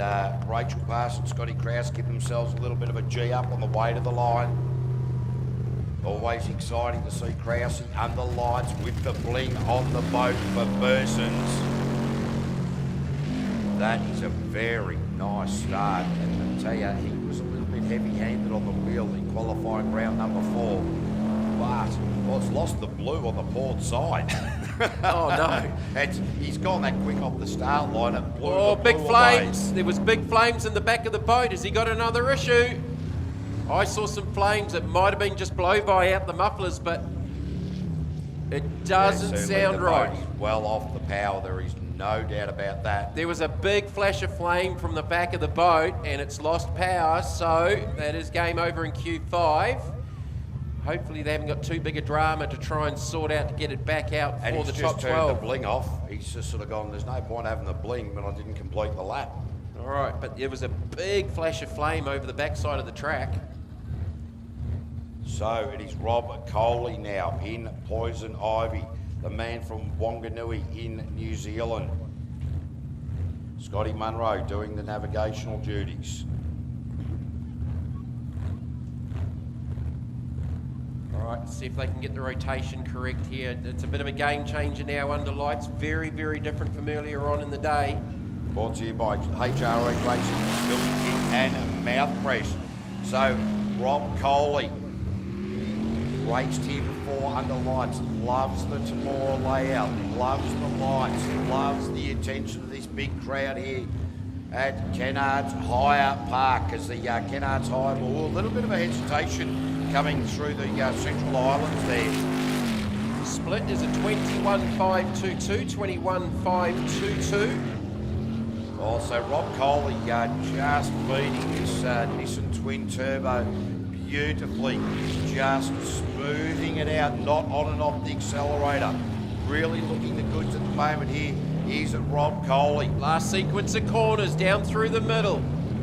Rachel Parsons and Scotty Krause give themselves a little bit of a G up on the way to the line. Always exciting to see Krause under lights with the bling on the boat for Bursons. That is a very nice start. And I tell you, he was a little bit heavy-handed on the wheel in qualifying round number 4. But, well, it's lost the blue on the port side. Oh, no. He's gone that quick off the start line. It blew Oh, the big blue flames. away. There was big flames in the back of the boat. Has he got another issue? I saw some flames. It might have been just blow-by out the mufflers, but it doesn't Certainly sound the right. boat is well off the power. There is no doubt about that. There was a big flash of flame from the back of the boat, and it's lost power, so that is game over in Q5. Hopefully they haven't got too big a drama to try and sort out to get it back out And for he's the just top turned 12. the bling off. He's just sort of gone, there's no point having the bling when I didn't complete the lap. All right, but there was a big flash of flame over the backside of the track. So it is Rob Coley now in Poison Ivy, the man from Wanganui in New Zealand. Scotty Munro doing the navigational duties. All right, see if they can get the rotation correct here. It's a bit of a game changer now under lights. Very, very different from earlier on in the day. Brought to you by HRE Racing, Building Kit and Mouth Press. So Rob Coley raced here before under lights, loves the Temora layout, loves the lights, loves the attention of this big crowd here at Kennards Hire Park, as the Kennards Hire, well, a little bit of a hesitation coming through the Central Islands there. Split is a 21.522, 21.522. Also, Rob Coley just beating this Nissan Twin Turbo beautifully, just smoothing it out, not on and off the accelerator. Really looking the goods at the moment here. Here's at Rob Coley. Last sequence of corners down through the middle.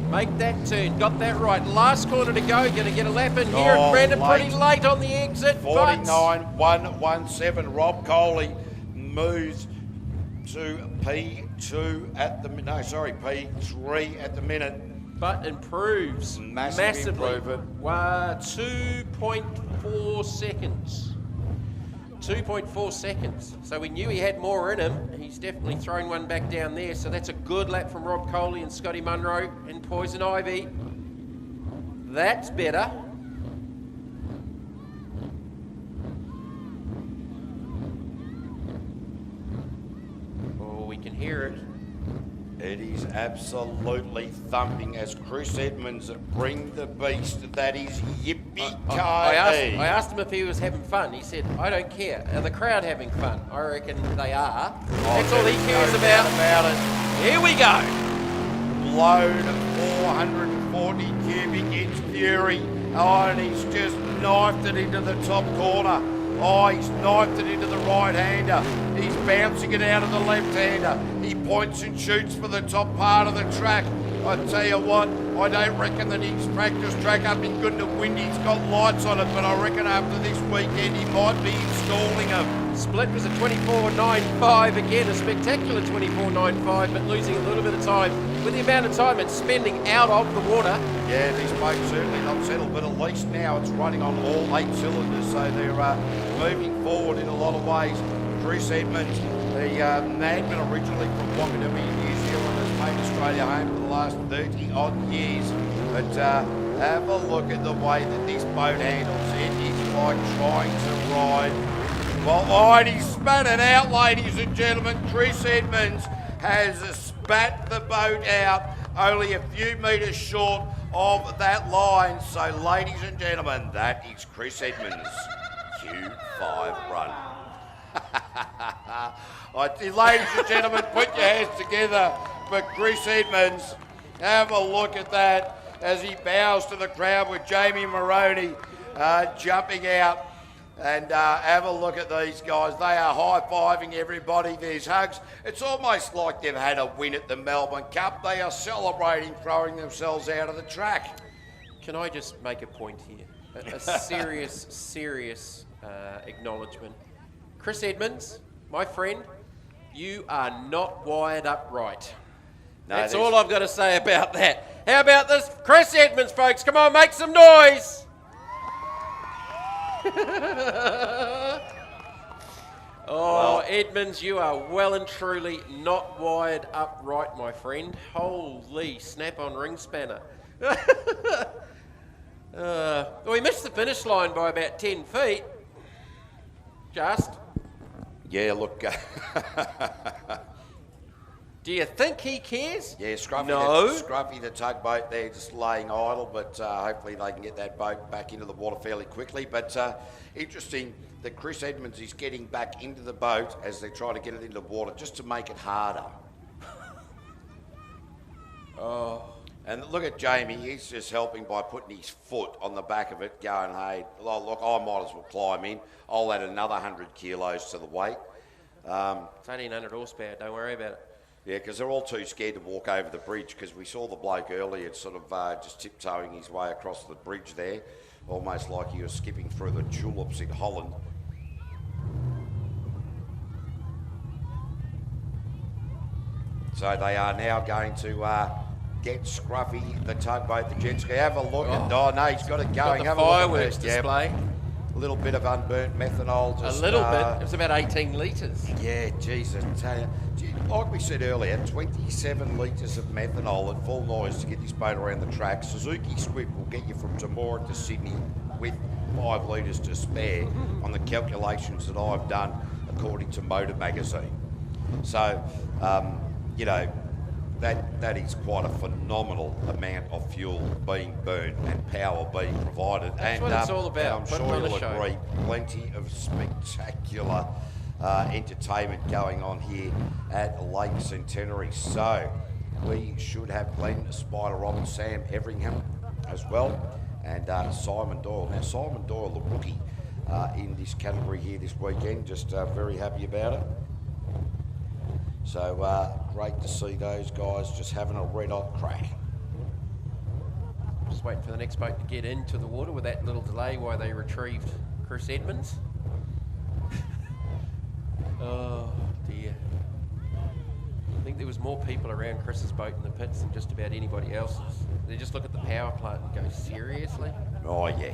Make that turn, got that right. Last corner to go, going to get a lap in here. Oh, Brandon late. pretty late on the exit. 49.117. Rob Coley moves to P2 at the minute. No, sorry, P3 at the minute. But improves massively. Improvement. 2.4 seconds. 2.4 seconds. So we knew he had more in him. He's definitely thrown one back down there. So that's a good lap from Rob Coley and Scotty Munro in Poison Ivy. That's better. Oh, we can hear it. It is absolutely thumping as Chris Edmonds bring the beast that is yippee-ki-yay. I asked him if he was having fun. He said, I don't care. Are the crowd having fun? I reckon they are. That's all he cares no about. doubt about it. Here we go. Blown 440 cubic inch Fury. Oh, and he's just knifed it into the top corner. Oh, he's knifed it into the right-hander. He's bouncing it out of the left-hander. He points and shoots for the top part of the track. I tell you what, I don't reckon that his practice track up in Goodna Windy's got lights on it, but I reckon after this weekend he might be installing them. Split was a 24.95 again, a spectacular 24.95, but losing a little bit of time with the amount of time it's spending out of the water. Yeah, this boat's certainly not settled, but at least now it's running on all 8 cylinders, so they're moving forward in a lot of ways. Chris Edmonds, the madman originally from Wanganui in New Zealand, has made Australia home for the last 30 odd years. But have a look at the way that this boat handles. It is like trying to ride. Well, oh, and he spat it out, ladies and gentlemen. Chris Edmonds has spat the boat out only a few metres short of that line. So, ladies and gentlemen, that is Chris Edmonds' Q5 run. Ladies and gentlemen, put your hands together for Chris Edmonds. Have a look at that as he bows to the crowd with Jamie Moroney jumping out. And have a look at these guys. They are high-fiving everybody. There's hugs. It's almost like they've had a win at the Melbourne Cup. They are celebrating, throwing themselves out of the track. Can I just make a point here? A serious acknowledgement. Chris Edmonds, my friend, you are not wired up right. No, That's there's- all I've got to say about that. How about this? Chris Edmonds, folks. Come on, make some noise. Oh, Well- Edmonds, you are well and truly not wired up right, my friend. Holy snap-on ring spanner. We missed the finish line by about 10 feet. Just. Yeah, look. Do you think he cares? Yeah, Scruffy, No. Scruffy the tugboat there just laying idle, but hopefully they can get that boat back into the water fairly quickly. But interesting that Chris Edmonds is getting back into the boat as they try to get it into the water just to make it harder. Oh. And look at Jamie, he's just helping by putting his foot on the back of it, going, hey, look, I might as well climb in. I'll add another 100 kilos to the weight. It's only 100 horsepower, don't worry about it. Yeah, because they're all too scared to walk over the bridge, because we saw the bloke earlier sort of just tiptoeing his way across the bridge there, almost like he was skipping through the tulips in Holland. So they are now going to get Scruffy, the tugboat, the jet ski. Have a look at, oh no, he's got it going. Got Have the a look at fireworks that. Yep. display. A little bit of unburnt methanol. Just, A little bit. It was about 18 litres. Yeah, Jesus. Tell you, like we said earlier, 27 litres of methanol at full noise to get this boat around the track. Suzuki Swift will get you from Temora to Sydney with 5 litres to spare on the calculations that I've done according to Motor Magazine. So, you know, that is quite a phenomenal amount of fuel being burned and power being provided. That's what it's all about. And Put I'm it on sure a you'll show. agree, plenty of spectacular entertainment going on here at Lake Centenary. So we should have Glenn Spider Roberts, Sam Everingham as well, and Simon Doyle. Now Simon Doyle, the rookie in this category here this weekend, just very happy about it. So great to see those guys just having a red hot crack. Just waiting for the next boat to get into the water with that little delay while they retrieved Chris Edmonds. Oh dear. I think there was more people around Chris's boat in the pits than just about anybody else's. They just look at the power plant and go, seriously? Oh yeah.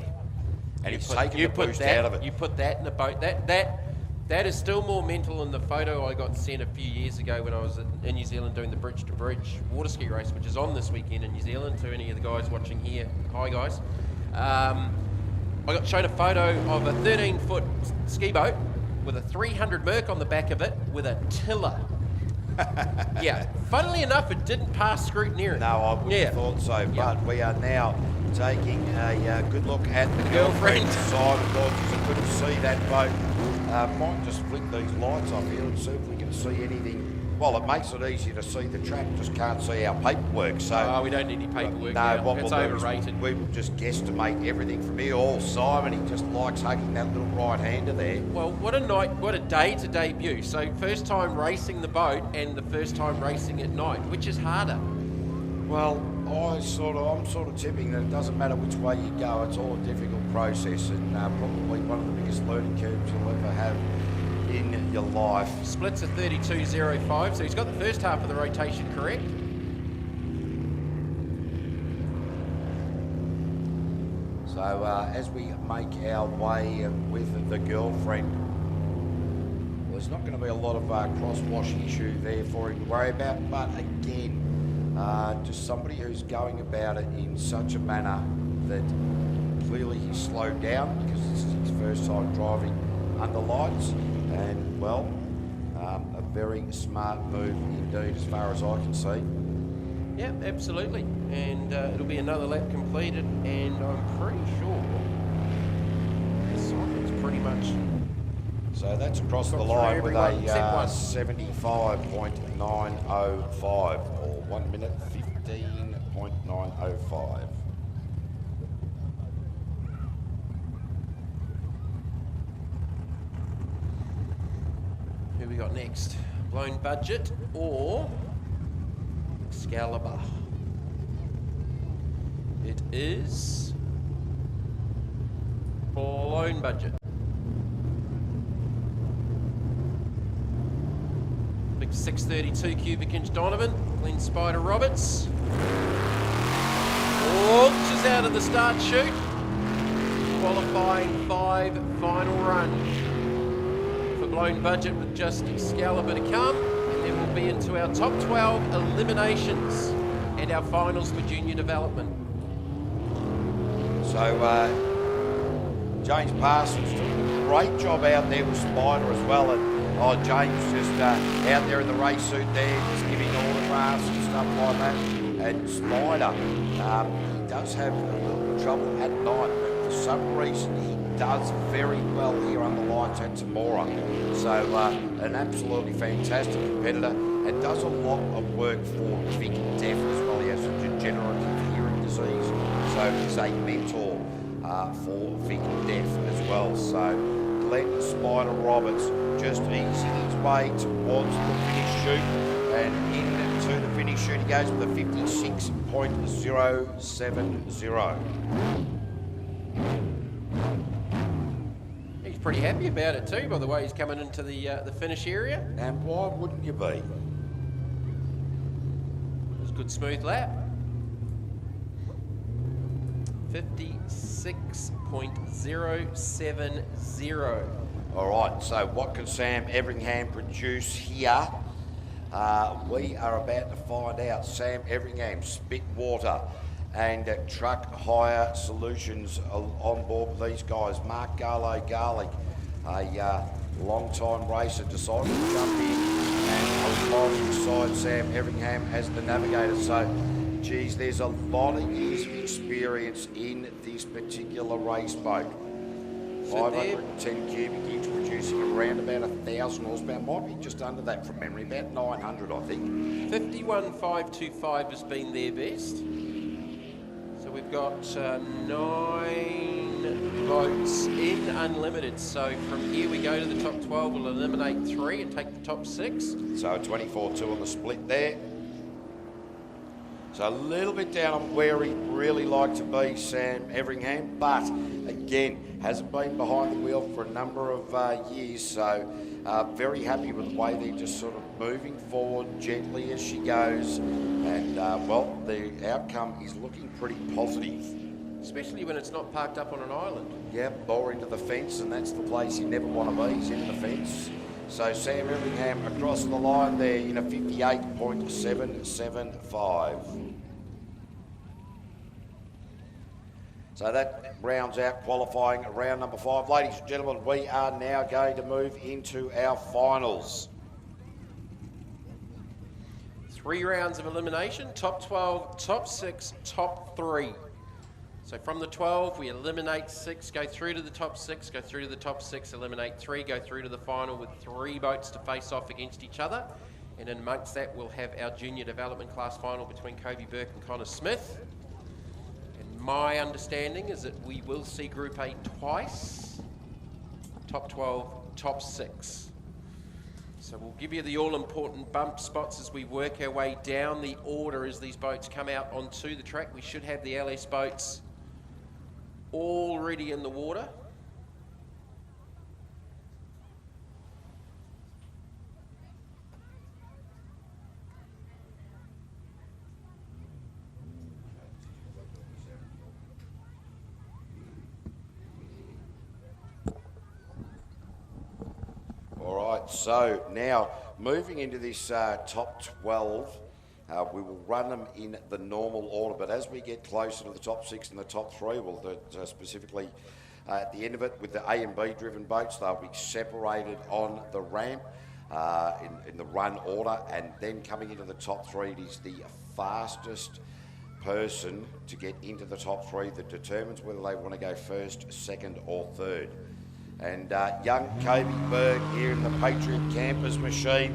And he's taking the boost out of it. You put that in the boat. That is still more mental than the photo I got sent a few years ago when I was in New Zealand doing the bridge-to-bridge water ski race, which is on this weekend in New Zealand. To any of the guys watching here, hi guys. I got shown a photo of a 13-foot ski boat with a 300 Merc on the back of it with a tiller. Yeah, funnily enough, it didn't pass scrutiny. No, I wouldn't have thought so, but we are now taking a good look at the girlfriend side of Dodgers. It's good to see that boat. Might just flick these lights up here and see if we can see anything. Well, it makes it easier to see the track, just can't see our paperwork. So we don't need any paperwork No, now. what It's we'll do overrated. is we will just guesstimate everything from here. Oh, Simon, he just likes hugging that little right-hander there. Well, what a night, what a day to debut. So first time racing the boat and the first time racing at night, which is harder? Well, I'm sort of tipping that it doesn't matter which way you go, it's all a difficult process and probably one of the biggest learning curves you'll ever have in your life. Splits at 32.05, so he's got the first half of the rotation correct. So as we make our way with the girlfriend, well, there's not going to be a lot of cross-wash issue there for him to worry about, but again, just somebody who's going about it in such a manner that clearly he's slowed down because this is his first time driving under lights, and well, a very smart move indeed as far as I can see. Yeah, absolutely. And it'll be another lap completed, and I'm pretty sure Simon's pretty much... So that's across the line with a 75.905, or 1 minute 15.905. Who we got next? Blown Budget or Excalibur? It is Blown Budget. Big 632 cubic inch Donovan, Glenn Spider Roberts. Launches out of the start chute. Qualifying 5 final run for Blown Budget with just Excalibur to come. And then we'll be into our top 12 eliminations and our finals for junior development. So James Parsons did a great job out there with Spider as well. And James just out there in the race suit there, just giving autographs and stuff like that. And Spider, he does have a little bit of trouble at night, but for some reason he does very well here under lights at Temora. So an absolutely fantastic competitor and does a lot of work for Vic Deaf as well. He has a degenerative hearing disease, so he's a mentor for Vic Deaf as well. So Glenn Spider Roberts just easing his way towards the finish chute, and into the finish chute he goes with a 56.070. He's pretty happy about it too, by the way he's coming into the finish area. And why wouldn't you be? It was a good smooth lap. 56.070. All right, so what can Sam Everingham produce here? We are about to find out. Sam Everingham, Spit Water and Truck Hire Solutions on board with these guys. Mark Garlow Garlic, a long-time racer, decided to jump in and alongside Sam Everingham as the navigator. So, geez, there's a lot of years of experience in this particular race boat. 510 cubic inch, producing around about 1,000 horsepower. Might be just under that from memory, about 900, I think. 51.525 has been their best. So we've got 9 boats in unlimited. So from here we go to the top 12. We'll eliminate 3 and take the top 6. So a 24-2 on the split there. So a little bit down on where he'd really like to be, Sam Everingham, but again, hasn't been behind the wheel for a number of years, so very happy with the way they're just sort of moving forward gently as she goes, and well, the outcome is looking pretty positive. Especially when it's not parked up on an island. Yep, or into the fence, and that's the place you never want to be, is in the fence. So Sam Everingham across the line there in a 58.775. So that rounds out qualifying round number 5. Ladies and gentlemen, we are now going to move into our finals. 3 rounds of elimination, top 12, top 6, top 3. So from the 12, we eliminate 6, go through to the top 6, go through to the top 6, eliminate 3, go through to the final with 3 boats to face off against each other. And in amongst that, we'll have our junior development class final between Kobe Burke and Connor Smith. And my understanding is that we will see Group A twice, top 12, top 6. So we'll give you the all-important bump spots as we work our way down the order as these boats come out onto the track. We should have the LS boats already in the water. All right, so now moving into this top 12, we will run them in the normal order, but as we get closer to the top 6 and the top 3, we'll specifically at the end of it with the A and B driven boats, they'll be separated on the ramp in the run order, and then coming into the top 3, it is the fastest person to get into the top 3 that determines whether they want to go first, second or third. And young Kobe Berg here in the Patriot Campers machine,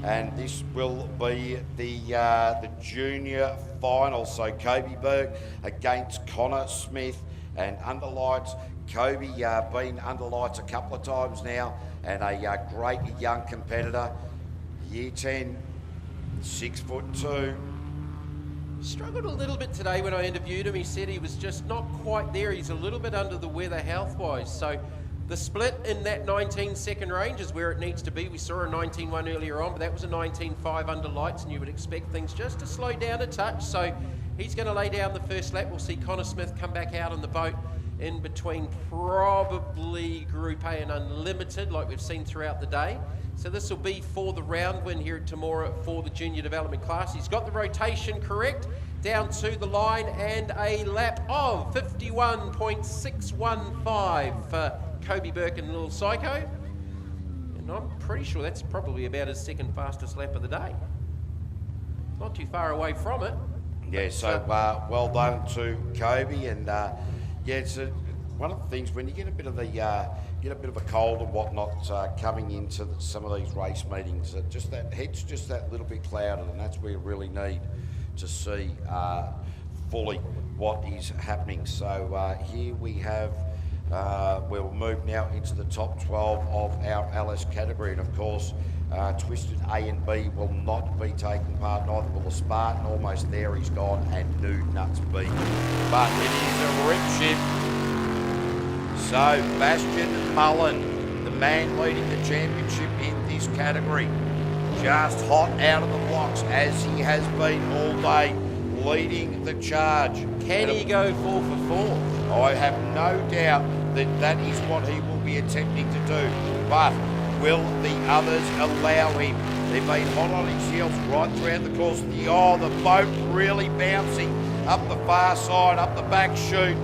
and this will be the junior final. So Kobe Berg against Connor Smith, and under lights, Kobe been under lights a couple of times now, and a great young competitor, year 10, 6'2". Struggled a little bit today when I interviewed him. He said he was just not quite there. He's a little bit under the weather health-wise. So The split in that 19-second range is where it needs to be. We saw a 19.1 earlier on, but that was a 19.5 under lights, and you would expect things just to slow down a touch. So he's going to lay down the first lap. We'll see Connor Smith come back out on the boat in between probably Group A and Unlimited, like we've seen throughout the day. So this will be for the round win here at Temora for the junior development class. He's got the rotation correct, down to the line, and a lap of 51.615 for Kobe Burke and Little Psycho. And I'm pretty sure that's probably about his second fastest lap of the day. Not too far away from it. Yeah, so well done to Kobe, and yeah, it's one of the things when you get a bit of a cold and whatnot coming into some of these race meetings, just that head's just that little bit clouded, and that's where you really need to see fully what is happening. So here we have. We'll move now into the top 12 of our LS category, and of course Twisted A and B will not be taking part, neither will the Spartan. Almost there, he's gone, and Nude Nuts B. But it is a rip ship. So Bastian Mullen, the man leading the championship in this category, just hot out of the blocks as he has been all day, leading the charge. Can he go 4 for 4? I have no doubt that that is what he will be attempting to do, but will the others allow him? They've been hot on his heels right throughout the course of the the boat really bouncing up the far side, up the back chute,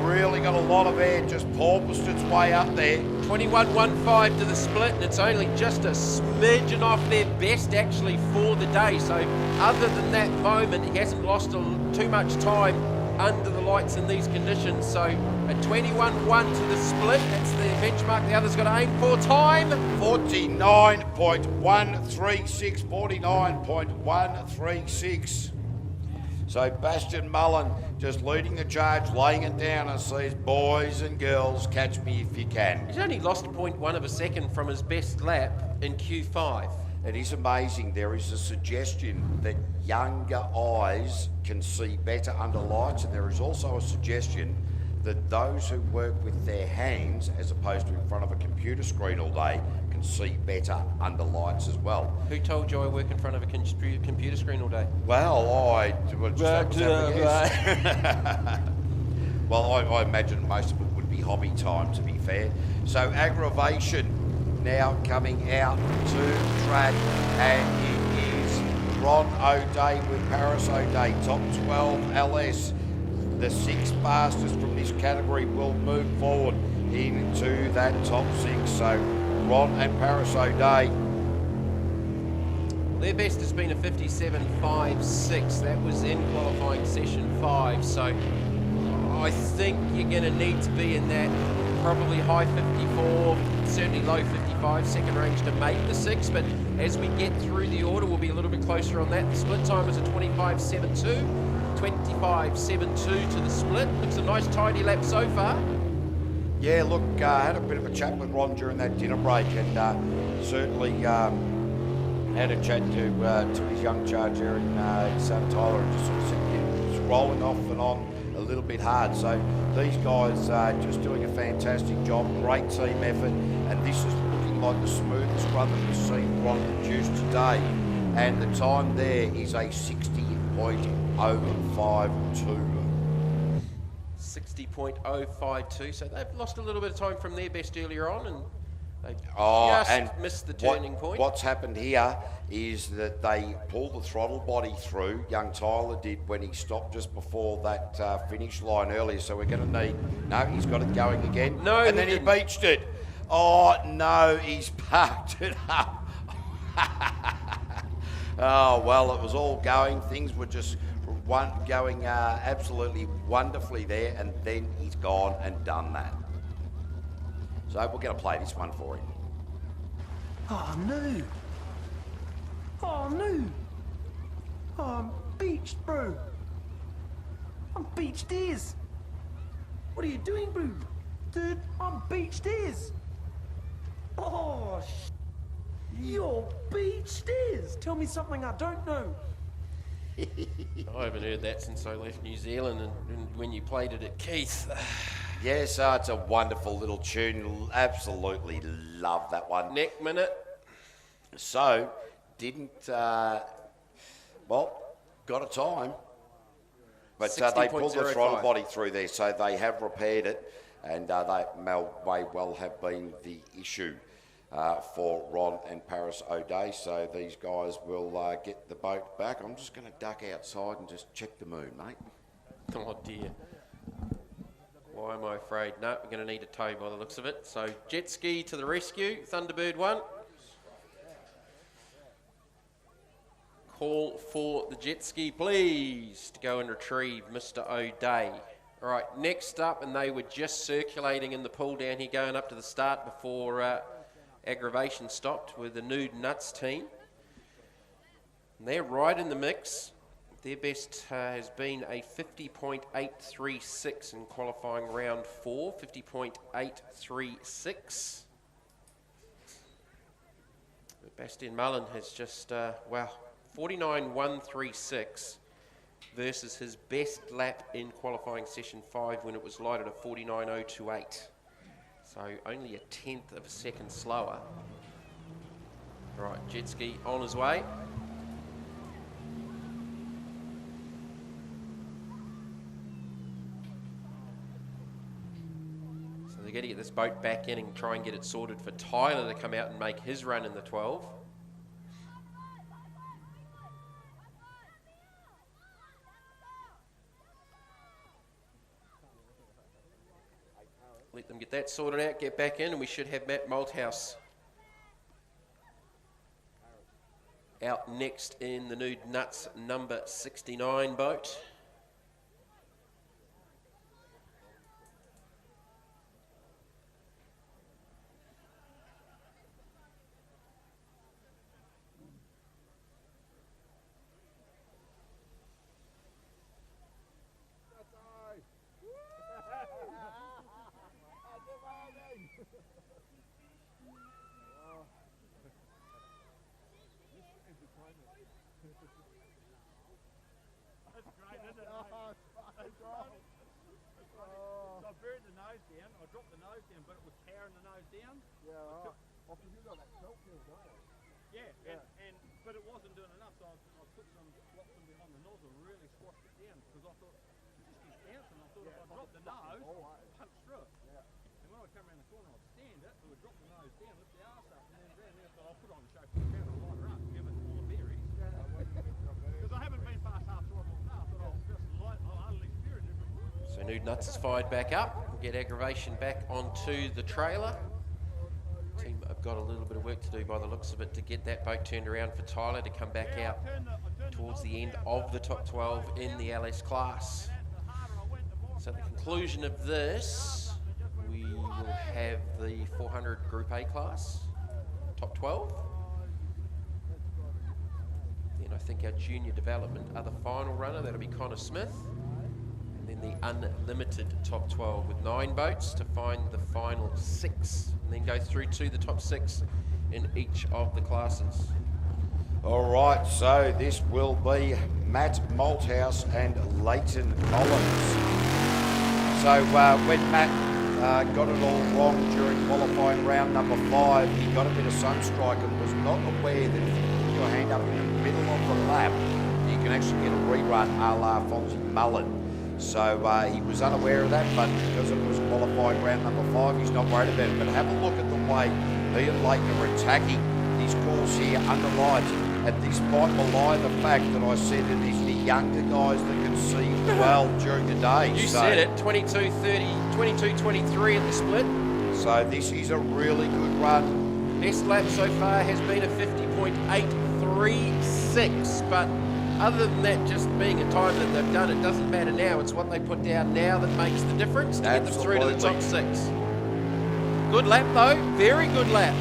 really got a lot of air, just porpoised its way up there. 21.15 to the split, and it's only just a smidgen off their best actually for the day. So other than that moment, he hasn't lost too much time under the lights in these conditions. So a 21.1 to the split, that's the benchmark the other's got to aim for. Time 49.136, 49.136. So Bastian Mullen just leading the charge, laying it down, and says, boys and girls, catch me if you can. He's only lost 0.1 of a second from his best lap in Q5. It is amazing. There is a suggestion that younger eyes can see better under lights, and there is also a suggestion that those who work with their hands, as opposed to in front of a computer screen all day, can see better under lights as well. Who told you I work in front of a computer screen all day? Well, I well, I imagine most of it would be hobby time, to be fair. So Aggravation now coming out to track, and it is Ron O'Day with Paris O'Day, top 12 LS. The 6 fastest from this category will move forward into that top 6. So Ron and Paris O'Day. Their best has been a 57.56. That was in qualifying session 5. So I think you're going to need to be in that probably high 54, certainly low 55 second range to make the 6. But as we get through the order, we'll be a little bit closer on that. The split time is a 25.72. 25.72 to the split. Looks a nice tidy lap so far. Yeah, look, I had a bit of a chat with Ron during that dinner break, and certainly had a chat to his young charge here in St. Tyler, and just sort of said it's rolling off and on a little bit hard. So these guys are just doing a fantastic job, great team effort, and this is looking like the smoothest run that we've seen Ron produce today. And the time there is a 60.052. 60.052. So they've lost a little bit of time from their best earlier on, and they just missed the turning point. What's happened here is that they pulled the throttle body through. Young Tyler did when he stopped just before that finish line earlier. So we're going to need. No, he's got it going again. No, and then he beached it. Oh no, he's parked it up. Oh, well, it was all going. Things were just going absolutely wonderfully there, and then he's gone and done that. So we're going to play this one for him. Oh, no. Oh, no. Oh, I'm beached, bro. I'm beached ears. What are you doing, bro? Dude, I'm beached ears. Oh, you're beached ears. Tell me something I don't know. I haven't heard that since I left New Zealand, and when you played it at Keith. Yes, it's a wonderful little tune. Absolutely love that one. Neck minute. So, didn't, got a time. But they pulled the throttle 60.05. body through there, so they have repaired it, and that may well have been the issue for Ron and Paris O'Day. So these guys will get the boat back. I'm just going to duck outside and just check the moon, mate. Oh dear. Why am I afraid? No, we're going to need a tow by the looks of it. So jet ski to the rescue. Thunderbird 1. Call for the jet ski, please, to go and retrieve Mr. O'Day. All right, next up, and they were just circulating in the pool down here going up to the start before aggravation stopped, with the Nude Nuts team. And they're right in the mix. Their best has been a 50.836 in qualifying round 4, 50.836. Bastian Mullen has just, 49.136 versus his best lap in qualifying session 5 when it was lighted at 49.028. So only a tenth of a second slower. Right, jet ski on his way. So they're going to get this boat back in and try and get it sorted for Tyler to come out and make his run in the 12. Let them get that sorted out, get back in, and we should have Matt Malthouse out next in the Nude Nuts number 69 boat. So I buried the nose down, I dropped the nose down, but it was carrying the nose down. Yeah, right. You got that tilt field, don't you? Yeah, but it wasn't doing enough, so I put some blocks in behind the nozzle, really squashed it down, because I thought, it just keeps bouncing. I thought if I dropped the nose, punch through it. And when I come around the corner, I'd stand it, so I'd drop the nose down, lift the arse up, and then down there, so I'll put it on the show for the camera, light her up, give it all the berries. Because I haven't been past half throttle now, I thought I'll just light, I'll experience it. So Nude Nuts is fired back up. We'll get aggravation back onto the trailer. Team have got a little bit of work to do by the looks of it to get that boat turned around for Tyler to come back out towards the end of the top 12 in the LS class. So at the conclusion of this, we will have the 400 Group A class, top 12. Then I think our junior development are the final runner, that'll be Connor Smith. And then the unlimited top 12 with 9 boats to find the final 6 and then go through to the top 6 in each of the classes. All right, so this will be Matt Malthouse and Leighton Collins. So when Matt got it all wrong during qualifying round number 5, he got a bit of sunstrike and was not aware that if you put your hand up in the middle of the lap, you can actually get a rerun a la Fonzie Mullen. So he was unaware of that, but because it was qualifying round number 5, he's not worried about it. But have a look at the way he and Leighton are attacking his course here underlines, and this might belie the fact that I said it is the younger guys that can see well during the day. You said it, 22.30, 22.23 at the split. So this is a really good run. Best lap so far has been a 50.836, but other than that just being a time that they've done, it doesn't matter now. It's what they put down now that makes the difference to get them through to the top 6. Good lap though, very good lap.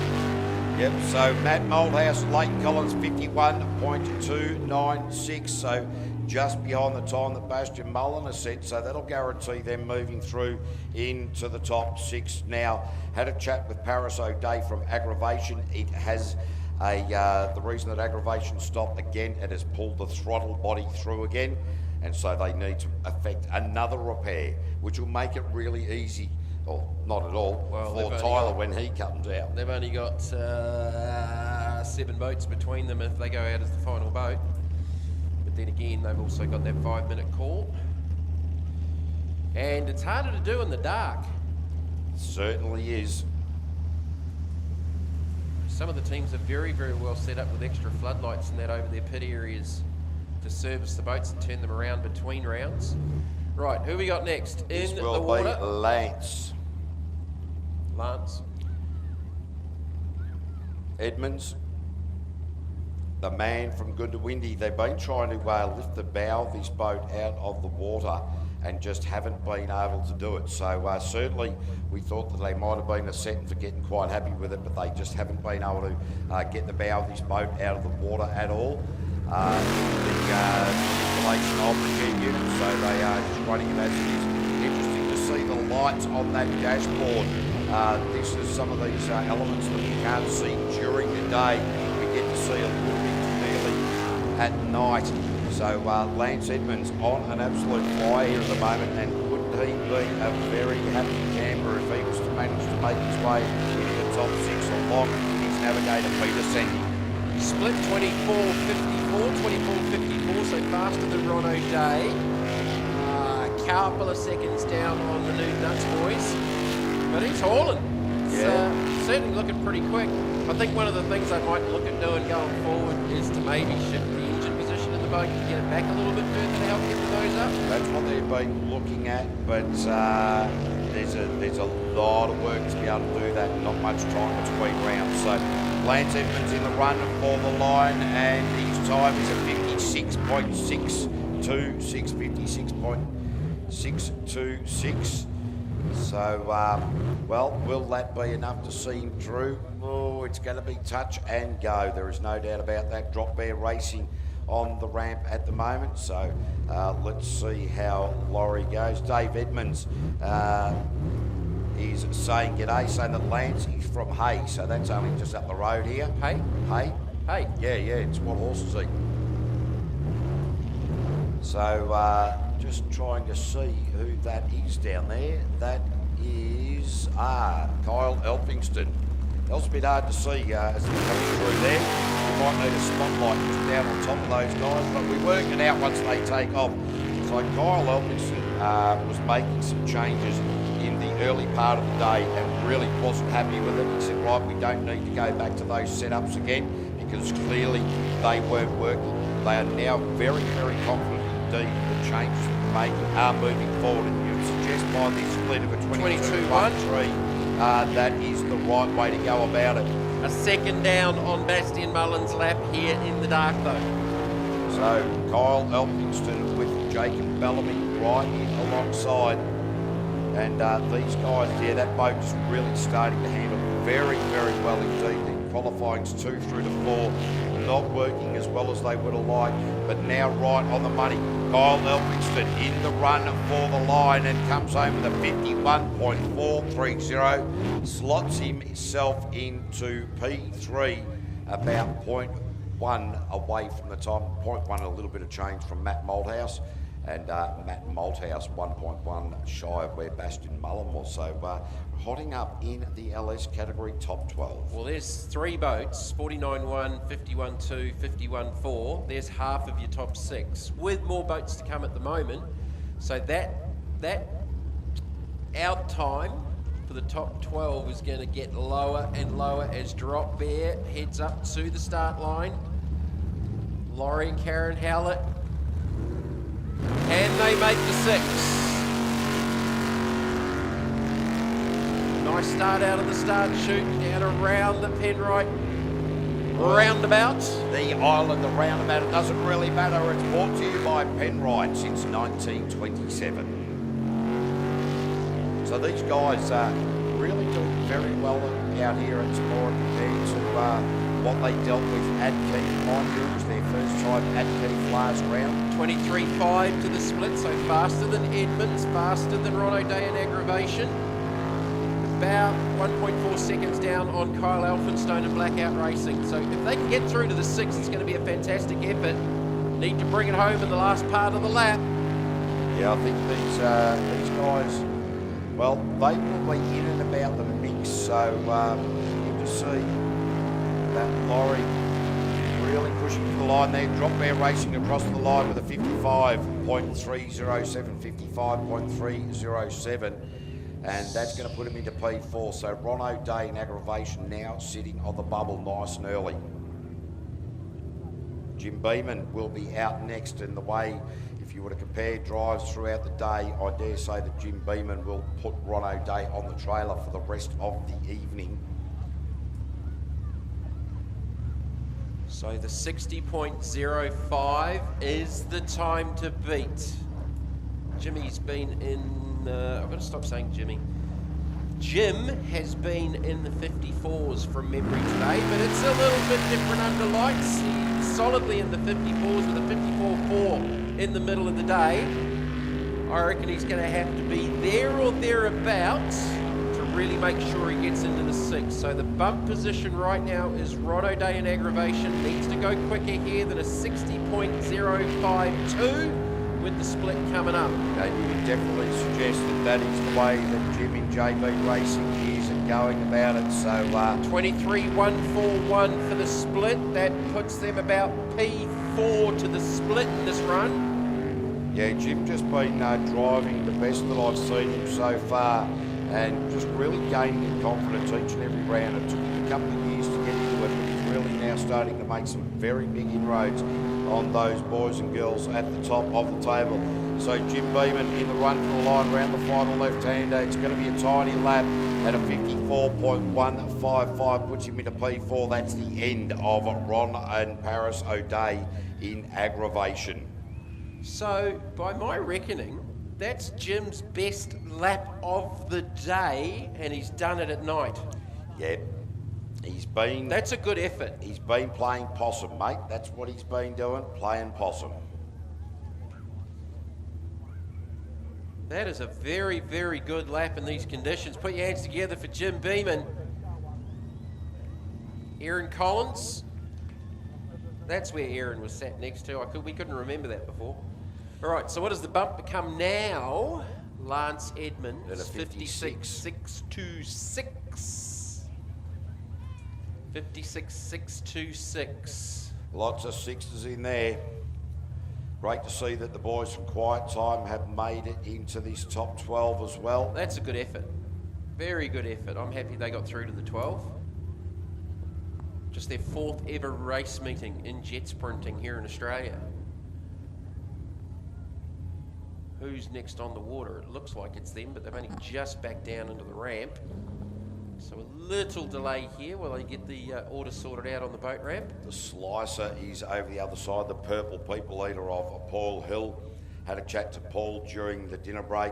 Yep, so Matt Malthouse, Leighton Collins, 51.296, so just beyond the time that Bastian Mullen has set, so that'll guarantee them moving through into the top 6 now. Had a chat with Paris O'Day from Aggravation. It has the reason that Aggravation stopped again, it has pulled the throttle body through again. and so they need to effect another repair, which will make it really easy, or not at all, for Tyler when he comes out. They've only got 7 boats between them if they go out as the final boat. But then again, they've also got that 5-minute call. And it's harder to do in the dark. Certainly is. Some of the teams are very, very well set up with extra floodlights and that over their pit areas to service the boats and turn them around between rounds. Right, who we got next? In This will the water. be Lance Edmonds, the man from Good to Windy. They've been trying to lift the bow of this boat out of the water and just haven't been able to do it. So certainly we thought that they might have been a setting for getting quite happy with it, but they just haven't been able to get the bow of this boat out of the water at all. The installation of the jet unit, so they are just running it as it is. Interesting to see the lights on that dashboard. This is some of these elements that we can't see during the day. We get to see a little bit clearly at night. So Lance Edmonds on an absolute fly here at the moment, and wouldn't he be a very happy camper if he was to manage to make his way into the top 6 along with his navigator Peter Sandy. Split 24.54, 24.54, so faster than Ron O'Day. A couple of seconds down on the new Nuts boys, but he's hauling. It's certainly looking pretty quick. I think one of the things I might look at doing going forward is to maybe shift the engine position in the boat to get it back a little bit further to help get the nose up. That's what they've been looking at, but there's a lot of work to be able to do that, and not much time between rounds. So Lance Edmonds in the run for the line, and his time is a 56.626, 56.626. So, well, will that be enough to see him through? Oh, it's going to be touch and go. There is no doubt about that. Drop bear racing on the ramp at the moment. So let's see how Laurie goes. Dave Edmonds is saying g'day, saying that Lance is from Hay. So that's only just up the road here. Hay? Hay? Hay. Yeah, it's what horses eat. So just trying to see who that is down there. That is Kyle Elphingston. That was a bit hard to see as they're coming through there. We might need a spotlight just down on top of those guys, but we work it out once they take off. So Kyle Elphingston was making some changes in the early part of the day and really wasn't happy with it. He said, right, we don't need to go back to those setups again because clearly they weren't working. They are now very, very confident indeed the changes we're making are moving forward, and you would suggest by this split of a 22-1-3 that is the right way to go about it. A second down on Bastian Mullen's lap here in the dark though. So Kyle Elphingston with Jacob Bellamy right in alongside, and these guys, that boat is really starting to handle very, very well indeed. The qualifying's 2 through to 4, not working as well as they would have liked, but now right on the money. Kyle Elphingston in the run for the line and comes home with a 51.430, slots himself into P3 about 0.1 away from the time, 0.1 a little bit of change from Matt Malthouse, and Matt Malthouse 1.1 shy of where Bastian Mullen was. So hotting up in the LS category top 12. Well, there's 3 boats, 49-1, 51-2, 51-4. There's half of your top 6, with more boats to come at the moment. So that out time for the top 12 is going to get lower and lower as Drop Bear heads up to the start line. Laurie and Karen Howlett. And they make the 6. Nice start out of the start chute, down around the Penrite roundabout. The island, the roundabout, it doesn't really matter. It's brought to you by Penrite since 1927. So these guys are really doing very well out here at Temora compared to what they dealt with at Keith. Mind you, it was their first time at Keith last round. 23.5 to the split, so faster than Edmonds, faster than Ron O'Day in aggravation. About 1.4 seconds down on Kyle Elphinstone and Blackout Racing. So if they can get through to the 6, it's going to be a fantastic effort. need to bring it home in the last part of the lap. Yeah, I think these guys, well, they will be in and about the mix, so good to see that lorry really pushing for the line there. Drop Bear racing across the line with a 55.307, 55.307, and that's going to put him into P4. So Ron O'Day in aggravation now sitting on the bubble nice and early. Jim Beeman will be out next, and the way, if you were to compare drives throughout the day, I dare say that Jim Beeman will put Ron O'Day on the trailer for the rest of the evening. So the 60.05 is the time to beat. Jimmy's been in, I've got to stop saying Jimmy. Jim has been in the 54s from memory today, but it's a little bit different under lights. He's solidly in the 54s with a 54.4 in the middle of the day. I reckon he's going to have to be there or thereabouts to really make sure he gets into the 6. So the bump position right now is Ron O'Day in aggravation. Needs to go quicker here than a 60.052 with the split coming up. And you would definitely suggest that that is the way that Jim in JB Racing is going about it. So 23.141 for the split. That puts them about P4 to the split in this run. yeah, Jim just been driving the best that I've seen him so far, and just really gaining in confidence each and every round. It took him a couple of years to get into it, but he's really now starting to make some very big inroads on those boys and girls at the top of the table. So Jim Beeman in the run for the line round the final left-hander. It's going to be a tiny lap at a 54.155, puts him into P4. That's the end of Ron and Paris O'Day in aggravation. So by my reckoning, that's Jim's best lap of the day, and he's done it at night. Yeah. He's been... That's a good effort. He's been playing possum, mate. That's what he's been doing, playing possum. That is a very, very good lap in these conditions. Put your hands together for Jim Beeman. Aaron Collins. That's where Aaron was sat next to. We couldn't remember that before. All right, so what does the bump become now? Lance Edmonds, At a 56.626. 56.626. Lots of sixes in there. Great to see that the boys from Quiet Time have made it into this top 12 as well. That's a good effort. Very good effort. I'm happy they got through to the 12. Just their 4th ever race meeting in jet sprinting here in Australia. Who's next on the water? It looks like it's them, but they've only just backed down into the ramp. So a little delay here while they get the order sorted out on the boat ramp. The slicer is over the other side, the purple people eater of Paul Hill. Had a chat to Paul during the dinner break,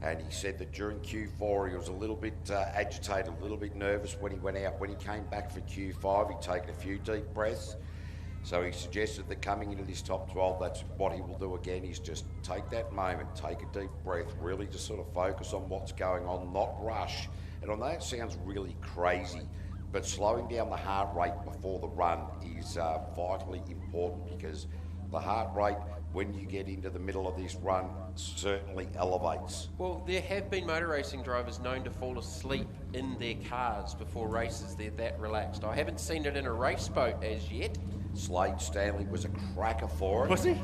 and he said that during Q4 he was a little bit agitated, a little bit nervous when he went out. When he came back for Q5, he'd taken a few deep breaths. So he suggested that coming into this top 12, that's what he will do again, is just take that moment, take a deep breath, really just sort of focus on what's going on, not rush. And I know it sounds really crazy, but slowing down the heart rate before the run is vitally important, because the heart rate, when you get into the middle of this run, certainly elevates. Well, there have been motor racing drivers known to fall asleep in their cars before races. They're that relaxed. I haven't seen it in a race boat as yet. Slade Stanley was a cracker for it. Was he?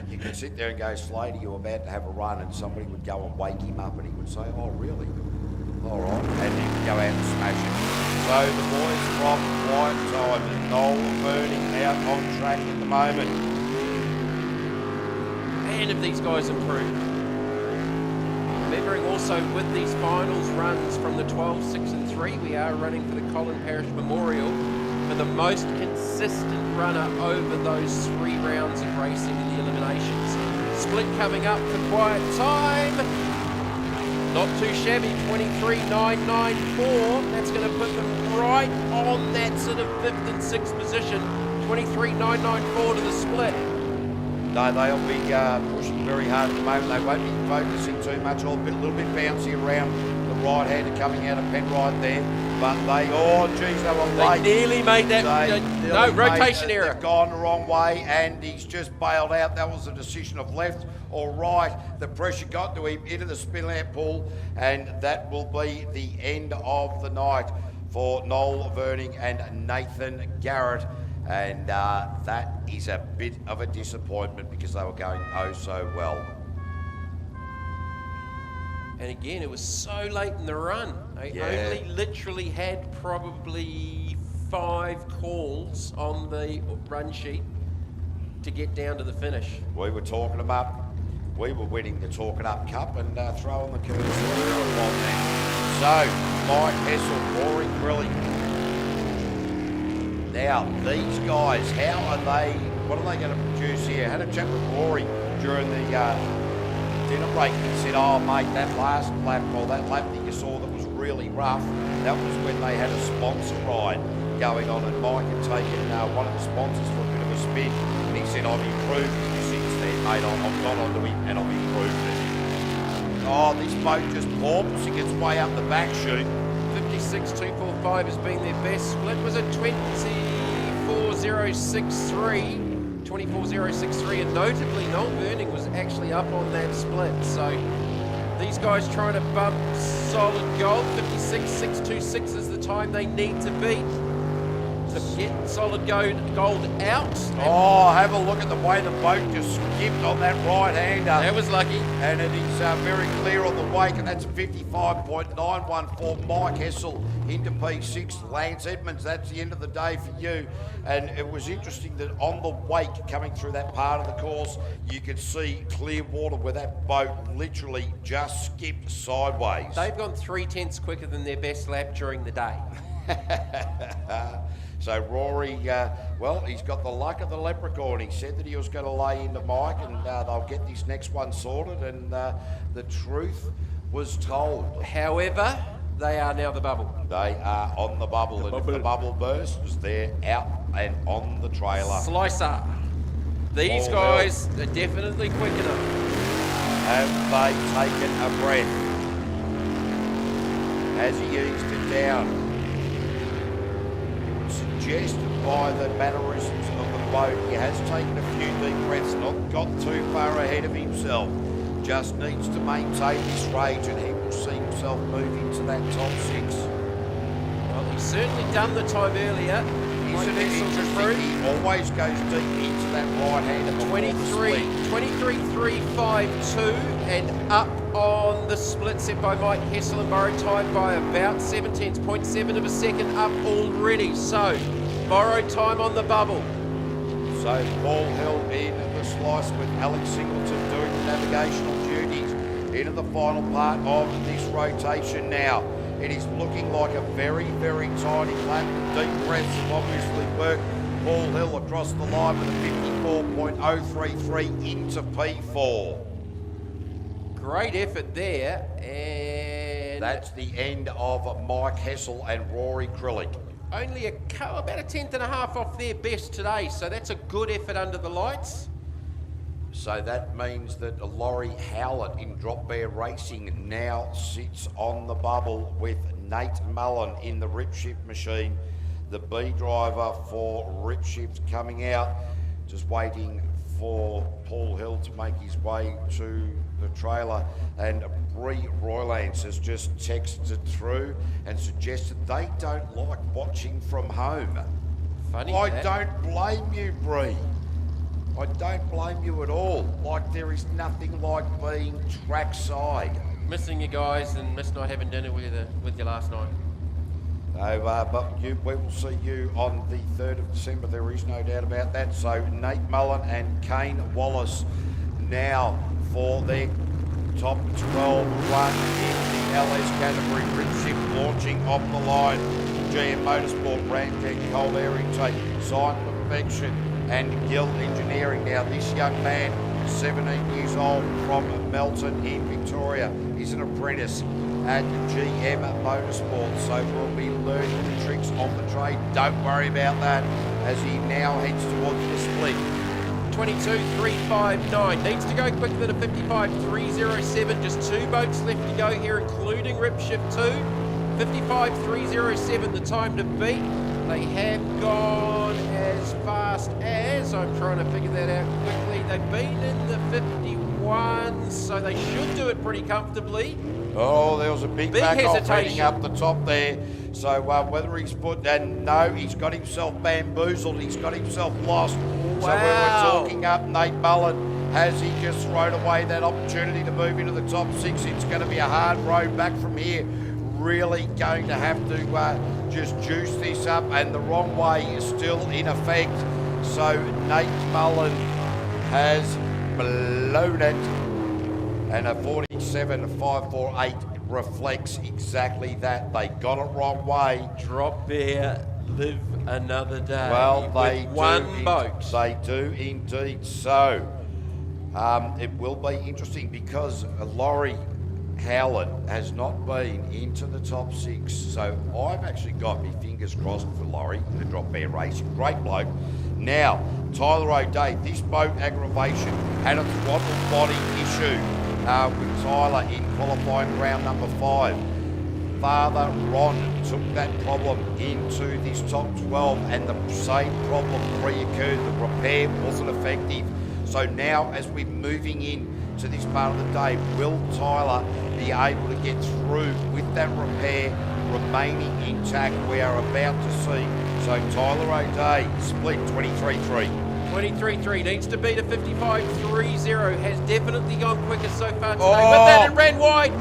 You could sit there and go, Slade, you're about to have a run, and somebody would go and wake him up, and he would say, oh, really? All right. And he would go out and smash it. So the boys from Quiet Time, and Noel Burning out on track at the moment. Man, have these guys improved. Remembering also with these finals runs from the 12, 6 and 3, we are running for the Colin Parrish Memorial for the most consistent runner over those 3 rounds of racing in the eliminations. Split coming up for Quiet Time. Not too shabby, 23.994. That's going to put them right on that sort of 5th and 6th position. 23.994 to the split. No, they'll be pushing very hard at the moment. They won't be focusing too much, a little bit bouncy around the right-hander coming out of Penrite there. But they, oh geez, they were They late. nearly made that. They No, nearly rotation made it. error. They've gone the wrong way and he's just bailed out. That was a decision of left or right. The pressure got to him into the spin lamp pool, and that will be the end of the night for Noel Verning and Nathan Garrett. And that is a bit of a disappointment because they were going oh so well. And again, it was so late in the run. They Yeah. only literally had probably 5 calls on the run sheet to get down to the finish. We were talking them up. We were winning the Talking Up Cup and throwing the curse on there. So, Mike Hessel, Rory Grilling. Now, these guys, how are they, what are they going to produce here? I had a chat with Rory during the dinner break. He said, oh mate, that last lap, or that lap that you saw that was really rough, that was when they had a sponsor ride going on, and Mike had taken one of the sponsors for a bit of a spin, and he said, I've improved it since then, mate. I've gone onto him and I've improved it. Oh, this boat just porpoising its way up the back chute. 56.245 has been their best split. Was it 24.063? 24.063, and notably Noel Verning was actually up on that split. So these guys trying to bump solid gold. 56.626 is the time they need to beat to get solid gold out. Oh, have a look at the way the boat just skipped on that right-hander. That was lucky. And it is very clear on the wake, and that's 55.914. Mike Hessel into P6. Lance Edmonds, that's the end of the day for you. And it was interesting that on the wake, coming through that part of the course, you could see clear water where that boat literally just skipped sideways. They've gone 3/10 quicker than their best lap during the day. So Rory, well, he's got the luck of the leprechaun. He said that he was going to lay into Mike, and they'll get this next one sorted, and the truth was told. However, they are now the bubble. They are on the bubble, and if the bubble bursts, they're out and on the trailer. Slicer. These guys are definitely quick enough. Have they taken a breath? Has he eased it down? Suggested by the mannerisms of the boat, he has taken a few deep breaths, not got too far ahead of himself. Just needs to maintain this rage, and he will see himself move into that top 6. Well, he's certainly done the time earlier. Isn't it interesting? He always goes deep into that right hand at 23.352 and up on the split set by Mike Hessel and borrowed time by about 0.7 of a second up already. So, borrowed time on the bubble. So Paul Hill in the slice with Alex Singleton doing the navigational duties into the final part of this rotation now. It is looking like a very, very tiny lap. Deep breaths have obviously worked. Paul Hill across the line with a 54.033 into P4. Great effort there, and that's the end of Mike Hessel and Rory Krillick. Only about a 10.5 off their best today, so that's a good effort under the lights. So that means that Laurie Howlett in Drop Bear Racing now sits on the bubble with Nate Mullen in the Rip Shift machine. The B driver for Rip Shift coming out, just waiting for Paul Hill to make his way to the trailer, and Bree Roylance has just texted through and suggested they don't like watching from home. Funny I that. don't blame you, Bree. I don't blame you at all. Like, there is nothing like being trackside. Missing you guys and miss not having dinner with you last night. No, but we will see you on the 3rd of December. There is no doubt about that. So Nate Mullen and Kane Wallace now for their top 12 run in the LS category. Rip Shift launching off the line. GM Motorsport, Brandtech, Cold Air Intake, Sign Perfection and Gill Engineering. Now this young man, 17 years old from Melton in Victoria, is an apprentice at GM Motorsport, so we'll be learning the tricks on the trade. Don't worry about that as he now heads towards the split. 22.359. Needs to go quicker than a 55.307. Just 2 boats left to go here, including Rip Shift 2. 55.307, the time to beat. They have gone as fast as, I'm trying to figure that out quickly, they've been in the 51, so they should do it pretty comfortably. Oh, there was a big back off hesitation heading up the top there. So whether he's put, and no, he's got himself bamboozled, he's got himself lost. So when we're talking up, Nate Mullen, has he just thrown away that opportunity to move into the top 6? It's going to be a hard road back from here. Really going to have to just juice this up, and the wrong way is still in effect. So Nate Mullen has blown it, and a 47.548 reflects exactly that. They got it wrong way. Drop bear, live another day. Well, they with one boat. They do indeed. So it will be interesting because Laurie Howlett has not been into the top 6, so I've actually got my fingers crossed for Laurie in the drop bear race. Great bloke. Now, Tyler O'Day, this boat aggravation had a throttle body issue with Tyler in qualifying round number 5. Father Ron took that problem into this top 12, and the same problem reoccurred. The repair wasn't effective. So now, as we're moving in to this part of the day, will Tyler be able to get through with that repair remaining intact? We are about to see. So Tyler O'Day split 23.3. 23.3 needs to beat a 55.30. Has definitely gone quicker so far today. But then it ran wide.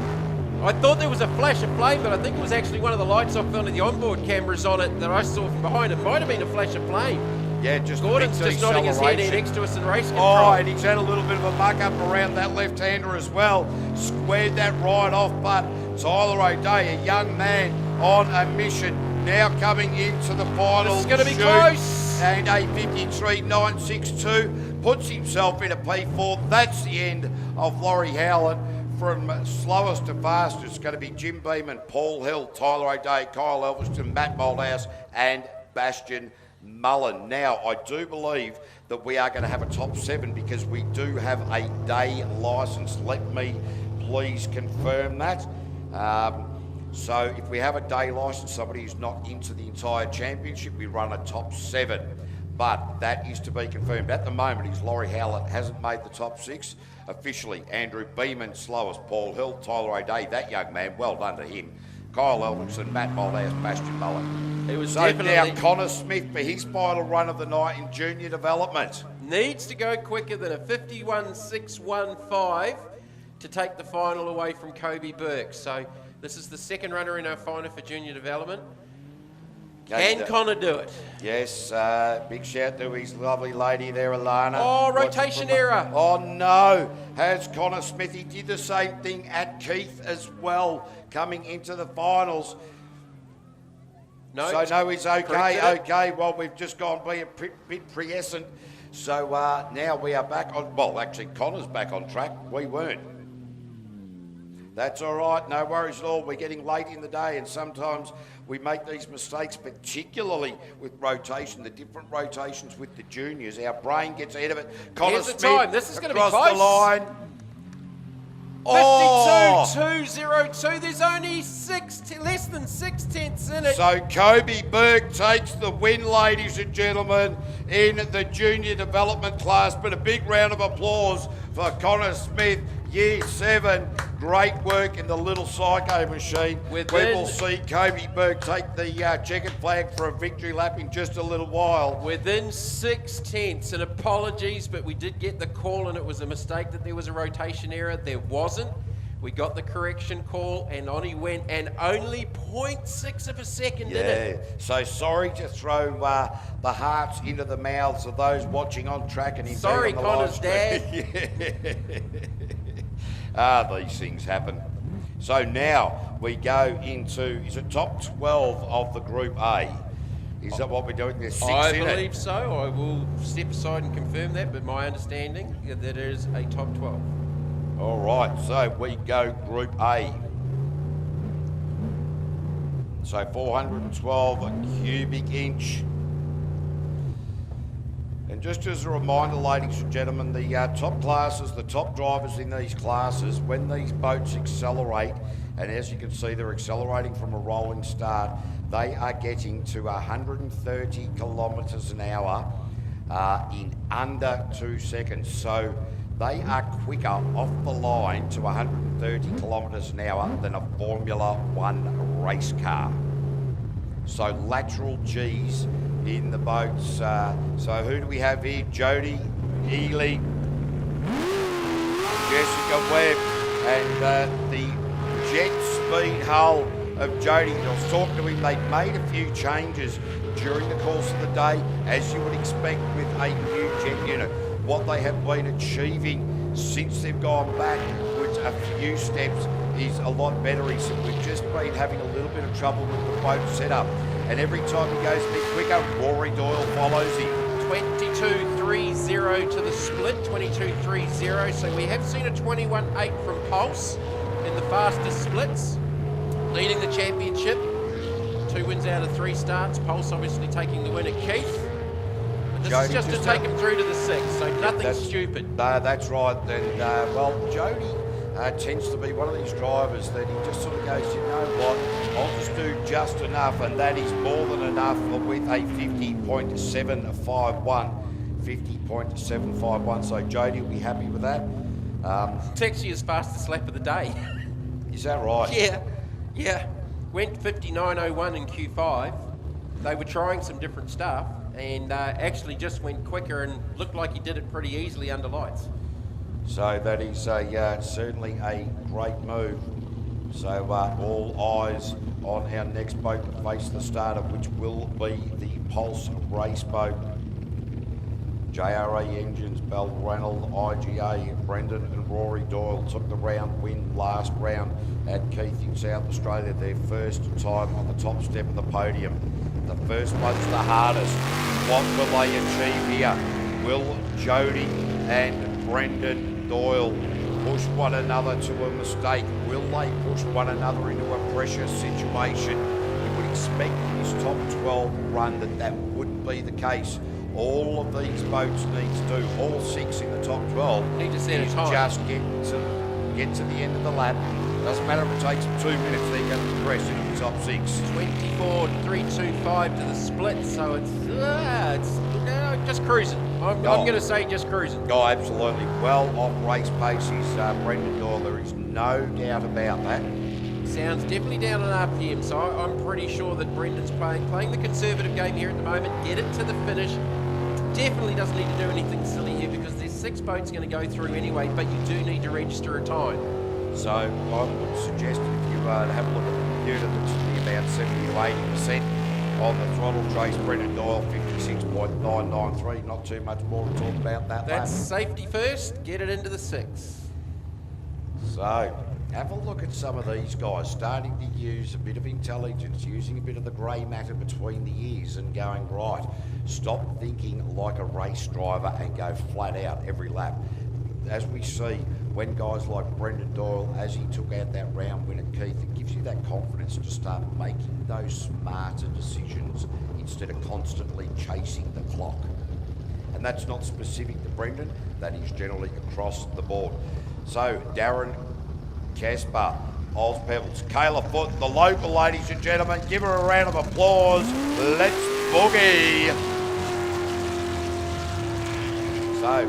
I thought there was a flash of flame, but I think it was actually one of the lights off one of the onboard cameras on it that I saw from behind. It might have been a flash of flame. Yeah, just Gordon's just nodding his head here next to us in race control. Oh, and he's had a little bit of a muck up around that left-hander as well. Squared that right off, but Tyler O'Day, a young man on a mission, now coming into the final. This is going to be close. And a 53.962 puts himself in a P4. That's the end of Laurie Howlett. From slowest to fastest, it's going to be Jim Beeman, Paul Hill, Tyler O'Day, Kyle Elveston, Matt Moldhouse, and Bastian Mullen. Now, I do believe that we are going to have a top 7 because we do have a day licence. Let me please confirm that. So if we have a day licence, somebody who's not into the entire championship, we run a top 7. But that is to be confirmed. At the moment, his Laurie Howlett hasn't made the top 6. Officially, Andrew Beeman, slowest, Paul Hill, Tyler O'Day, that young man, well done to him. Kyle Elveston, Matt Moldhouse, Bastian Mullen. It was so definitely... now Connor Smith for his final run of the night in junior development. Needs to go quicker than a 51.615 to take the final away from Kobe Burke. So this is the second runner in our final for junior development. Can Connor do it? Yes, big shout to his lovely lady there, Alana. Oh, rotation error. Oh, no. Has Connor Smith, he did the same thing at Keith as well, coming into the finals. No, so, no, he's okay. Okay, well, we've just gone be a bit prescient. So now we are back on, well, actually, Connor's back on track. We weren't. That's all right, no worries at all. We're getting late in the day, and sometimes we make these mistakes, particularly with rotation, the different rotations with the juniors. Our brain gets ahead of it. Connor Smith, time. This is going to be across close. the line. 52.202. There's only less than 6 tenths in it. So Kobe Burke takes the win, ladies and gentlemen, in the junior development class. But a big round of applause for Connor Smith, Year 7. Great work in the little psycho machine. We will see Kobe Burke take the checkered flag for a victory lap in just a little while. Within 6 tenths, and apologies, but we did get the call and it was a mistake that there was a rotation error. There wasn't. We got the correction call and on he went, and only 0.6 of a second in it. So sorry to throw the hearts into the mouths of those watching on track and sorry, on the Connor's dad. These things happen. So now we go into, is it top 12 of the Group A? Is that what we're doing? There's 6 I in it. believe so. I will step aside and confirm that, but my understanding is that it is a top 12. All right, so we go Group A. So 412 a cubic inch. And just as a reminder, ladies and gentlemen, the top classes, the top drivers in these classes, when these boats accelerate, and as you can see, they're accelerating from a rolling start, they are getting to 130 kilometres an hour in under 2 seconds. So they are quicker off the line to 130 kilometres an hour than a Formula One race car. So lateral G's in the boats. So who do we have here? Jody, Ely, Jessica Webb, and the jet speed hull of Jody. I was talking to him, they've made a few changes during the course of the day, as you would expect with a new jet unit. What they have been achieving since they've gone back with a few steps is a lot better. He said, we've just been having a little bit of trouble with the boat setup, and every time he goes a bit quicker, Rory Doyle follows him. 22.30 to the split, 22.30. So we have seen a 21.8 from Pulse in the fastest splits, leading the championship. 2 wins out of 3 starts. Pulse obviously taking the win at Keith. But this Jody is just to take him through to the 6, so nothing stupid. No, that's right. And well, Jody tends to be one of these drivers that he just sort of goes, you know what, I'll just do just enough, and that is more than enough with a 50.751. 50.751. So Jody will be happy with that. It's actually his fastest lap of the day. Is that right? Yeah. Went 59.01 in Q5. They were trying some different stuff and actually just went quicker and looked like he did it pretty easily under lights. So that is certainly a great move. So all eyes on our next boat to face the starter, which will be the Pulse race boat. JRA Engines, Balranald, IGA, Brendan and Rory Doyle took the round win last round at Keith in South Australia, their first time on the top step of the podium. The first one's the hardest. What will they achieve here? Will Jody and Brendan Doyle push one another to a mistake? Will they push one another into a pressure situation? You would expect in this top 12 run that wouldn't be the case. All of these boats need to do, all 6 in the top 12, need to set a time. Just get to the end of the lap. Doesn't matter if it takes them 2 minutes, they're going to progress into the top 6. 24.325 to the split, so it's just cruising. I'm going to say just cruising. Oh, absolutely. Well off race pace is Brendan Doyle. There is no doubt about that. Sounds definitely down on RPM, so I'm pretty sure that Brendan's playing the conservative game here at the moment. Get it to the finish. Definitely doesn't need to do anything silly here because there's 6 boats going to go through anyway, but you do need to register a time. So I would suggest if you have a look at the computer, that's about 70 to 80% on the throttle trace. Brendan Doyle 56.993. Not too much more to talk about that. That's safety first. Get it into the 6. So have a look at some of these guys starting to use a bit of intelligence, using a bit of the grey matter between the ears and going, right, stop thinking like a race driver and go flat out every lap. As we see, when guys like Brendan Doyle, as he took out that round win at Keith, it gives you that confidence to start making those smarter decisions instead of constantly chasing the clock. And that's not specific to Brendan, that is generally across the board. So Darren Casper, Oz Pebbles, Kayla Foot, the local, ladies and gentlemen, give her a round of applause. Let's boogie. So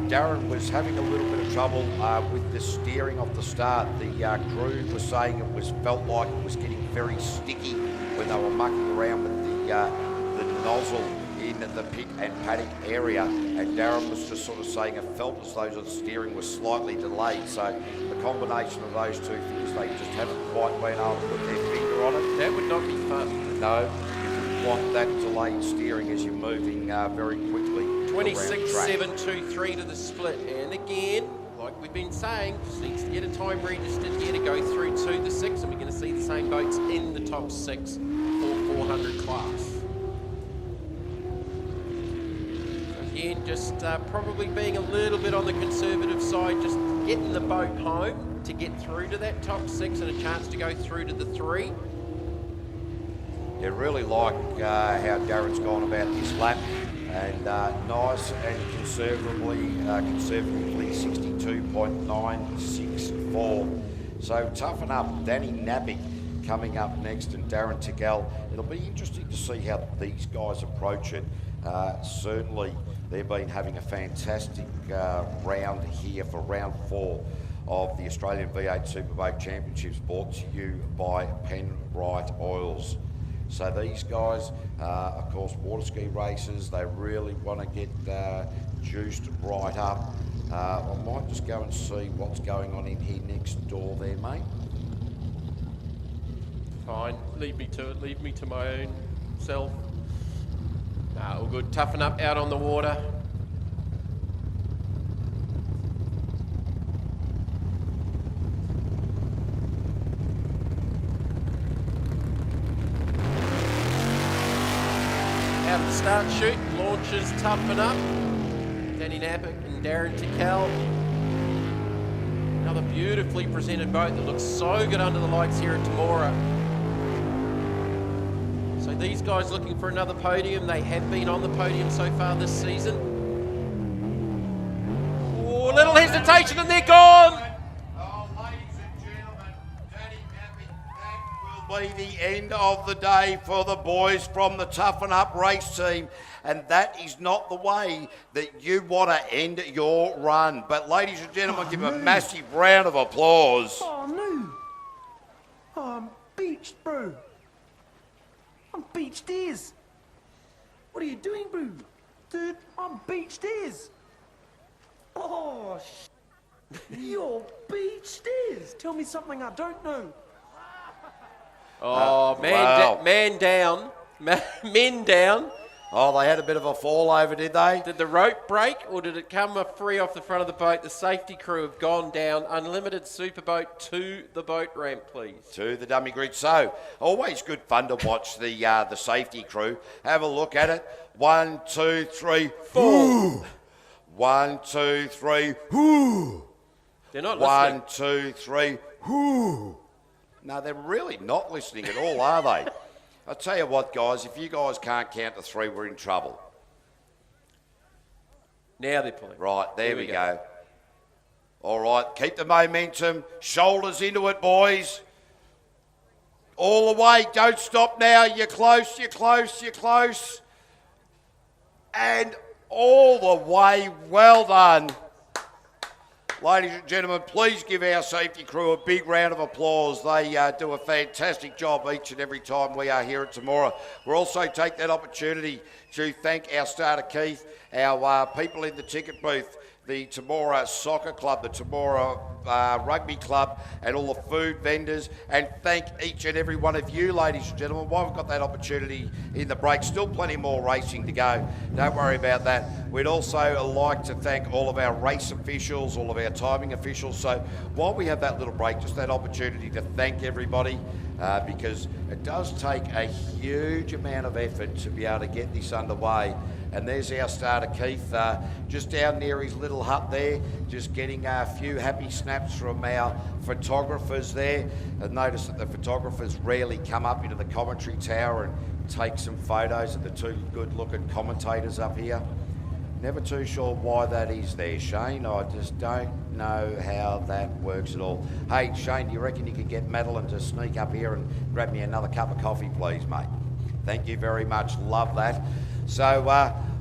Darren was having a little bit of trouble with the steering off the start. The crew was saying felt like it was getting very sticky when they were mucking around with the nozzle in the pit and paddock area, and Darren was just sort of saying it felt as though the steering was slightly delayed. So the combination of those two things, they just haven't quite been able to put their finger on it. That would not be fun. No, you wouldn't want that delayed steering as you're moving very quickly. 26.723 to the split, and again, like we've been saying, just needs to get a time registered here to go through to the 6, and we're going to see the same boats in the top 6 for 400 class. Again, just probably being a little bit on the conservative side, just getting the boat home to get through to that top 6 and a chance to go through to the 3. You really like how Darren's gone about this lap. And nice and conservatively 62.964. So toughen up. Danny Nappy coming up next, and Darren Tickell. It'll be interesting to see how these guys approach it. Certainly, they've been having a fantastic round here for round 4 of the Australian V8 Superboat Championships, brought to you by Penrite Oils. So these guys, of course, water ski racers, they really want to get juiced right up. I might just go and see what's going on in here next door there, mate. Fine, leave me to it, leave me to my own self. Nah, all good. Toughen up out on the water. Out of the start chute, launches toughen up. Danny Napick and Darren Tickell. Another beautifully presented boat that looks so good under the lights here at Temora. So these guys looking for another podium. They have been on the podium so far this season. Oh, little hesitation and they're gone. Oh, ladies and gentlemen, Danny Nappy, that will be the end of the day for the boys from the Toughen Up race team. And that is not the way that you want to end your run. But ladies and gentlemen, give a massive round of applause. Oh, no. Oh, I'm beached, bro. I'm beached ears. What are you doing, bro? Dude, I'm beached ears. Oh, you're beached ears. Tell me something I don't know. Oh, man down. Men down. Oh, they had a bit of a fall over, did they? Did the rope break or did it come free off the front of the boat? The safety crew have gone down. Unlimited Superboat to the boat ramp, please. To the dummy grid. So, always good fun to watch the safety crew. Have a look at it. 1, 2, 3, 4. 1, 2, 3, whoo. They're not listening. 1, 2, 3, whoo. No, they're really not listening at all, are they? I'll tell you what, guys, if you guys can't count to 3, we're in trouble. Now they're pulling. Right, there we go. All right, keep the momentum. Shoulders into it, boys. All the way. Don't stop now. You're close, you're close, you're close. And all the way. Well done. Ladies and gentlemen, please give our safety crew a big round of applause. They do a fantastic job each and every time we are here at Temora. We'll also take that opportunity to thank our starter Keith, our people in the ticket booth, the Temora Soccer Club, the Temora Rugby Club, and all the food vendors, and thank each and every one of you, ladies and gentlemen. While we've got that opportunity in the break, still plenty more racing to go. Don't worry about that. We'd also like to thank all of our race officials, all of our timing officials. So while we have that little break, just that opportunity to thank everybody, because it does take a huge amount of effort to be able to get this underway. And there's our starter Keith, just down near his little hut there, just getting a few happy snaps from our photographers there. And notice that the photographers rarely come up into the commentary tower and take some photos of the two good-looking commentators up here. Never too sure why that is there, Shane. I just don't know how that works at all. Hey, Shane, do you reckon you could get Madeline to sneak up here and grab me another cup of coffee, please, mate? Thank you very much. Love that. So,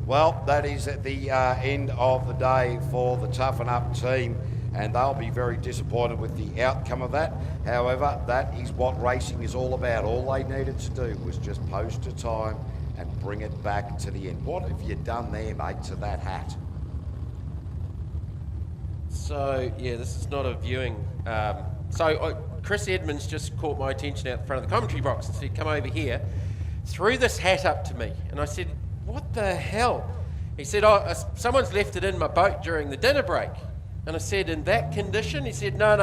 well, that is at the end of the day for the Toughen Up team, and they'll be very disappointed with the outcome of that. However, that is what racing is all about. All they needed to do was just post a time and bring it back to the end. What have you done there, mate, to that hat? So, yeah, this is not a viewing. Chris Edmonds just caught my attention out the front of the commentary box and said, come over here. Threw this hat up to me, and I said, what the hell? He said, someone's left it in my boat during the dinner break. And I said, in that condition? He said, no,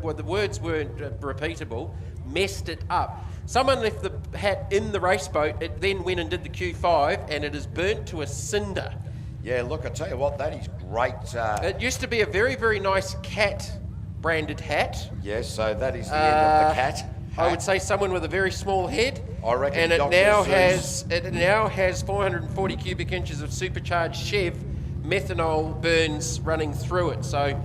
well, the words weren't repeatable, messed it up. Someone left the hat in the race boat, it then went and did the Q5, and it is burnt to a cinder. Yeah, look, I tell you what, that is great. It used to be a very, very nice cat branded hat. Yes, so that is the end of the cat. I would say someone with a very small head. I reckon And it Dr. now Zeus. has 440 cubic inches of supercharged Chev methanol burns running through it. So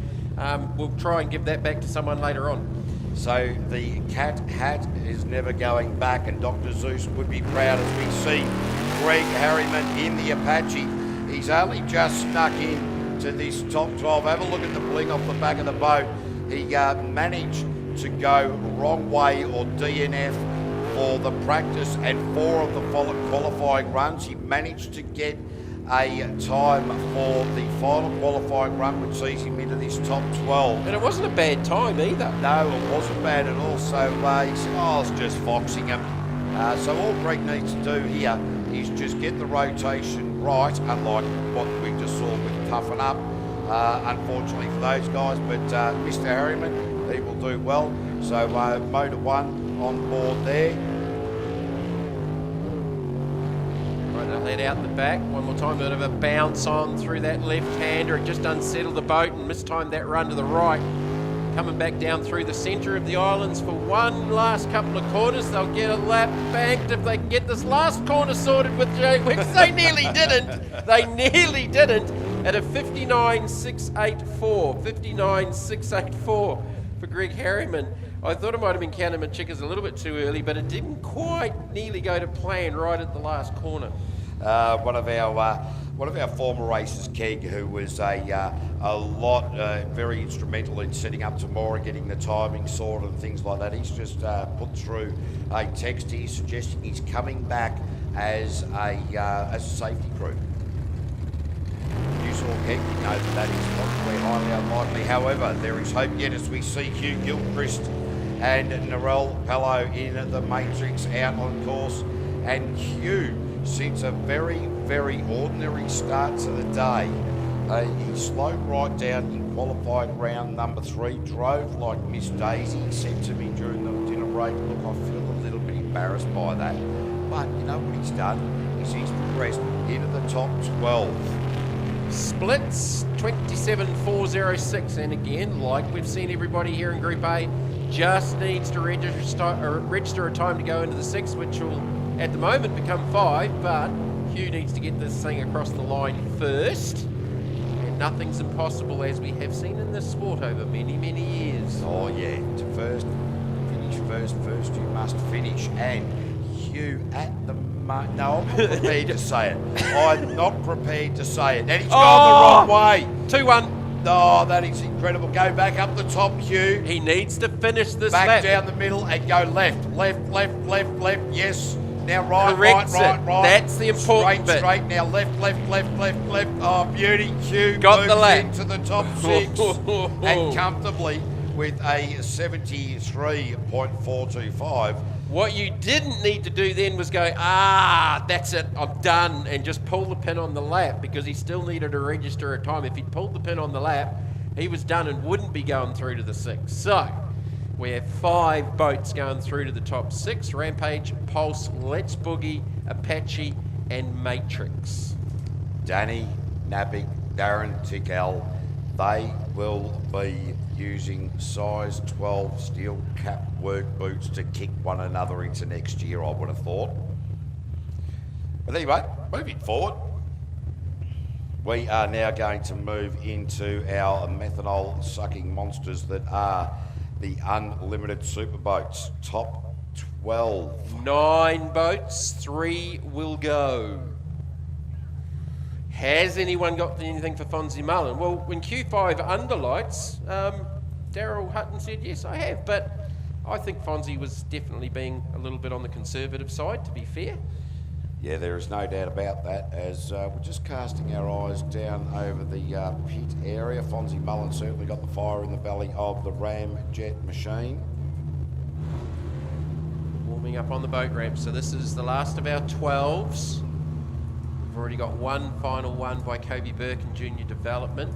we'll try and give that back to someone later on. So the cat hat is never going back, and Dr. Zeus would be proud as we see Greg Harriman in the Apache. He's only just snuck in to this top 12. Have a look at the bling off the back of the boat. He managed to go wrong way or DNF for the practice and 4 of the qualifying runs. He managed to get a time for the final qualifying run, which sees him into this top 12. And it wasn't a bad time either. No, it wasn't bad at all. So he said, I was just foxing him. So all Greg needs to do here is just get the rotation right, unlike what we just saw with Toughen Up, unfortunately for those guys. But Mr. Harriman, he will do well. So Motor 1 on board there. They'll head out the back. One more time, bit of a bounce on through that left-hander. It just unsettled the boat and mistimed that run to the right. Coming back down through the centre of the islands for one last couple of corners. They'll get a lap banked if they can get this last corner sorted with Jay Wicks. They nearly didn't. They nearly didn't at a 59.684. 59.684 for Greg Harriman. I thought it might have been counting my chickens a little bit too early, but it didn't quite nearly go to plan right at the last corner. One of our former racers, Keg, who was very instrumental in setting up Temora, getting the timing sorted and things like that. He's just put through a text here suggesting he's coming back as a safety crew. You saw Keg, you know that is probably highly unlikely. However, there is hope yet as we see Hugh Gilchrist and Narelle Pello in the Matrix out on course. And Hugh, since a very, very ordinary start to the day, he slowed right down in qualifying round number 3, drove like Miss Daisy, said to me during the dinner break, look, I feel a little bit embarrassed by that. But you know what he's done? He's progressed into the top 12. Splits 27.406, and again, like we've seen everybody here in Group A, just needs to register a time to go into the 6, which will at the moment become 5, but Hugh needs to get this thing across the line first, and nothing's impossible as we have seen in this sport over many, many years. Oh yeah, to finish first you must finish, and Hugh at the moment, no, I'm not prepared to say it. I'm not prepared to say it, and he's gone the wrong way. 2-1. Oh, that is incredible. Go back up the top, Hugh. He needs to finish this back lap. Down the middle and go left. Yes. Now right. That's the important bit. Straight. Now left. Oh, beauty. Hugh got the lap into the top 6 and comfortably with a 73.425. What you didn't need to do then was go, that's it, I'm done, and just pull the pin on the lap, because he still needed to register a time. If he'd pulled the pin on the lap, he was done and wouldn't be going through to the 6. So we have 5 boats going through to the top 6: Rampage, Pulse, Let's Boogie, Apache, and Matrix. Danny, Napick, Darren, Tickell, they will be using size 12 steel cap work boots to kick one another into next year, I would have thought. But anyway, moving forward, we are now going to move into our methanol sucking monsters that are the unlimited superboats. Top 12. 9 boats, 3 will go. Has anyone got anything for Fonzie Mullen? Well, when Q5 underlights, Daryl Hutton said, yes, I have, but I think Fonzie was definitely being a little bit on the conservative side, to be fair. Yeah, there is no doubt about that, as we're just casting our eyes down over the pit area. Fonzie Mullen certainly got the fire in the belly of the Ramjet machine. Warming up on the boat ramp, so this is the last of our 12s. We've already got one final one by Kobe Burke in junior development.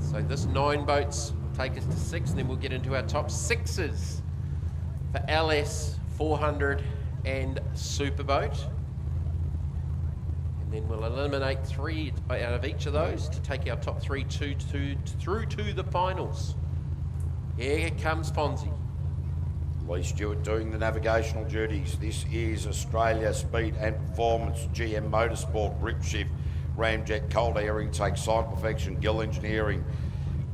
So this 9 boats will take us to 6, and then we'll get into our top 6s for LS 400 and Superboat. And then we'll eliminate 3 out of each of those to take our top 3 through to the finals. Here comes Fonzie. Lee Stewart doing the navigational duties. This is Australia Speed and Performance, GM Motorsport, Grip Shift, Ramjet, Cold Air Intake, Site Perfection, Gill Engineering,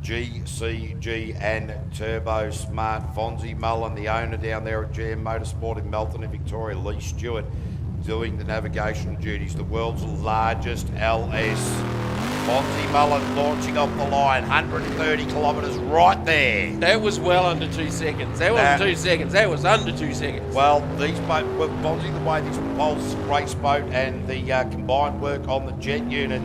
GCG and Turbo Smart. Fonzie Mullen, the owner down there at GM Motorsport in Melton in Victoria. Lee Stewart doing the navigational duties. The world's largest LS. Fonzie Mullen launching off the line, 130 kilometres right there. That was well under 2 seconds. That wasn't 2 seconds. That was under 2 seconds. Well, these boats, Fonzie, the way this Pulse race boat and the combined work on the jet unit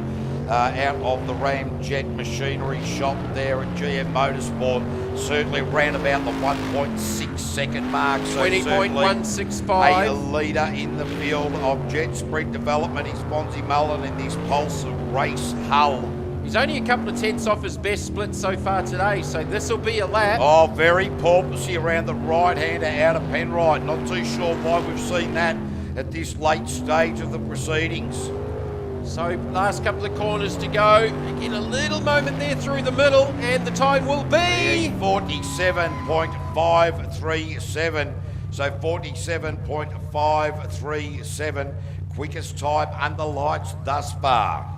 out of the Ramjet machinery shop there at GM Motorsport certainly ran about the 1.6 second mark. So 20.165. a leader in the field of jet sprint development is Fonzie Mullen in this Pulse race hull. He's only a couple of tenths off his best split so far today, so this will be a lap. Oh, very porpoisey around the right-hander out of Penrite. Not too sure why we've seen that at this late stage of the proceedings. So last couple of corners to go. Again, a little moment there through the middle, and the time will be 47.537. So 47.537, quickest time under lights thus far.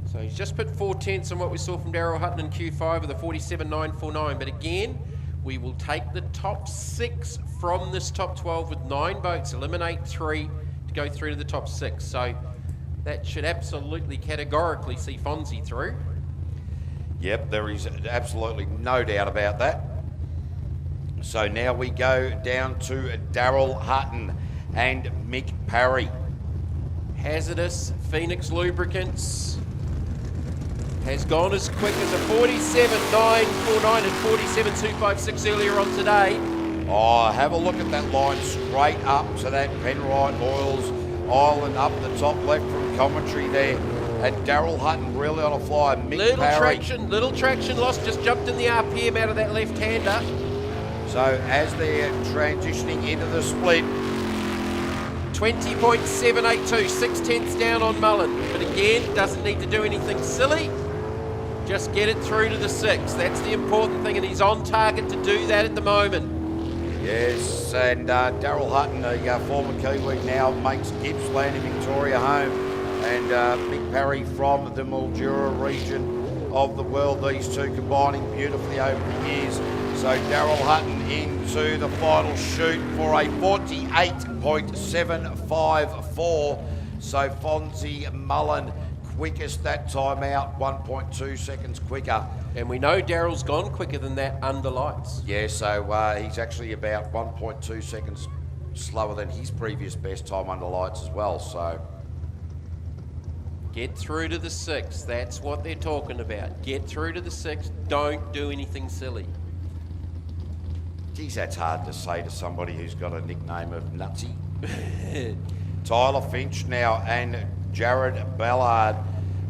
So he's just put 4 tenths on what we saw from Daryl Hutton in Q5 with a 47.949. But again, we will take the top 6 from this top 12 with 9 boats, eliminate 3 to go through to the top 6. So that should absolutely categorically see Fonzie through. Yep, there is absolutely no doubt about that. So now we go down to Daryl Hutton and Mick Parry. Hazardous Phoenix Lubricants has gone as quick as a 47.949 and 47.256 earlier on today. Oh, have a look at that line straight up to that Penrite Oils Island up the top left from commentary there. And Daryl Hutton really on a fly. Mick Parry. Little traction loss, just jumped in the RPM out of that left-hander. So as they're transitioning into the split, 20.782, 6 tenths down on Mullen. But again, doesn't need to do anything silly. Just get it through to the 6. That's the important thing, and he's on target to do that at the moment. yes, and Daryl Hutton, a former Kiwi, now makes Gippsland in Victoria home. And Mick Parry from the Mildura region of the world. These two combining beautifully over the years. So Daryl Hutton into the final shoot for a 48.754. So Fonzie Mullen quickest that time out, 1.2 seconds quicker. And we know Daryl's gone quicker than that under lights. Yeah, so he's actually about 1.2 seconds slower than his previous best time under lights as well. So get through to the 6. That's what they're talking about. Get through to the 6. Don't do anything silly. Geez, that's hard to say to somebody who's got a nickname of Nutsy. Tyler Finch now and Jared Ballard.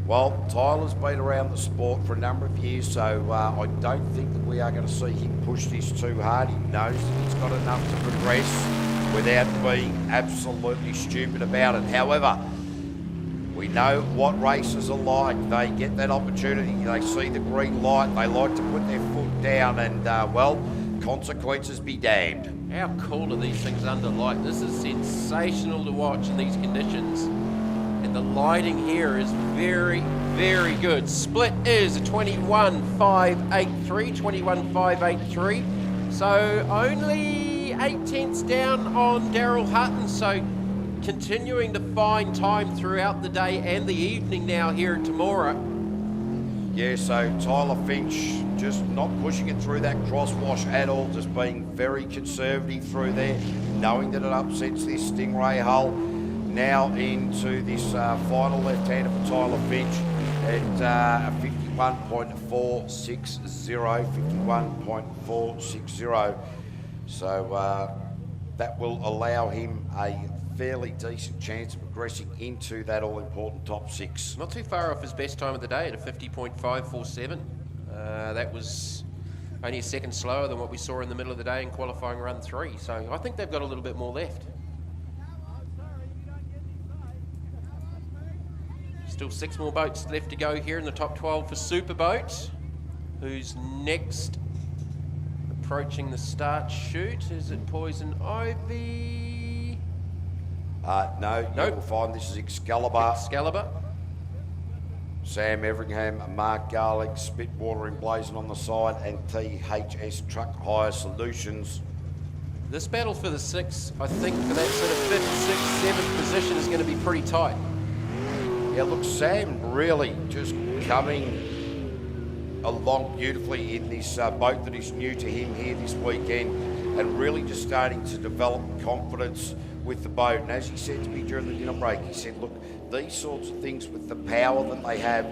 Well, Tyler's been around the sport for a number of years, so I don't think that we are going to see him push this too hard. He knows that he's got enough to progress without being absolutely stupid about it. However, we know what races are like. They get that opportunity, they see the green light, they like to put their foot down and, well, consequences be damned. How cool are these things under light? This is sensational to watch in these conditions. And the lighting here is very, very good. Split is a 21.583, 21.583. So only 8 tenths down on Daryl Hutton. So continuing to find time throughout the day and the evening now here at Temora. Yeah, so Tyler Finch just not pushing it through that crosswash at all, just being very conservative through there, knowing that it upsets this Stingray hull. Now into this final left-hander for Tyler Finch at 51.460, 51.460. So that will allow him a fairly decent chance of progressing into that all-important top 6. Not too far off his best time of the day at a 50.547. That was only a second slower than what we saw in the middle of the day in qualifying run 3. So I think they've got a little bit more left. Still 6 more boats left to go here in the top 12 for Superboats, whose next approaching the start chute. Is it Poison Ivy? No, Nope. you'll find this is Excalibur. Excalibur. Sam Everingham, Mark Garlick, Spitwater emblazoned on the side, and THS Truck Hire Solutions. This battle for the 6, I think for that sort of 5th, 6th, 7th position is going to be pretty tight. Yeah, look, Sam really just coming along beautifully in this boat that is new to him here this weekend, and really just starting to develop confidence with the boat. And as he said to me during the dinner break, he said, look, these sorts of things with the power that they have,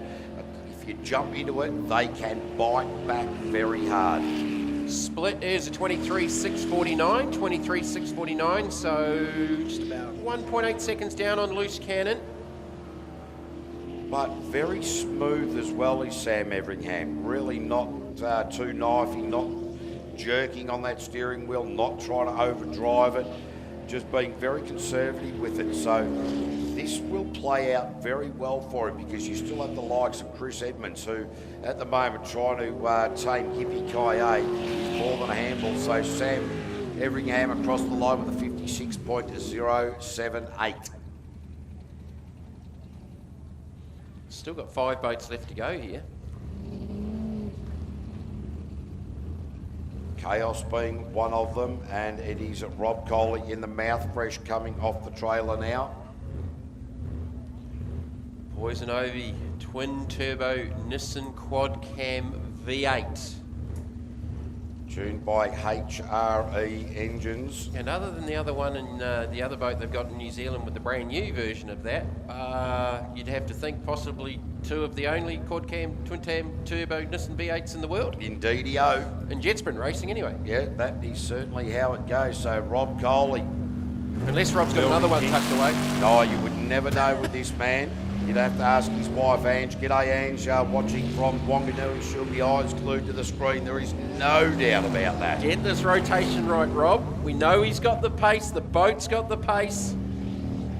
if you jump into it, they can bite back very hard. Split is a 23.649, 23.649, so just about 1.8 seconds down on Loose Cannon. But very smooth as well is Sam Everingham. Really not too knifey, not jerking on that steering wheel, not trying to overdrive it, just being very conservative with it. So this will play out very well for him, because you still have the likes of Chris Edmonds, who at the moment trying to tame Yippee Ki-Yay is more than a handful. So Sam Everingham across the line with a 56.078. Still got 5 boats left to go here. Chaos being one of them, and it is Rob Coley in the mouth fresh coming off the trailer now. Poison Ivy twin turbo Nissan quad cam V8. Tuned by HRE engines. And other than the other one and the other boat they've got in New Zealand with the brand new version of that, you'd have to think possibly 2 of the only quad cam twin cam turbo Nissan V8s in the world. Indeedy-o. In jet sprint racing anyway. Yeah, that is certainly how it goes. So Rob Coley. Unless Rob's got another one tucked away. No, you would never know with this man. You'd have to ask his wife, Ange. G'day, Ange, watching from Wanganui. She'll be eyes glued to the screen. There is no doubt about that. Get this rotation right, Rob. We know he's got the pace. The boat's got the pace.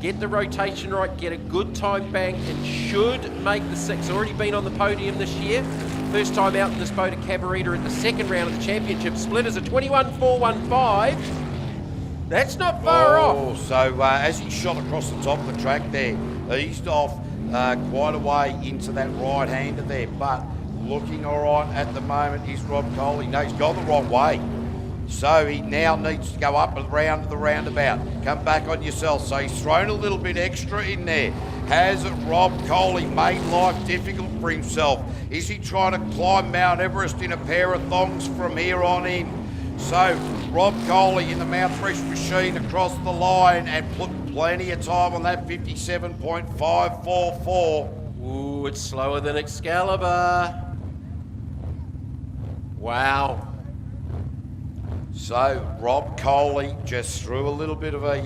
Get the rotation right. Get a good time bank and should make the 6. Already been on the podium this year. First time out in this boat at Cabarita at the second round of the championship. Split is a 21.415. That's not far off. So as he shot across the top of the track there, eased off quite a way into that right-hander there, but looking all right at the moment is Rob Coley. No, he's gone the wrong way. So he now needs to go up around the roundabout. Come back on yourself. So he's thrown a little bit extra in there. Has Rob Coley made life difficult for himself? Is he trying to climb Mount Everest in a pair of thongs from here on in? So Rob Coley in the mouth fresh machine across the line and put plenty of time on that 57.544. Ooh, it's slower than Excalibur. Wow. So Rob Coley just threw a little bit of a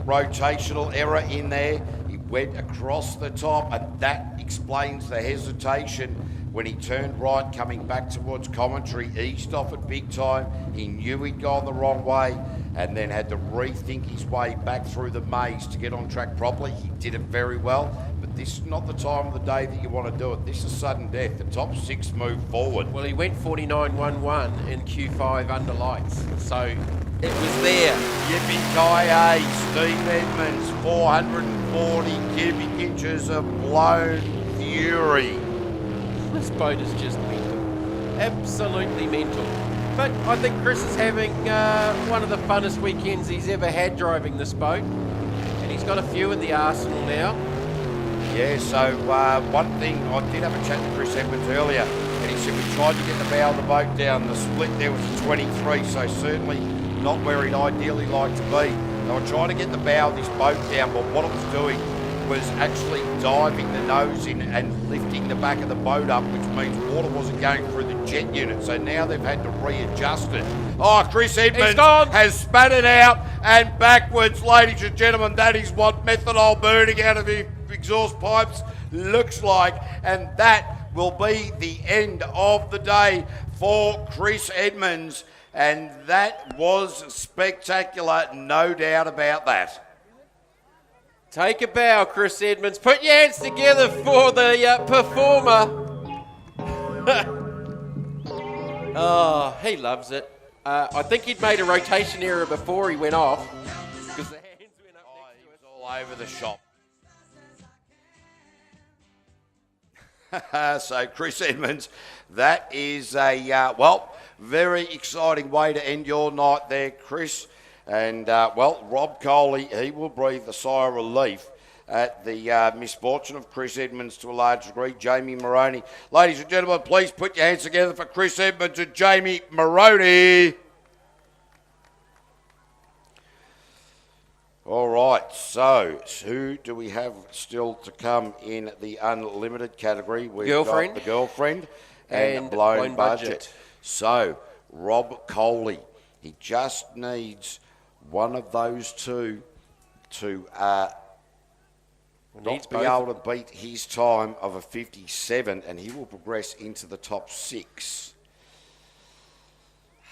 rotational error in there. He went across the top, and that explains the hesitation when he turned right coming back towards commentary. Eased off it big time. He knew he'd gone the wrong way and then had to rethink his way back through the maze to get on track properly. He did it very well, but this is not the time of the day that you want to do it. This is sudden death. The top 6 move forward. Well, he went 49.11 in Q5 under lights, so it was there. Yippee-ki-yay, Steve Edmonds, 440 cubic inches of blown fury. This boat is just mental. Absolutely mental. But I think Chris is having one of the funnest weekends he's ever had driving this boat. And he's got a few in the arsenal now. Yeah, so one thing, I did have a chat to Chris Edmonds earlier, and he said we tried to get the bow of the boat down. The split there was a 23, so certainly not where he'd ideally like to be. They were trying to get the bow of this boat down, but what it was doing was actually diving the nose in and lifting the back of the boat up, which means water wasn't going through the jet unit. So now they've had to readjust it. Oh, Chris Edmonds has spat it out and backwards, ladies and gentlemen. That is what methanol burning out of the exhaust pipes looks like. And that will be the end of the day for Chris Edmonds. And that was spectacular, no doubt about that. Take a bow, Chris Edmonds. Put your hands together for the performer. Oh, he loves it. I think he'd made a rotation error before he went off because the hands went up He was all over the shop. So Chris Edmonds, that is a, very exciting way to end your night there, Chris. And, Rob Coley, he will breathe a sigh of relief at the misfortune of Chris Edmonds to a large degree. Jamie Moroney. Ladies and gentlemen, please put your hands together for Chris Edmonds and Jamie Moroney. All right, so who do we have still to come in the unlimited category? We've Girlfriend. got the girlfriend and blown budget. So, Rob Coley, he just needs one of those two to not be able to beat his time of a 57, and he will progress into the top 6.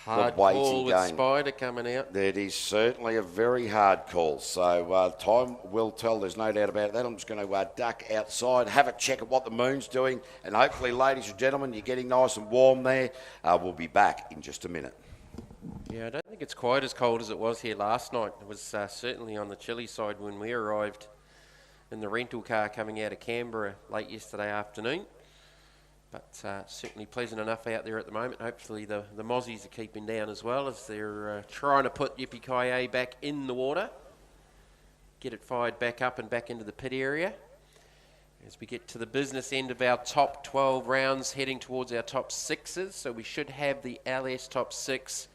Hard call with Spider coming out. That is certainly a very hard call. So time will tell, there's no doubt about that. I'm just going to duck outside, have a check at what the moon's doing, and hopefully, ladies and gentlemen, you're getting nice and warm there. We'll be back in just a minute. Yeah, I don't think it's quite as cold as it was here last night. It was certainly on the chilly side when we arrived in the rental car coming out of Canberra late yesterday afternoon. But certainly pleasant enough out there at the moment. Hopefully the Mozzies are keeping down as well as they're trying to put Yippee-Ki-Yay back in the water. Get it fired back up and back into the pit area. As we get to the business end of our top 12 rounds, heading towards our top 6s. So we should have the LS top 6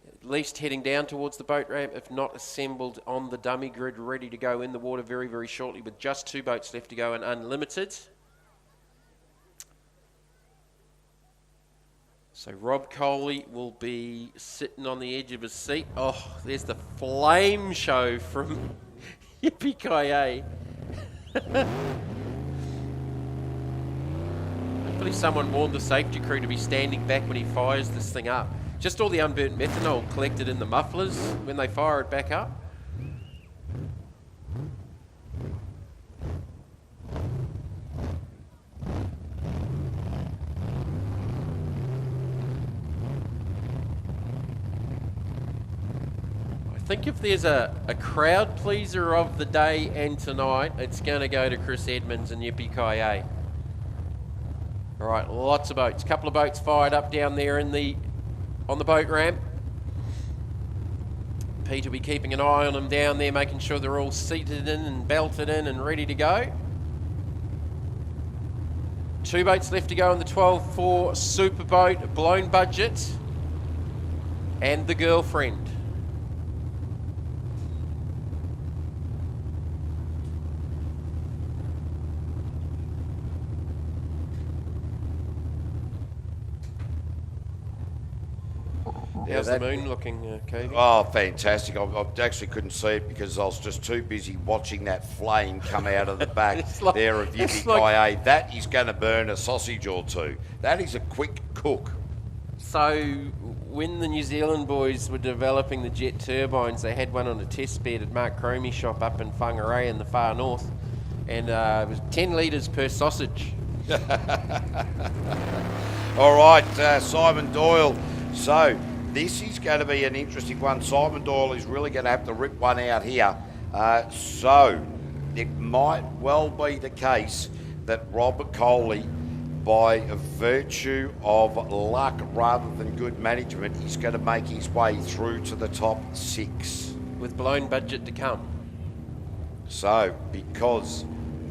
at least heading down towards the boat ramp, if not assembled on the dummy grid, ready to go in the water very, very shortly with just 2 boats left to go and unlimited. So Rob Coley will be sitting on the edge of his seat. Oh, there's the flame show from Yippee-Ki-Yay. Hopefully someone warned the safety crew to be standing back when he fires this thing up. Just all the unburnt methanol collected in the mufflers when they fire it back up. I think if there's a crowd pleaser of the day and tonight, it's going to go to Chris Edmonds and Yippee-Ki-Yay. All right, lots of boats. A couple of boats fired up down there on the boat ramp. Pete will be keeping an eye on them down there, making sure they're all seated in and belted in and ready to go. 2 boats left to go on the 12-4 Superboat, blown budget, and the girlfriend. How's the moon looking, Cody? Oh, fantastic. I actually couldn't see it because I was just too busy watching that flame come out of the back there of Yippee-Ki-Yay. That is going to burn a sausage or two. That is a quick cook. So when the New Zealand boys were developing the jet turbines, they had one on a test bed at Mark Cromie's shop up in Whangarei in the far north. And it was 10 litres per sausage. All right, Simon Doyle. So this is going to be an interesting one. Simon Doyle is really going to have to rip one out here. So it might well be the case that Robert Coley, by virtue of luck rather than good management, is going to make his way through to the top 6. With blown budget to come. So, because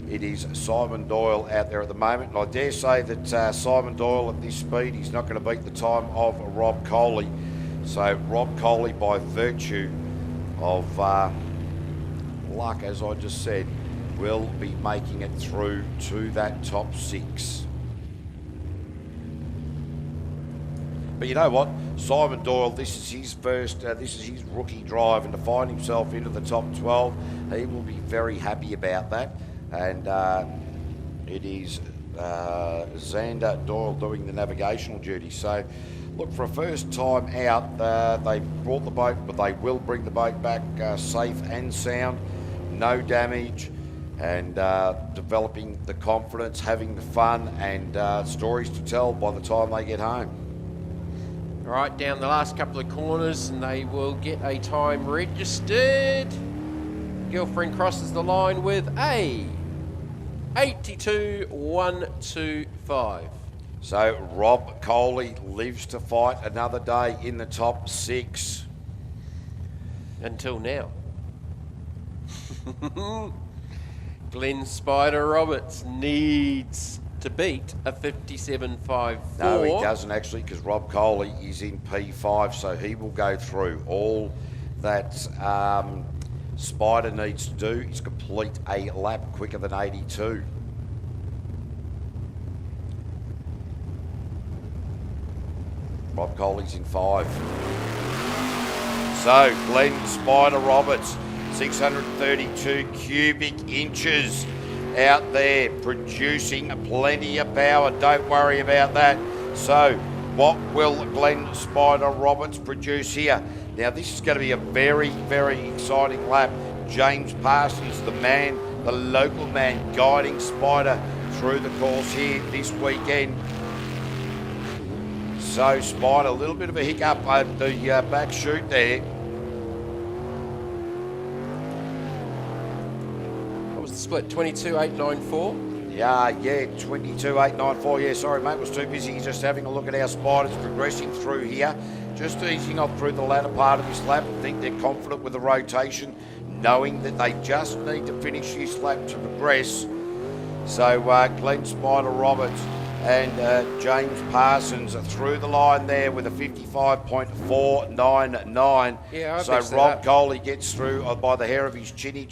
it is Simon Doyle out there at the moment, and I dare say that Simon Doyle at this speed, he's not going to beat the time of Rob Coley. So Rob Coley, by virtue of luck, as I just said, will be making it through to that top 6. But you know what? Simon Doyle, this is his first, this is his rookie drive, and to find himself into the top 12, he will be very happy about that. And it is Xander Doyle doing the navigational duty. So, look, for a first time out, they brought the boat, but they will bring the boat back safe and sound, no damage, and developing the confidence, having the fun, and stories to tell by the time they get home. All right, down the last couple of corners, and they will get a time registered. Girlfriend crosses the line with a 82.125. So Rob Coley lives to fight another day in the top 6. Until now. Glenn Spider Roberts needs to beat a 57.54. No, he doesn't actually, because Rob Coley is in P5, so he will go through. All that Spider needs to do is complete a lap quicker than 82. Rob Coley's in 5. So Glenn Spider Roberts, 632 cubic inches out there, producing plenty of power. Don't worry about that. So what will Glenn Spider Roberts produce here? Now this is going to be a very, very exciting lap. James Parsons, the man, the local man, guiding Spider through the course here this weekend. So Spider, a little bit of a hiccup over the back chute there. What was the split? 22.894? Yeah, 22.894. Yeah, sorry, mate, was too busy just having a look at how Spider's progressing through here. Just easing off through the latter part of this lap. I think they're confident with the rotation, knowing that they just need to finish this lap to progress. So Glenn Spider Roberts and James Parsons through the line there with a 55.499. Yeah, so Rob Coley gets through by the hair of his chin.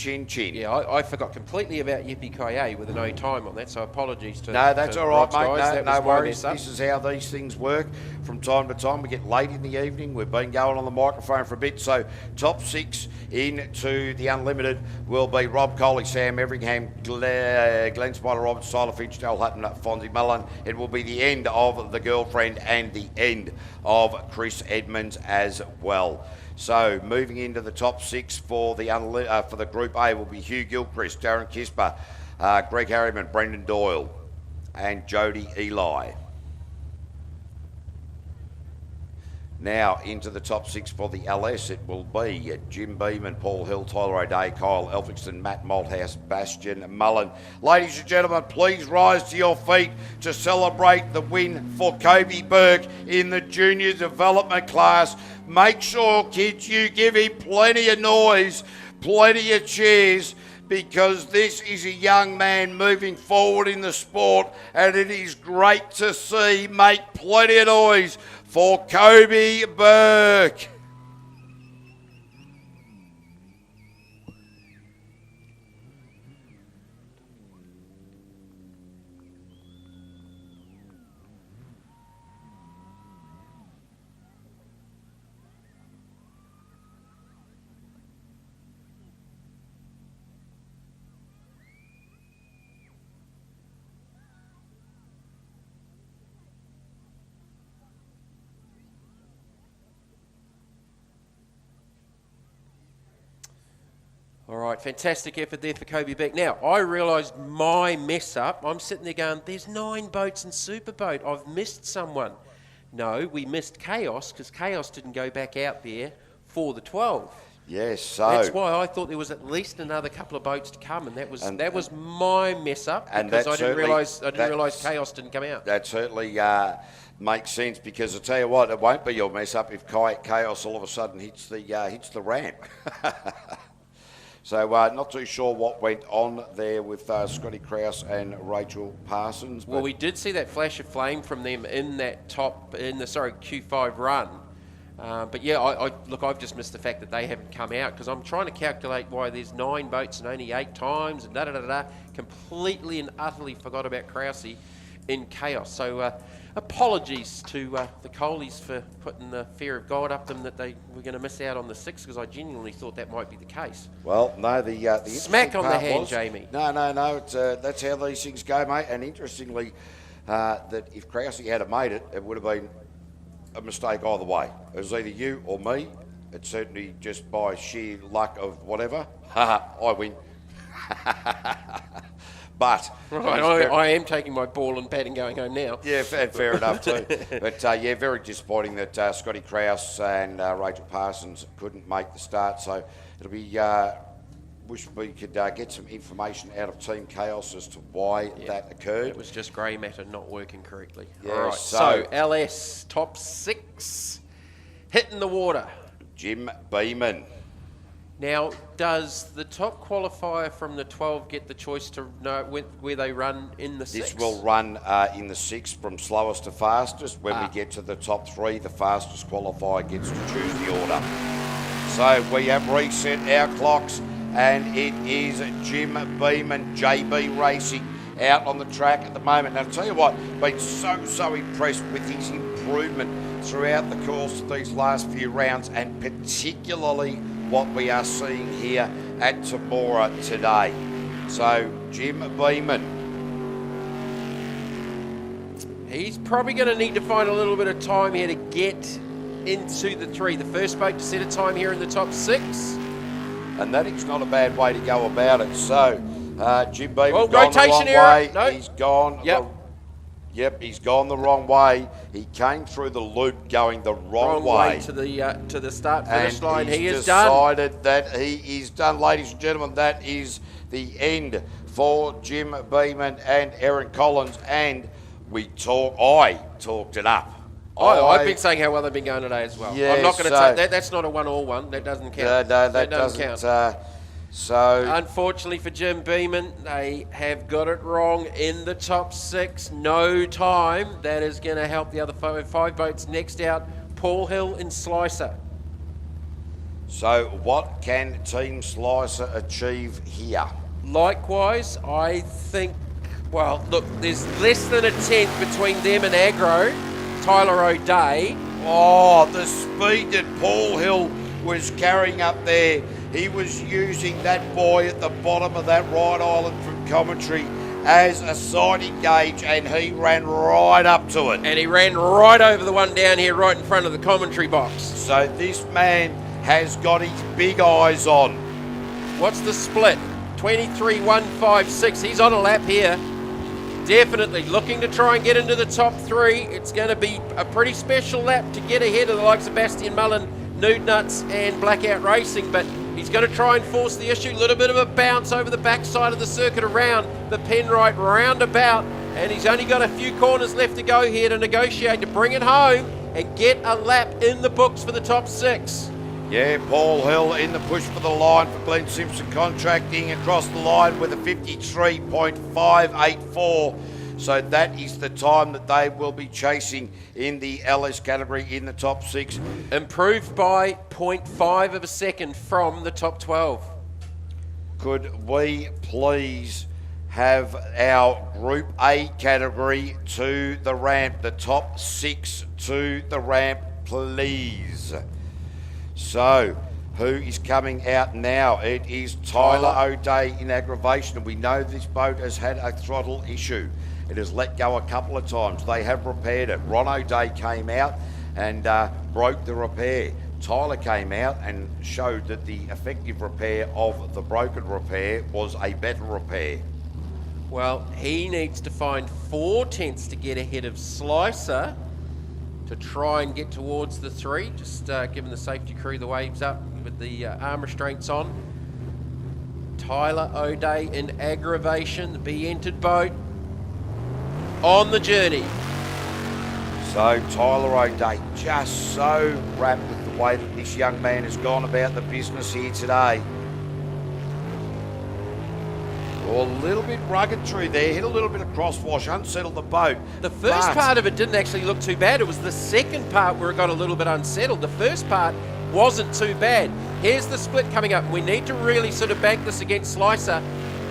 Yeah, I forgot completely about Yippee-Ki-Yay with no time on that, so apologies to No, that's all right, mate. Guys. No worries. This is how these things work. From time to time, we get late in the evening. We've been going on the microphone for a bit. So top 6 into the Unlimited will be Rob Coley, Sam Everingham, Glenn Spider Roberts, Tyler Fitzgerald, Hutton, Fonzie Mullen. It will be the end of the Girlfriend and the end of Chris Edmonds as well. So moving into the top 6 for the Group A will be Hugh Gilchrist, Darren Kisper, Greg Harriman, Brendan Doyle, and Jody Eli. Now into the top 6 for the LS, it will be Jim Beeman, Paul Hill, Tyler O'Day, Kyle Elphinston, Matt Malthouse, Bastian Mullen. Ladies and gentlemen, please rise to your feet to celebrate the win for Kobe Burke in the junior development class. Make sure, kids, you give him plenty of noise, plenty of cheers, because this is a young man moving forward in the sport, and it is great to see. Make plenty of noise for Kobe Burke. All right, fantastic effort there for Kobe Beck. Now, I realised my mess up. I'm sitting there going, there's 9 boats in Superboat. I've missed someone. No, we missed Chaos because Chaos didn't go back out there for the 12. Yes, so that's why I thought there was at least another couple of boats to come, and that was my mess up because I didn't realise Chaos didn't come out. That certainly makes sense, because I tell you what, it won't be your mess up if Chaos all of a sudden hits the ramp. So not too sure what went on there with Scotty Krause and Rachel Parsons. Well, we did see that flash of flame from them in that Q5 run. But yeah, I've just missed the fact that they haven't come out, because I'm trying to calculate why there's 9 boats and only 8 times and da-da-da-da. Completely and utterly forgot about Krause in Chaos. So apologies to the Coleys for putting the fear of God up them that they were going to miss out on the 6, because I genuinely thought that might be the case. Well, no, the smack on the hand, was, Jamie. No, that's how these things go, mate. And interestingly, that if Krause had made it, it would have been a mistake either way. It was either you or me. It's certainly just by sheer luck of whatever. I win. But I am taking my ball and bat and going home now. yeah, fair enough too. But yeah, very disappointing that Scotty Krause and Rachel Parsons couldn't make the start. So it'll be wish we could get some information out of Team Chaos as to why that occurred. It was just grey matter not working correctly. Yeah, All right, so LS top 6 hitting the water. Jim Beeman. Now, does the top qualifier from the 12 get the choice to know where they run in the 6? This will run in the 6 from slowest to fastest. When we get to the top 3, the fastest qualifier gets to choose the order. So we have reset our clocks, and it is Jim Beeman, JB Racing, out on the track at the moment. Now, I'll tell you what, been so impressed with his improvement throughout the course of these last few rounds, and particularly what we are seeing here at Temora today. So, Jim Beeman. He's probably going to need to find a little bit of time here to get into the 3. The first boat to set a time here in the top 6. And that is not a bad way to go about it. So, Jim Beeman's gone rotation the wrong way. No. He's gone. He's gone the wrong way. He came through the loop going the wrong way to the start finish line. He is done. Decided that he is done, ladies and gentlemen. That is the end for Jim Beeman and Erin Collins. And I talked it up. I've been saying how well they've been going today as well. Yeah, I'm not going to say that. That's not a 1 or 1. That doesn't count. No, that doesn't count. So unfortunately for Jim Beeman, they have got it wrong in the top 6. No time. That is going to help the other 5 boats next out. Paul Hill and Slicer. So what can Team Slicer achieve here? Likewise, I think, well, look, there's less than a tenth between them and Agro, Tyler O'Day. Oh, the speed that Paul Hill was carrying up there. He was using that buoy at the bottom of that right island from commentary as a sighting gauge, and he ran right up to it. And he ran right over the one down here right in front of the commentary box. So this man has got his big eyes on. What's the split? 23.156. He's on a lap here. Definitely looking to try and get into the top 3. It's going to be a pretty special lap to get ahead of the likes of Bastian Mullen, Nude Nuts and Blackout Racing, but he's going to try and force the issue. A little bit of a bounce over the backside of the circuit around the Penrite roundabout, and he's only got a few corners left to go here to negotiate to bring it home and get a lap in the books for the top 6. Yeah, Paul Hill in the push for the line for Glenn Simpson Contracting across the line with a 53.584. So that is the time that they will be chasing in the LS category in the top 6. Improved by 0.5 of a second from the top 12. Could we please have our Group A category to the ramp, the top 6 to the ramp, please? So, who is coming out now? It is Tyler O'Day in aggravation. And we know this boat has had a throttle issue. It has let go a couple of times. They have repaired it. Ron O'Day came out and broke the repair. Tyler came out and showed that the effective repair of the broken repair was a better repair. Well, he needs to find 4 tenths to get ahead of Slicer to try and get towards the 3. Just giving the safety crew the waves up with the arm restraints on. Tyler O'Day in aggravation, the B-entered boat on the journey. So Tyler O'Day just so wrapped with the way that this young man has gone about the business here today. A little bit rugged through there, hit a little bit of crosswash, unsettled the boat. The first part of it didn't actually look too bad. It was the second part where it got a little bit unsettled. The first part wasn't too bad. Here's the split coming up. We need to really sort of bank this against Slicer.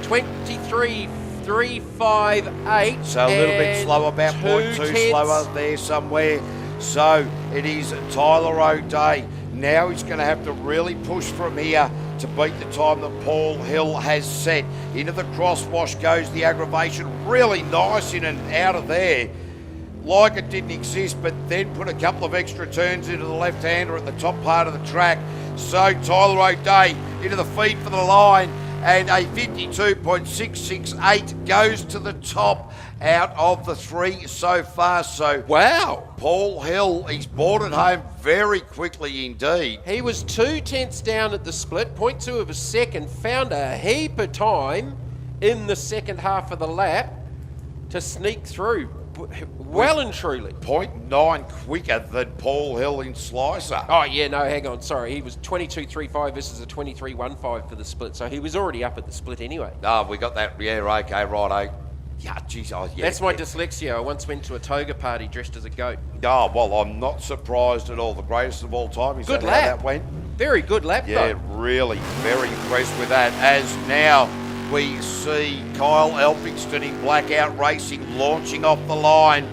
23.358. So a little bit slower, about 0.2 slower there somewhere. So it is Tyler O'Day. Now he's going to have to really push from here to beat the time that Paul Hill has set. Into the crosswash goes the aggravation. Really nice in and out of there. Like it didn't exist, but then put a couple of extra turns into the left-hander at the top part of the track. So Tyler O'Day into the feed for the line. and a 52.668 goes to the top out of the 3 so far. So wow, Paul Hill, he's brought it home very quickly indeed. He was 2/10 down at the split, 0.2 of a second, found a heap of time in the second half of the lap to sneak through. Well and truly. 0.9 quicker than Paul Hill in Slicer. Oh yeah, no, hang on, sorry. He was 22.35 versus a 23.15 for the split, so he was already up at the split anyway. Oh, we got that. Yeah, okay, right. Yeah, geez, oh, yeah. That's my dyslexia. I once went to a toga party dressed as a goat. Oh, well, I'm not surprised at all. The greatest of all time. Is good that lap. how that went? Very good lap, yeah, though. Really, very impressed with that. As now we see Kyle Elphinston in Blackout Racing launching off the line.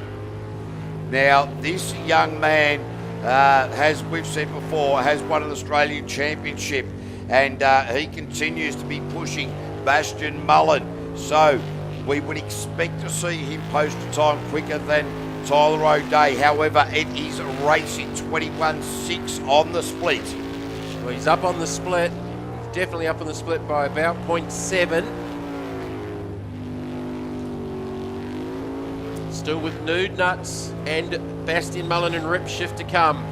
Now, this young man has, we've said before, has won an Australian Championship, and he continues to be pushing Bastian Mullen. So we would expect to see him post a time quicker than Tyler O'Day. However, it is racing 21.6 on the split. Well, he's up on the split. He's definitely up on the split by about 0.7. Still with Nude Nuts and Bastian Mullen and Rip Shift to come.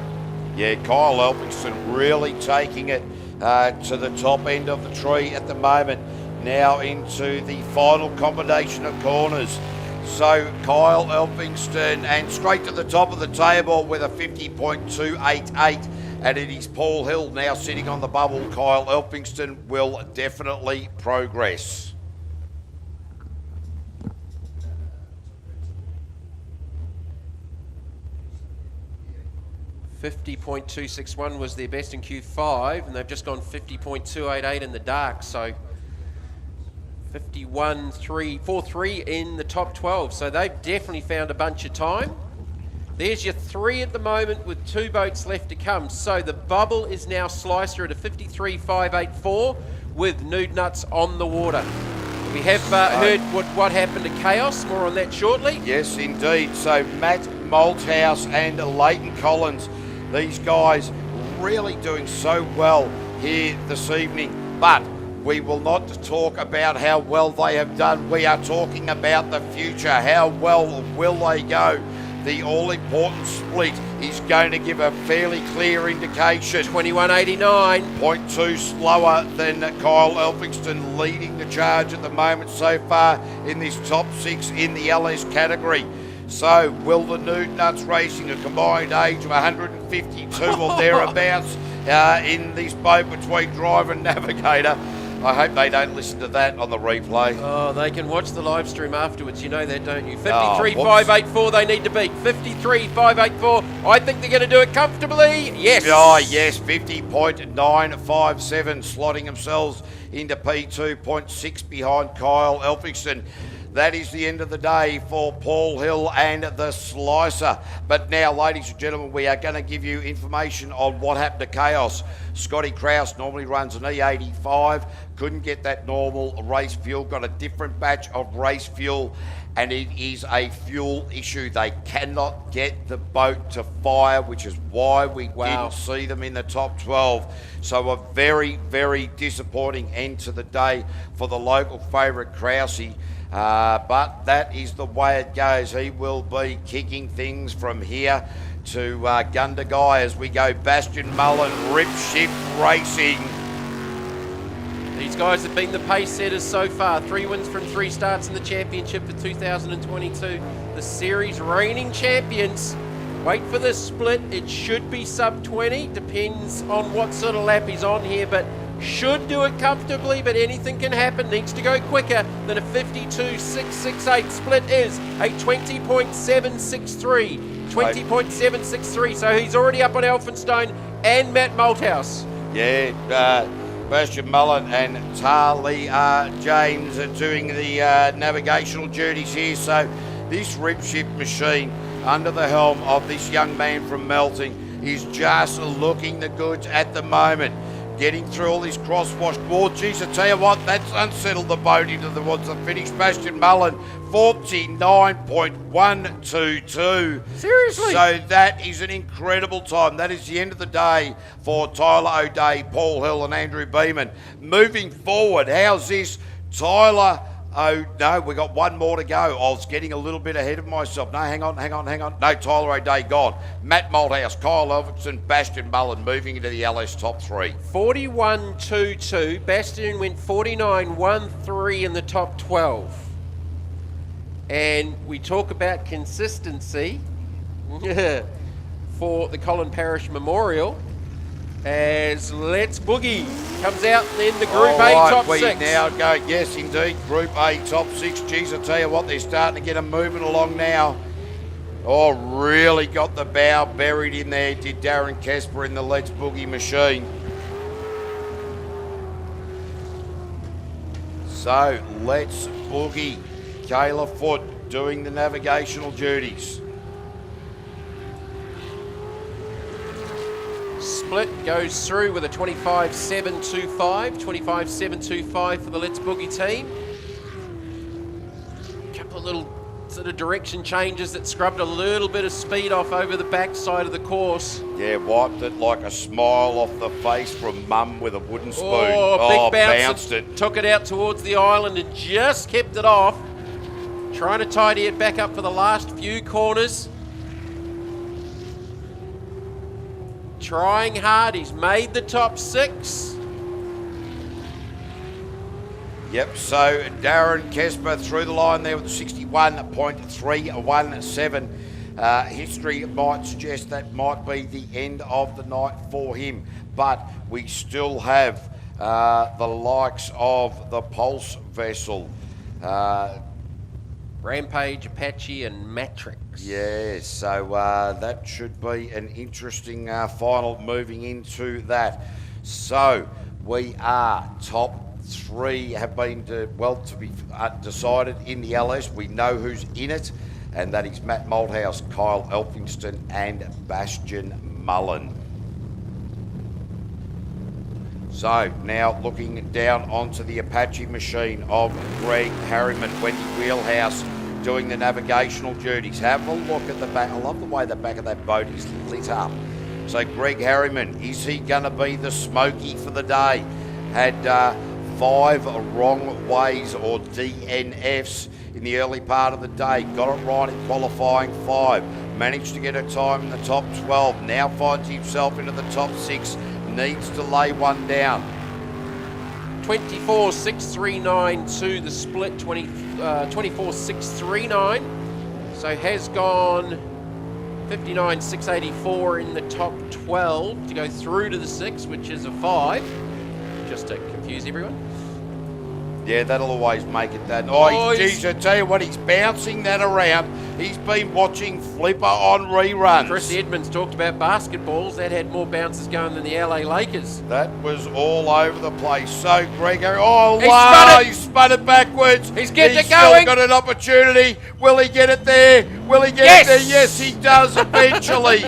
Yeah, Kyle Elphinston really taking it to the top end of the tree at the moment. Now into the final combination of corners. So Kyle Elphinston and straight to the top of the table with a 50.288. And it is Paul Hill now sitting on the bubble. Kyle Elphinston will definitely progress. 50.261 was their best in Q5, and they've just gone 50.288 in the dark, so 51.343 in the top 12. So they've definitely found a bunch of time. There's your 3 at the moment with 2 boats left to come. So the bubble is now Slicer at a 53.584 with Nude Nuts on the water. We have heard what happened to Chaos. More on that shortly. Yes, indeed. So Matt Malthouse and Leighton Collins, these guys really doing so well here this evening. But we will not talk about how well they have done. We are talking about the future. How well will they go? The all-important split is going to give a fairly clear indication. 21.89. 0.2 slower than Kyle Elphinston, leading the charge at the moment so far in this top 6 in the LS category. So will the Nude Nuts racing a combined age of 152 or thereabouts in this boat between driver and navigator? I hope they don't listen to that on the replay. Oh, they can watch the live stream afterwards. You know that, don't you? 53.584 they need to beat. 53.584. I think they're going to do it comfortably. Yes. Oh, yes. 50.957, slotting themselves into P2, 0.6 behind Kyle Elphinston. That is the end of the day for Paul Hill and the Slicer. But now, ladies and gentlemen, we are going to give you information on what happened to Chaos. Scotty Kraus normally runs an E85, couldn't get that normal race fuel, got a different batch of race fuel, and it is a fuel issue. They cannot get the boat to fire, which is why we didn't see them in the top 12. So a very, very disappointing end to the day for the local favourite Krause. But that is the way it goes. He will be kicking things from here to Gundagai as we go Bastian Mullen, Rip Shift Racing. These guys have been the pace setters so far. 3 wins from 3 starts in the championship for 2022. The series reigning champions. Wait for the split. It should be sub 20. Depends on what sort of lap he's on here, but should do it comfortably, but anything can happen. Needs to go quicker than a 52.668. Split is a 20.763. 20.763. So he's already up on Elphinstone and Matt Malthouse. Yeah, Bastian Mullen and Tarly James are doing the navigational duties here. So this Rip Shift machine under the helm of this young man from Melting is just looking the goods at the moment. getting through all this crosswash board. Geez, I tell you what, that's unsettled the boat into the what's the finish. Bastion Mullen, 49.122. Seriously? So that is an incredible time. That is the end of the day for Tyler O'Day, Paul Hill and Andrew Beeman. Moving forward, how's this? Tyler, oh no, we got one more to go. I was getting a little bit ahead of myself. No, hang on. No, Tyler O'Day gone. Matt Malthouse, Kyle Elphinstone, Bastion Mullen moving into the LS top three. 41.22. Bastion went 49.13 in the top 12. And we talk about consistency for the Colin Parrish Memorial as Let's Boogie comes out in the Group A top we 6. Now go, yes indeed, Group A top 6. Geez, I tell you what, they're starting to get them moving along now. Oh, really got the bow buried in there, did Darren Casper in the Let's Boogie machine. So, Let's Boogie. Kayla Foote doing the navigational duties. Split goes through with a 25.725. 25.725 for the Let's Boogie team. Couple of little sort of direction changes that scrubbed a little bit of speed off over the backside of the course. Yeah, wiped it like a smile off the face from mum with a wooden spoon. Oh, big bounce. Bounced it. Took it out towards the island and just kept it off. Trying to tidy it back up for the last few corners. Trying hard, he's made the top 6. Yep, so Darren Casper through the line there with a 61.317. History might suggest that might be the end of the night for him, but we still have the likes of the Pulse vessel. Rampage, Apache and Matrix. Yeah, so that should be an interesting final moving into that. So we are top 3 have been to be decided in the LS. We know who's in it, and that is Matt Malthouse, Kyle Elphinstone and Bastion Mullen. So now looking down onto the Apache machine of Greg Harriman, Wendy Wheelhouse doing the navigational duties. Have a look at the back. I love the way the back of that boat is lit up. So Greg Harriman, is he going to be the smoky for the day? Had 5 wrong ways or DNFs in the early part of the day. Got it right in qualifying 5. Managed to get a time in the top 12. Now finds himself into the top 6. Needs to lay one down. 24.639 to the split, 24.639. So has gone 59.684 in the top 12 to go through to the 6, which is a 5. Just to confuse everyone. Yeah, that'll always make it that. Oh, geez, I tell you what, he's bouncing that around. He's been watching Flipper on reruns. Chris Edmonds talked about basketballs. That had more bounces going than the LA Lakers. That was all over the place. So, Gregor, wow, he spun it backwards. He's getting it still going. Got an opportunity. Will he get it there? Will he get it there? Yes, he does eventually.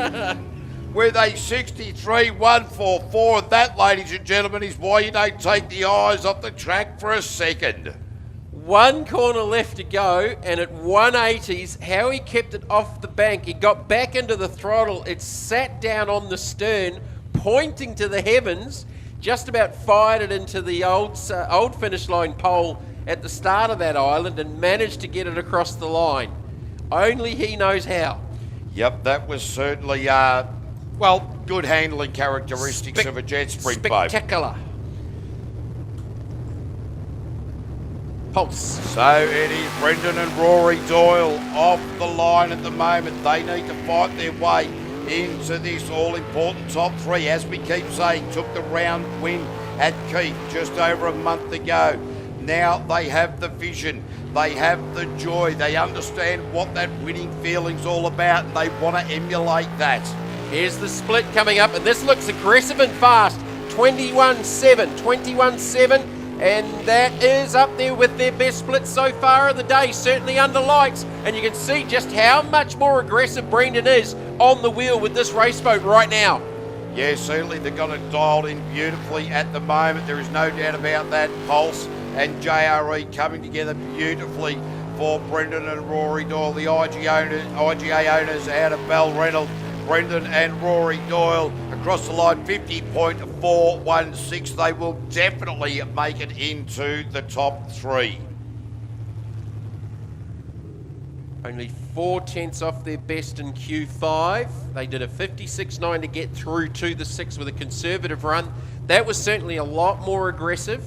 With a 63.144. That, ladies and gentlemen, is why you don't take the eyes off the track for a second. 1 corner left to go, and at 180s, how he kept it off the bank. He got back into the throttle. It sat down on the stern, pointing to the heavens, just about fired it into the old finish line pole at the start of that island and managed to get it across the line. Only he knows how. Yep, that was certainly, good handling characteristics of a jet sprint boat. Spectacular. Pulse. So it is Brendan and Rory Doyle off the line at the moment. They need to fight their way into this all-important top 3. As we keep saying, took the round win at Keith just over a month ago. Now they have the vision. They have the joy. They understand what that winning feeling's all about, and they want to emulate that. Here's the split coming up, and this looks aggressive and fast. 21.7, and that is up there with their best split so far of the day, certainly under lights. And you can see just how much more aggressive Brendan is on the wheel with this race boat right now. Yeah, certainly they've got it dialed in beautifully at the moment. There is no doubt about that. Pulse and JRE coming together beautifully for Brendan and Rory Doyle, the IGA owners out of Balreynolds. Brendan and Rory Doyle across the line, 50.416. They will definitely make it into the top 3. Only 4/10 off their best in Q5. They did a 56.9 to get through to the 6 with a conservative run. That was certainly a lot more aggressive.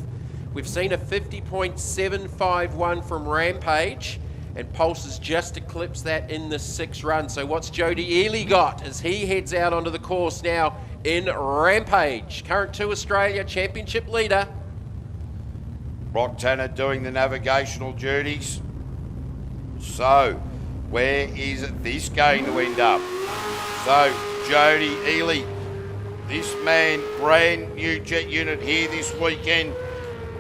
We've seen a 50.751 from Rampage, and Pulse has just eclipsed that in the 6 run. So what's Jody Ely got as he heads out onto the course now in Rampage? Current 2 Australia Championship leader. Brock Tanner doing the navigational duties. So, where is this going to end up? So, Jody Ely, this man, brand new jet unit here this weekend,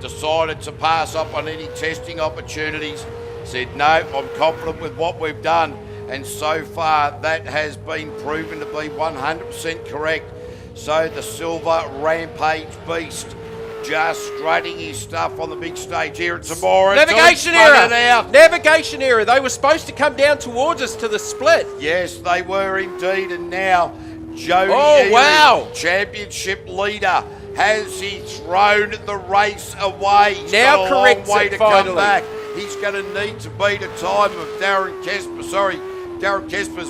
decided to pass up on any testing opportunities. Said, no, I'm confident with what we've done. And so far, that has been proven to be 100% correct. So, the Silver Rampage Beast, just strutting his stuff on the big stage here at Temora. Navigation error! Navigation error. They were supposed to come down towards us to the split. Yes, they were indeed. And now, Jody Ely, championship leader, has he thrown the race away? He's now got a corrects long way it to finally. come back. He's going to need to beat a time of Darren Kesper's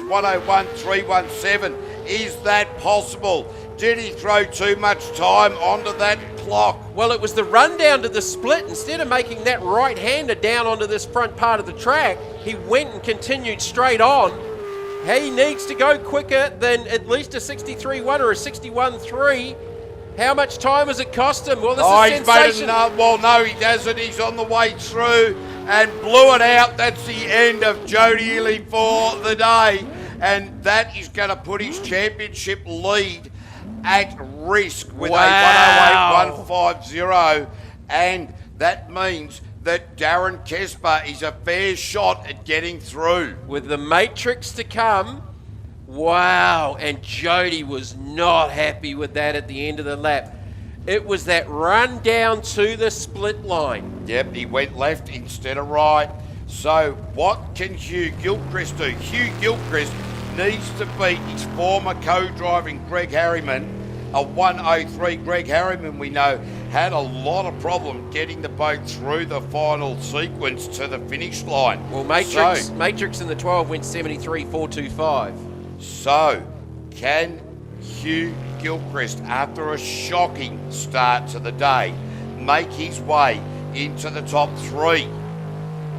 101.317. Is that possible? Did he throw too much time onto that clock? Well, it was the run down to the split. Instead of making that right-hander down onto this front part of the track, he went and continued straight on. He needs to go quicker than at least a 63.1 or a 61.3. How much time has it cost him? Well, this is sensational. Well, no, he doesn't. He's on the way through and blew it out. That's the end of Jody Ely for the day. And that is going to put his championship lead at risk with a 108.150. And that means that Darren Kesper is a fair shot at getting through. With the matrix to come, wow, and Jody was not happy with that at the end of the lap. It was that run down to the split line. Yep, he went left instead of right. So what can Hugh Gilchrist do? Hugh Gilchrist needs to beat his former co-driving Greg Harriman, a 103. Greg Harriman, we know, had a lot of problem getting the boat through the final sequence to the finish line. Well, Matrix in the 12 went 73.425. So, can Hugh Gilchrist, after a shocking start to the day, make his way into the top 3?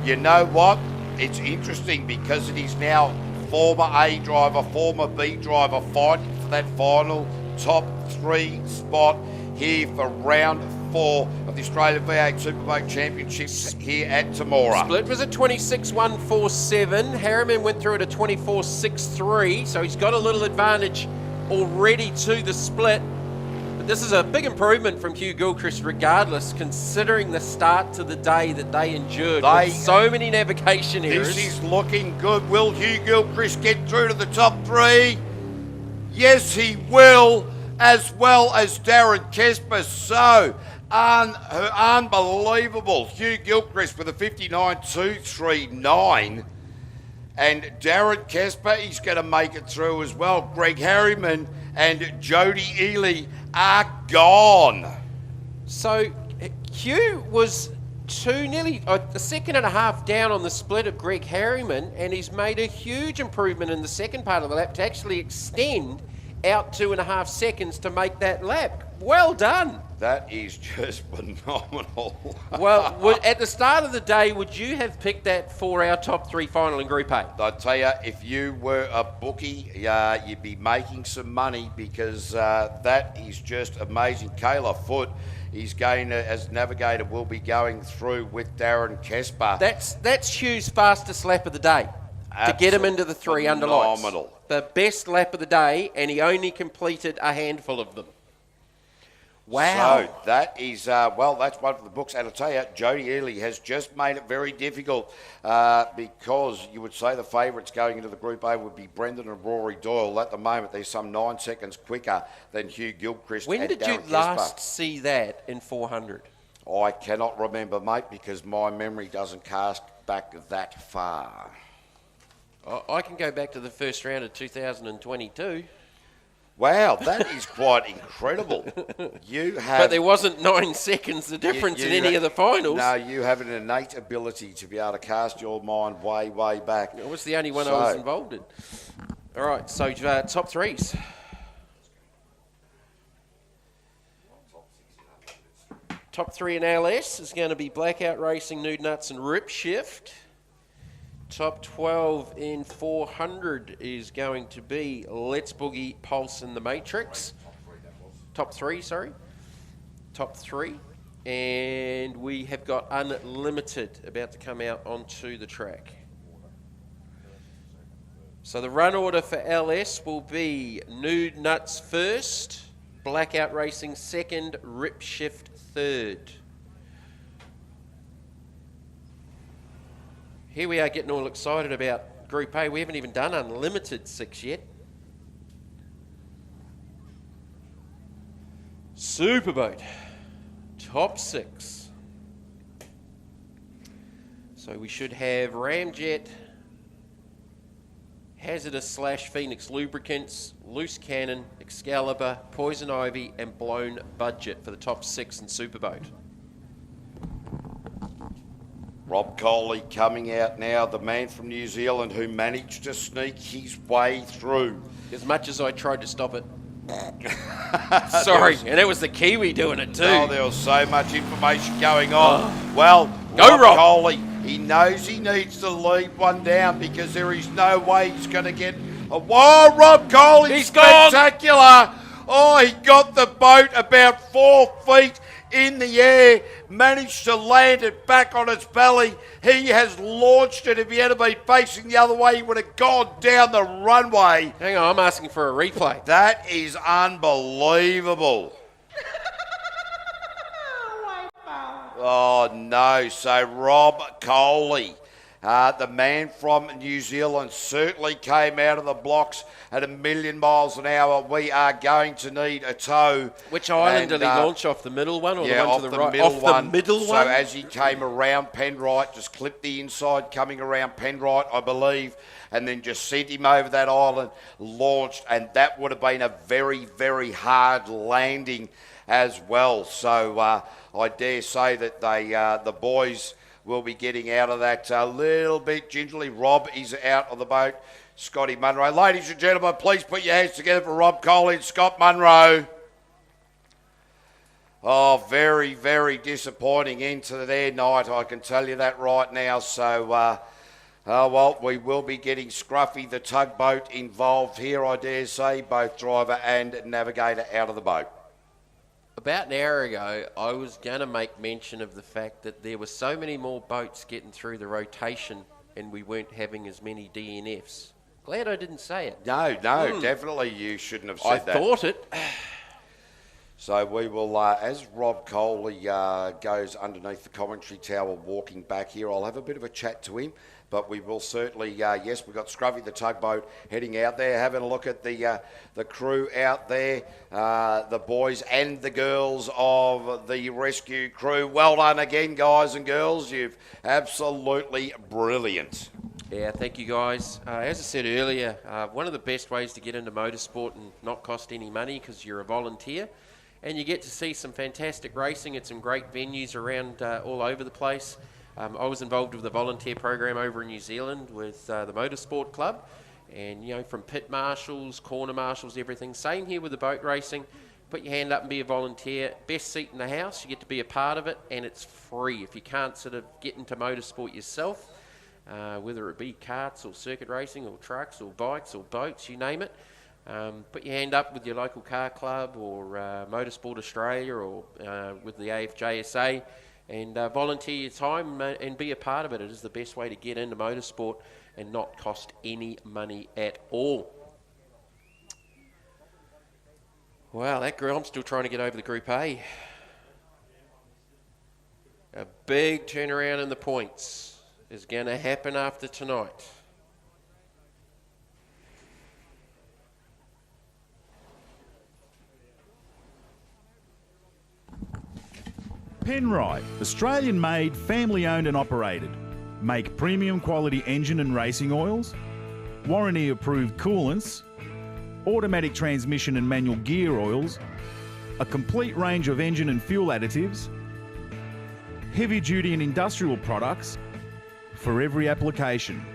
You know what? It's interesting because it is now former A driver, former B driver fighting for that final top 3 spot here for round 4 of the Australian V8 Superboat Championships here at Temora. Split was a 26.147. Harriman went through at a 24.63, so he's got a little advantage already to the split. But this is a big improvement from Hugh Gilchrist regardless, considering the start to the day that they endured with so many navigation errors. This is looking good. Will Hugh Gilchrist get through to the top 3? Yes, he will, as well as Darren Kesper. So, unbelievable. Hugh Gilchrist with a 59.239. And Darren Kesper, he's going to make it through as well. Greg Harriman and Jody Ely are gone. So, Hugh was nearly a second and a half down on the split of Greg Harriman, and he's made a huge improvement in the second part of the lap to actually extend out 2.5 seconds to make that lap. Well done. That is just phenomenal. Well, at the start of the day, would you have picked that for our top 3 final in Group A? I tell you, if you were a bookie, you'd be making some money because that is just amazing. Kayla Foote is going to, as navigator, will be going through with Darren Kesper. That's Hugh's fastest lap of the day. To get him into the 3 under lights. Phenomenal. The best lap of the day, and he only completed a handful of them. Wow. So that is, well, that's one for the books. And I tell you, Jody Ely has just made it very difficult because you would say the favourites going into the Group A would be Brendan and Rory Doyle. At the moment, they're some 9 seconds quicker than Hugh Gilchrist When and did Darren you last Kesper. see that in 400? I cannot remember, mate, because my memory doesn't cast back that far. I can go back to the first round of 2022. Wow, that is quite incredible. You have, But there wasn't 9 seconds the difference in any of the finals. No, you have an innate ability to be able to cast your mind way, way back. It was the only one I was involved in. All right, so top threes. Top 3 in LS is going to be Blackout Racing, Nude Nuts and Rip Shift. Top 12 in 400 is going to be Let's Boogie, Pulse and the Matrix. Top 3, sorry. Top 3. And we have got Unlimited about to come out onto the track. So the run order for LS will be Nude Nuts first, Blackout Racing second, Rip Shift third. Here we are getting all excited about Group A. We haven't even done Unlimited 6 yet. Superboat, top 6. So we should have Ramjet, Hazardous / Phoenix Lubricants, Loose Cannon, Excalibur, Poison Ivy and Blown Budget for the top 6 in Superboat. Rob Coley coming out now, the man from New Zealand who managed to sneak his way through. As much as I tried to stop it. Sorry, and it was the Kiwi doing it too. Oh, there was so much information going on. Well, Go, Rob. Coley, he knows he needs to lead one down because there is no way he's going to get a... Whoa, Rob Coley, He's gone. spectacular. Oh, he got the boat about 4 feet in the air, managed to land it back on its belly. He has launched it. If he had been facing the other way, he would have gone down the runway. Hang on, I'm asking for a replay. That is unbelievable. Oh, no. So Rob Coley, the man from New Zealand, certainly came out of the blocks at 1,000,000 miles an hour. We are going to need a tow. Which island did he launch off? The middle one or the one to the right? Middle Off one. the middle So one? as he came around Penrite, just clipped the inside coming around Penrite, I believe, and then just sent him over that island, launched, and that would have been a very, very hard landing as well. So I dare say that the boys will be getting out of that a little bit gingerly. Rob is out of the boat. Scotty Munro. Ladies and gentlemen, please put your hands together for Rob Coley and Scott Munro. Oh, very, very disappointing end to their night, I can tell you that right now. So, well, we will be getting Scruffy, the tugboat, involved here, I dare say, both driver and navigator out of the boat. About an hour ago, I was going to make mention of the fact that there were so many more boats getting through the rotation and we weren't having as many DNFs. Glad I didn't say it. No, definitely you shouldn't have said that. I thought it. So we will, as Rob Coley goes underneath the commentary tower walking back here, I'll have a bit of a chat to him. But we will certainly, yes, we've got Scruffy the tugboat heading out there, having a look at the crew out there, the boys and the girls of the rescue crew. Well done again, guys and girls. You've absolutely brilliant. Yeah, thank you guys. As I said earlier, one of the best ways to get into motorsport and not cost any money because you're a volunteer and you get to see some fantastic racing at some great venues around all over the place. I was involved with the volunteer program over in New Zealand with the Motorsport Club, and you know, from pit marshals, corner marshals, everything. Same here with the boat racing. Put your hand up and be a volunteer. Best seat in the house. You get to be a part of it, and it's free. If you can't sort of get into motorsport yourself, whether it be karts or circuit racing or trucks or bikes or boats, you name it. Put your hand up with your local car club or Motorsport Australia or with the AFJSA. And volunteer your time and be a part of it. It is the best way to get into motorsport and not cost any money at all. Wow, that girl, I'm still trying to get over the Group A. A big turnaround in the points is going to happen after tonight. Penrite, Australian-made, family-owned and operated. Make premium quality engine and racing oils, warranty-approved coolants, automatic transmission and manual gear oils, a complete range of engine and fuel additives, heavy-duty and industrial products for every application.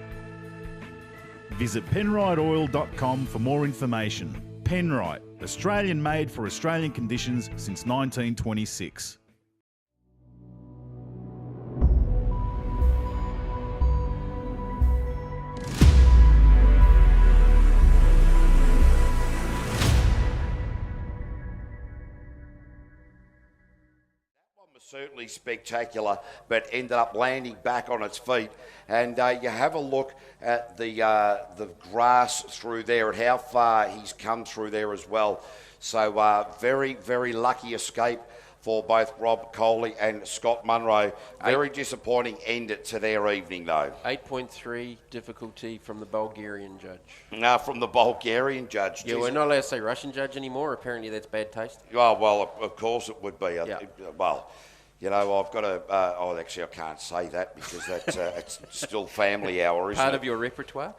Visit penriteoil.com for more information. Penrite, Australian-made for Australian conditions since 1926. Certainly spectacular, but ended up landing back on its feet. And you have a look at the grass through there and how far he's come through there as well. So very, very lucky escape for both Rob Coley and Scott Munro. Very disappointing end to their evening, though. 8.3 difficulty from the Bulgarian judge. From the Bulgarian judge. Yeah, we're not allowed to say Russian judge anymore. Apparently that's bad taste. Oh, well, of course it would be. Yeah. Well, you know, I've got to... actually, I can't say that because that's it's still family hour, isn't it? Part of your repertoire?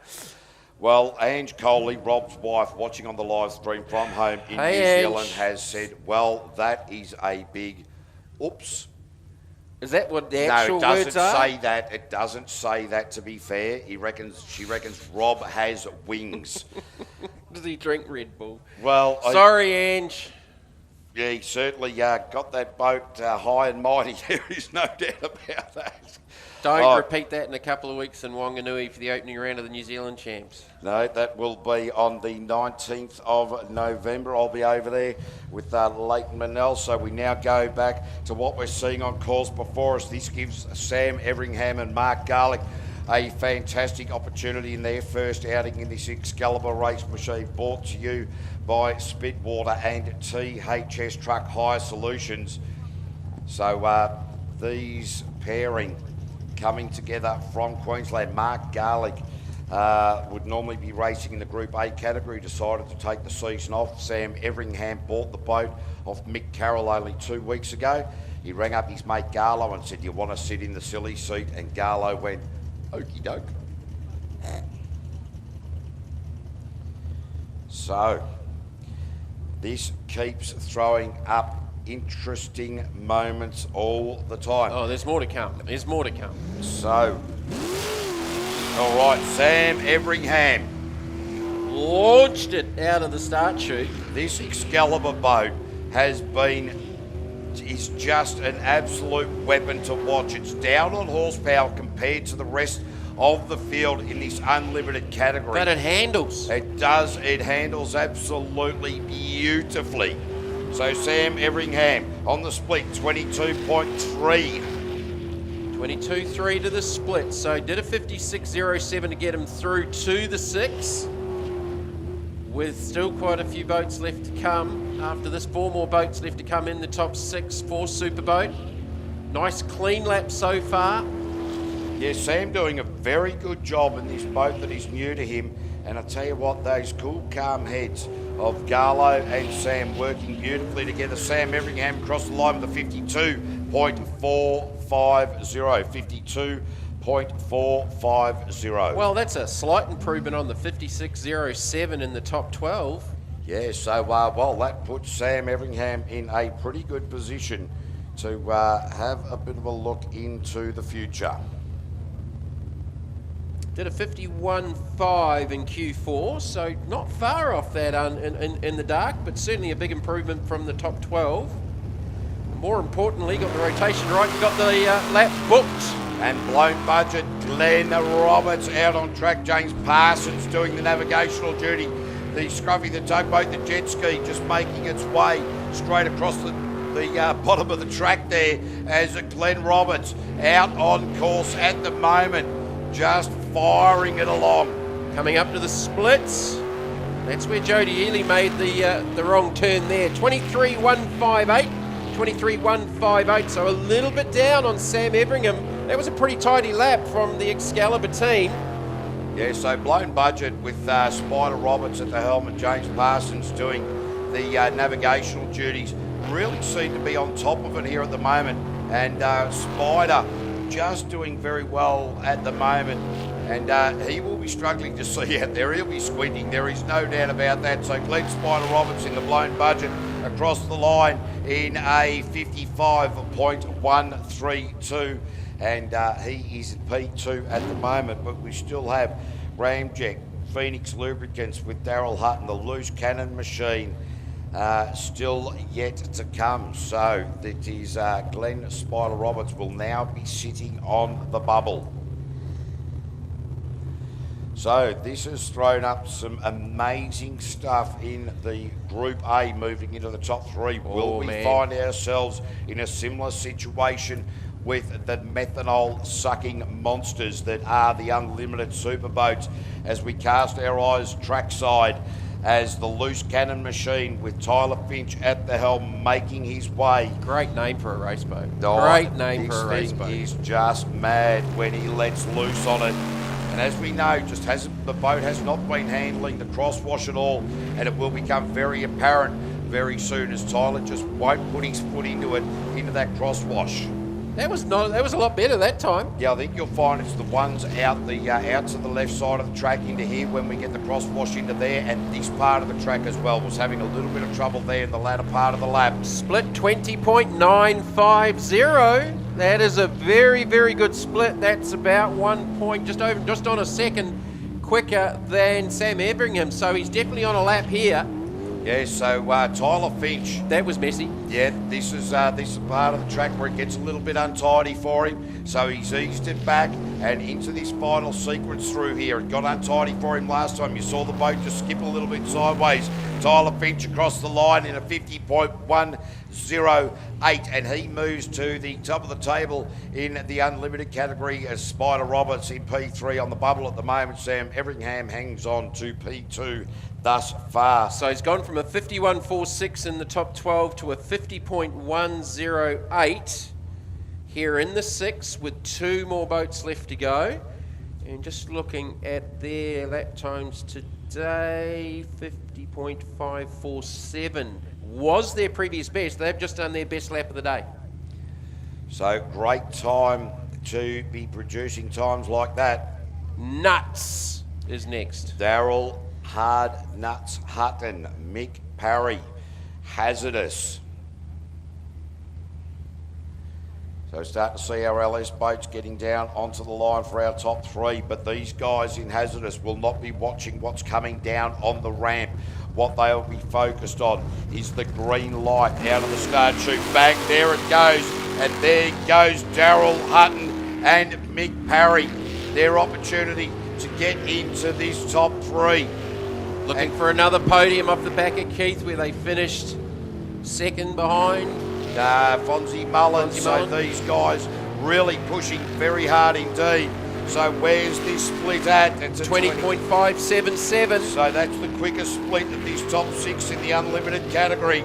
Well, Ange Coley, Rob's wife, watching on the live stream from home in New Zealand, has said, well, that is a big oops. Is that what the actual words are? No, it doesn't say that. It doesn't say that, to be fair. She reckons Rob has wings. Does he drink Red Bull? Well, sorry, Ange. Yeah, he certainly got that boat high and mighty. There is no doubt about that. Don't repeat that in a couple of weeks in Wanganui for the opening round of the New Zealand Champs. No, that will be on the 19th of November. I'll be over there with Leighton Manel. So we now go back to what we're seeing on course before us. This gives Sam Everingham and Mark Garlick a fantastic opportunity in their first outing in this Excalibur race machine, brought to you by Spitwater and THS Truck Hire Solutions. So these pairing coming together from Queensland. Mark Garlick would normally be racing in the Group A category, decided to take the season off. Sam Everingham bought the boat off Mick Carroll only 2 weeks ago. He rang up his mate Garlow and said, you want to sit in the silly seat? And Garlow went, okie doke. So this keeps throwing up interesting moments all the time. Oh, there's more to come. There's more to come. So, all right, Sam Everingham launched it out of the start chute. This Excalibur boat is just an absolute weapon to watch. It's down on horsepower compared to the rest of the field in this unlimited category. But it handles. It does. It handles absolutely beautifully. So Sam Everingham on the split, 22.3. 22.3 to the split. So did a 56.07 to get him through to the 6. With still quite a few boats left to come. After this, 4 more boats left to come in the top 6 for Superboat. Nice clean lap so far. Yeah, Sam doing a very good job in this boat that is new to him. And I tell you what, those cool, calm heads of Garlow and Sam working beautifully together. Sam Everingham across the line with a 52.450. 52.450. Well, that's a slight improvement on the 56.07 in the top 12. Yeah, so, well, that puts Sam Everingham in a pretty good position to have a bit of a look into the future. Did a 51.5 in Q4, so not far off that in the dark, but certainly a big improvement from the top 12. More importantly, got the rotation right, got the lap booked. And blown budget, Glenn Roberts out on track, James Parsons doing the navigational duty. The scruffy, the tugboat, the jet ski just making its way straight across the bottom of the track there as Glenn Roberts out on course at the moment. Just firing it along. Coming up to the splits. That's where Jody Ely made the wrong turn there. 23.158. 23.158, so a little bit down on Sam Everingham. That was a pretty tidy lap from the Excalibur team. Yeah, so blown budget with Spider Roberts at the helm and James Parsons doing the navigational duties. Really seem to be on top of it here at the moment. And Spider just doing very well at the moment. And he will be struggling to see out there. He'll be squinting. There is no doubt about that. So Glenn Spider Roberts in the blown budget across the line in a 55.132. And he is at P2 at the moment, but we still have Ramjet, Phoenix Lubricants with Daryl Hutton, the loose cannon machine, still yet to come. So that is Glenn Spider Roberts will now be sitting on the bubble. So this has thrown up some amazing stuff in the Group A moving into the top three. Will we find ourselves in a similar situation with the methanol sucking monsters that are the Unlimited Superboats as we cast our eyes trackside as the loose cannon machine with Tyler Finch at the helm making his way. Great name for a race boat. Great name for a race boat. He's just mad when he lets loose on it. And as we know, the boat has not been handling the crosswash at all, and it will become very apparent very soon as Tyler just won't put his foot into that crosswash. That was a lot better that time. Yeah, I think you'll find it's the ones out to the left side of the track into here when we get the crosswash into there, and this part of the track as well was having a little bit of trouble there in the latter part of the lap. Split 20.950. That is a very, very good split. That's about 1 point, just on a second quicker than Sam Everingham. So he's definitely on a lap here. Yeah, so Tyler Finch. That was messy. Yeah, this is part of the track where it gets a little bit untidy for him. So he's eased it back and into this final sequence through here. It got untidy for him last time. You saw the boat just skip a little bit sideways. Tyler Finch across the line in a 50.108, and he moves to the top of the table in the unlimited category as Spider Roberts in P3 on the bubble at the moment. Sam Everingham hangs on to P2 thus far. So he's gone from a 51.46 in the top 12 to a 50.108 here in the 6 with 2 more boats left to go. And just looking at their lap times today, 50.547 was their previous best. They've just done their best lap of the day. So great time to be producing times like that. Nuts is next. Daryl Hard Nuts Hutton, Mick Parry, Hazardous. So we're starting to see our LS boats getting down onto the line for our top 3, but these guys in Hazardous will not be watching what's coming down on the ramp. What they'll be focused on is the green light out of the start chute. Bang, there it goes. And there goes Daryl Hutton and Mick Parry. Their opportunity to get into this top 3. Looking for another podium off the back of Keith where they finished second behind Fonzie Mullen. So these guys really pushing very hard indeed. So where's this split at? It's a 20.577. So that's the quickest split of these top 6 in the unlimited category.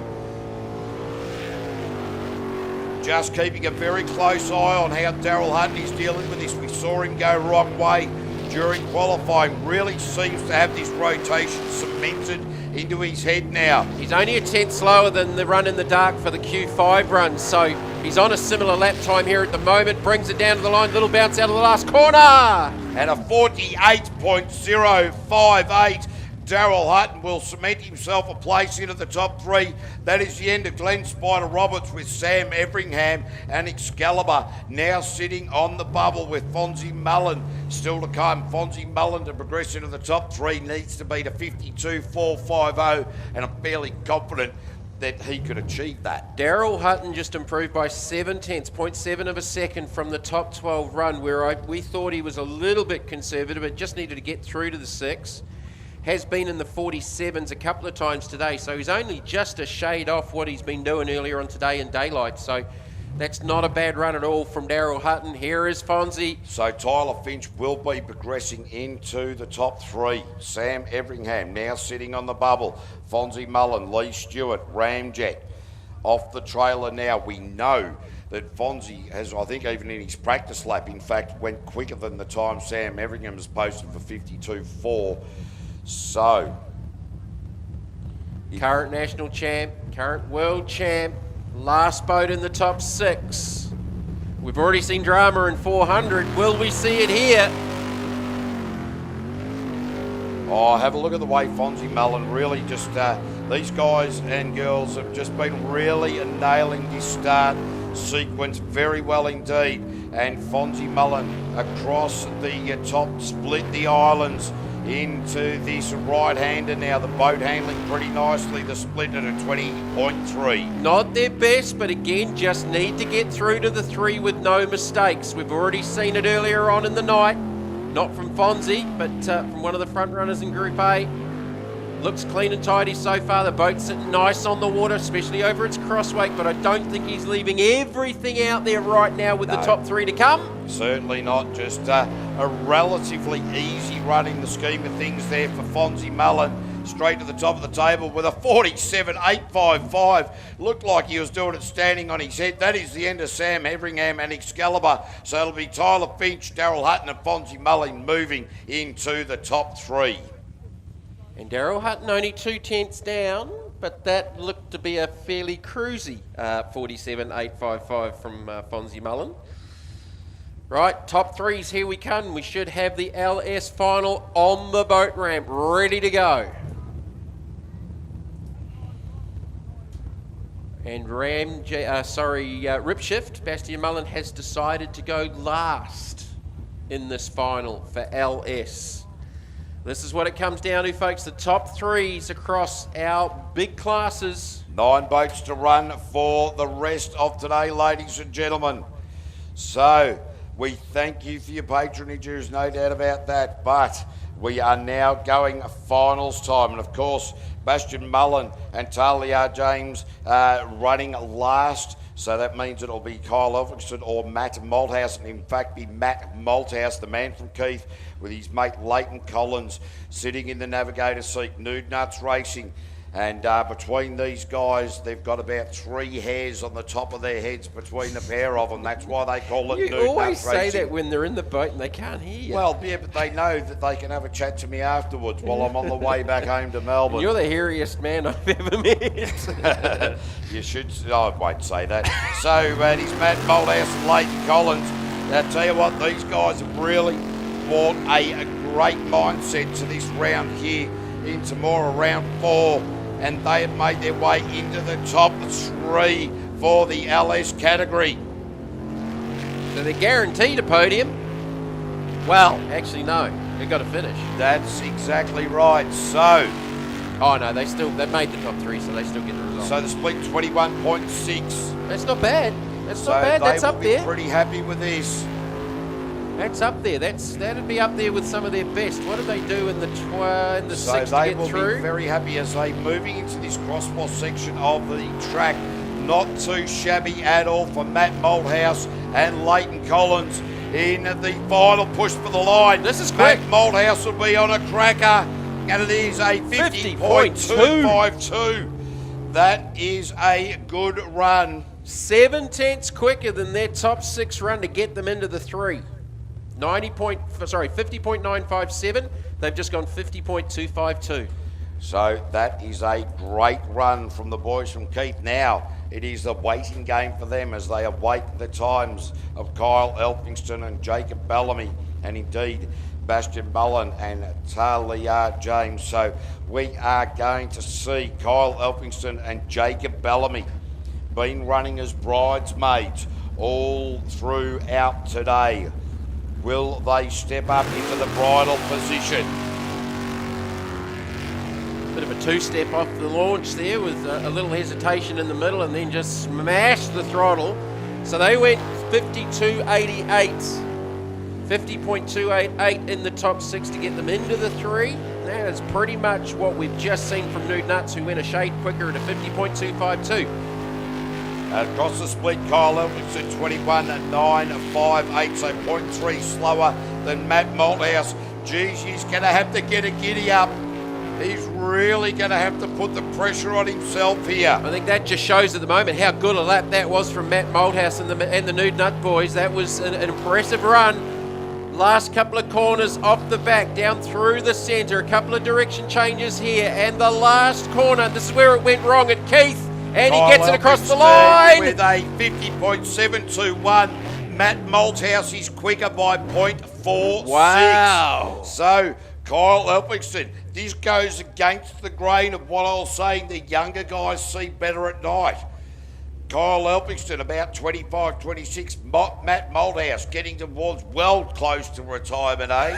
Just keeping a very close eye on how Daryl Hutton is dealing with this. We saw him go wrong way during qualifying. Really seems to have this rotation cemented into his head now. He's only a tenth slower than the run in the dark for the Q5 run, so he's on a similar lap time here at the moment. Brings it down to the line, little bounce out of the last corner. And a 48.058. Daryl Hutton will cement himself a place into the top 3. That is the end of Glenn Spider Roberts with Sam Everingham and Excalibur now sitting on the bubble with Fonzie Mullen still to come. Fonzie Mullen to progress into the top 3 needs to beat a 52.450, and I'm fairly confident that he could achieve that. Daryl Hutton just improved by 7 tenths, 0.7 of a second from the top 12 run where we thought he was a little bit conservative, but just needed to get through to the 6. Has been in the 47s a couple of times today, so he's only just a shade off what he's been doing earlier on today in daylight. So That's not a bad run at all from Daryl Hutton. Here is Fonzie. So Tyler Finch will be progressing into the top 3. Sam Everingham now sitting on the bubble. Fonzie Mullen, Lee Stewart, Ramjet off the trailer now. We know that Fonzie has, I think even in his practice lap, in fact, went quicker than the time Sam Everingham has posted for 52.4. So... Current national champ, current world champ, last boat in the top 6. We've already seen drama in 400. Will we see it here? Oh, have a look at the way Fonzie Mullen really just, these guys and girls have just been really nailing this start sequence very well indeed. And Fonzie Mullen across the top, split the islands into this right-hander now. The boat handling pretty nicely. The split at a 20.3. Not their best, but again, just need to get through to the 3 with no mistakes. We've already seen it earlier on in the night. Not from Fonzie, but from one of the front runners in Group A. Looks clean and tidy so far. The boat's sitting nice on the water, especially over its crossweight, but I don't think he's leaving everything out there right now with the top 3 to come. Certainly not. Just a relatively easy run in the scheme of things there for Fonzie Mullen. Straight to the top of the table with a 47.855. Looked like he was doing it standing on his head. That is the end of Sam Everingham and Excalibur. So it'll be Tyler Finch, Daryl Hutton and Fonzie Mullen moving into the top 3. And Daryl Hutton only 2/10 down, but that looked to be a fairly cruisy 47.855 from Fonzie Mullen. Right, top 3s, here we come. We should have the LS final on the boat ramp, ready to go. And Ripshift, Bastian Mullen has decided to go last in this final for LS. This is what it comes down to, folks. The top 3s across our big classes. 9 boats to run for the rest of today, ladies and gentlemen. So, we thank you for your patronage, there's no doubt about that. But we are now going finals time. And of course, Bastian Mullen and Talia James running last. So that means it'll be Kyle Elphinston or Matt Malthouse, and in fact be Matt Malthouse, the man from Keith, with his mate Leighton Collins sitting in the navigator seat. Nude Nuts Racing. And between these guys, they've got about 3 hairs on the top of their heads between the pair of them. That's why they call it Nude Nuts Racing. You always say that when they're in the boat and they can't hear you. Well, yeah, but they know that they can have a chat to me afterwards while I'm on the way back home to Melbourne. You're the hairiest man I've ever met. You should. I won't say that. So it is Matt Malthouse and Leighton Collins. I tell you what, these guys have really brought a great mindset to this round here in Temora, round 4. And they have made their way into the top 3 for the LS category. So they're guaranteed a podium? Well, actually no, they've got to finish. That's exactly right. So, oh no, they've made the top 3, so they still get the result. So the split 21.6. That's not bad. That's not bad. That's up there. They will be pretty happy with this. That's up there. That'd be up there with some of their best. What do they do in the 6 to get through? So they will be very happy as they moving into this crossbar section of the track. Not too shabby at all for Matt Malthouse and Leighton Collins in the final push for the line. This is quick. Matt Malthouse will be on a cracker, and it is a 50.252. That is a good run. 7/10 quicker than their top 6 run to get them into the 3. 50.957. They've just gone 50.252. So that is a great run from the boys from Keith. Now it is a waiting game for them as they await the times of Kyle Elphinston and Jacob Bellamy, and indeed Bastian Mullen and Talia James. So we are going to see Kyle Elphinston and Jacob Bellamy been running as bridesmaids all throughout today. Will they step up into the bridal position? Bit of a 2-step off the launch there with a little hesitation in the middle and then just smashed the throttle. So they went 52.88, 50.288 in the top 6 to get them into the 3. That is pretty much what we've just seen from Nude Nuts, who went a shade quicker at a 50.252. Across the split, Kyle Elphickson 21.958, so 0.3 slower than Matt Malthouse. Geez, he's going to have to get a giddy up. He's really going to have to put the pressure on himself here. I think that just shows at the moment how good a lap that was from Matt Malthouse and the Nude Nut boys. That was an impressive run. Last couple of corners off the back, down through the centre. A couple of direction changes here. And the last corner, this is where it went wrong at Keith. And he gets it across the line. With a 50.721. Matt Malthouse is quicker by 0.46. Wow. So, Kyle Elphickson, this goes against the grain of what I was saying. The younger guys see better at night. Kyle Elphickson, about 25, 26. Matt Malthouse getting towards well close to retirement age.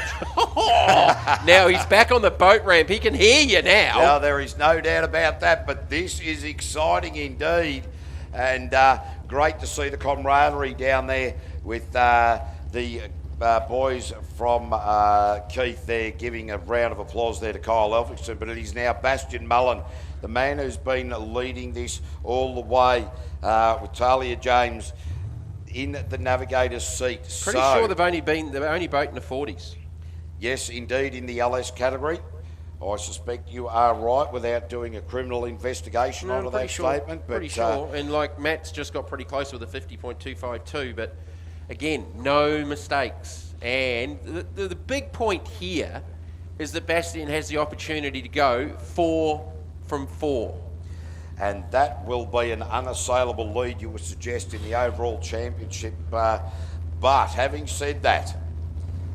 Now he's back on the boat ramp. He can hear you now. Now, there is no doubt about that, but this is exciting indeed. And great to see the camaraderie down there with the boys from Keith there giving a round of applause there to Kyle Elphickson. But it is now Bastian Mullen, the man who's been leading this all the way with Talia James in the navigator's seat. Pretty sure they've only boat in the 40s. Yes, indeed, in the LS category. I suspect you are right without doing a criminal investigation onto that statement. But, pretty sure. And like Matt's just got pretty close with a 50.252. But again, no mistakes. And the big point here is that Bastian has the opportunity to go 4 from 4. And that will be an unassailable lead, you would suggest, in the overall championship. But having said that,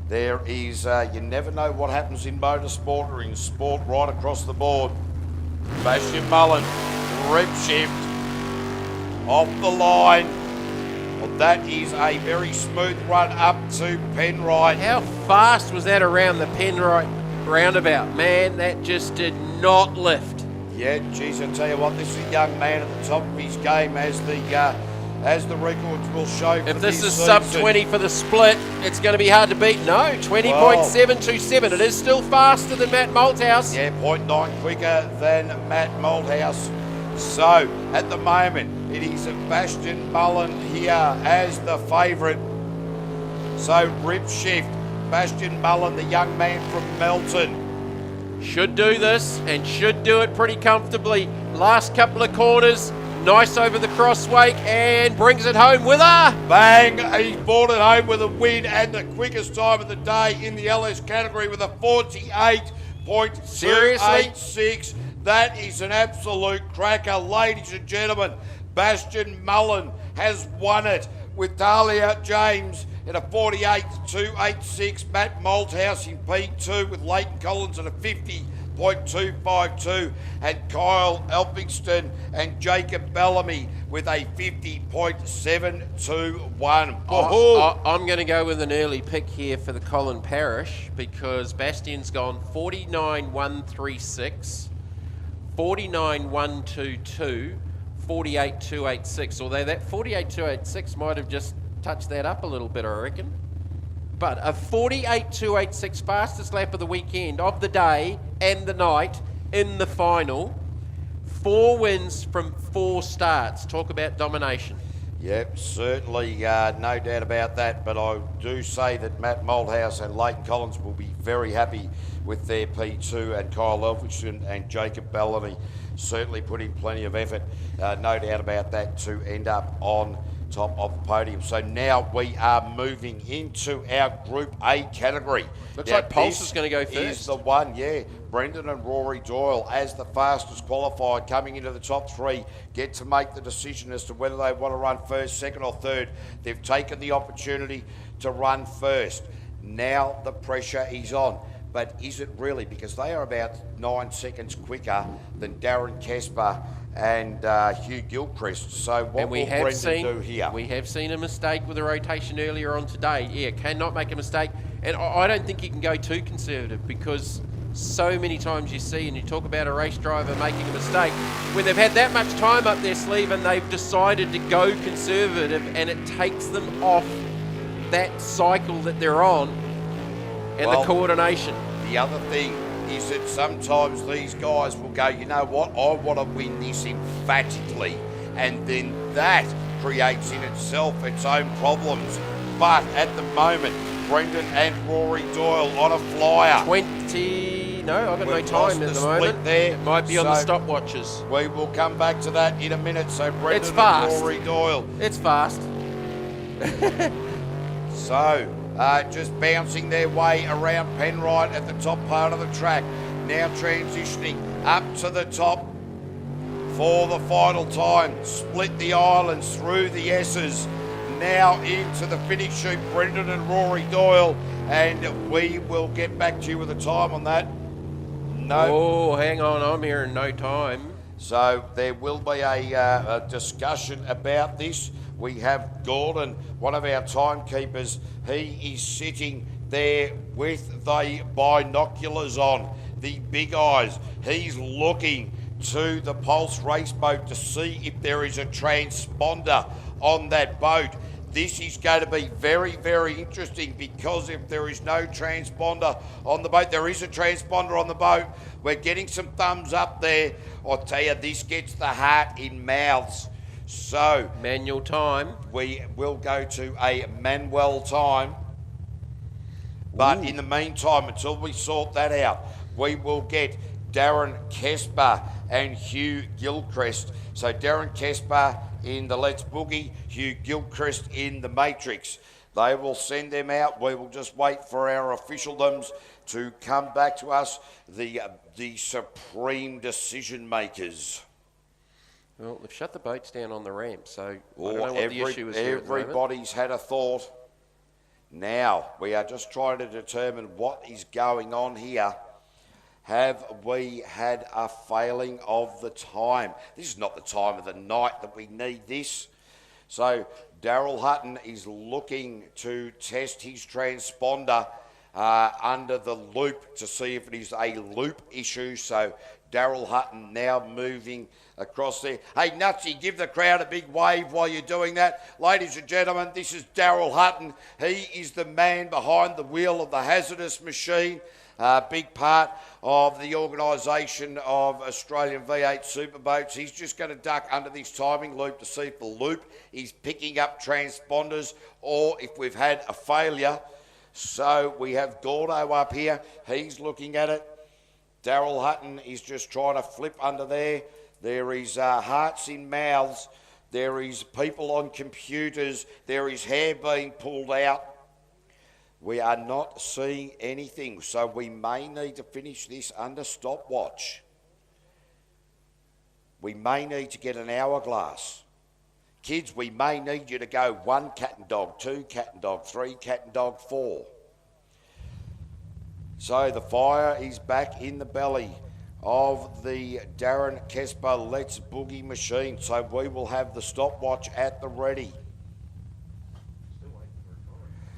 there is, you never know what happens in motorsport or in sport right across the board. Bastian Mullen, rip shift, off the line. Well, that is a very smooth run up to Penrite. How fast was that around the Penrite roundabout? Man, that just did not lift. Yeah, geez, I tell you what, this is a young man at the top of his game, as the records will show. If this is sub 20 for the split, it's going to be hard to beat. No, 20.727. It is still faster than Matt Malthouse. Yeah, 0.9 quicker than Matt Malthouse. So, at the moment, it is Bastian Mullen here as the favourite. So, rip shift. Bastian Mullen, the young man from Melton. Should do this and should do it pretty comfortably. Last couple of corners, nice over the crosswake and brings it home with a bang. He's brought it home with a win and the quickest time of the day in the LS category with a 48.286. That is an absolute cracker, ladies and gentlemen. Bastian Mullen has won it with Talia James at a 48.286. Matt Malthouse in P2 with Leighton Collins at a 50.252. And Kyle Elphickson and Jacob Bellamy with a 50.721. I'm going to go with an early pick here for the Colin Parish because Bastian's gone 49.136, 49.122, 48.286. Although that 48.286 might have just touched that up a little bit, I reckon. But a 48.286 fastest lap of the weekend, of the day and the night in the final. 4 wins from 4 starts. Talk about domination. Yep, certainly, no doubt about that. But I do say that Matt Malthouse and Leighton Collins will be very happy with their P2, and Kyle Elphickson and Jacob Bellamy certainly put in plenty of effort, no doubt about that, to end up on top of the podium. So now we are moving into our Group A category. Looks like Pulse is going to go first. Is the one, yeah. Brendan and Rory Doyle, as the fastest qualified, coming into the top 3, get to make the decision as to whether they want to run first, second or third. They've taken the opportunity to run first. Now the pressure is on. But is it really? Because they are about 9 seconds quicker than Darren Kesper and Hugh Gilchrist. So what will Brendan do here? We have seen a mistake with the rotation earlier on today. Yeah, cannot make a mistake. And I don't think you can go too conservative because so many times you see and you talk about a race driver making a mistake when they've had that much time up their sleeve and they've decided to go conservative and it takes them off that cycle that they're on and the coordination. The other thing is that sometimes these guys will go, you know what, I want to win this emphatically. and then that creates in itself its own problems. But at the moment, Brendan and Rory Doyle on a flyer. 20. No, I've got We've no time lost at the split moment. there. It might be on the So stopwatches. We will come back to that in a minute. So Brendan It's fast. and Rory Doyle. It's fast. So, just bouncing their way around Penrite at the top part of the track. Now transitioning up to the top for the final time. Split the islands through the S's. Now into the finish chute, Brendan and Rory Doyle. And we will get back to you with a time on that. No. Oh, hang on. I'm hearing no time. So there will be a discussion about this. We have Gordon, one of our timekeepers. He is sitting there with the binoculars on, the big eyes. He's looking to the Pulse race boat to see if there is a transponder on that boat. This is going to be very, very interesting, because if there is no transponder on the boat, there is a transponder on the boat. We're getting some thumbs up there. I'll tell you, this gets the heart in mouths. So manual time. We will go to a manual time. But in the meantime, until we sort that out, we will get Darren Kesper and Hugh Gilchrist. So Darren Kesper in the Let's Boogie, Hugh Gilchrist in the Matrix. They will send them out. We will just wait for our officialdoms to come back to us, the supreme decision makers. Well, they've shut the boats down on the ramp, so I don't know what the issue is here at the moment. Everybody's had a thought. Now, we are just trying to determine what is going on here. Have we had a failing of the time? This is not the time of the night that we need this. So Daryl Hutton is looking to test his transponder under the loop to see if it is a loop issue. So Daryl Hutton now moving across there. Hey, Nutsy, give the crowd a big wave while you're doing that. Ladies and gentlemen, this is Daryl Hutton. He is the man behind the wheel of the hazardous machine. Big part of the organisation of Australian V8 Superboats. He's just going to duck under this timing loop to see if the loop is picking up transponders or if we've had a failure. So we have Gordo up here. He's looking at it. Daryl Hutton is just trying to flip under there. There is hearts in mouths. There is people on computers. There is hair being pulled out. We are not seeing anything, so we may need to finish this under stopwatch. We may need to get an hourglass. Kids, we may need you to go 1 cat and dog, 2 cat and dog, 3 cat and dog, 4. So the fire is back in the belly of the Darren Kesper Let's Boogie machine, so we will have the stopwatch at the ready.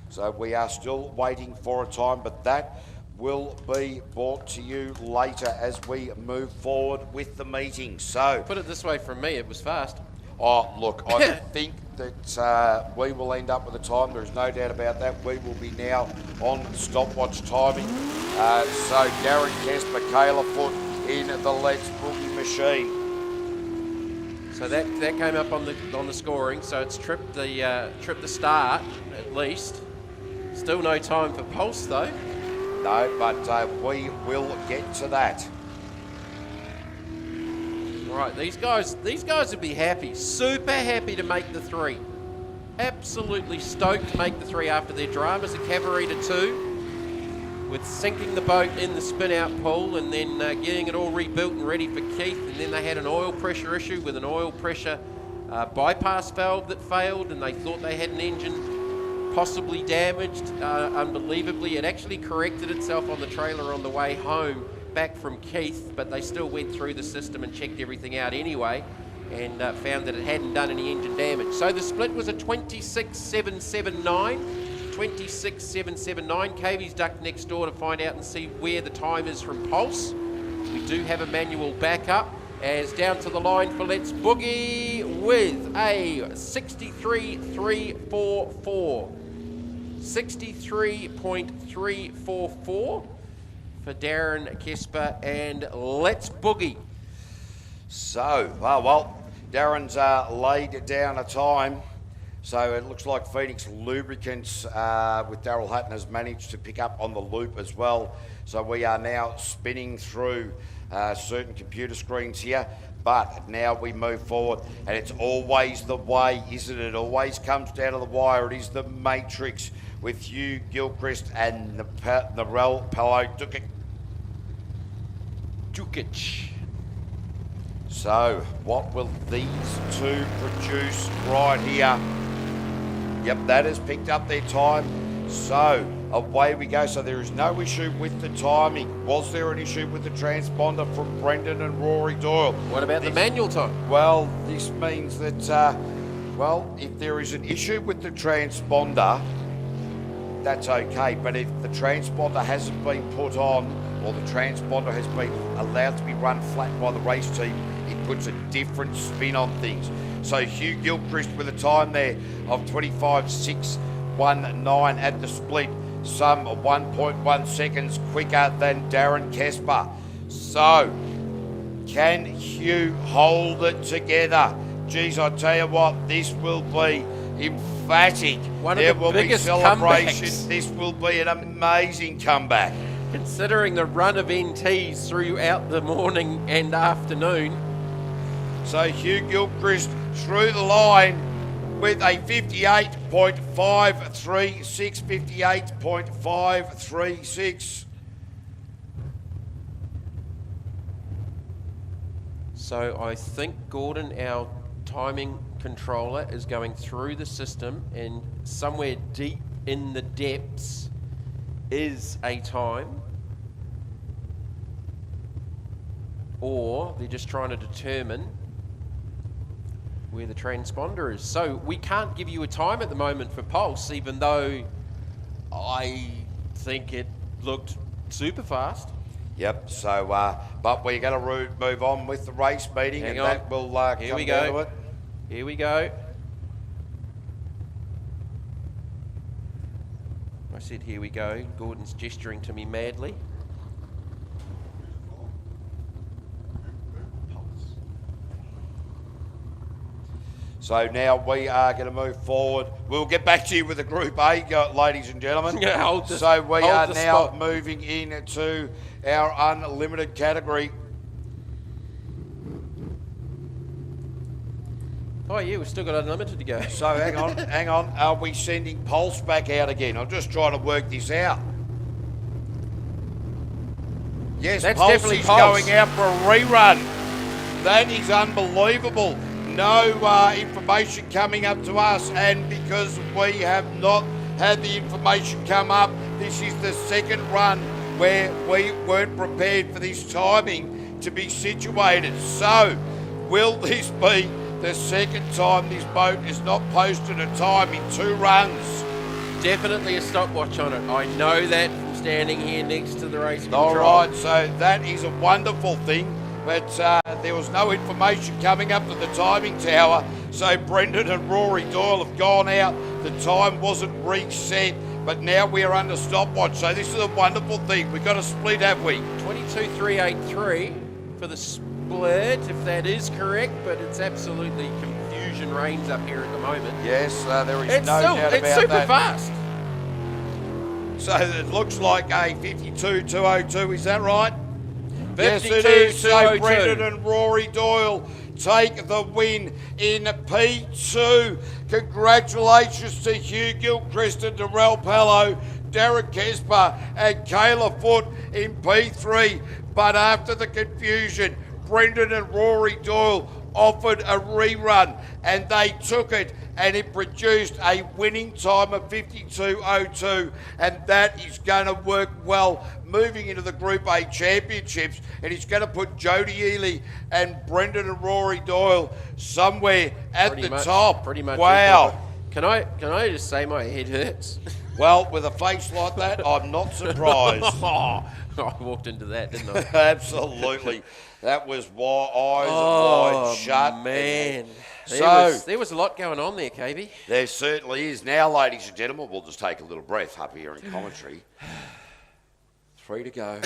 So we are still waiting for a time, but that will be brought to you later as we move forward with the meeting. So put it this way, from me, it was fast. Oh, look, I think that we will end up with a time. There is no doubt about that. We will be now on stopwatch timing. So Darren Kesper, Kayla Foot in the Let's Boogie machine. So that came up on the scoring. So it's tripped the start at least. Still no time for Pulse though. No, but we will get to that. All right, these guys would be happy, super happy to make the 3. Absolutely stoked to make the 3 after their dramas at Cabarita 2, with sinking the boat in the spin-out pool and then getting it all rebuilt and ready for Keith. And then they had an oil pressure issue with an oil pressure bypass valve that failed, and they thought they had an engine possibly damaged. Unbelievably, it actually corrected itself on the trailer on the way home back from Keith, but they still went through the system and checked everything out anyway, and found that it hadn't done any engine damage. So the split was a 26.779. 26.779. Kavey's ducked next door to find out and see where the time is from Pulse. We do have a manual backup, as down to the line for Let's Boogie with a 63.344. 63.344 for Darren Kesper and Let's Boogie. So, well, Darren's laid down a time. So it looks like Phoenix Lubricants with Daryl Hutton has managed to pick up on the loop as well. So we are now spinning through certain computer screens here. But now we move forward, and it's always the way, isn't it? It always comes down to the wire. It is the Matrix with Hugh Gilchrist and Narelle Palo Dukic. So, what will these two produce right here? Yep, that has picked up their time. So, away we go. So there is no issue with the timing. Was there an issue with the transponder from Brendan and Rory Doyle? What about the manual time? Well, this means that, if there is an issue with the transponder, that's okay. But if the transponder hasn't been put on, or the transponder has been allowed to be run flat by the race team, it puts a different spin on things. So Hugh Gilchrist with a time there of 25.619 at the split, some 1.1 seconds quicker than Darren Kesper. So, can Hugh hold it together? Geez, I tell you what, this will be emphatic. There will be celebration. Comebacks. This will be an amazing comeback. Considering the run of NTs throughout the morning and afternoon. So Hugh Gilchrist through the line with a 58.536. So I think Gordon, our timing controller, is going through the system, and somewhere deep in the depths is a time, or they're just trying to determine where the transponder is. So we can't give you a time at the moment for Pulse, even though I think it looked super fast. Yep, so, but we're going to move on with the race meeting, Hang and on. that will Here come we down to go. it. Here we go. I said here we go. Gordon's gesturing to me madly. So now we are going to move forward. We'll get back to you with the Group A, ladies and gentlemen. Yeah, hold the- so we hold are the now spot. moving into our unlimited category. Oh yeah, we've still got unlimited to go. So hang on. Are we sending Pulse back out again? I'm just trying to work this out. Yes, That's Pulse definitely is Pulse. going out for a rerun. That is unbelievable. No information coming up to us, and because we have not had the information come up, this is the second run where we weren't prepared for this timing to be situated. So, will this be the second time this boat has not posted a time in 2 runs? Definitely a stopwatch on it. I know that from standing here next to the race control. All right, so that is a wonderful thing, but there was no information coming up to the timing tower, so Brendan and Rory Doyle have gone out. The time wasn't reset, but now we are under stopwatch, so this is a wonderful thing. We've got a split, have we? 22.383 for the split, if that is correct, but it's absolutely confusion reigns up here at the moment. Yes, there is It's no still, doubt it's about super that. fast. So it looks like a 52.202, is that right? 52.202. Yes, it is. So Brendan and Rory Doyle take the win in P2. Congratulations to Hugh Gilchrist and Darrell Pallo, Darren Kesper and Kayla Foote in P3. But after the confusion, Brendan and Rory Doyle offered a rerun, and they took it, and it produced a winning time of 52.02, and that is going to work well moving into the Group A Championships, and it's going to put Jody Ely and Brendan and Rory Doyle somewhere at Pretty the much- top. Pretty much. Wow. Can I just say my head hurts? Well, with a face like that, I'm not surprised. I walked into that, didn't I? Absolutely. That was eyes wide shut. Man. So, There was a lot going on there, KB. there certainly is. Now, ladies and gentlemen, we'll just take a little breath up here in commentary. 3 to go.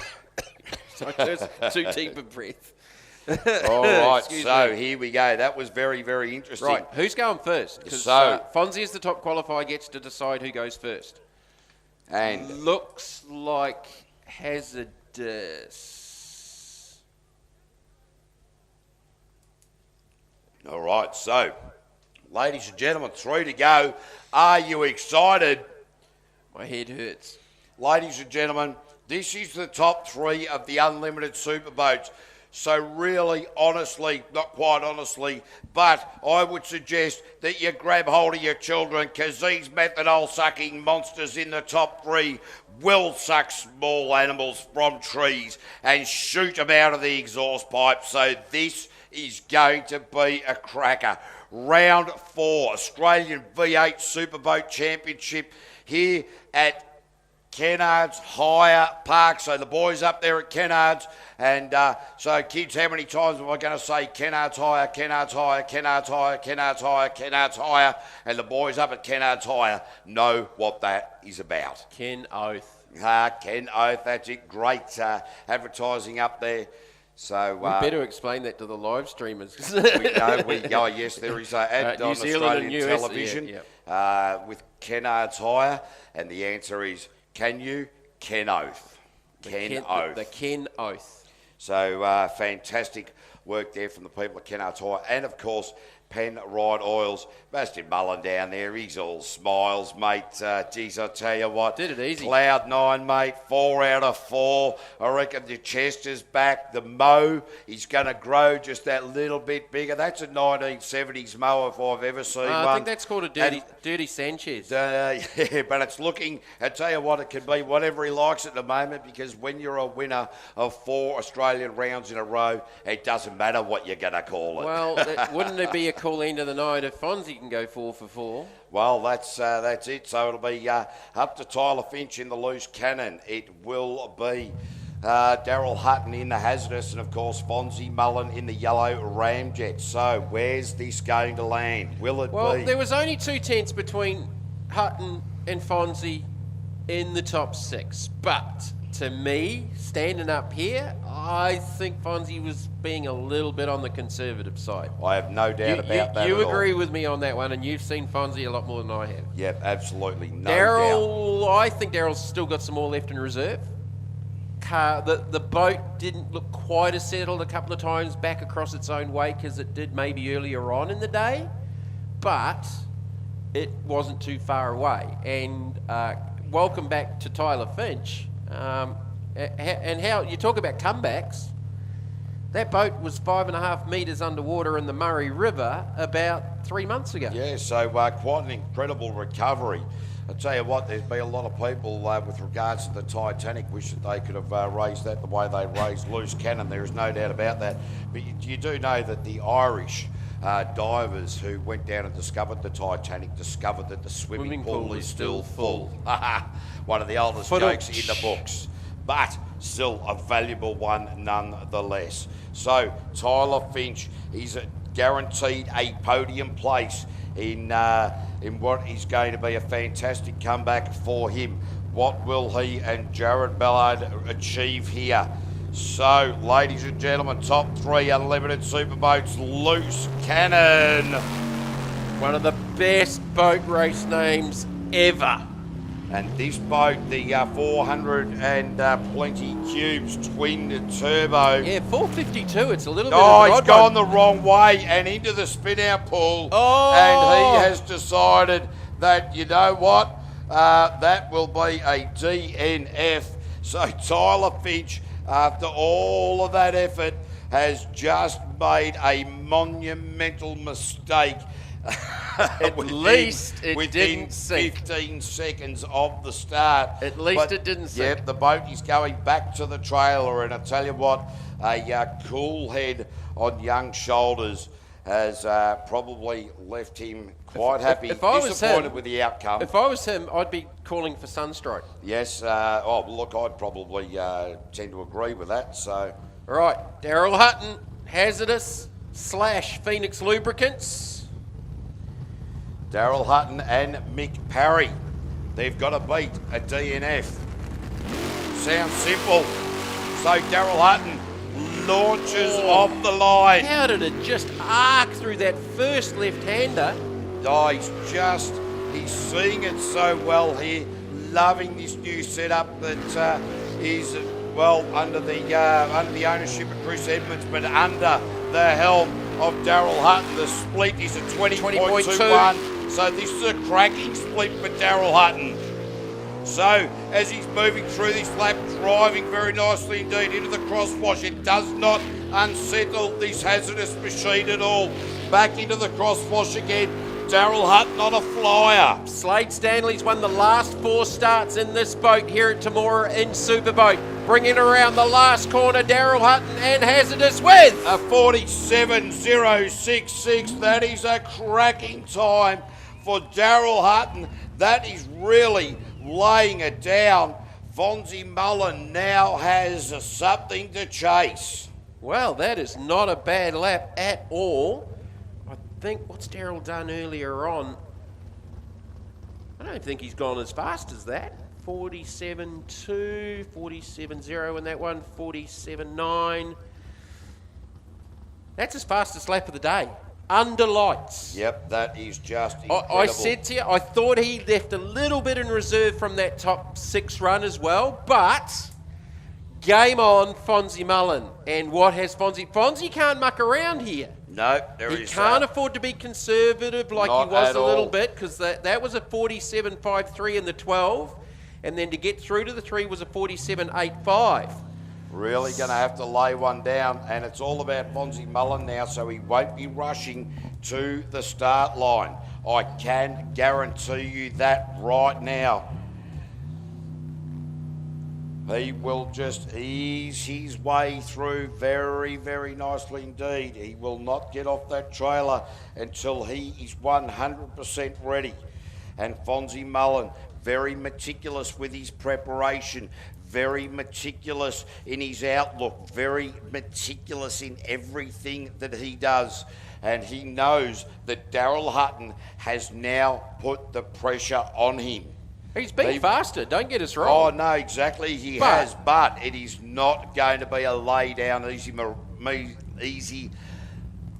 So just too deep a breath. All right, Excuse so me. here we go. That was very, very interesting. Right, who's going first? Because So- Fonzie is the top qualifier, gets to decide who goes first. And Looks like hazardous. all right, so ladies and gentlemen, 3 to go. Are you excited? My head hurts. Ladies and gentlemen, this is the top 3 of the unlimited superboats. So really, honestly, not quite honestly, but I would suggest that you grab hold of your children, because these methanol-sucking monsters in the top 3 will suck small animals from trees and shoot them out of the exhaust pipe. So this is going to be a cracker. Round 4, Australian V8 Superboat Championship here at Kennards Hire Park. So the boys up there at Kennards. And so kids, how many times am I going to say Kennards Hire, Kennards Hire, Kennards Hire, Kennards Hire, Kennards Hire? And the boys up at Kennards Hire know what that is about. Ken Oath. Ken Oath, that's it. Great advertising up there. So We better explain that to the live streamers. yes, there is an ad New on Zealand and Australian US, television with Kennards Hire, and the answer is, can you? Ken Oath. Ken Oath. The Ken Oath. So fantastic work there from the people at Kennards Hire, and of course Penrite Oils. Bastian Mullen down there, he's all smiles, mate. Geez, I tell you what. Did it easy. Cloud 9, mate, 4 out of 4. I reckon the chest is back. The mow is going to grow just that little bit bigger. That's a 1970s mow if I've ever seen one. I think that's called a dirty Sanchez. Yeah, but it's looking, I tell you what, it can be whatever he likes at the moment, because when you're a winner of 4 Australian rounds in a row, it doesn't matter what you're going to call it. Well, wouldn't it be a cool end of the night if Fonzie can go 4 for 4? Well, that's it. So it'll be up to Tyler Finch in the loose cannon. It will be Daryl Hutton in the hazardous, and of course Fonzie Mullen in the yellow ramjet. So where's this going to land? Will it Well, be? there was only 2 tenths between Hutton and Fonzie in the top 6. But to me, standing up here, I think Fonzie was being a little bit on the conservative side. I have no doubt about that. You at all. agree with me on that one, and you've seen Fonzie a lot more than I have. Yep, absolutely. No doubt. Daryl, I think Daryl's still got some more left in reserve. The boat didn't look quite as settled a couple of times back across its own wake as it did maybe earlier on in the day, but it wasn't too far away. And welcome back to Tyler Finch. And how you talk about comebacks, that boat was 5.5 metres underwater in the Murray River about 3 months ago. Yeah, so quite an incredible recovery. I tell you what, there's been a lot of people with regards to the Titanic wish that they could have raised that the way they raised Loose Cannon. There is no doubt about that. But you do know that the Irish divers who went down and discovered the Titanic discovered that the swimming pool is still full. One of the oldest jokes in the books, but still a valuable one nonetheless. So Tyler Finch is guaranteed a podium place in what is going to be a fantastic comeback for him. What will he and Jared Ballard achieve here? So, ladies and gentlemen, top 3 unlimited superboats, Loose Cannon. One of the best boat race names ever. And this boat, the 420 cubes twin turbo. Yeah, 452. It's a little bit. Oh, he's gone the wrong way and into the spin out pool. Oh! And he has decided that, you know what, that will be a DNF. So Tyler Finch, after all of that effort, has just made a monumental mistake. At least it didn't sink. 15 seconds of the start. At least it didn't sink. Yep, the boat is going back to the trailer, and I tell you what, a cool head on young shoulders has probably left him quite happy, disappointed with the outcome. If I was him, I'd be calling for sunstroke. Yes, look, I'd probably tend to agree with that. So, all right, Daryl Hutton, hazardous / Phoenix Lubricants. Daryl Hutton and Mick Parry, they've got to beat a DNF. Sounds simple. So Daryl Hutton launches off the line. How did it just arc through that first left-hander? Oh, he's seeing it so well here, loving this new setup that is, well, under the ownership of Chris Edmonds, but under the helm of Daryl Hutton. The split is a 20.21, so this is a cracking split for Daryl Hutton. So, as he's moving through this lap, driving very nicely indeed into the crosswash, it does not unsettle this hazardous machine at all. Back into the crosswash again, Daryl Hutton on a flyer. Slade Stanley's won the last 4 starts in this boat here at Temora in Superboat. Bringing around the last corner, Daryl Hutton and Hazardous with a 47.066. That is a cracking time for Daryl Hutton. That is really laying it down. Fonzie Mullen now has something to chase. Well, that is not a bad lap at all. I think, what's Daryl done earlier on? I don't think he's gone as fast as that. 47.2, 47.0 in that one, 47.9. That's his fastest lap of the day. Under lights. Yep, that is just incredible. I said to you, I thought he left a little bit in reserve from that top 6 run as well, but game on, Fonzie Mullen. And what has Fonzie? Fonzie can't muck around here. No, he can't afford to be conservative like he was a little bit, because that was a 47.53 in the 12, and then to get through to the 3 was a 47.85. Really going to have to lay one down, and it's all about Fonzie Mullen now, so he won't be rushing to the start line. I can guarantee you that right now. He will just ease his way through very, very nicely indeed. He will not get off that trailer until he is 100% ready. And Fonzie Mullen, very meticulous with his preparation, very meticulous in his outlook, very meticulous in everything that he does. And he knows that Daryl Hutton has now put the pressure on him. He's been faster, don't get us wrong. Oh, no, exactly, he has, but it is not going to be a lay down easy,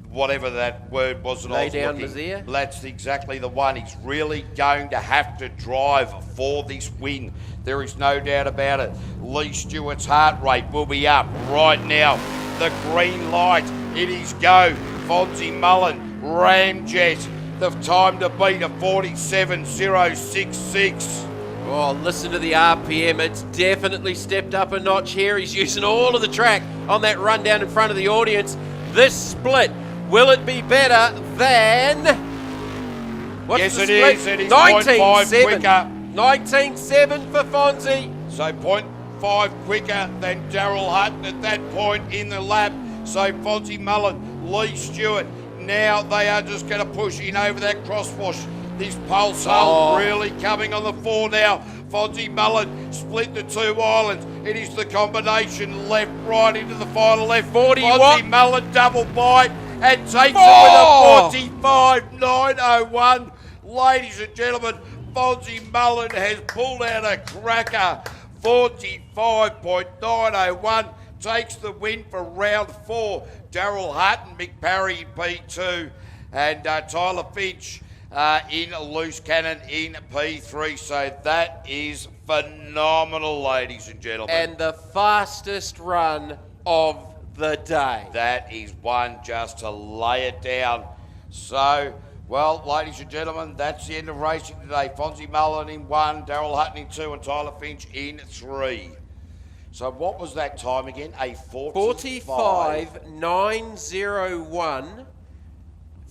whatever that word was that I was looking. Lay down, That's exactly the one. He's really going to have to drive for this win. There is no doubt about it. Lee Stewart's heart rate will be up right now. The green light, it is go. Fonzie Mullen, Ramjet, the time to beat a 47.066. Oh, listen to the RPM. It's definitely stepped up a notch here. He's using all of the track on that run down in front of the audience. This split, will it be better than... What's yes, the it split? is. It is 0.5 quicker. 19.7 for Fonzie. So 0.5 quicker than Daryl Hutton at that point in the lap. So Fonzie Mullen, Lee Stewart, now they are just going to push in over that crosswash. This pulse hole really coming on the 4 now. Fonzie Mullen split the 2 islands. It is the combination left, right into the final left. 40 Fonzie Mullen double bite and takes it with a 45.901. Ladies and gentlemen, Fonzie Mullen has pulled out a cracker. 45.901 takes the win for round 4. Daryl Hutton, Mick Parry in P2, and Tyler Finch in loose cannon in P3. So that is phenomenal, ladies and gentlemen. And the fastest run of the day. That is one just to lay it down. So, well, ladies and gentlemen, that's the end of racing today. Fonzie Mullen in 1, Daryl Hutton in 2, and Tyler Finch in 3. So what was that time again? A 45.901.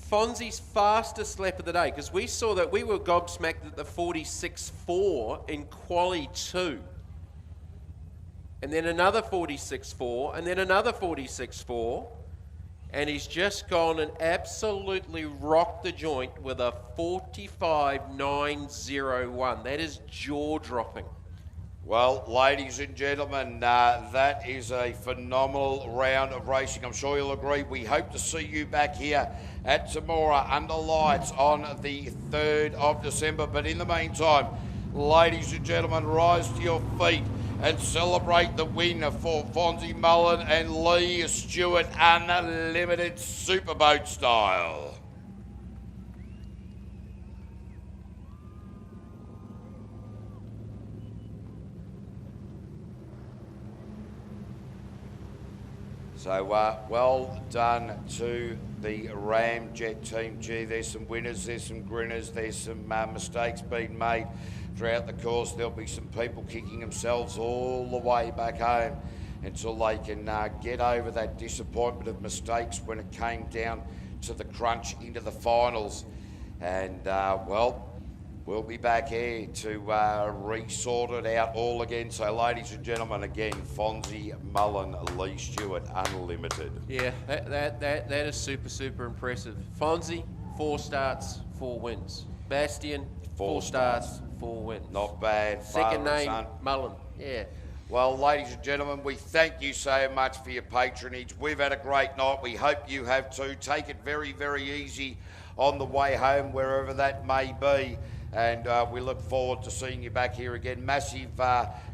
Fonzie's fastest lap of the day, because we saw that we were gobsmacked at the 46.4 in quali 2. And then another 46.4, and then another 46.4. And he's just gone and absolutely rocked the joint with a 45.901. That is jaw-dropping. Well, ladies and gentlemen, that is a phenomenal round of racing. I'm sure you'll agree. We hope to see you back here at Temora under lights on the 3rd of December. But in the meantime, ladies and gentlemen, rise to your feet. and celebrate the win for Fonzie Mullen and Lee Stewart Unlimited Superboat style. So well done to the Ramjet team. Gee, there's some winners, there's some grinners, there's some mistakes being made throughout the course. There'll be some people kicking themselves all the way back home until they can get over that disappointment of mistakes when it came down to the crunch into the finals. And well, we'll be back here to re-sort it out all again. So, ladies and gentlemen, again, Fonzie Mullen, Lee Stewart Unlimited. Yeah, that is super impressive. Fonzie, 4 starts, 4 wins. Bastian, 4 starts, 4 wins. Not bad. Second Father and name, son. Mullen. Yeah. Well, ladies and gentlemen, we thank you so much for your patronage. We've had a great night. We hope you have too. Take it very, very easy on the way home, wherever that may be. And we look forward to seeing you back here again. Massive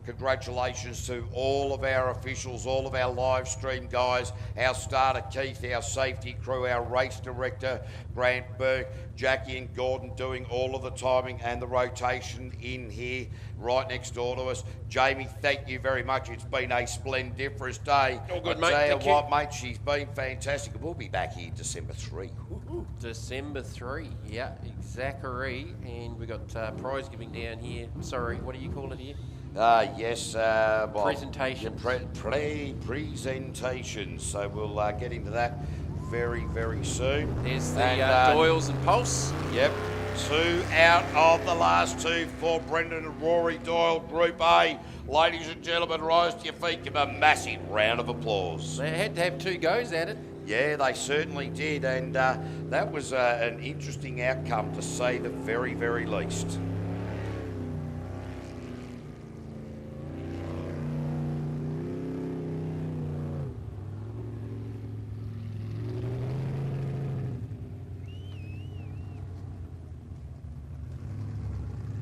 congratulations to all of our officials, all of our live stream guys, our starter Keith, our safety crew, our race director Grant Burke, Jackie and Gordon doing all of the timing and the rotation in here right next door to us. Jamie, thank you very much. It's been a splendiferous day. All good, I mate. tell you Thank what, you. mate, she's been fantastic. We'll be back here December 3. December 3, yeah, exactly. And we've got prize giving down here. Sorry, what do you call it here? Yes. Well, Presentation. Presentation. So we'll get into that very, very soon. There's the Doyles and Pulse. Yep. 2 out of the last 2 for Brendan and Rory Doyle, Group A. Ladies and gentlemen, rise to your feet. Give a massive round of applause. They had to have 2 goes at it. Yeah, they certainly did, and that was an interesting outcome, to say the very, very least.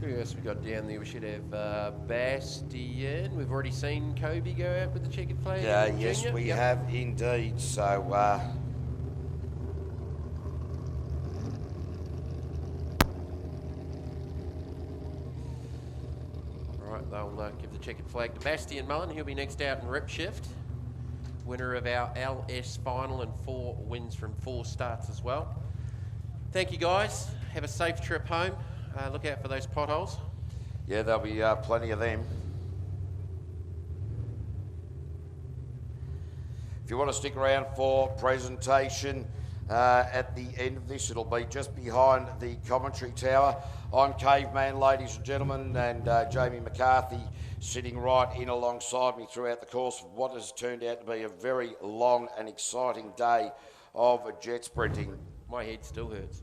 Who else we got down there? We should have Bastian. We've already seen Kobe go out with the checkered flag. Yes, Junior. we Yep. have indeed. So, Right, they'll give the checkered flag to Bastian Mullen. He'll be next out in rip shift. Winner of our LS final and 4 wins from 4 starts as well. Thank you, guys. Have a safe trip home. Look out for those potholes. yeah, there'll be plenty of them. If you want to stick around for presentation at the end of this, it'll be just behind the commentary tower. I'm Caveman, ladies and gentlemen, and Jamie McCarthy sitting right in alongside me throughout the course of what has turned out to be a very long and exciting day of jet sprinting. My head still hurts.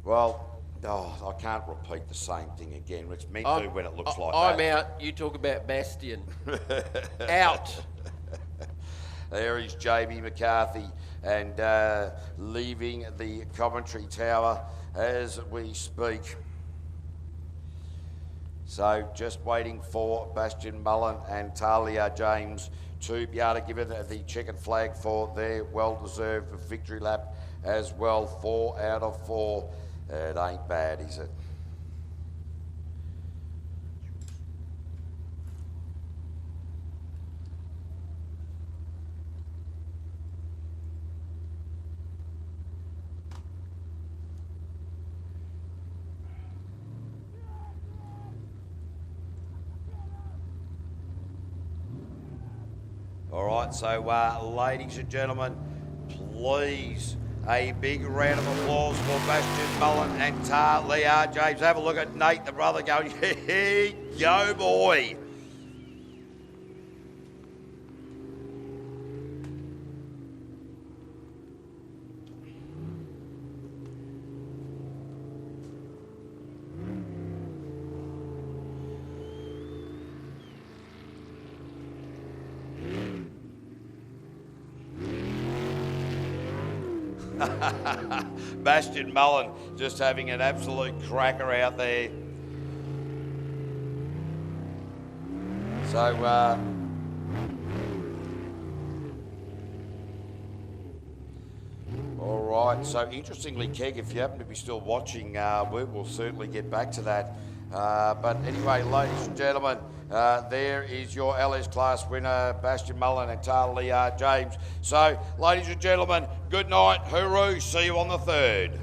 Well, I can't repeat the same thing again. It's meant to when it looks like I'm that. out. You talk about Bastian. Out. There is Jamie McCarthy, and leaving the commentary tower as we speak. So just waiting for Bastian Mullen and Talia James to be able to give it the checkered flag for their well-deserved victory lap as well. 4 out of 4. It ain't bad, is it? All right, so ladies and gentlemen, please, a big round of applause for Bastian Mullen and Talia James. Have a look at Nate, the brother, going, hey, go boy. Bastian Mullen just having an absolute cracker out there. So, all right. So, interestingly, Keg, if you happen to be still watching, we will certainly get back to that. But anyway, ladies and gentlemen, there is your LS class winner, Bastian Mullen and Talia James. So, ladies and gentlemen, good night, hooroo, see you on the 3rd.